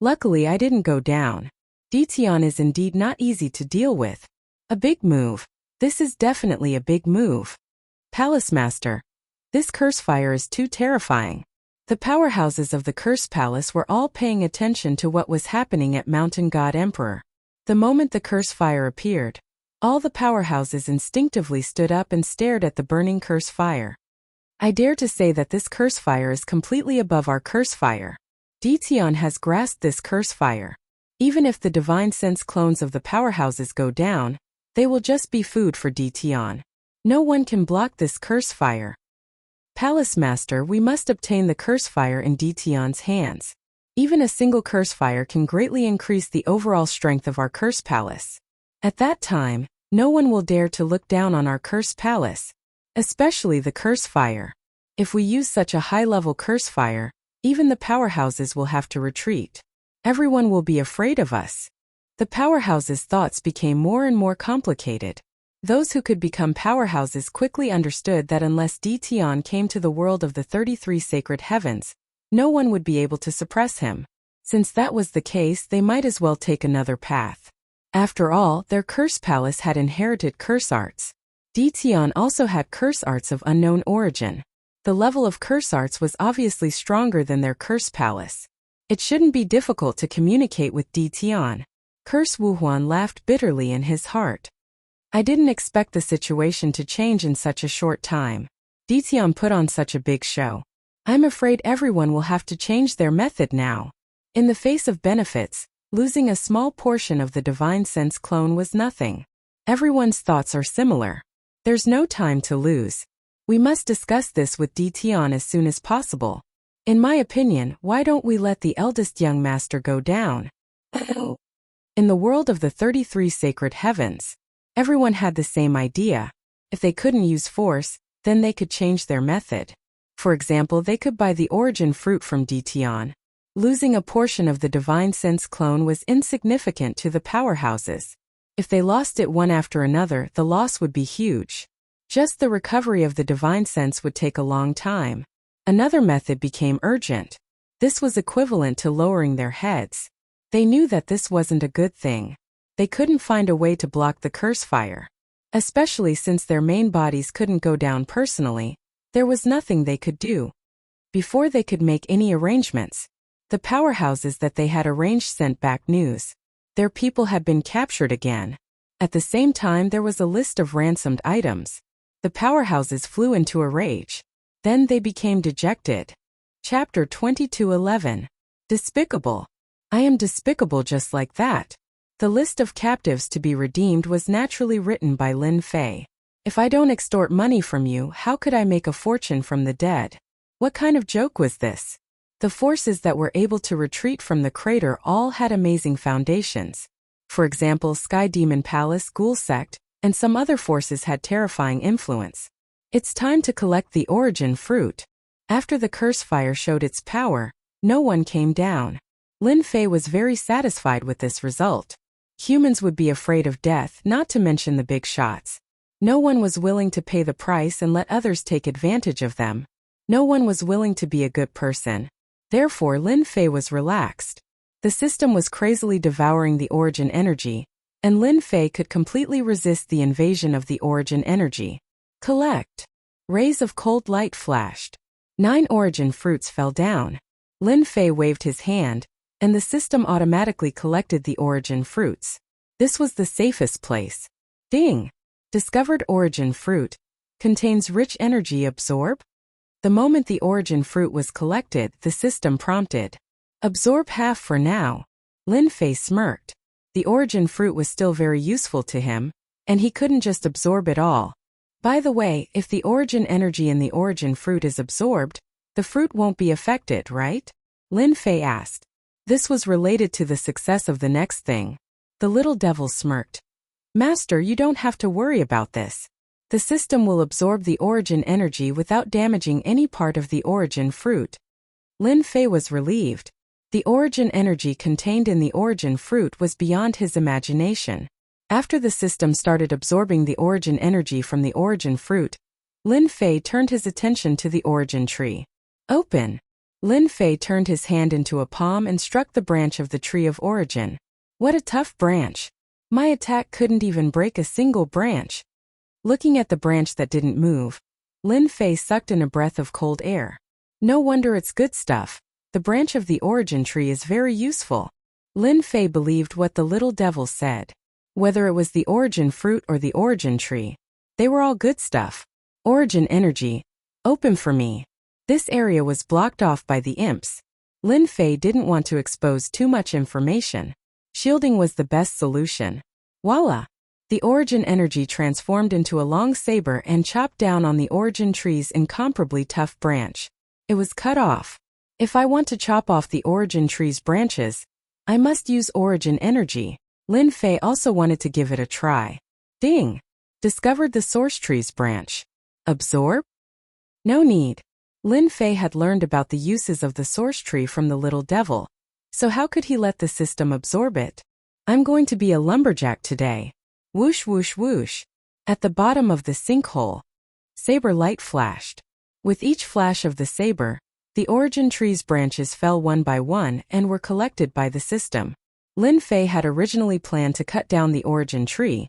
Luckily, I didn't go down. Ditian is indeed not easy to deal with. A big move. This is definitely a big move. Palace Master. This curse fire is too terrifying. The powerhouses of the Curse Palace were all paying attention to what was happening at Mountain God Emperor. The moment the curse fire appeared, all the powerhouses instinctively stood up and stared at the burning curse fire. I dare to say that this curse fire is completely above our curse fire. Ditian has grasped this curse fire. Even if the divine sense clones of the powerhouses go down, they will just be food for Ditian. No one can block this curse fire. Palace Master, we must obtain the curse fire in Ditian's hands. Even a single curse fire can greatly increase the overall strength of our curse palace. At that time, no one will dare to look down on our curse palace, especially the curse fire. If we use such a high-level curse fire, even the powerhouses will have to retreat. Everyone will be afraid of us. The powerhouses' thoughts became more and more complicated. Those who could become powerhouses quickly understood that unless Ditian came to the world of the 33 sacred heavens, no one would be able to suppress him. Since that was the case, they might as well take another path. After all, their curse palace had inherited curse arts. Ditian also had curse arts of unknown origin. The level of curse arts was obviously stronger than their curse palace. It shouldn't be difficult to communicate with Ditian. Curse Wuhuan laughed bitterly in his heart. I didn't expect the situation to change in such a short time. Ditian put on such a big show. I'm afraid everyone will have to change their method now. In the face of benefits, losing a small portion of the divine sense clone was nothing. Everyone's thoughts are similar. There's no time to lose. We must discuss this with Ditian as soon as possible. In my opinion, why don't we let the eldest young master go down? In the world of the 33 sacred heavens, everyone had the same idea. If they couldn't use force, then they could change their method. For example, they could buy the origin fruit from Ditian. Losing a portion of the divine sense clone was insignificant to the powerhouses. If they lost it one after another, the loss would be huge. Just the recovery of the divine sense would take a long time. Another method became urgent. This was equivalent to lowering their heads. They knew that this wasn't a good thing. They couldn't find a way to block the curse fire. Especially since their main bodies couldn't go down personally, there was nothing they could do. Before they could make any arrangements, the powerhouses that they had arranged sent back news. Their people had been captured again. At the same time, there was a list of ransomed items. The powerhouses flew into a rage. Then they became dejected. Chapter 22:11. Despicable. I am despicable just like that. The list of captives to be redeemed was naturally written by Lin Fei. If I don't extort money from you, how could I make a fortune from the dead? What kind of joke was this? The forces that were able to retreat from the crater all had amazing foundations. For example, Sky Demon Palace, Ghoul Sect, and some other forces had terrifying influence. It's time to collect the origin fruit. After the curse fire showed its power, no one came down. Lin Fei was very satisfied with this result. Humans would be afraid of death, not to mention the big shots. No one was willing to pay the price and let others take advantage of them. No one was willing to be a good person. Therefore, Lin Fei was relaxed. The system was crazily devouring the origin energy, and Lin Fei could completely resist the invasion of the origin energy. Collect. Rays of cold light flashed. 9 origin fruits fell down. Lin Fei waved his hand, and the system automatically collected the origin fruits. This was the safest place. Ding! Discovered origin fruit. Contains rich energy. Absorb? The moment the origin fruit was collected, the system prompted. Absorb half for now. Lin Fei smirked. The origin fruit was still very useful to him, and he couldn't just absorb it all. By the way, if the origin energy in the origin fruit is absorbed, the fruit won't be affected, right? Lin Fei asked. This was related to the success of the next thing. The little devil smirked. Master, you don't have to worry about this. The system will absorb the origin energy without damaging any part of the origin fruit. Lin Fei was relieved. The origin energy contained in the origin fruit was beyond his imagination. After the system started absorbing the origin energy from the origin fruit, Lin Fei turned his attention to the origin tree. Open. Lin Fei turned his hand into a palm and struck the branch of the tree of origin. What a tough branch. My attack couldn't even break a single branch. Looking at the branch that didn't move, Lin Fei sucked in a breath of cold air. No wonder it's good stuff. The branch of the origin tree is very useful. Lin Fei believed what the little devil said. Whether it was the origin fruit or the origin tree, they were all good stuff. Origin energy. Open for me. This area was blocked off by the imps. Lin Fei didn't want to expose too much information. Shielding was the best solution. Voila! The origin energy transformed into a long saber and chopped down on the origin tree's incomparably tough branch. It was cut off. If I want to chop off the origin tree's branches, I must use origin energy. Lin Fei also wanted to give it a try. Ding! Discovered the source tree's branch. Absorb? No need. Lin Fei had learned about the uses of the source tree from the little devil. So how could he let the system absorb it? I'm going to be a lumberjack today. Whoosh whoosh whoosh. At the bottom of the sinkhole, saber light flashed. With each flash of the saber, the origin tree's branches fell one by one and were collected by the system. Lin Fei had originally planned to cut down the origin tree,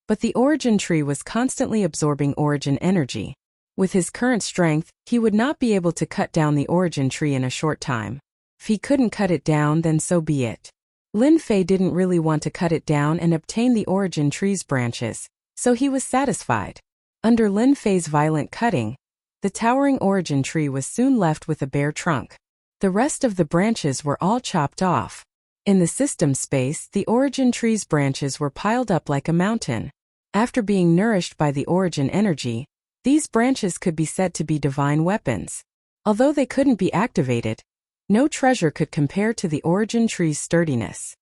but the origin tree was constantly absorbing origin energy. With his current strength, he would not be able to cut down the origin tree in a short time. If he couldn't cut it down, then so be it. Lin Fei didn't really want to cut it down and obtain the origin tree's branches, so he was satisfied. Under Lin Fei's violent cutting, the towering origin tree was soon left with a bare trunk. The rest of the branches were all chopped off. In the system space, the origin tree's branches were piled up like a mountain. After being nourished by the origin energy, these branches could be said to be divine weapons. Although they couldn't be activated, no treasure could compare to the origin tree's sturdiness.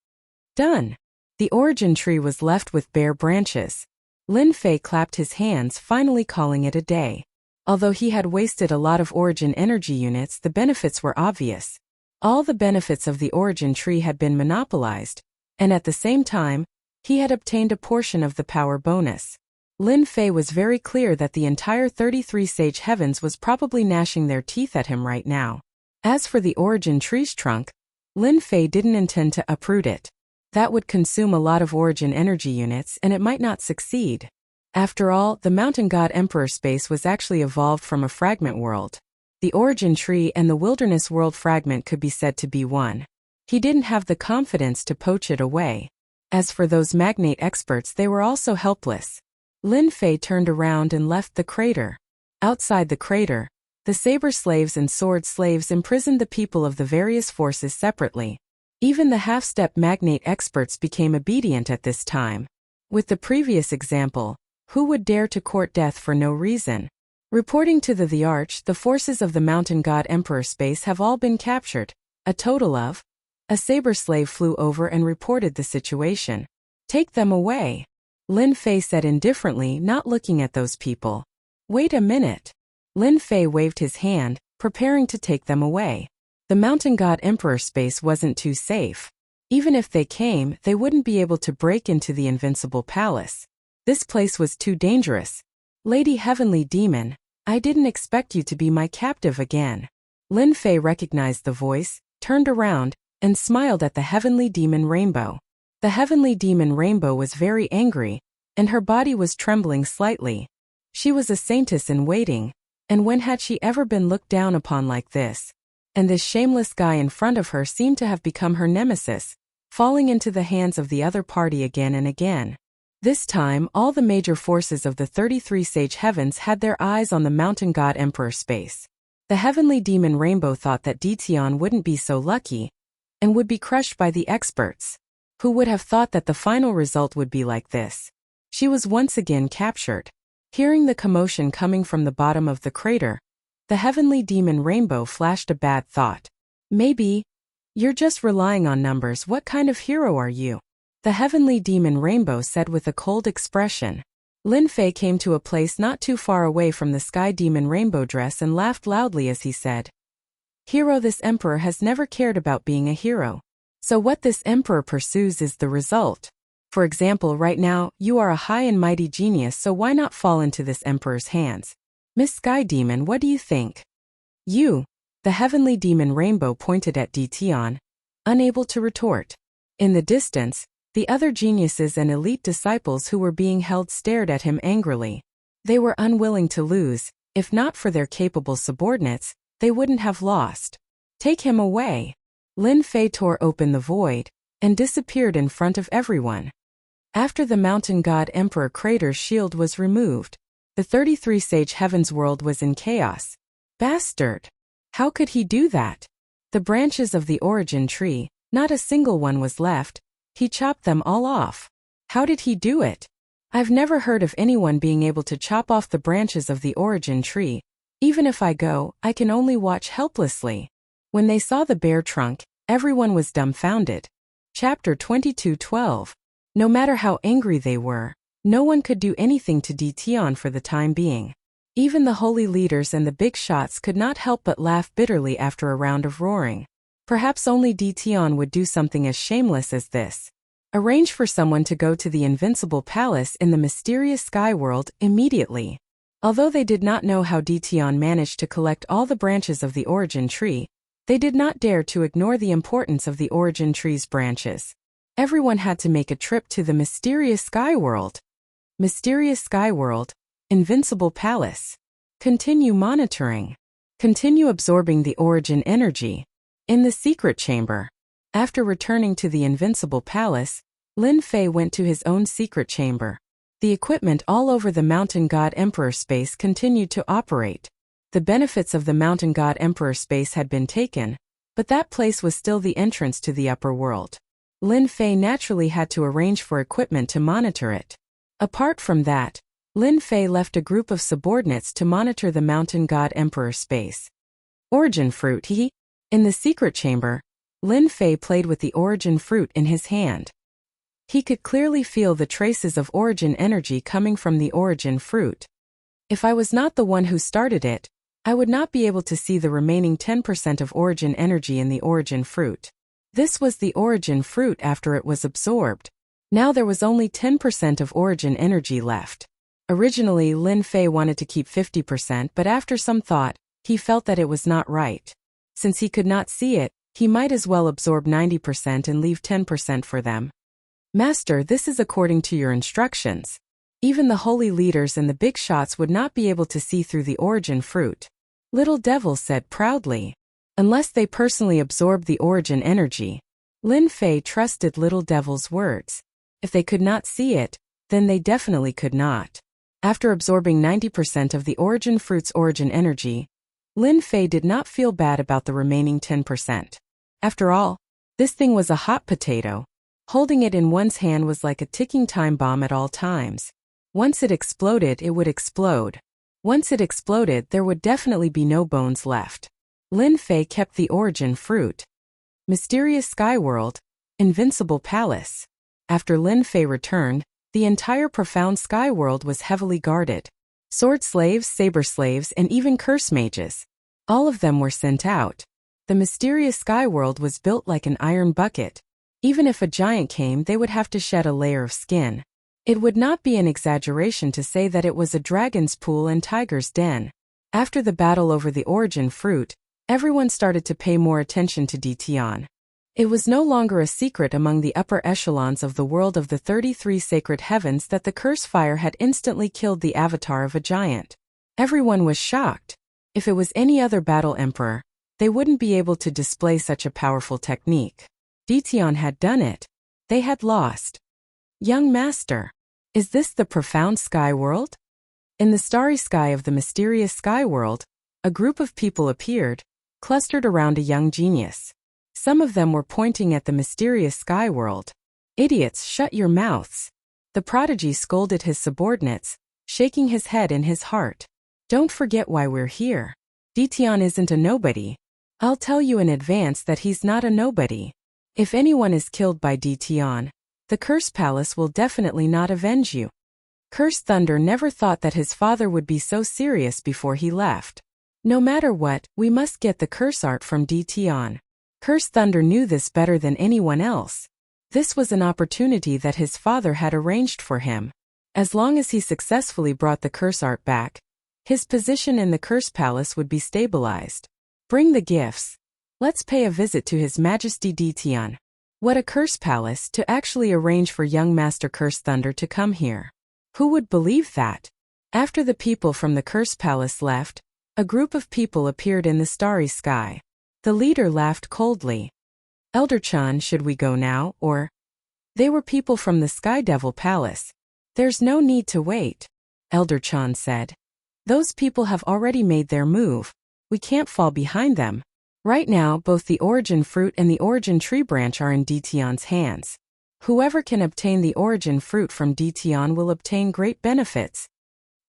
Done. The origin tree was left with bare branches. Lin Fei clapped his hands, finally calling it a day. Although he had wasted a lot of origin energy units, the benefits were obvious. All the benefits of the origin tree had been monopolized, and at the same time, he had obtained a portion of the power bonus. Lin Fei was very clear that the entire 33 Sage Heavens was probably gnashing their teeth at him right now. As for the origin tree's trunk, Lin Fei didn't intend to uproot it. That would consume a lot of origin energy units and it might not succeed. After all, the Mountain God Emperor space was actually evolved from a fragment world. The origin tree and the wilderness world fragment could be said to be one. He didn't have the confidence to poach it away. As for those magnate experts, they were also helpless. Lin Fei turned around and left the crater. Outside the crater, the saber slaves and sword slaves imprisoned the people of the various forces separately. Even the half-step magnate experts became obedient at this time. With the previous example, who would dare to court death for no reason? Reporting to the Arch, the forces of the Mountain God Emperor space have all been captured. A total of. A saber slave flew over and reported the situation. Take them away. Lin Fei said indifferently, not looking at those people. Wait a minute. Lin Fei waved his hand, preparing to take them away. The Mountain God Emperor space wasn't too safe. Even if they came, they wouldn't be able to break into the Invincible Palace. This place was too dangerous. Lady Heavenly Demon, I didn't expect you to be my captive again. Lin Fei recognized the voice, turned around, and smiled at the Heavenly Demon Rainbow. The Heavenly Demon Rainbow was very angry, and her body was trembling slightly. She was a saintess in waiting, and when had she ever been looked down upon like this? And this shameless guy in front of her seemed to have become her nemesis, falling into the hands of the other party again and again. This time, all the major forces of the 33 Sage Heavens had their eyes on the Mountain God Emperor space. The Heavenly Demon Rainbow thought that Ditian wouldn't be so lucky, and would be crushed by the experts. Who would have thought that the final result would be like this? She was once again captured. Hearing the commotion coming from the bottom of the crater, the Heavenly Demon Rainbow flashed a bad thought. Maybe. You're just relying on numbers. What kind of hero are you? The Heavenly Demon Rainbow said with a cold expression. Lin Fei came to a place not too far away from the Sky Demon Rainbow dress and laughed loudly as he said, Hero, this emperor has never cared about being a hero. So what this emperor pursues is the result. For example, right now, you are a high and mighty genius, so why not fall into this emperor's hands? Miss Sky Demon, what do you think? You. The heavenly demon Rainbow pointed at Dition, unable to retort. In the distance, the other geniuses and elite disciples who were being held stared at him angrily. They were unwilling to lose. If not for their capable subordinates, they wouldn't have lost. Take him away. Lin Fei tore open the void and disappeared in front of everyone. After the mountain god Emperor Crater's shield was removed, the 33 Sage Heaven's world was in chaos. Bastard! How could he do that? The branches of the origin tree, not a single one was left. He chopped them all off. How did he do it? I've never heard of anyone being able to chop off the branches of the origin tree. Even if I go, I can only watch helplessly. When they saw the bare trunk, everyone was dumbfounded. Chapter 22:12. No matter how angry they were, no one could do anything to Dition for the time being. Even the holy leaders and the big shots could not help but laugh bitterly after a round of roaring. Perhaps only Dition would do something as shameless as this. Arrange for someone to go to the invincible palace in the mysterious sky world immediately. Although they did not know how Dition managed to collect all the branches of the origin tree, they did not dare to ignore the importance of the origin tree's branches. Everyone had to make a trip to the mysterious sky world. Mysterious sky world, invincible palace. Continue monitoring. Continue absorbing the origin energy. In the secret chamber. After returning to the invincible palace, Lin Fei went to his own secret chamber. The equipment all over the Mountain God Emperor space continued to operate. The benefits of the Mountain God Emperor space had been taken, but that place was still the entrance to the upper world. Lin Fei naturally had to arrange for equipment to monitor it. Apart from that, Lin Fei left a group of subordinates to monitor the Mountain God Emperor space. Origin fruit. In the secret chamber, Lin Fei played with the origin fruit in his hand. He could clearly feel the traces of origin energy coming from the origin fruit. If I was not the one who started it, I would not be able to see the remaining 10% of origin energy in the origin fruit. This was the origin fruit after it was absorbed. Now there was only 10% of origin energy left. Originally, Lin Fei wanted to keep 50%, but after some thought, he felt that it was not right. Since he could not see it, he might as well absorb 90% and leave 10% for them. Master, this is according to your instructions. Even the holy leaders and the big shots would not be able to see through the origin fruit. Little Devil said proudly. Unless they personally absorbed the origin energy. Lin Fei trusted Little Devil's words. If they could not see it, then they definitely could not. After absorbing 90% of the origin fruit's origin energy, Lin Fei did not feel bad about the remaining 10%. After all, this thing was a hot potato. Holding it in one's hand was like a ticking time bomb at all times. Once it exploded, it would explode. Once it exploded, there would definitely be no bones left. Lin Fei kept the origin fruit. Mysterious Sky World, Invincible Palace. After Lin Fei returned, the entire profound sky world was heavily guarded. Sword slaves, saber slaves, and even curse mages. All of them were sent out. The mysterious sky world was built like an iron bucket. Even if a giant came, they would have to shed a layer of skin. It would not be an exaggeration to say that it was a dragon's pool and tiger's den. After the battle over the origin fruit, everyone started to pay more attention to Dition. It was no longer a secret among the upper echelons of the world of the 33 sacred heavens that the curse fire had instantly killed the avatar of a giant. Everyone was shocked. If it was any other battle emperor, they wouldn't be able to display such a powerful technique. Dition had done it. They had lost. Young master, is this the profound sky world? In the starry sky of the mysterious sky world, a group of people appeared, clustered around a young genius. Some of them were pointing at the mysterious sky world. Idiots, shut your mouths. The prodigy scolded his subordinates, shaking his head in his heart. Don't forget why we're here. Dition isn't a nobody. I'll tell you in advance that he's not a nobody. If anyone is killed by Dition, the Curse Palace will definitely not avenge you. Curse Thunder never thought that his father would be so serious before he left. No matter what, we must get the curse art from Dition. Curse Thunder knew this better than anyone else. This was an opportunity that his father had arranged for him. As long as he successfully brought the curse art back, His position in the Curse Palace would be stabilized. Bring the gifts. Let's pay a visit to His Majesty Ditian. What a Curse Palace to actually arrange for young Master Curse Thunder to come here. Who would believe that? After the people from the Curse Palace left, a group of people appeared in the starry sky. The leader laughed coldly. Elder Chan, should we go now, or? They were people from the Sky Devil Palace. There's no need to wait, Elder Chan said. Those people have already made their move. We can't fall behind them. Right now, both the Origin Fruit and the Origin Tree Branch are in Ditian's hands. Whoever can obtain the Origin Fruit from Ditian will obtain great benefits.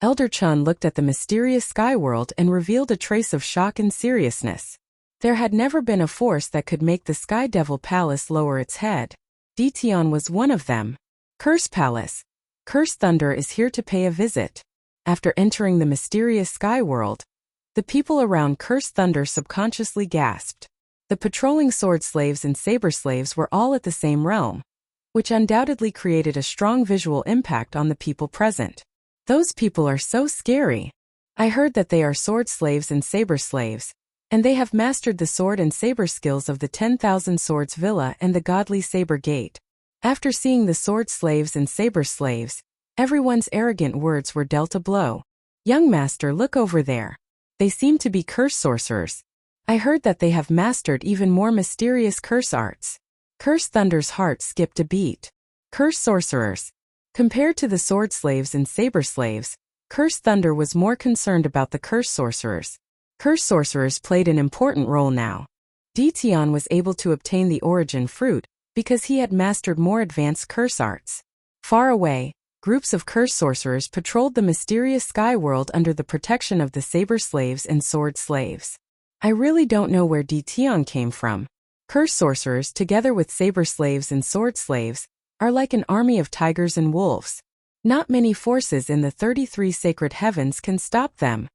Elder Chan looked at the mysterious sky world and revealed a trace of shock and seriousness. There had never been a force that could make the Sky Devil Palace lower its head. Ditian was one of them. Curse Palace. Curse Thunder is here to pay a visit. After entering the mysterious sky world, the people around Curse Thunder subconsciously gasped. The patrolling sword slaves and saber slaves were all at the same realm, which undoubtedly created a strong visual impact on the people present. Those people are so scary. I heard that they are sword slaves and saber slaves, and they have mastered the sword and saber skills of the 10,000 Swords Villa and the Godly Saber Gate. After seeing the sword slaves and saber slaves, everyone's arrogant words were dealt a blow. Young master, look over there. They seem to be curse sorcerers. I heard that they have mastered even more mysterious curse arts. Curse Thunder's heart skipped a beat. Curse sorcerers. Compared to the sword slaves and saber slaves, Curse Thunder was more concerned about the curse sorcerers. Curse sorcerers played an important role now. Ditian was able to obtain the Origin Fruit because he had mastered more advanced curse arts. Far away, groups of curse sorcerers patrolled the mysterious sky world under the protection of the saber slaves and sword slaves. I really don't know where Ditian came from. Curse sorcerers, together with saber slaves and sword slaves, are like an army of tigers and wolves. Not many forces in the 33 sacred heavens can stop them.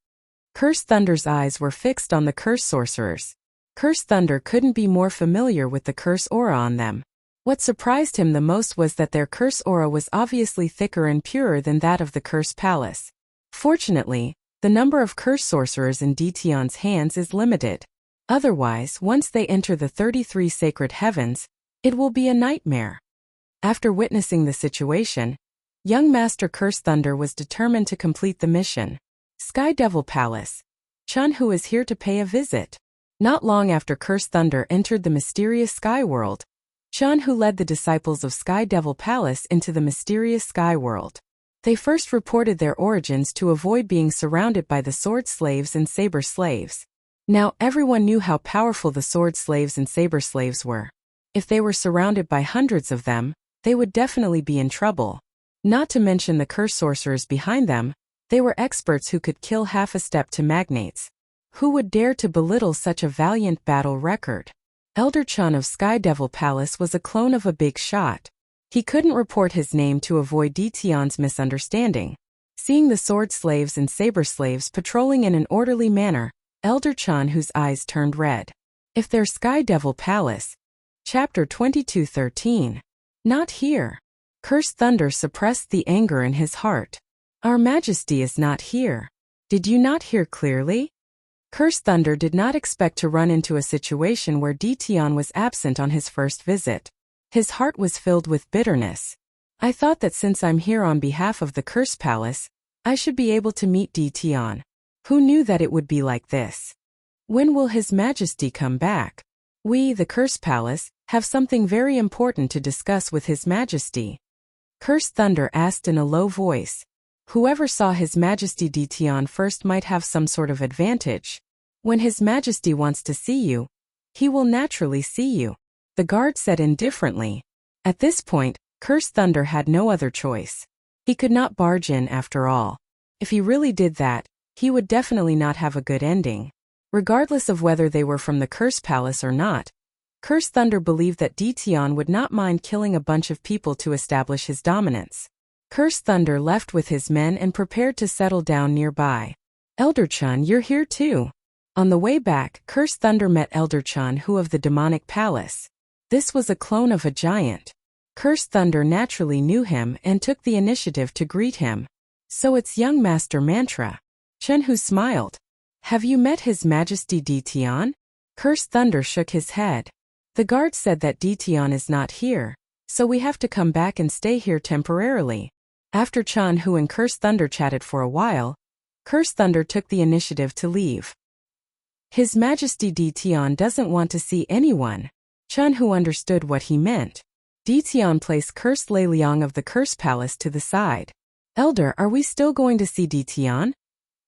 Curse Thunder's eyes were fixed on the curse sorcerers. Curse Thunder couldn't be more familiar with the curse aura on them. What surprised him the most was that their curse aura was obviously thicker and purer than that of the Curse Palace. Fortunately, the number of curse sorcerers in Ditian's hands is limited. Otherwise, once they enter the 33 sacred heavens, it will be a nightmare. After witnessing the situation, young Master Curse Thunder was determined to complete the mission. Sky Devil Palace. Chun Hu is here to pay a visit. Not long after Curse Thunder entered the mysterious sky world, Chun Hu led the disciples of Sky Devil Palace into the mysterious sky world. They first reported their origins to avoid being surrounded by the sword slaves and saber slaves. Now everyone knew how powerful the sword slaves and saber slaves were. If they were surrounded by hundreds of them, they would definitely be in trouble. Not to mention the curse sorcerers behind them, they were experts who could kill half a step to magnates. Who would dare to belittle such a valiant battle record? Elder Chun of Sky Devil Palace was a clone of a big shot. He couldn't report his name to avoid Ditian's misunderstanding. Seeing the sword slaves and saber slaves patrolling in an orderly manner, Elder Chun whose eyes turned red. If they're Sky Devil Palace. Chapter 22:13. Not here. Curse Thunder suppressed the anger in his heart. Our Majesty is not here. Did you not hear clearly? Curse Thunder did not expect to run into a situation where Ditian was absent on his first visit. His heart was filled with bitterness. I thought that since I'm here on behalf of the Curse Palace, I should be able to meet Ditian. Who knew that it would be like this? When will His Majesty come back? We, the Curse Palace, have something very important to discuss with His Majesty. Curse Thunder asked in a low voice. Whoever saw His Majesty Ditian first might have some sort of advantage. When His Majesty wants to see you, he will naturally see you, the guard said indifferently. At this point, Curse Thunder had no other choice. He could not barge in after all. If he really did that, he would definitely not have a good ending. Regardless of whether they were from the Curse Palace or not, Curse Thunder believed that Ditian would not mind killing a bunch of people to establish his dominance. Curse Thunder left with his men and prepared to settle down nearby. Elder Chun, you're here too. On the way back, Curse Thunder met Elder Chun Hu of the Demonic Palace. This was a clone of a giant. Curse Thunder naturally knew him and took the initiative to greet him. So it's young Master Mantra. Chen-Hu smiled. Have you met His Majesty Di-Tian? Cursed Thunder shook his head. The guard said that Di-Tian is not here, so we have to come back and stay here temporarily. After Chen-Hu and Cursed Thunder chatted for a while, Cursed Thunder took the initiative to leave. His Majesty Di-Tian doesn't want to see anyone. Chen-Hu understood what he meant. Di-Tian placed Cursed Lei Liang of the Curse Palace to the side. Elder, are we still going to see Di-Tian?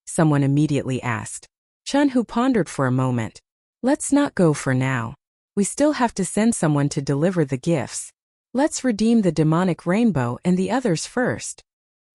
Someone immediately asked. Chen-Hu pondered for a moment. Let's not go for now. We still have to send someone to deliver the gifts. Let's redeem the demonic rainbow and the others first.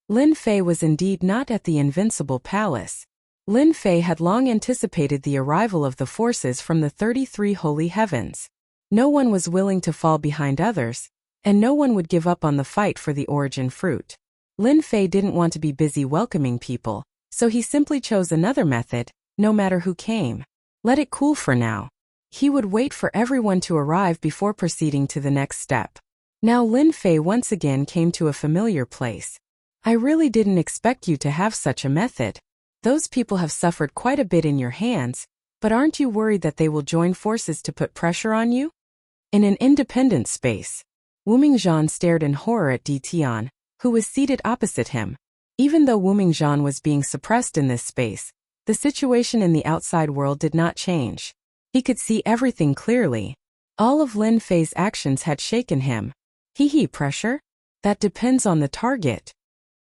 Lin Fei was indeed not at the Invincible Palace. Lin Fei had long anticipated the arrival of the forces from the 33 Holy Heavens. No one was willing to fall behind others, and no one would give up on the fight for the origin fruit. Lin Fei didn't want to be busy welcoming people, so he simply chose another method, no matter who came. Let it cool for now. He would wait for everyone to arrive before proceeding to the next step. Now Lin Fei once again came to a familiar place. I really didn't expect you to have such a method. Those people have suffered quite a bit in your hands, but aren't you worried that they will join forces to put pressure on you? In an independent space, Wu Mingzhan stared in horror at Di-Tian, who was seated opposite him. Even though Wu Mingzhan was being suppressed in this space, the situation in the outside world did not change. He could see everything clearly. All of Lin Fei's actions had shaken him. Pressure? That depends on the target.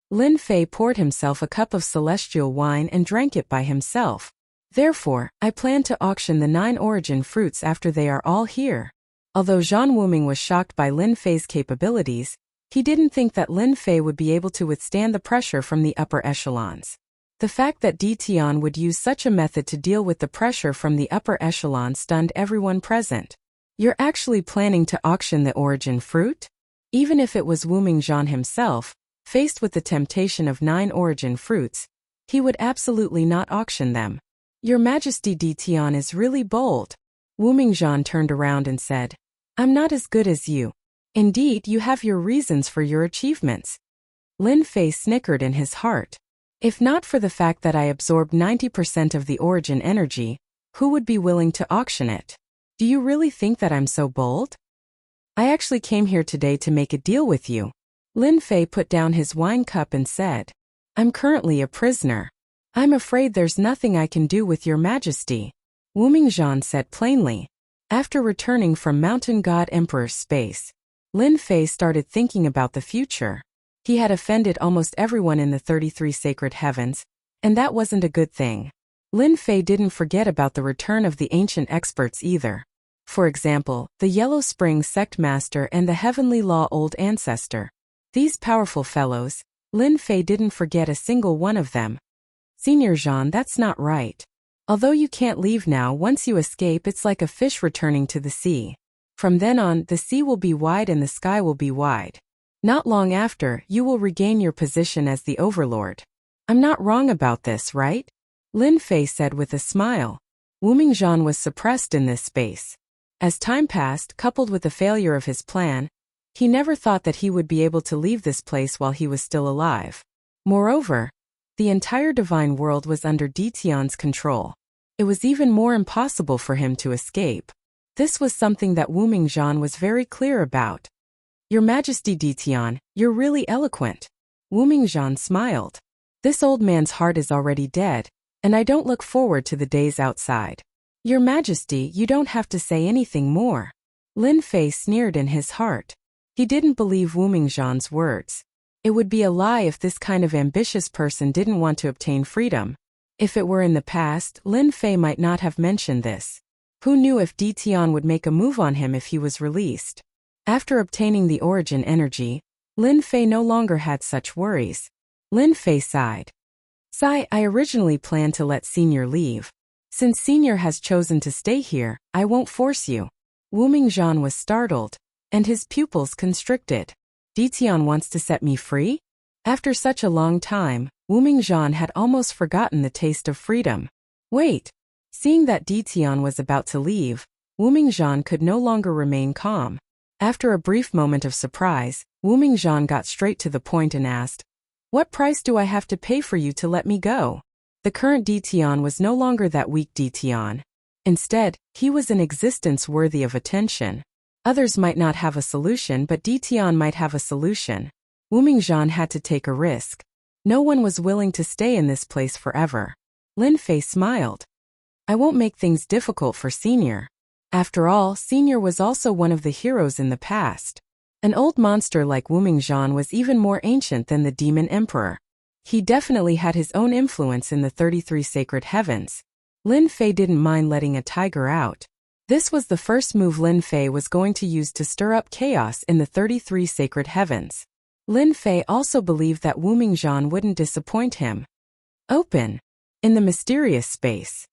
Lin Fei poured himself a cup of celestial wine and drank it by himself. Therefore, I plan to auction the 9 origin fruits after they are all here. Although Zhang Wuming was shocked by Lin Fei's capabilities, he didn't think that Lin Fei would be able to withstand the pressure from the upper echelons. The fact that Di-Tian would use such a method to deal with the pressure from the upper echelon stunned everyone present. You're actually planning to auction the origin fruit? Even if it was Wu Mingzhan himself, faced with the temptation of 9 origin fruits, he would absolutely not auction them. Your Majesty Di-Tian is really bold. Wu Mingzhan turned around and said, I'm not as good as you. Indeed, you have your reasons for your achievements. Lin Fei snickered in his heart. If not for the fact that I absorbed 90% of the origin energy, who would be willing to auction it? Do you really think that I'm so bold? I actually came here today to make a deal with you. Lin Fei put down his wine cup and said, I'm currently a prisoner. I'm afraid there's nothing I can do with your Majesty. Wu Mingzhan said plainly. After returning from Mountain God Emperor's space, Lin Fei started thinking about the future. He had offended almost everyone in the 33 sacred heavens, and that wasn't a good thing. Lin Fei didn't forget about the return of the ancient experts either. For example, the Yellow Spring Sect Master and the Heavenly Law Old Ancestor. These powerful fellows, Lin Fei didn't forget a single one of them. Senior Zhan, that's not right. Although you can't leave now, once you escape it's like a fish returning to the sea. From then on, the sea will be wide and the sky will be wide. Not long after, you will regain your position as the Overlord. I'm not wrong about this, right? Lin Fei said with a smile. Wu Mingzhan was suppressed in this space. As time passed, coupled with the failure of his plan, he never thought that he would be able to leave this place while he was still alive. Moreover, the entire divine world was under Di-Tian's control. It was even more impossible for him to escape. This was something that Wu Mingzhan was very clear about. Your Majesty Di-Tian, you're really eloquent. Wu Mingzhan smiled. This old man's heart is already dead, and I don't look forward to the days outside. Your Majesty, you don't have to say anything more. Lin Fei sneered in his heart. He didn't believe Wu Mingzhan's words. It would be a lie if this kind of ambitious person didn't want to obtain freedom. If it were in the past, Lin Fei might not have mentioned this. Who knew if Di-Tian would make a move on him if he was released? After obtaining the origin energy, Lin Fei no longer had such worries. Lin Fei sighed. I originally planned to let Senior leave. Since Senior has chosen to stay here, I won't force you. Wu Mingzhan was startled, and his pupils constricted. Di-Tian wants to set me free? After such a long time, Wu Mingzhan had almost forgotten the taste of freedom. Wait. Seeing that Di-Tian was about to leave, Wu Mingzhan could no longer remain calm. After a brief moment of surprise, Wu Mingzhan got straight to the point and asked, What price do I have to pay for you to let me go? The current Ditian was no longer that weak Ditian. Instead, he was an existence worthy of attention. Others might not have a solution, but Ditian might have a solution. Wu Mingzhan had to take a risk. No one was willing to stay in this place forever. Lin Fei smiled. I won't make things difficult for Senior. After all, Senior was also one of the heroes in the past. An old monster like Wu Mingzhan was even more ancient than the Demon Emperor. He definitely had his own influence in the 33 sacred heavens. Lin Fei didn't mind letting a tiger out. This was the first move Lin Fei was going to use to stir up chaos in the 33 sacred heavens. Lin Fei also believed that Wu Mingzhan wouldn't disappoint him. Open. In the mysterious space.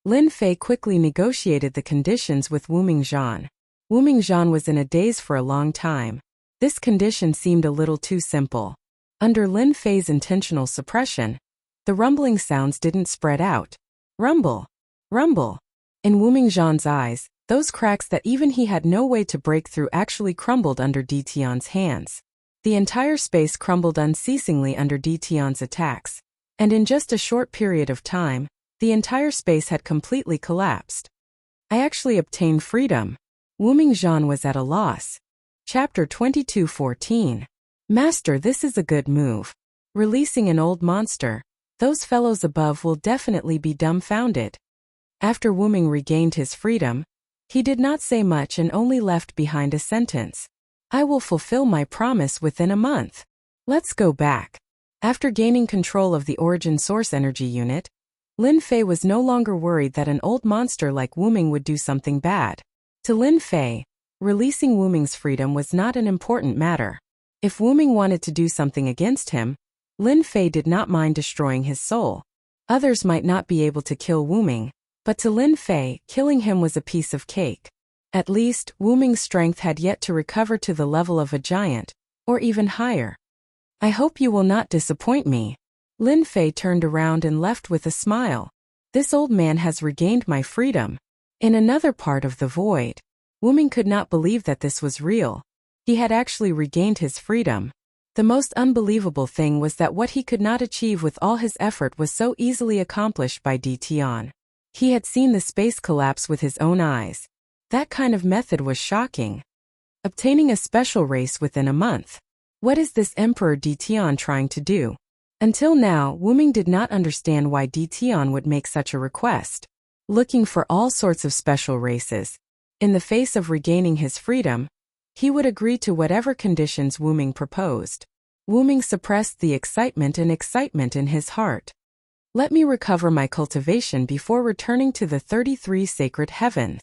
Lin Fei quickly negotiated the conditions with Wu Mingzhan. Wu Mingzhan was in a daze for a long time. This condition seemed a little too simple. Under Lin Fei's intentional suppression, the rumbling sounds didn't spread out. Rumble. Rumble. In Wu Mingzhan's eyes, those cracks that even he had no way to break through actually crumbled under Ditian's hands. The entire space crumbled unceasingly under Ditian's attacks. And in just a short period of time, the entire space had completely collapsed. I actually obtained freedom. Wu Mingzhan was at a loss. Chapter 22:14. Master, this is a good move. Releasing an old monster. Those fellows above will definitely be dumbfounded. After Wu Ming regained his freedom, he did not say much and only left behind a sentence. I will fulfill my promise within a month. Let's go back. After gaining control of the Origin Source Energy Unit, Lin Fei was no longer worried that an old monster like Wu Ming would do something bad. To Lin Fei, releasing Wu Ming's freedom was not an important matter. If Wu Ming wanted to do something against him, Lin Fei did not mind destroying his soul. Others might not be able to kill Wu Ming, but to Lin Fei, killing him was a piece of cake. At least, Wu Ming's strength had yet to recover to the level of a giant, or even higher. I hope you will not disappoint me. Lin Fei turned around and left with a smile. This old man has regained my freedom. In another part of the void, Wu Ming could not believe that this was real. He had actually regained his freedom. The most unbelievable thing was that what he could not achieve with all his effort was so easily accomplished by Ditian. He had seen the space collapse with his own eyes. That kind of method was shocking. Obtaining a special race within a month. What is this Emperor Ditian trying to do? Until now, Wu Ming did not understand why Ditian would make such a request. Looking for all sorts of special races. In the face of regaining his freedom, he would agree to whatever conditions Wu Ming proposed. Wu Ming suppressed the excitement in his heart. Let me recover my cultivation before returning to the 33 sacred heavens.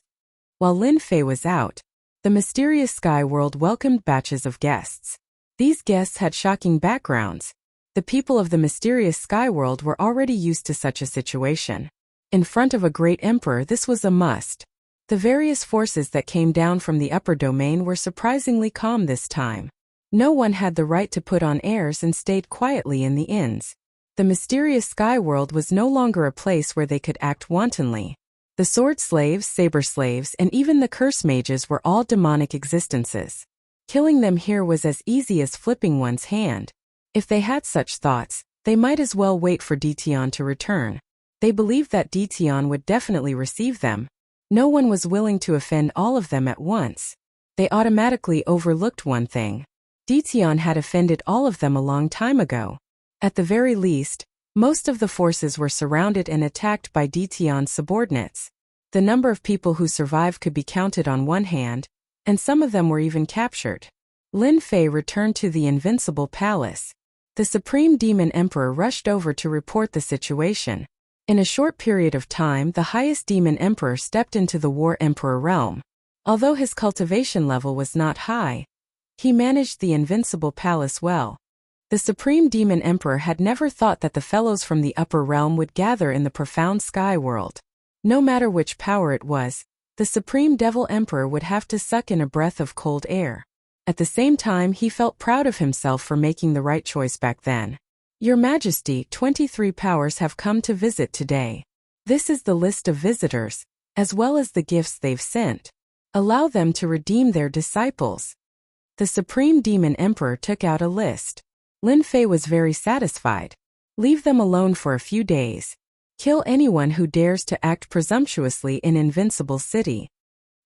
While Lin Fei was out, the mysterious sky world welcomed batches of guests. These guests had shocking backgrounds. The people of the mysterious sky world were already used to such a situation. In front of a great emperor, this was a must. The various forces that came down from the upper domain were surprisingly calm this time. No one had the right to put on airs and stayed quietly in the inns. The mysterious sky world was no longer a place where they could act wantonly. The sword slaves, saber slaves, and even the curse mages were all demonic existences. Killing them here was as easy as flipping one's hand. If they had such thoughts, they might as well wait for Ditian to return. They believed that Ditian would definitely receive them. No one was willing to offend all of them at once. They automatically overlooked one thing. Ditian had offended all of them a long time ago. At the very least, most of the forces were surrounded and attacked by Ditian's subordinates. The number of people who survived could be counted on one hand, and some of them were even captured. Lin Fei returned to the Invincible Palace. The Supreme Demon Emperor rushed over to report the situation. In a short period of time, the highest Demon Emperor stepped into the War Emperor realm. Although his cultivation level was not high, he managed the Invincible Palace well. The Supreme Demon Emperor had never thought that the fellows from the upper realm would gather in the profound sky world. No matter which power it was, the Supreme Devil Emperor would have to suck in a breath of cold air. At the same time, he felt proud of himself for making the right choice back then. Your Majesty, 23 powers have come to visit today. This is the list of visitors, as well as the gifts they've sent. Allow them to redeem their disciples. The Supreme Demon Emperor took out a list. Lin Fei was very satisfied. Leave them alone for a few days. Kill anyone who dares to act presumptuously in Invincible City.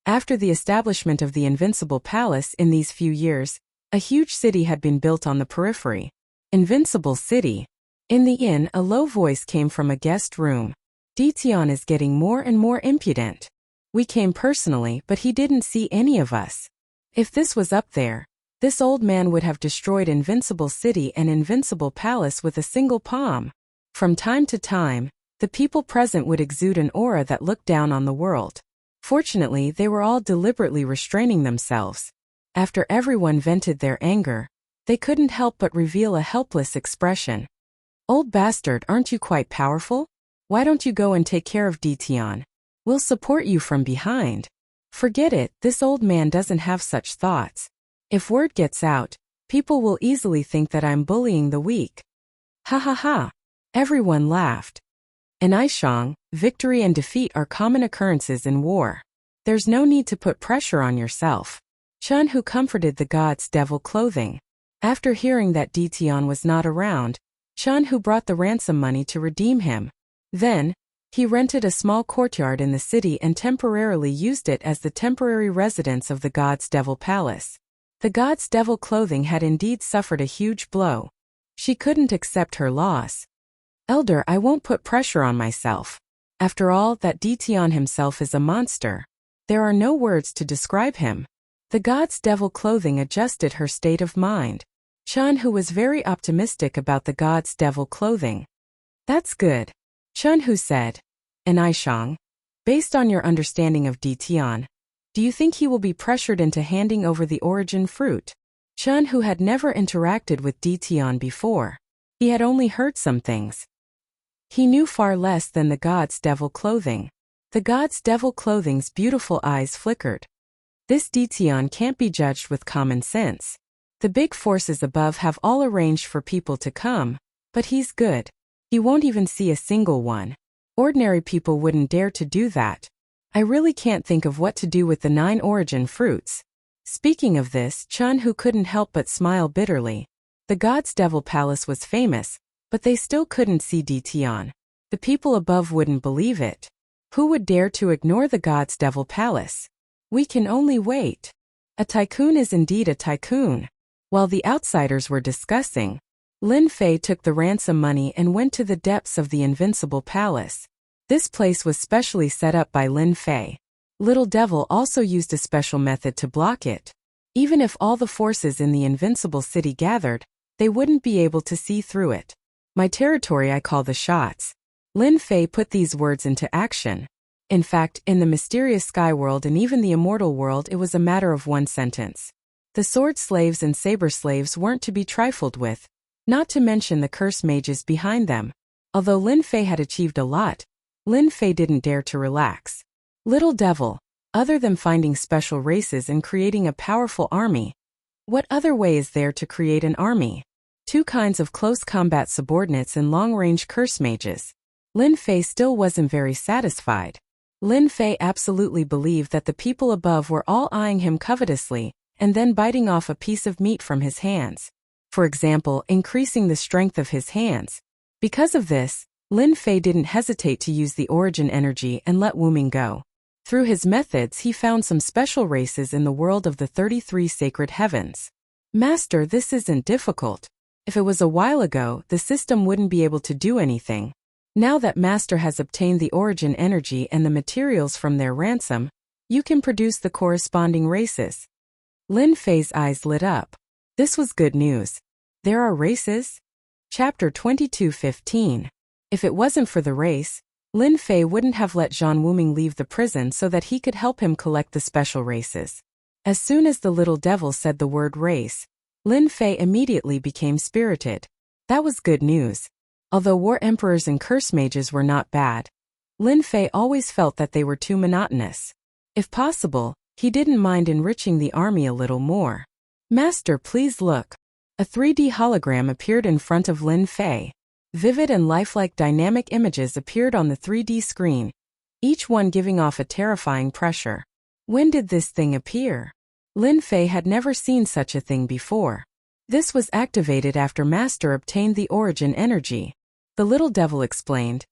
After the establishment of the Invincible Palace in these few years, a huge city had been built on the periphery. Invincible City. In the inn, a low voice came from a guest room. Dition is getting more and more impudent. We came personally, but he didn't see any of us. If this was up there, this old man would have destroyed Invincible City and Invincible Palace with a single palm. From time to time, the people present would exude an aura that looked down on the world. Fortunately, they were all deliberately restraining themselves. After everyone vented their anger, they couldn't help but reveal a helpless expression. Old bastard, aren't you quite powerful? Why don't you go and take care of Dition? We'll support you from behind. Forget it, this old man doesn't have such thoughts. If word gets out, people will easily think that I'm bullying the weak. Ha ha ha. Everyone laughed. In Aishang, victory and defeat are common occurrences in war. There's no need to put pressure on yourself. Chun, who comforted the god's devil clothing. After hearing that Dition was not around, Chun, who brought the ransom money to redeem him. Then, he rented a small courtyard in the city and temporarily used it as the temporary residence of the god's devil palace. The god's devil clothing had indeed suffered a huge blow. She couldn't accept her loss. Elder, I won't put pressure on myself. After all, that Dition himself is a monster. There are no words to describe him. The god's devil clothing adjusted her state of mind. Chun, who was very optimistic about the god's devil clothing. That's good. Chun, who said, and Aishang, based on your understanding of Dition, do you think he will be pressured into handing over the origin fruit? Chun, who had never interacted with Dition before. He had only heard some things. He knew far less than the god's devil clothing. The god's devil clothing's beautiful eyes flickered. This Dition can't be judged with common sense. The big forces above have all arranged for people to come, but he's good. He won't even see a single one. Ordinary people wouldn't dare to do that. I really can't think of what to do with the 9 origin fruits. Speaking of this, Chun, who couldn't help but smile bitterly. The god's devil palace was famous, but they still couldn't see Dition. The people above wouldn't believe it. Who would dare to ignore the god's devil palace? We can only wait. A tycoon is indeed a tycoon. While the outsiders were discussing, Lin Fei took the ransom money and went to the depths of the Invincible Palace. This place was specially set up by Lin Fei. Little Devil also used a special method to block it. Even if all the forces in the Invincible City gathered, they wouldn't be able to see through it. My territory I call the shots. Lin Fei put these words into action. In fact, in the mysterious sky world and even the immortal world, it was a matter of one sentence. The sword slaves and saber slaves weren't to be trifled with, not to mention the curse mages behind them. Although Lin Fei had achieved a lot, Lin Fei didn't dare to relax. Little Devil, other than finding special races and creating a powerful army, what other way is there to create an army? 2 kinds of close combat subordinates and long-range curse mages. Lin Fei still wasn't very satisfied. Lin Fei absolutely believed that the people above were all eyeing him covetously, and then biting off a piece of meat from his hands. For example, increasing the strength of his hands. Because of this, Lin Fei didn't hesitate to use the origin energy and let Wuming go. Through his methods, he found some special races in the world of the 33 sacred heavens. Master, this isn't difficult. If it was a while ago, the system wouldn't be able to do anything. Now that Master has obtained the origin energy and the materials from their ransom, you can produce the corresponding races. Lin Fei's eyes lit up. This was good news. There are races? Chapter 22:15. If it wasn't for the race, Lin Fei wouldn't have let Zhan Wuming leave the prison so that he could help him collect the special races. As soon as the little devil said the word race, Lin Fei immediately became spirited. That was good news. Although war emperors and curse mages were not bad, Lin Fei always felt that they were too monotonous. If possible, he didn't mind enriching the army a little more. Master, please look. A 3D hologram appeared in front of Lin Fei. Vivid and lifelike dynamic images appeared on the 3D screen, each one giving off a terrifying pressure. When did this thing appear? Lin Fei had never seen such a thing before. This was activated after Master obtained the origin energy. The little devil explained.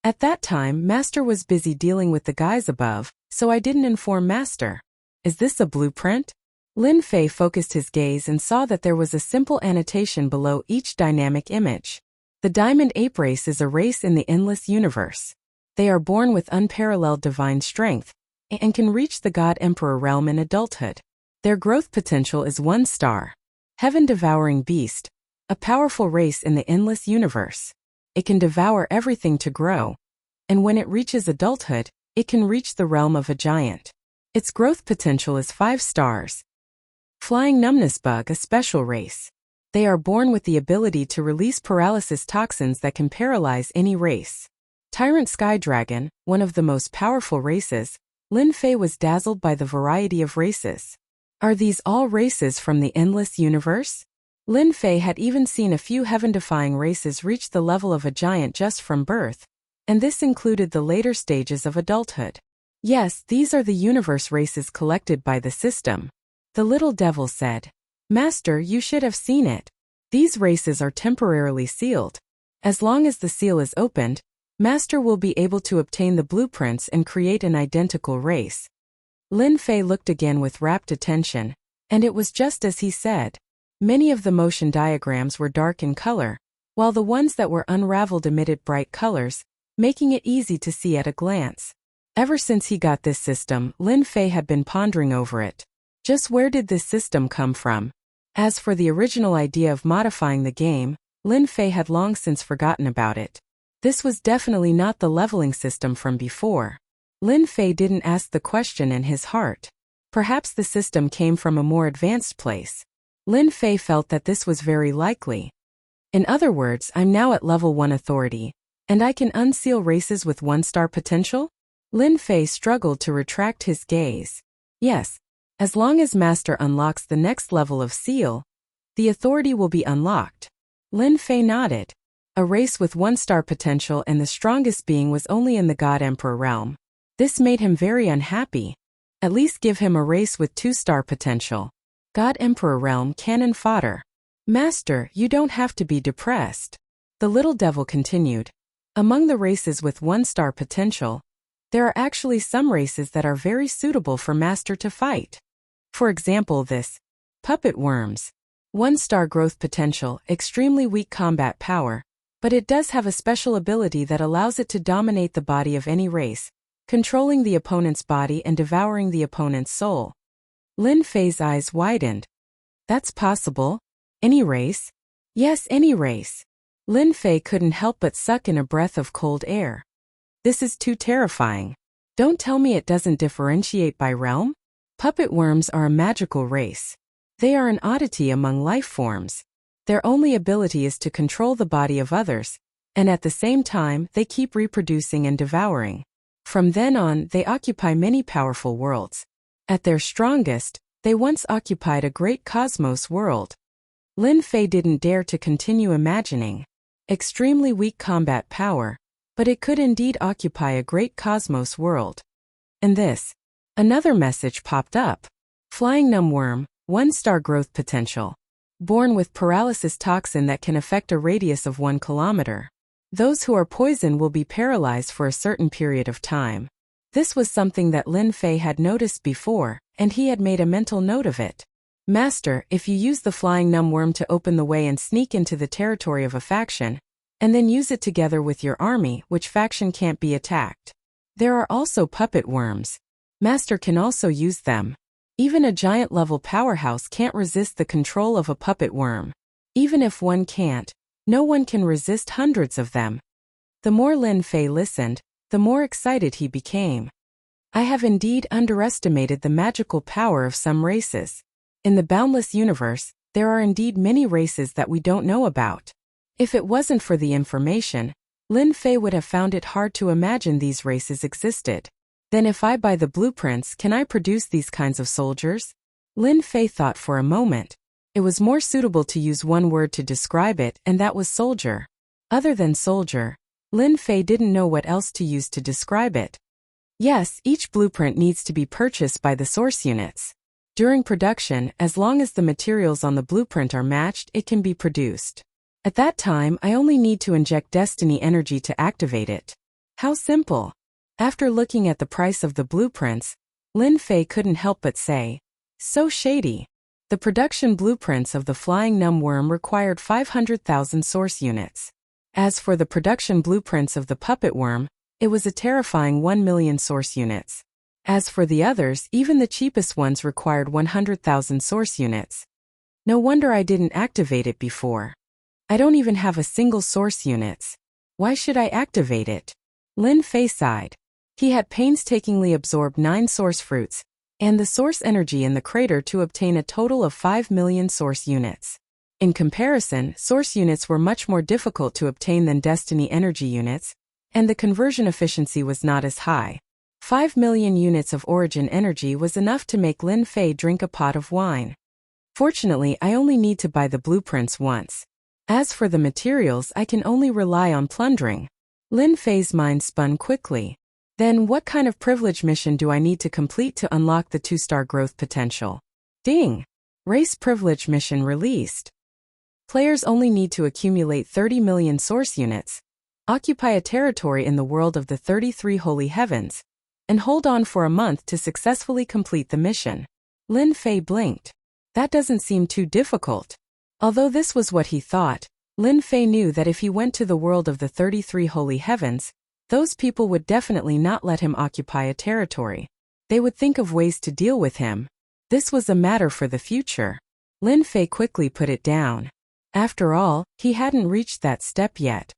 At that time, Master was busy dealing with the guys above, so I didn't inform Master. Is this a blueprint? Lin Fei focused his gaze and saw that there was a simple annotation below each dynamic image. The Diamond Ape race is a race in the endless universe. They are born with unparalleled divine strength and can reach the God Emperor realm in adulthood. Their growth potential is 1 star. Heaven-devouring beast, a powerful race in the endless universe. It can devour everything to grow, and when it reaches adulthood, it can reach the realm of a giant. Its growth potential is 5 stars. Flying Numbness Bug, a special race. They are born with the ability to release paralysis toxins that can paralyze any race. Tyrant Sky Dragon, one of the most powerful races. Lin Fei was dazzled by the variety of races. Are these all races from the endless universe? Lin Fei had even seen a few heaven-defying races reach the level of a giant just from birth, and this included the later stages of adulthood. Yes, these are the universe races collected by the system. The little devil said. Master, you should have seen it. These races are temporarily sealed. As long as the seal is opened, Master will be able to obtain the blueprints and create an identical race. Lin Fei looked again with rapt attention, and it was just as he said. Many of the motion diagrams were dark in color, while the ones that were unraveled emitted bright colors, making it easy to see at a glance. Ever since he got this system, Lin Fei had been pondering over it. Just where did this system come from? As for the original idea of modifying the game, Lin Fei had long since forgotten about it. This was definitely not the leveling system from before. Lin Fei didn't ask the question in his heart. Perhaps the system came from a more advanced place. Lin Fei felt that this was very likely. In other words, I'm now at level 1 authority, and I can unseal races with 1-star potential? Lin Fei struggled to retract his gaze. Yes. As long as Master unlocks the next level of seal, the authority will be unlocked. Lin Fei nodded. A race with 1-star potential and the strongest being was only in the God Emperor realm. This made him very unhappy. At least give him a race with 2-star potential. God Emperor realm cannon fodder. Master, you don't have to be depressed. The little devil continued. Among the races with 1-star potential, there are actually some races that are very suitable for Master to fight. For example, this puppet worms. 1-star growth potential, extremely weak combat power, but it does have a special ability that allows it to dominate the body of any race, controlling the opponent's body and devouring the opponent's soul. Lin Fei's eyes widened. That's possible? Any race? Yes, any race. Lin Fei couldn't help but suck in a breath of cold air. This is too terrifying. Don't tell me it doesn't differentiate by realm? Puppet worms are a magical race. They are an oddity among life forms. Their only ability is to control the body of others, and at the same time, they keep reproducing and devouring. From then on, they occupy many powerful worlds. At their strongest, they once occupied a great cosmos world. Lin Fei didn't dare to continue imagining. Extremely weak combat power, but it could indeed occupy a great cosmos world. And this. Another message popped up. Flying Numbworm, 1-star growth potential. Born with paralysis toxin that can affect a radius of 1 kilometer. Those who are poisoned will be paralyzed for a certain period of time. This was something that Lin Fei had noticed before, and he had made a mental note of it. Master, if you use the Flying Numbworm to open the way and sneak into the territory of a faction, and then use it together with your army, which faction can't be attacked? There are also puppet worms. Master can also use them. Even a giant-level powerhouse can't resist the control of a puppet worm. Even if one can't, no one can resist hundreds of them. The more Lin Fei listened, the more excited he became. I have indeed underestimated the magical power of some races. In the boundless universe, there are indeed many races that we don't know about. If it wasn't for the information, Lin Fei would have found it hard to imagine these races existed. Then if I buy the blueprints, can I produce these kinds of soldiers? Lin Fei thought for a moment. It was more suitable to use one word to describe it, and that was soldier. Other than soldier, Lin Fei didn't know what else to use to describe it. Yes, each blueprint needs to be purchased by the source units. During production, as long as the materials on the blueprint are matched, it can be produced. At that time, I only need to inject destiny energy to activate it. How simple. After looking at the price of the blueprints, Lin Fei couldn't help but say, so shady. The production blueprints of the flying numb worm required 500,000 source units. As for the production blueprints of the puppet worm, it was a terrifying 1 million source units. As for the others, even the cheapest ones required 100,000 source units. No wonder I didn't activate it before. I don't even have a single source units. Why should I activate it? Lin Fei sighed. He had painstakingly absorbed 9 source fruits, and the source energy in the crater to obtain a total of 5 million source units. In comparison, source units were much more difficult to obtain than destiny energy units, and the conversion efficiency was not as high. 5 million units of origin energy was enough to make Lin Fei drink a pot of wine. Fortunately, I only need to buy the blueprints once. As for the materials, I can only rely on plundering. Lin Fei's mind spun quickly. Then what kind of privilege mission do I need to complete to unlock the 2-star growth potential? Ding! Race privilege mission released. Players only need to accumulate 30 million source units, occupy a territory in the world of the 33 holy heavens, and hold on for a month to successfully complete the mission. Lin Fei blinked. That doesn't seem too difficult. Although this was what he thought, Lin Fei knew that if he went to the world of the 33 holy heavens, those people would definitely not let him occupy a territory. They would think of ways to deal with him. This was a matter for the future. Lin Fei quickly put it down. After all, he hadn't reached that step yet.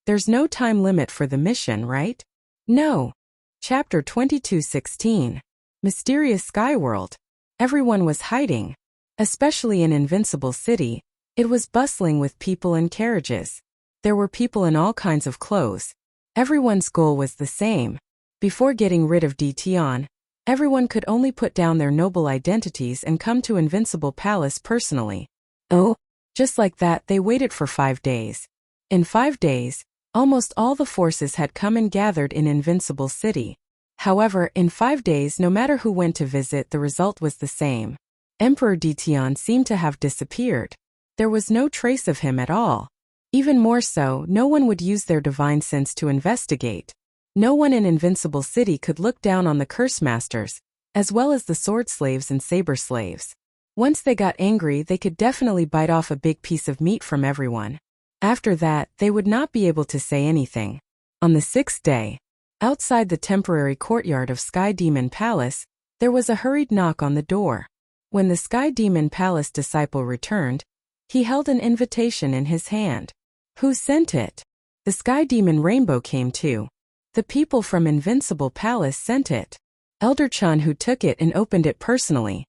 There's no time limit for the mission, right? No. Chapter 22:16. Mysterious Skyworld. Everyone was hiding. Especially in Invincible City, it was bustling with people and carriages. There were people in all kinds of clothes. Everyone's goal was the same. Before getting rid of Dition, everyone could only put down their noble identities and come to Invincible Palace personally. Oh? Just like that, they waited for 5 days. In 5 days, almost all the forces had come and gathered in Invincible City. However, in 5 days, no matter who went to visit, the result was the same. Emperor Dition seemed to have disappeared. There was no trace of him at all. Even more so, no one would use their divine sense to investigate. No one in Invincible City could look down on the curse masters, as well as the sword slaves and saber slaves. Once they got angry, they could definitely bite off a big piece of meat from everyone. After that, they would not be able to say anything. On the 6th day, outside the temporary courtyard of Sky Demon Palace, there was a hurried knock on the door. When the Sky Demon Palace disciple returned, he held an invitation in his hand. Who sent it? The Sky Demon Rainbow came too. The people from Invincible Palace sent it. Elder Chan who took it and opened it personally.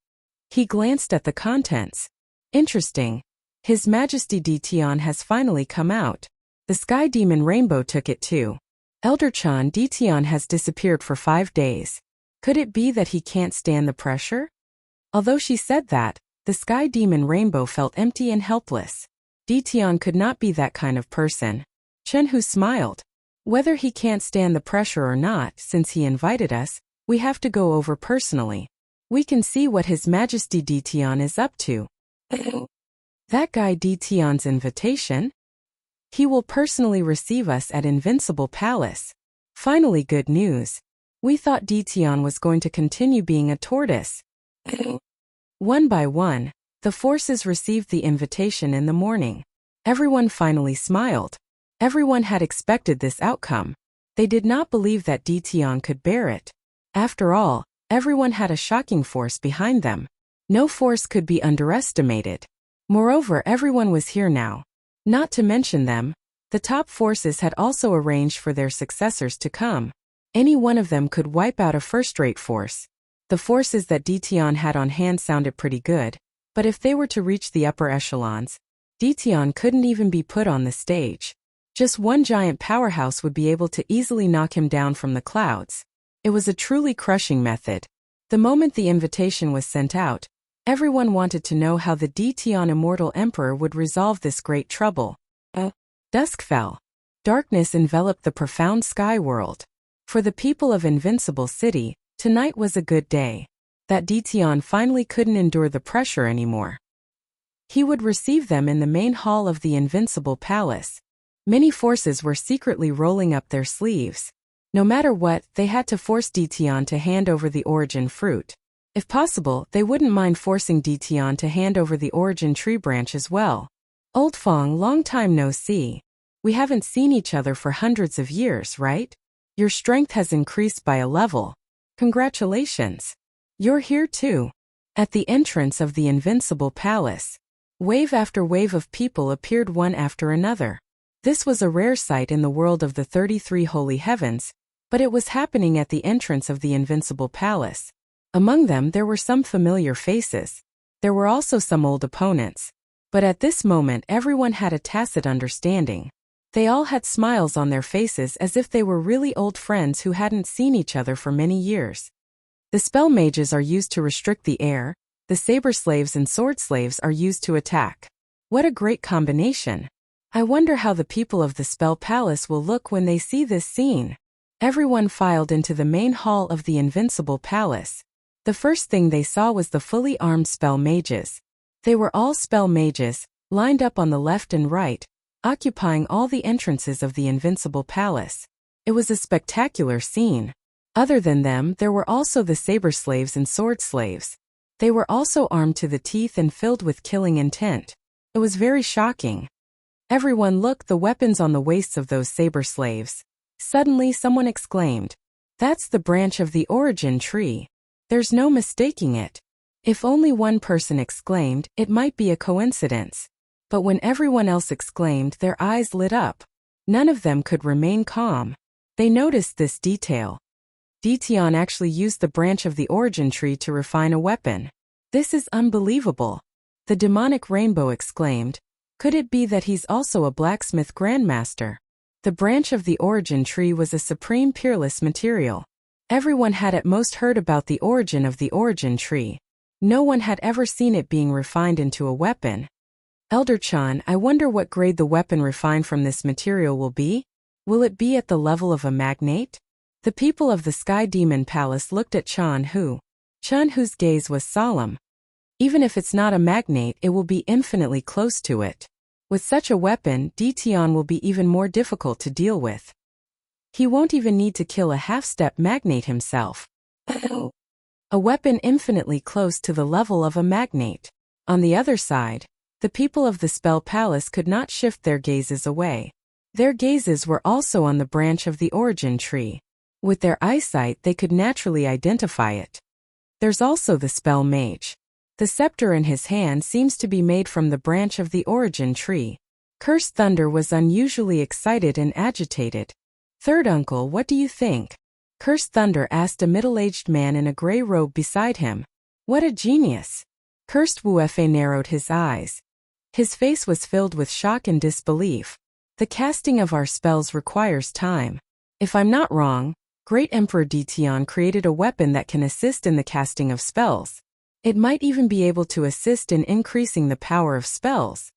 He glanced at the contents. Interesting. His Majesty Dition has finally come out. The Sky Demon Rainbow took it too. Elder Chan Dition has disappeared for 5 days. Could it be that he can't stand the pressure? Although she said that, the Sky Demon Rainbow felt empty and helpless. Dition could not be that kind of person. Chenhu smiled. Whether he can't stand the pressure or not, since he invited us, we have to go over personally. We can see what His Majesty Dition is up to. That guy Dition's invitation? He will personally receive us at Invincible Palace. Finally, good news. We thought Dition was going to continue being a tortoise. One by one, the forces received the invitation in the morning. Everyone finally smiled. Everyone had expected this outcome. They did not believe that Dition could bear it. After all, everyone had a shocking force behind them. No force could be underestimated. Moreover, everyone was here now. Not to mention them, the top forces had also arranged for their successors to come. Any one of them could wipe out a first-rate force. The forces that Dition had on hand sounded pretty good, but if they were to reach the upper echelons, Dition couldn't even be put on the stage. Just one giant powerhouse would be able to easily knock him down from the clouds. It was a truly crushing method. The moment the invitation was sent out, everyone wanted to know how the Dition Immortal Emperor would resolve this great trouble. Dusk fell. Darkness enveloped the profound sky world. For the people of Invincible City, tonight was a good day. That Dition finally couldn't endure the pressure anymore. He would receive them in the main hall of the Invincible Palace. Many forces were secretly rolling up their sleeves. No matter what, they had to force Dition to hand over the origin fruit. If possible, they wouldn't mind forcing Dition to hand over the origin tree branch as well. Old Fong, long time no see. We haven't seen each other for hundreds of years, right? Your strength has increased by a level. Congratulations. You're here too. At the entrance of the Invincible Palace, wave after wave of people appeared one after another. This was a rare sight in the world of the 33 holy heavens, but it was happening at the entrance of the Invincible Palace. Among them there were some familiar faces. There were also some old opponents. But at this moment everyone had a tacit understanding. They all had smiles on their faces as if they were really old friends who hadn't seen each other for many years. The spell mages are used to restrict the air, the saber slaves and sword slaves are used to attack. What a great combination! I wonder how the people of the Spell Palace will look when they see this scene. Everyone filed into the main hall of the Invincible Palace. The first thing they saw was the fully armed spell mages. They were all spell mages, lined up on the left and right, occupying all the entrances of the Invincible Palace. It was a spectacular scene. Other than them, there were also the saber slaves and sword slaves. They were also armed to the teeth and filled with killing intent. It was very shocking. Everyone looked the weapons on the waists of those saber slaves. Suddenly someone exclaimed, "That's the branch of the origin tree. There's no mistaking it." If only one person exclaimed, it might be a coincidence. But when everyone else exclaimed, their eyes lit up. None of them could remain calm. They noticed this detail. Dition actually used the branch of the origin tree to refine a weapon. This is unbelievable. The demonic rainbow exclaimed, "Could it be that he's also a blacksmith grandmaster?" The branch of the origin tree was a supreme peerless material. Everyone had at most heard about the origin of the origin tree. No one had ever seen it being refined into a weapon. Elder Chan, I wonder what grade the weapon refined from this material will be? Will it be at the level of a magnate? The people of the Sky Demon Palace looked at Chan whose gaze was solemn. Even if it's not a magnate, it will be infinitely close to it. With such a weapon, Dition will be even more difficult to deal with. He won't even need to kill a half-step magnate himself. A weapon infinitely close to the level of a magnate. On the other side, the people of the Spell Palace could not shift their gazes away. Their gazes were also on the branch of the origin tree. With their eyesight they could naturally identify it. There's also the spell mage. The scepter in his hand seems to be made from the branch of the origin tree. Cursed Thunder was unusually excited and agitated. "Third uncle, what do you think?" Cursed Thunder asked a middle-aged man in a gray robe beside him. "What a genius!" Cursed Wuefe narrowed his eyes. His face was filled with shock and disbelief. "The casting of our spells requires time. If I'm not wrong, Great Emperor Dition created a weapon that can assist in the casting of spells. It might even be able to assist in increasing the power of spells."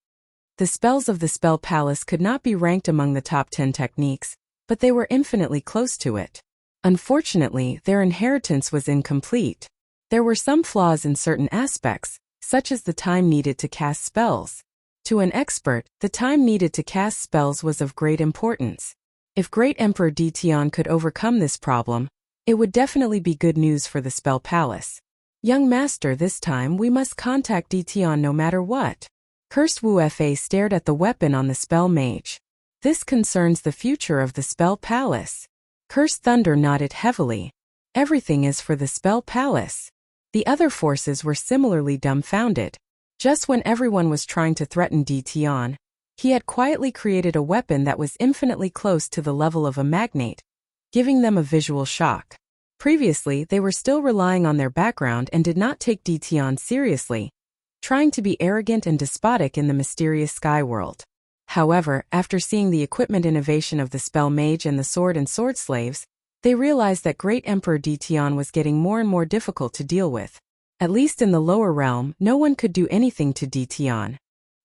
The spells of the Spell Palace could not be ranked among the top 10 techniques, but they were infinitely close to it. Unfortunately, their inheritance was incomplete. There were some flaws in certain aspects, such as the time needed to cast spells. To an expert, the time needed to cast spells was of great importance. If Great Emperor Dition could overcome this problem, it would definitely be good news for the Spell Palace. "Young master, this time we must contact Dition no matter what." Cursed Wuefe stared at the weapon on the spell mage. "This concerns the future of the Spell Palace." Cursed Thunder nodded heavily. "Everything is for the Spell Palace." The other forces were similarly dumbfounded. Just when everyone was trying to threaten Dition, he had quietly created a weapon that was infinitely close to the level of a magnate, giving them a visual shock. Previously, they were still relying on their background and did not take Dition seriously, trying to be arrogant and despotic in the mysterious sky world. However, after seeing the equipment innovation of the spell mage and the sword and sword slaves, they realized that Great Emperor Dition was getting more and more difficult to deal with. At least in the lower realm, no one could do anything to Dition.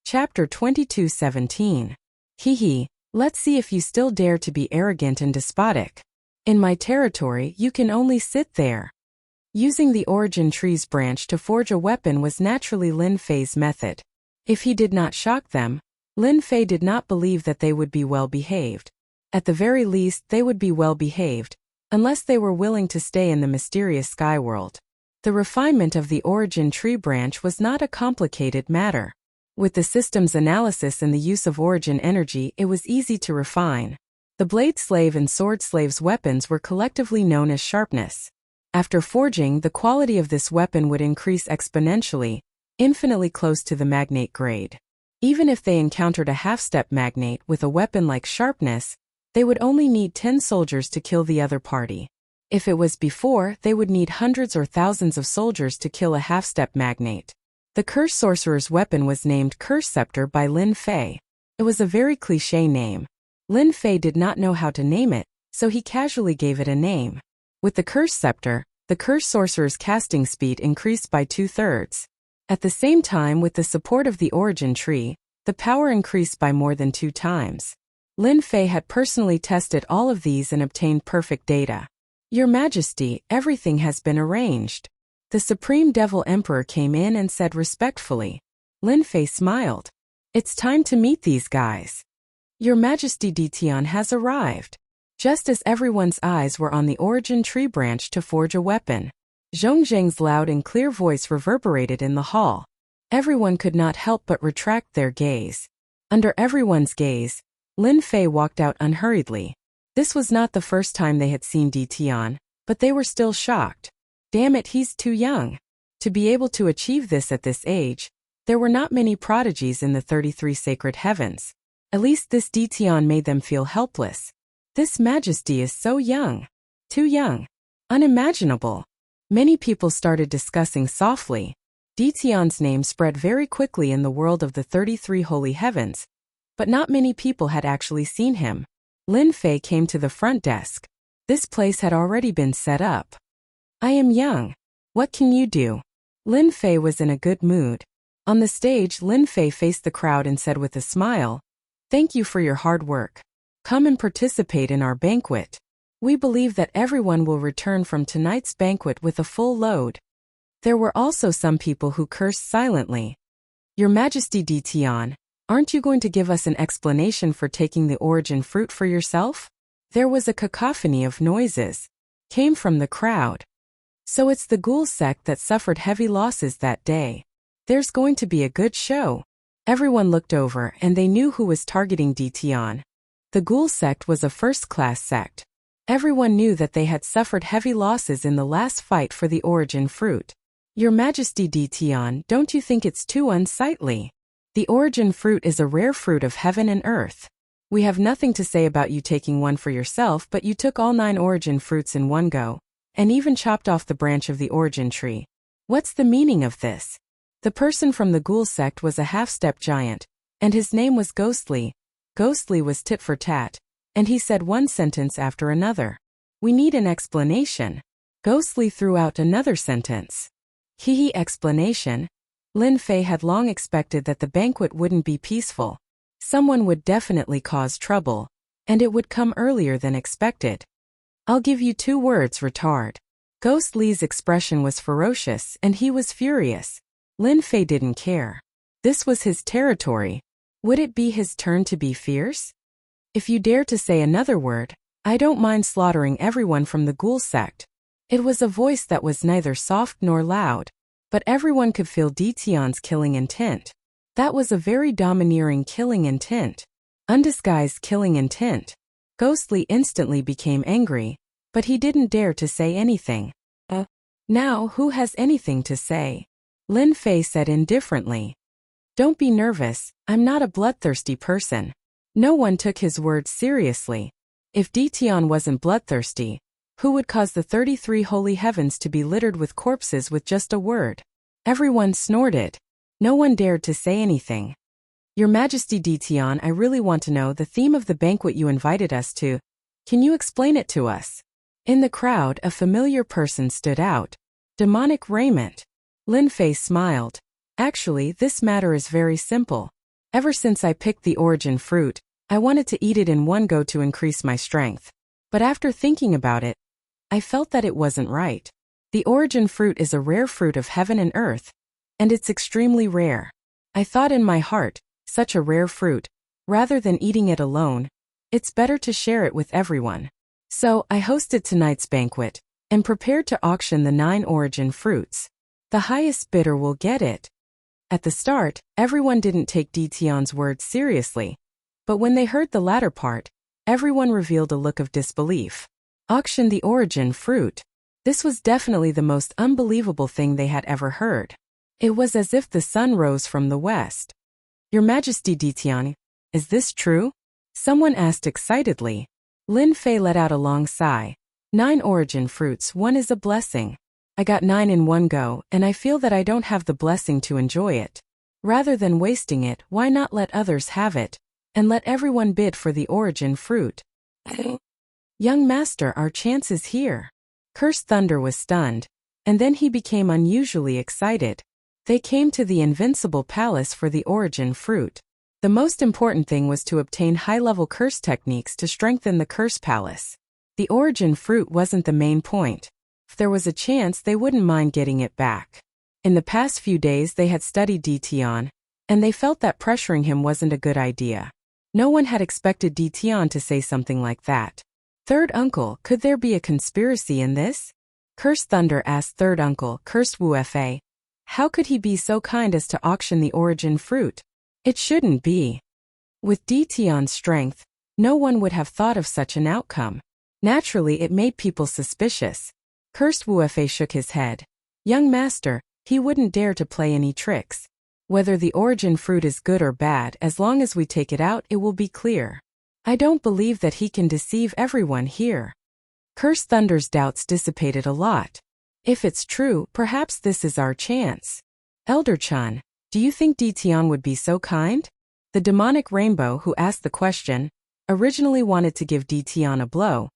Chapter 22:17. Hee, let's see if you still dare to be arrogant and despotic. In my territory, you can only sit there. Using the origin tree's branch to forge a weapon was naturally Lin Fei's method. If he did not shock them, Lin Fei did not believe that they would be well behaved. At the very least, they would be well behaved, unless they were willing to stay in the mysterious sky world. The refinement of the origin tree branch was not a complicated matter. With the system's analysis and the use of origin energy, it was easy to refine. The blade slave and sword slave's weapons were collectively known as sharpness. After forging, the quality of this weapon would increase exponentially, infinitely close to the magnate grade. Even if they encountered a half-step magnate with a weapon like sharpness, they would only need 10 soldiers to kill the other party. If it was before, they would need hundreds or thousands of soldiers to kill a half-step magnate. The Curse Sorcerer's weapon was named Curse Scepter by Lin Fei. It was a very cliché name. Lin Fei did not know how to name it, so he casually gave it a name. With the Curse Scepter, the Curse Sorcerer's casting speed increased by 2/3. At the same time, with the support of the origin tree, the power increased by more than 2 times. Lin Fei had personally tested all of these and obtained perfect data. Your Majesty, everything has been arranged. The Supreme Devil Emperor came in and said respectfully. Lin Fei smiled. It's time to meet these guys. Your Majesty, Ditian has arrived. Just as everyone's eyes were on the origin tree branch to forge a weapon, Zhongzheng's loud and clear voice reverberated in the hall. Everyone could not help but retract their gaze. Under everyone's gaze, Lin Fei walked out unhurriedly. This was not the first time they had seen Ditian, but they were still shocked. Damn it, he's too young. To be able to achieve this at this age, there were not many prodigies in the 33 sacred heavens. At least this Ditian made them feel helpless. This Majesty is so young. Too young. Unimaginable. Many people started discussing softly. Ditian's name spread very quickly in the world of the 33 holy heavens, but not many people had actually seen him. Lin Fei came to the front desk. This place had already been set up. I am young. What can you do? Lin Fei was in a good mood. On the stage, Lin Fei faced the crowd and said with a smile, "Thank you for your hard work. Come and participate in our banquet. We believe that everyone will return from tonight's banquet with a full load." There were also some people who cursed silently. Your Majesty Ditian, aren't you going to give us an explanation for taking the origin fruit for yourself? There was a cacophony of noises. Came from the crowd. So it's the ghoul sect that suffered heavy losses that day. There's going to be a good show. Everyone looked over and they knew who was targeting Ditian. The ghoul sect was a first-class sect. Everyone knew that they had suffered heavy losses in the last fight for the origin fruit. Your Majesty Ditian, don't you think it's too unsightly? The origin fruit is a rare fruit of heaven and earth. We have nothing to say about you taking one for yourself, but you took all 9 origin fruits in one go, and even chopped off the branch of the origin tree. What's the meaning of this? The person from the ghoul sect was a half-step giant, and his name was Ghostly. Ghostly was tit for tat, and he said one sentence after another. We need an explanation. Ghostly threw out another sentence. Hee explanation. Lin Fei had long expected that the banquet wouldn't be peaceful. Someone would definitely cause trouble, and it would come earlier than expected. I'll give you 2 words, retard. Ghostly's expression was ferocious and he was furious. Lin Fei didn't care. This was his territory. Would it be his turn to be fierce? If you dare to say another word, I don't mind slaughtering everyone from the ghoul sect. It was a voice that was neither soft nor loud, but everyone could feel Ditian's killing intent. That was a very domineering killing intent. Undisguised killing intent. Ghostly instantly became angry, but he didn't dare to say anything. Now who has anything to say? Lin Fei said indifferently. Don't be nervous, I'm not a bloodthirsty person. No one took his words seriously. If Ditian wasn't bloodthirsty, who would cause the 33 holy heavens to be littered with corpses with just a word? Everyone snorted. No one dared to say anything. Your Majesty Ditian, I really want to know the theme of the banquet you invited us to. Can you explain it to us? In the crowd, a familiar person stood out. Demonic raiment. Lin Fei smiled. Actually, this matter is very simple. Ever since I picked the origin fruit, I wanted to eat it in one go to increase my strength. But after thinking about it, I felt that it wasn't right. The origin fruit is a rare fruit of heaven and earth, and it's extremely rare. I thought in my heart, such a rare fruit, rather than eating it alone, it's better to share it with everyone. So, I hosted tonight's banquet and prepared to auction the 9 origin fruits. The highest bidder will get it. At the start, everyone didn't take Dtion's words seriously. But when they heard the latter part, everyone revealed a look of disbelief. Auction the origin fruit. This was definitely the most unbelievable thing they had ever heard. It was as if the sun rose from the west. Your Majesty Dtion, is this true? Someone asked excitedly. Lin Fei let out a long sigh. 9 origin fruits, one is a blessing. I got 9 in one go, and I feel that I don't have the blessing to enjoy it. Rather than wasting it, why not let others have it, and let everyone bid for the origin fruit? Young master, our chance is here. Cursed Thunder was stunned, and then he became unusually excited. They came to the Invincible Palace for the origin fruit. The most important thing was to obtain high-level curse techniques to strengthen the curse palace. The origin fruit wasn't the main point. If there was a chance, they wouldn't mind getting it back. In the past few days they had studied Dtion, and they felt that pressuring him wasn't a good idea. No one had expected Dtion to say something like that. Third uncle, could there be a conspiracy in this? Cursed Thunder asked third uncle, Cursed Wu Fa. How could he be so kind as to auction the origin fruit? It shouldn't be. With Dtion's strength, no one would have thought of such an outcome. Naturally, it made people suspicious. Cursed Wu Fa shook his head. Young master, he wouldn't dare to play any tricks. Whether the origin fruit is good or bad, as long as we take it out, it will be clear. I don't believe that he can deceive everyone here. Cursed Thunder's doubts dissipated a lot. If it's true, perhaps this is our chance. Elder Chan, do you think Dtion would be so kind? The demonic rainbow who asked the question originally wanted to give Dtion a blow,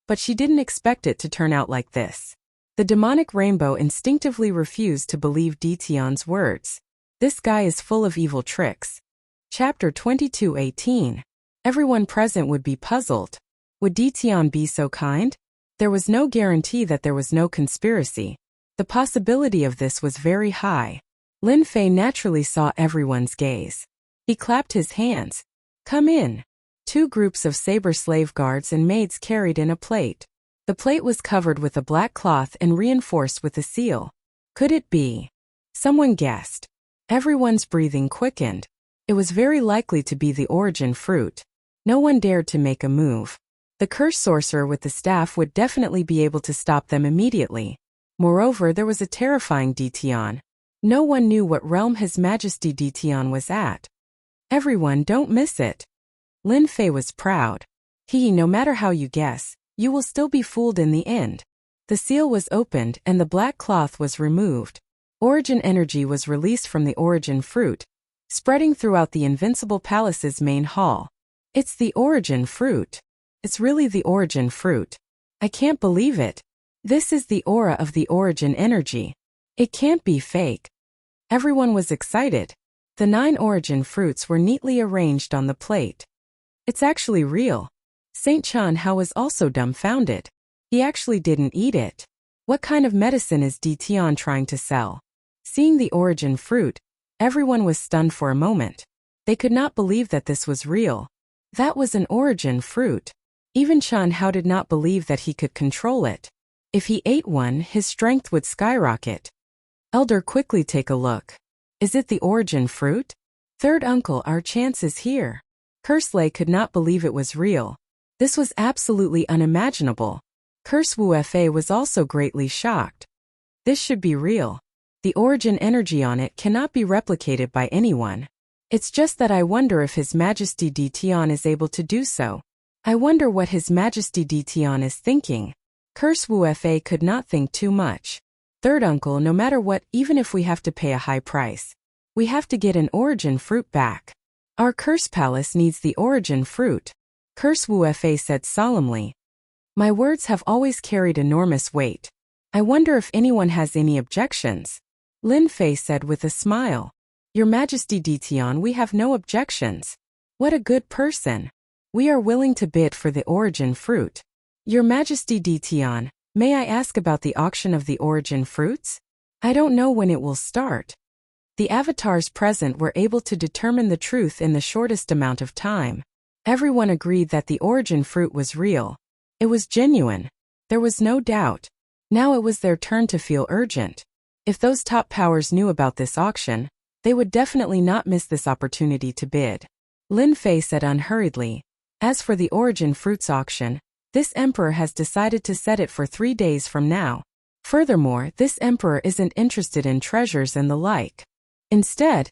but she didn't expect it to turn out like this. The demonic rainbow instinctively refused to believe Dtion's words. This guy is full of evil tricks. Chapter 22:18. Everyone present would be puzzled. Would Dtion be so kind? There was no guarantee that there was no conspiracy. The possibility of this was very high. Lin Fei naturally saw everyone's gaze. He clapped his hands. Come in. 2 groups of saber slave guards and maids carried in a plate. The plate was covered with a black cloth and reinforced with a seal. Could it be? Someone guessed. Everyone's breathing quickened. It was very likely to be the origin fruit. No one dared to make a move. The curse sorcerer with the staff would definitely be able to stop them immediately. Moreover, there was a terrifying Dtion. No one knew what realm His Majesty Dtion was at. Everyone, don't miss it. Lin Fei was proud. No matter how you guess, you will still be fooled in the end. The seal was opened and the black cloth was removed. Origin energy was released from the origin fruit, spreading throughout the Invincible Palace's main hall. It's the origin fruit. It's really the origin fruit. I can't believe it. This is the aura of the origin energy. It can't be fake. Everyone was excited. The 9 origin fruits were neatly arranged on the plate. It's actually real. Saint Chan Hao was also dumbfounded. He actually didn't eat it. What kind of medicine is Dtion trying to sell? Seeing the origin fruit, everyone was stunned for a moment. They could not believe that this was real. That was an origin fruit. Even Chan Hao did not believe that he could control it. If he ate one, his strength would skyrocket. Elder, quickly take a look. Is it the origin fruit? Third uncle, our chance is here. Curse Lei could not believe it was real. This was absolutely unimaginable. Curse Wu Fa was also greatly shocked. This should be real. The origin energy on it cannot be replicated by anyone. It's just that I wonder if His Majesty Dtion is able to do so. I wonder what His Majesty Dtion is thinking. Curse Wu Fa could not think too much. Third uncle, no matter what, even if we have to pay a high price, we have to get an origin fruit back. Our curse palace needs the origin fruit. Curse Wu Fa said solemnly. My words have always carried enormous weight. I wonder if anyone has any objections. Lin Fei said with a smile. Your Majesty Dtion, we have no objections. What a good person. We are willing to bid for the origin fruit. Your Majesty Dtion, may I ask about the auction of the origin fruits? I don't know when it will start. The avatars present were able to determine the truth in the shortest amount of time. Everyone agreed that the origin fruit was real. It was genuine. There was no doubt. Now it was their turn to feel urgent. If those top powers knew about this auction, they would definitely not miss this opportunity to bid. Lin Fei said unhurriedly, "As for the origin fruits auction, this emperor has decided to set it for 3 days from now. Furthermore, this emperor isn't interested in treasures and the like. Instead,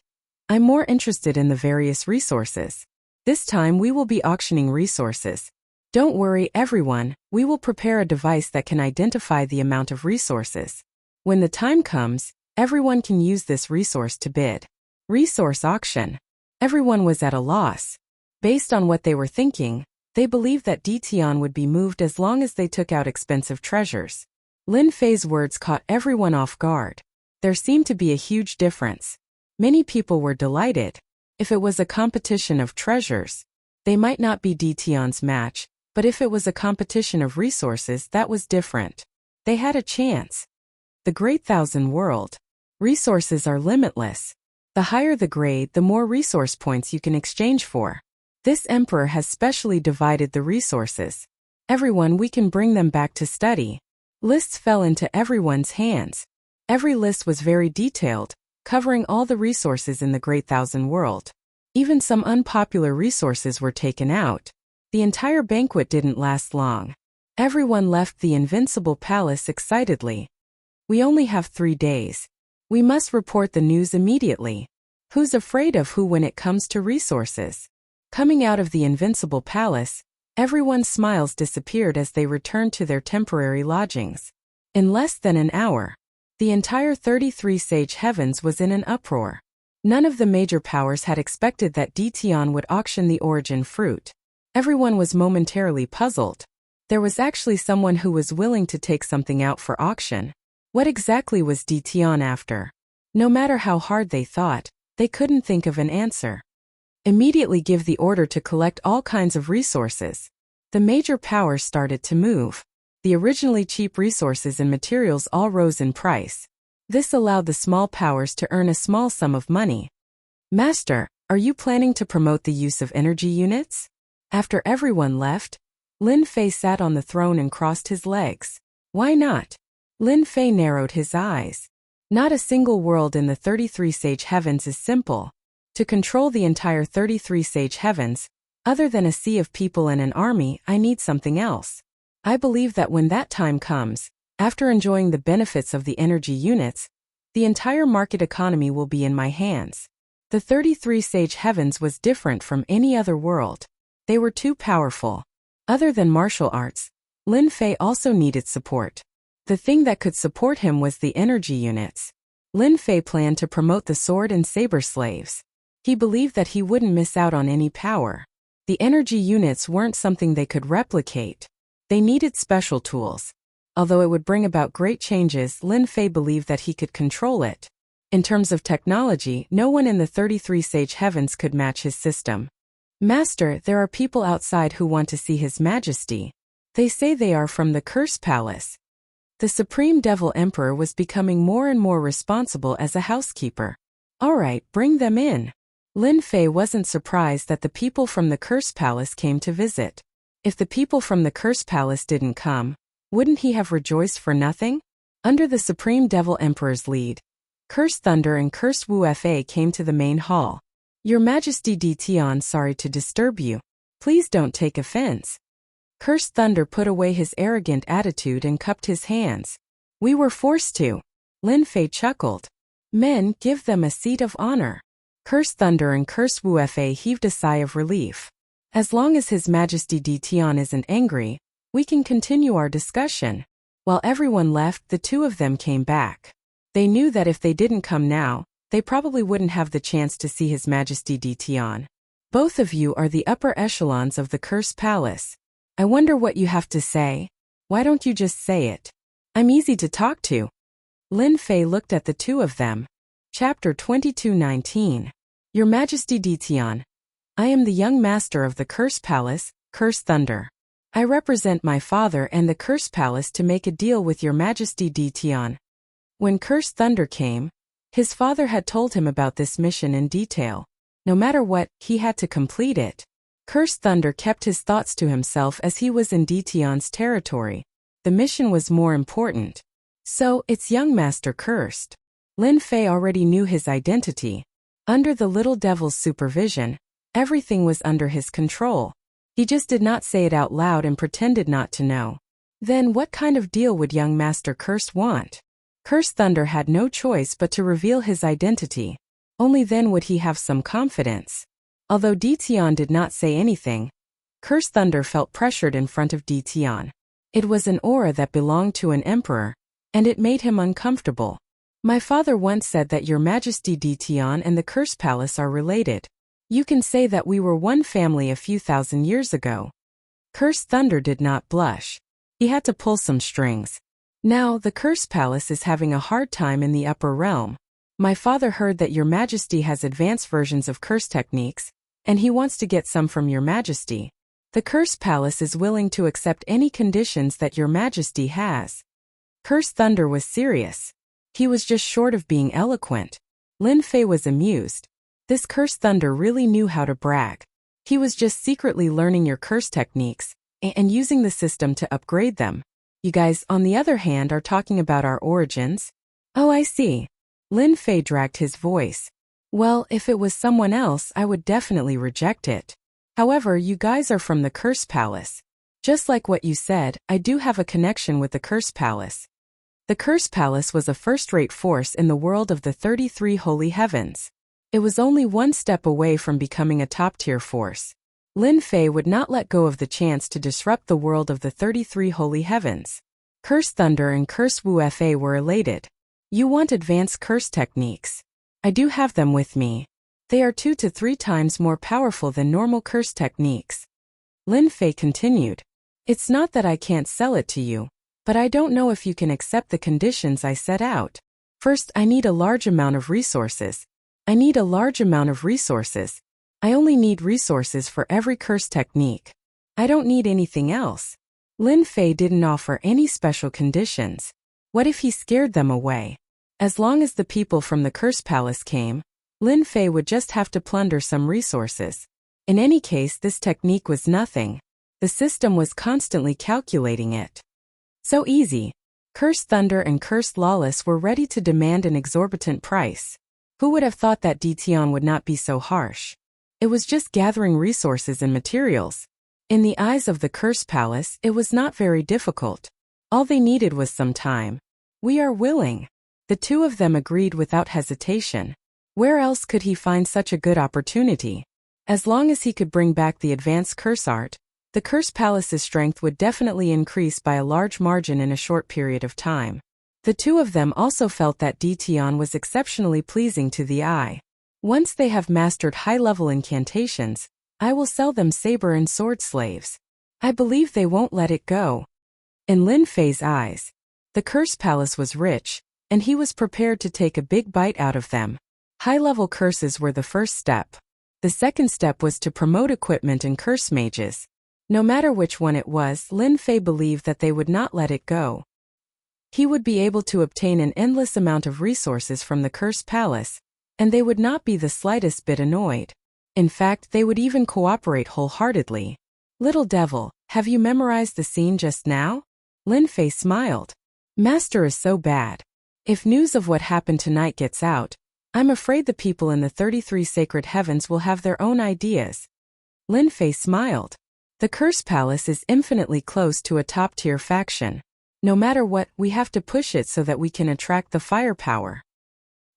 I'm more interested in the various resources. This time we will be auctioning resources. Don't worry, everyone, we will prepare a device that can identify the amount of resources. When the time comes, everyone can use this resource to bid." Resource auction. Everyone was at a loss. Based on what they were thinking, they believed that Ditian would be moved as long as they took out expensive treasures. Lin Fei's words caught everyone off guard. There seemed to be a huge difference. Many people were delighted. If it was a competition of treasures, they might not be Ditian's match, but if it was a competition of resources, that was different. They had a chance. The Great Thousand World. Resources are limitless. The higher the grade, the more resource points you can exchange for. This emperor has specially divided the resources. Everyone, we can bring them back to study. Lists fell into everyone's hands. Every list was very detailed, covering all the resources in the Great Thousand World. Even some unpopular resources were taken out. The entire banquet didn't last long. Everyone left the Invincible Palace excitedly. "We only have 3 days. We must report the news immediately. Who's afraid of who when it comes to resources?" Coming out of the Invincible Palace, everyone's smiles disappeared as they returned to their temporary lodgings. In less than an hour, the entire 33 Sage Heavens was in an uproar. None of the major powers had expected that Ditian would auction the origin fruit. Everyone was momentarily puzzled. There was actually someone who was willing to take something out for auction. What exactly was Ditian after? No matter how hard they thought, they couldn't think of an answer. Immediately give the order to collect all kinds of resources. The major powers started to move. The originally cheap resources and materials all rose in price. This allowed the small powers to earn a small sum of money. "Master, are you planning to promote the use of energy units?" After everyone left, Lin Fei sat on the throne and crossed his legs. "Why not?" Lin Fei narrowed his eyes. "Not a single world in the 33 Sage Heavens is simple. To control the entire 33 Sage Heavens, other than a sea of people and an army, I need something else. I believe that when that time comes, after enjoying the benefits of the energy units, the entire market economy will be in my hands." The 33 Sage Heavens was different from any other world. They were too powerful. Other than martial arts, Lin Fei also needed support. The thing that could support him was the energy units. Lin Fei planned to promote the sword and saber slaves. He believed that he wouldn't miss out on any power. The energy units weren't something they could replicate. They needed special tools. Although it would bring about great changes, Lin Fei believed that he could control it. In terms of technology, no one in the 33 Sage Heavens could match his system. "Master, there are people outside who want to see His Majesty. They say they are from the Curse Palace." The Supreme Devil Emperor was becoming more and more responsible as a housekeeper. "All right, bring them in." Lin Fei wasn't surprised that the people from the Curse Palace came to visit. If the people from the Curse Palace didn't come, wouldn't he have rejoiced for nothing? Under the Supreme Devil Emperor's lead, Curse Thunder and Curse Wu Fa came to the main hall. "Your Majesty Ditian, sorry to disturb you. Please don't take offense." Curse Thunder put away his arrogant attitude and cupped his hands. "We were forced to." Lin Fei chuckled. "Men, give them a seat of honor." Curse Thunder and Curse Wu Fa heaved a sigh of relief. "As long as His Majesty Ditian isn't angry, we can continue our discussion." While everyone left, the two of them came back. They knew that if they didn't come now, they probably wouldn't have the chance to see His Majesty Ditian. "Both of you are the upper echelons of the Curse Palace. I wonder what you have to say. Why don't you just say it? I'm easy to talk to." Lin Fei looked at the two of them. Chapter 22:19. Your Majesty Ditian, I am the young master of the Curse Palace, Curse Thunder. I represent my father and the Curse Palace to make a deal with Your Majesty Ditian. When Curse Thunder came, his father had told him about this mission in detail. No matter what, he had to complete it. Cursed Thunder kept his thoughts to himself as he was in Detion's territory. The mission was more important. So, it's young Master Cursed. Lin Fei already knew his identity. Under the little devil's supervision, everything was under his control. He just did not say it out loud and pretended not to know. Then what kind of deal would young Master Cursed want? Cursed Thunder had no choice but to reveal his identity. Only then would he have some confidence. Although Detion did not say anything, Cursed Thunder felt pressured in front of Detion. It was an aura that belonged to an emperor, and it made him uncomfortable. My father once said that Your Majesty Detion and the Curse Palace are related. You can say that we were one family a few thousand years ago. Cursed Thunder did not blush. He had to pull some strings. Now, the Curse Palace is having a hard time in the upper realm. My father heard that Your Majesty has advanced versions of curse techniques, and he wants to get some from Your Majesty. The Curse Palace is willing to accept any conditions that Your Majesty has. Cursed Thunder was serious. He was just short of being eloquent. Lin Fei was amused. This Cursed Thunder really knew how to brag. He was just secretly learning your curse techniques, and using the system to upgrade them. You guys, on the other hand, are talking about our origins? Oh, I see. Lin Fei dragged his voice. Well, if it was someone else, I would definitely reject it. However, you guys are from the Curse Palace. Just like what you said, I do have a connection with the Curse Palace. The Curse Palace was a first-rate force in the world of the 33 Holy Heavens. It was only one step away from becoming a top-tier force. Lin Fei would not let go of the chance to disrupt the world of the 33 Holy Heavens. Cursed Thunder and Cursed Wu Fa were elated. You want advanced curse techniques? I do have them with me. They are 2 to 3 times more powerful than normal curse techniques. Lin Fei continued. It's not that I can't sell it to you, but I don't know if you can accept the conditions I set out. First, I need a large amount of resources. I only need resources for every curse technique. I don't need anything else. Lin Fei didn't offer any special conditions. What if he scared them away? As long as the people from the Curse Palace came, Lin Fei would just have to plunder some resources. In any case, this technique was nothing. The system was constantly calculating it. So easy. Cursed Thunder and Cursed Lawless were ready to demand an exorbitant price. Who would have thought that Detion would not be so harsh? It was just gathering resources and materials. In the eyes of the Curse Palace, it was not very difficult. All they needed was some time. We are willing. The two of them agreed without hesitation. Where else could he find such a good opportunity? As long as he could bring back the advanced curse art, the Curse Palace's strength would definitely increase by a large margin in a short period of time. The two of them also felt that Detion was exceptionally pleasing to the eye. Once they have mastered high-level incantations, I will sell them saber and sword slaves. I believe they won't let it go. In Lin Fei's eyes, the Curse Palace was rich, and he was prepared to take a big bite out of them. High-level curses were the first step. The second step was to promote equipment and curse mages. No matter which one it was, Lin Fei believed that they would not let it go. He would be able to obtain an endless amount of resources from the Curse Palace, and they would not be the slightest bit annoyed. In fact, they would even cooperate wholeheartedly. Little devil, have you memorized the scene just now? Lin Fei smiled. Master is so bad. If news of what happened tonight gets out, I'm afraid the people in the 33 sacred heavens will have their own ideas. Lin Fei smiled. The Curse Palace is infinitely close to a top-tier faction. No matter what, we have to push it so that we can attract the firepower.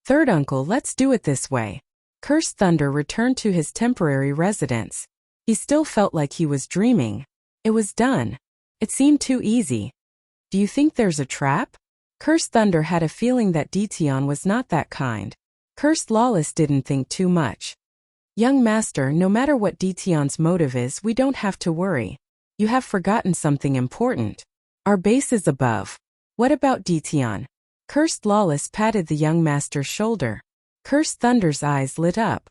Third uncle, let's do it this way. Cursed Thunder returned to his temporary residence. He still felt like he was dreaming. It was done. It seemed too easy. Do you think there's a trap? Cursed Thunder had a feeling that Detion was not that kind. Cursed Lawless didn't think too much. Young master, no matter what Detion's motive is, we don't have to worry. You have forgotten something important. Our base is above. What about Detion? Cursed Lawless patted the young master's shoulder. Cursed Thunder's eyes lit up.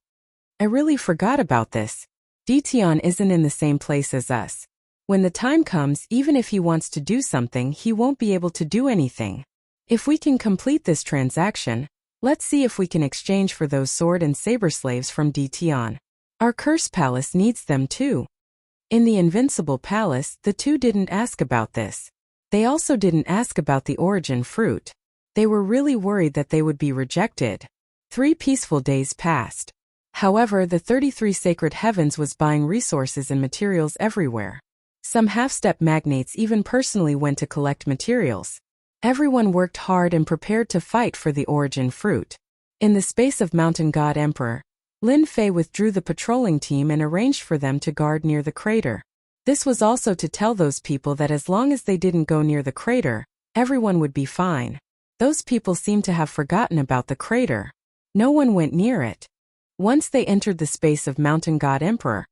I really forgot about this. Detion isn't in the same place as us. When the time comes, even if he wants to do something, he won't be able to do anything. If we can complete this transaction, let's see if we can exchange for those sword and saber slaves from Detion. Our curse palace needs them too. In the Invincible Palace, the two didn't ask about this. They also didn't ask about the origin fruit. They were really worried that they would be rejected. 3 peaceful days passed. However, the 33 Sacred Heavens was buying resources and materials everywhere. Some half-step magnates even personally went to collect materials. Everyone worked hard and prepared to fight for the origin fruit. In the space of Mountain God Emperor, Lin Fei withdrew the patrolling team and arranged for them to guard near the crater. This was also to tell those people that as long as they didn't go near the crater, everyone would be fine. Those people seemed to have forgotten about the crater. No one went near it. Once they entered the space of Mountain God Emperor,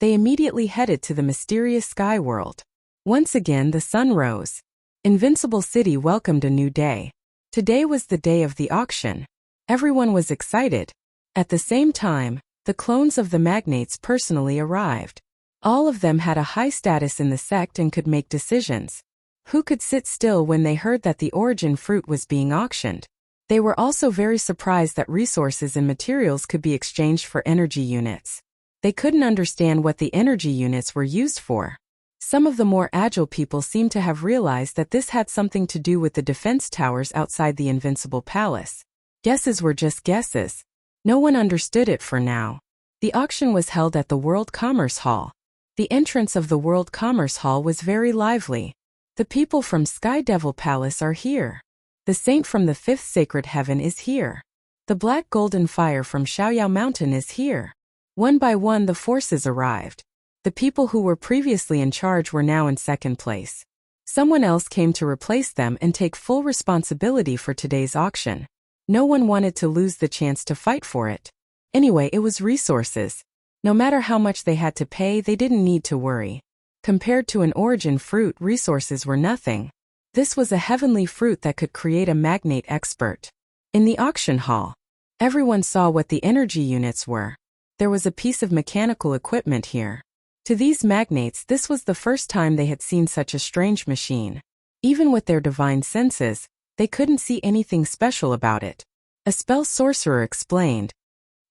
they immediately headed to the mysterious sky world. Once again the sun rose. Invincible City welcomed a new day. Today was the day of the auction. Everyone was excited. At the same time, the clones of the magnates personally arrived. All of them had a high status in the sect and could make decisions. Who could sit still when they heard that the origin fruit was being auctioned? They were also very surprised that resources and materials could be exchanged for energy units. They couldn't understand what the energy units were used for. Some of the more agile people seemed to have realized that this had something to do with the defense towers outside the Invincible Palace. Guesses were just guesses. No one understood it for now. The auction was held at the World Commerce Hall. The entrance of the World Commerce Hall was very lively. The people from Sky Devil Palace are here. The saint from the 5th Sacred Heaven is here. The Black Golden Fire from Xiaoyao Mountain is here. One by one the forces arrived. The people who were previously in charge were now in second place. Someone else came to replace them and take full responsibility for today's auction. No one wanted to lose the chance to fight for it. Anyway, it was resources. No matter how much they had to pay, they didn't need to worry. Compared to an origin fruit, resources were nothing. This was a heavenly fruit that could create a magnate expert. In the auction hall, everyone saw what the energy units were. There was a piece of mechanical equipment here. To these magnates, this was the first time they had seen such a strange machine. Even with their divine senses, they couldn't see anything special about it. A spell sorcerer explained,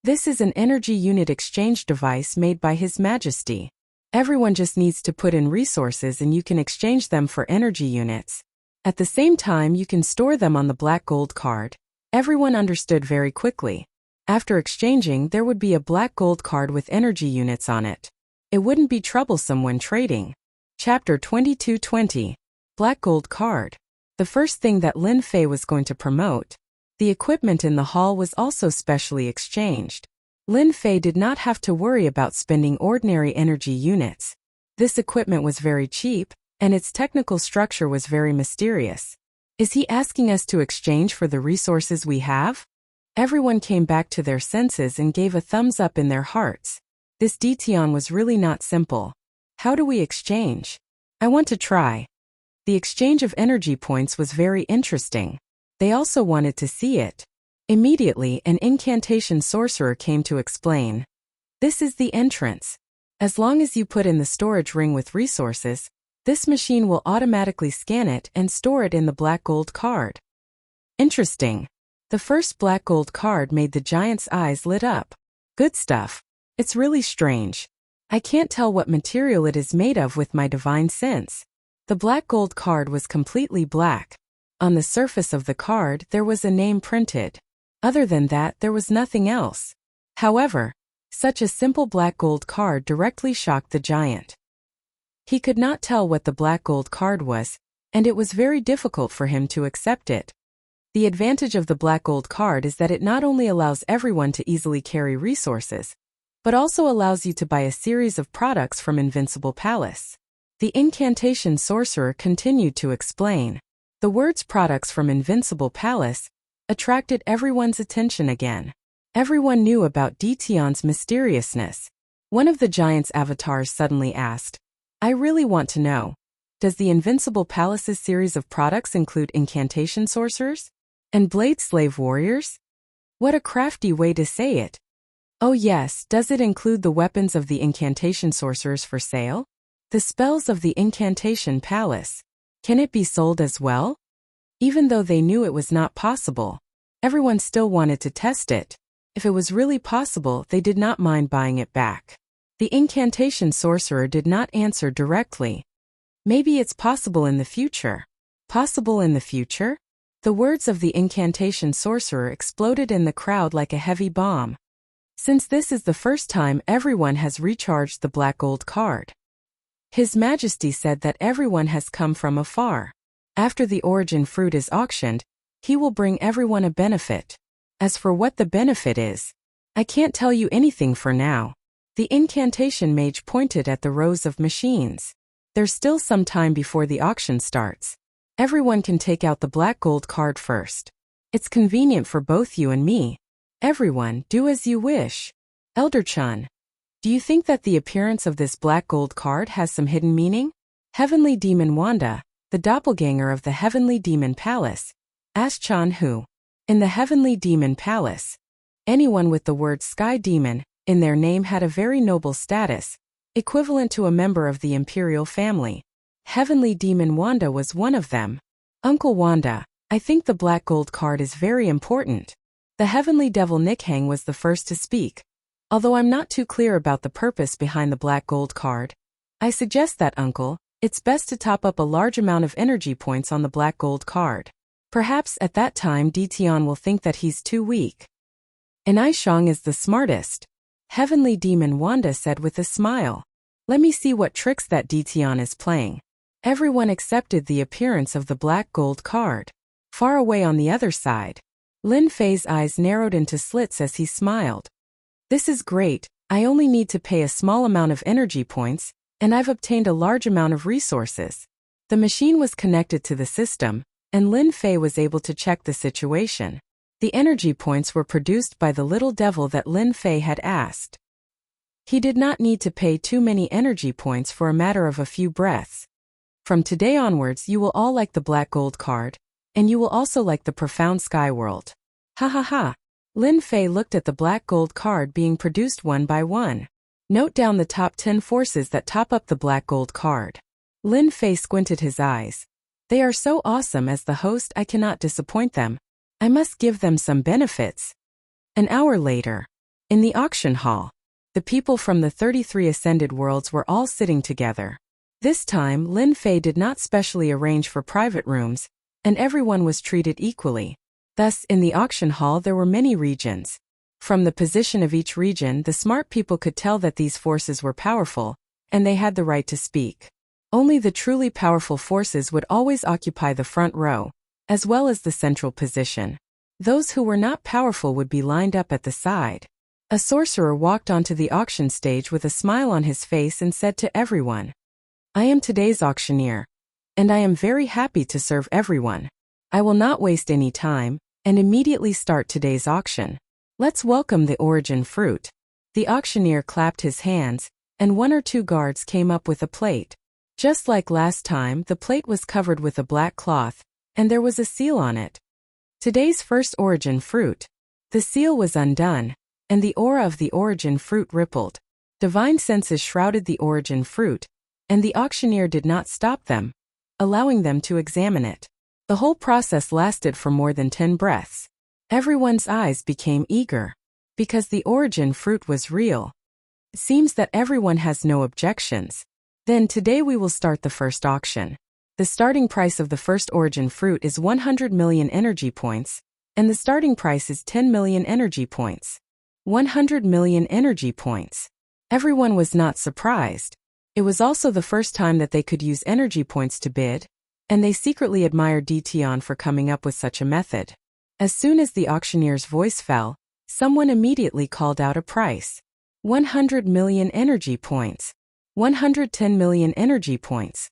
"This is an energy unit exchange device made by His Majesty. Everyone just needs to put in resources and you can exchange them for energy units. At the same time, you can store them on the black gold card." Everyone understood very quickly. After exchanging, there would be a black gold card with energy units on it. It wouldn't be troublesome when trading. Chapter 2220. Black Gold Card. The first thing that Lin Fei was going to promote. The equipment in the hall was also specially exchanged. Lin Fei did not have to worry about spending ordinary energy units. This equipment was very cheap, and its technical structure was very mysterious. Is he asking us to exchange for the resources we have? Everyone came back to their senses and gave a thumbs up in their hearts. This Detion was really not simple. How do we exchange? I want to try. The exchange of energy points was very interesting. They also wanted to see it. Immediately, an incantation sorcerer came to explain. This is the entrance. As long as you put in the storage ring with resources, this machine will automatically scan it and store it in the black gold card. Interesting. The first black gold card made the giant's eyes lit up. Good stuff. It's really strange. I can't tell what material it is made of with my divine sense. The black gold card was completely black. On the surface of the card there was a name printed. Other than that, there was nothing else. However, such a simple black gold card directly shocked the giant. He could not tell what the black gold card was, and it was very difficult for him to accept it. The advantage of the black gold card is that it not only allows everyone to easily carry resources, but also allows you to buy a series of products from Invincible Palace. The incantation sorcerer continued to explain. The words products from Invincible Palace attracted everyone's attention again. Everyone knew about Detion's mysteriousness. One of the giant's avatars suddenly asked, "I really want to know. Does the Invincible Palace's series of products include incantation sorcerers? And blade slave warriors?" What a crafty way to say it. Oh yes, does it include the weapons of the incantation sorcerers for sale? The spells of the incantation palace. Can it be sold as well? Even though they knew it was not possible, everyone still wanted to test it. If it was really possible, they did not mind buying it back. The incantation sorcerer did not answer directly. Maybe it's possible in the future. Possible in the future? The words of the incantation sorcerer exploded in the crowd like a heavy bomb. Since this is the first time everyone has recharged the black gold card. His Majesty said that everyone has come from afar. After the origin fruit is auctioned, he will bring everyone a benefit. As for what the benefit is, I can't tell you anything for now. The incantation mage pointed at the rows of machines. There's still some time before the auction starts. Everyone can take out the black gold card first. It's convenient for both you and me. Everyone, do as you wish. Elder Chun, do you think that the appearance of this black gold card has some hidden meaning? Heavenly Demon Wanda, the doppelganger of the Heavenly Demon Palace, asked Chan Hu. In the Heavenly Demon Palace, anyone with the word Sky Demon in their name had a very noble status, equivalent to a member of the imperial family. Heavenly Demon Wanda was one of them. Uncle Wanda, I think the black gold card is very important. The Heavenly Devil Nikhang was the first to speak. Although I'm not too clear about the purpose behind the black gold card, I suggest that, Uncle, it's best to top up a large amount of energy points on the black gold card. Perhaps at that time Dition will think that he's too weak. And Aishang is the smartest. Heavenly Demon Wanda said with a smile. Let me see what tricks that Dition is playing. Everyone accepted the appearance of the black gold card. Far away on the other side, Lin Fei's eyes narrowed into slits as he smiled. This is great, I only need to pay a small amount of energy points, and I've obtained a large amount of resources. The machine was connected to the system, and Lin Fei was able to check the situation. The energy points were produced by the little devil that Lin Fei had asked. He did not need to pay too many energy points for a matter of a few breaths. From today onwards you will all like the black gold card, and you will also like the profound sky world. Ha ha ha. Lin Fei looked at the black gold card being produced one by one. Note down the top 10 forces that top up the black gold card. Lin Fei squinted his eyes. They are so awesome. As the host, I cannot disappoint them. I must give them some benefits. An hour later, in the auction hall, the people from the 33 ascended worlds were all sitting together. This time, Lin Fei did not specially arrange for private rooms, and everyone was treated equally. Thus, in the auction hall there were many regions. From the position of each region, the smart people could tell that these forces were powerful, and they had the right to speak. Only the truly powerful forces would always occupy the front row, as well as the central position. Those who were not powerful would be lined up at the side. A sorcerer walked onto the auction stage with a smile on his face and said to everyone, I am today's auctioneer, and I am very happy to serve everyone. I will not waste any time, and immediately start today's auction. Let's welcome the origin fruit. The auctioneer clapped his hands, and 1 or 2 guards came up with a plate. Just like last time, the plate was covered with a black cloth, and there was a seal on it. Today's first origin fruit. The seal was undone, and the aura of the origin fruit rippled. Divine senses shrouded the origin fruit, and the auctioneer did not stop them, allowing them to examine it. The whole process lasted for more than 10 breaths. Everyone's eyes became eager, because the origin fruit was real. It seems that everyone has no objections. Then today we will start the first auction. The starting price of the first origin fruit is 100 million energy points, and the starting price is 10 million energy points. 100 million energy points. Everyone was not surprised. It was also the first time that they could use energy points to bid, and they secretly admired Dition for coming up with such a method. As soon as the auctioneer's voice fell, someone immediately called out a price. 100 million energy points. 110 million energy points.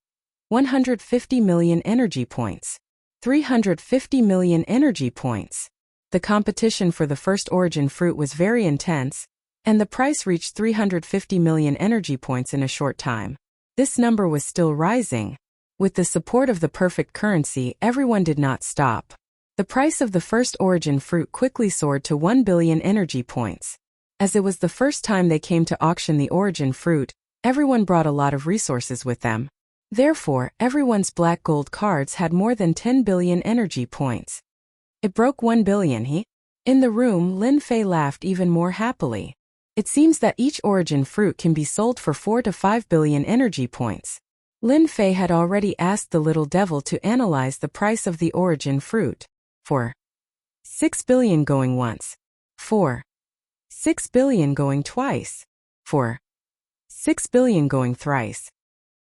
150 million energy points. 350 million energy points. The competition for the first origin fruit was very intense, and the price reached 350 million energy points in a short time. This number was still rising. With the support of the perfect currency, everyone did not stop. The price of the first origin fruit quickly soared to 1 billion energy points. As it was the first time they came to auction the origin fruit, everyone brought a lot of resources with them. Therefore, everyone's black gold cards had more than 10 billion energy points. It broke 1 billion, In the room, Lin Fei laughed even more happily. It seems that each origin fruit can be sold for 4 to 5 billion energy points. Lin Fei had already asked the little devil to analyze the price of the origin fruit. For 6 billion going once. For 6 billion going twice. For 6 billion going thrice.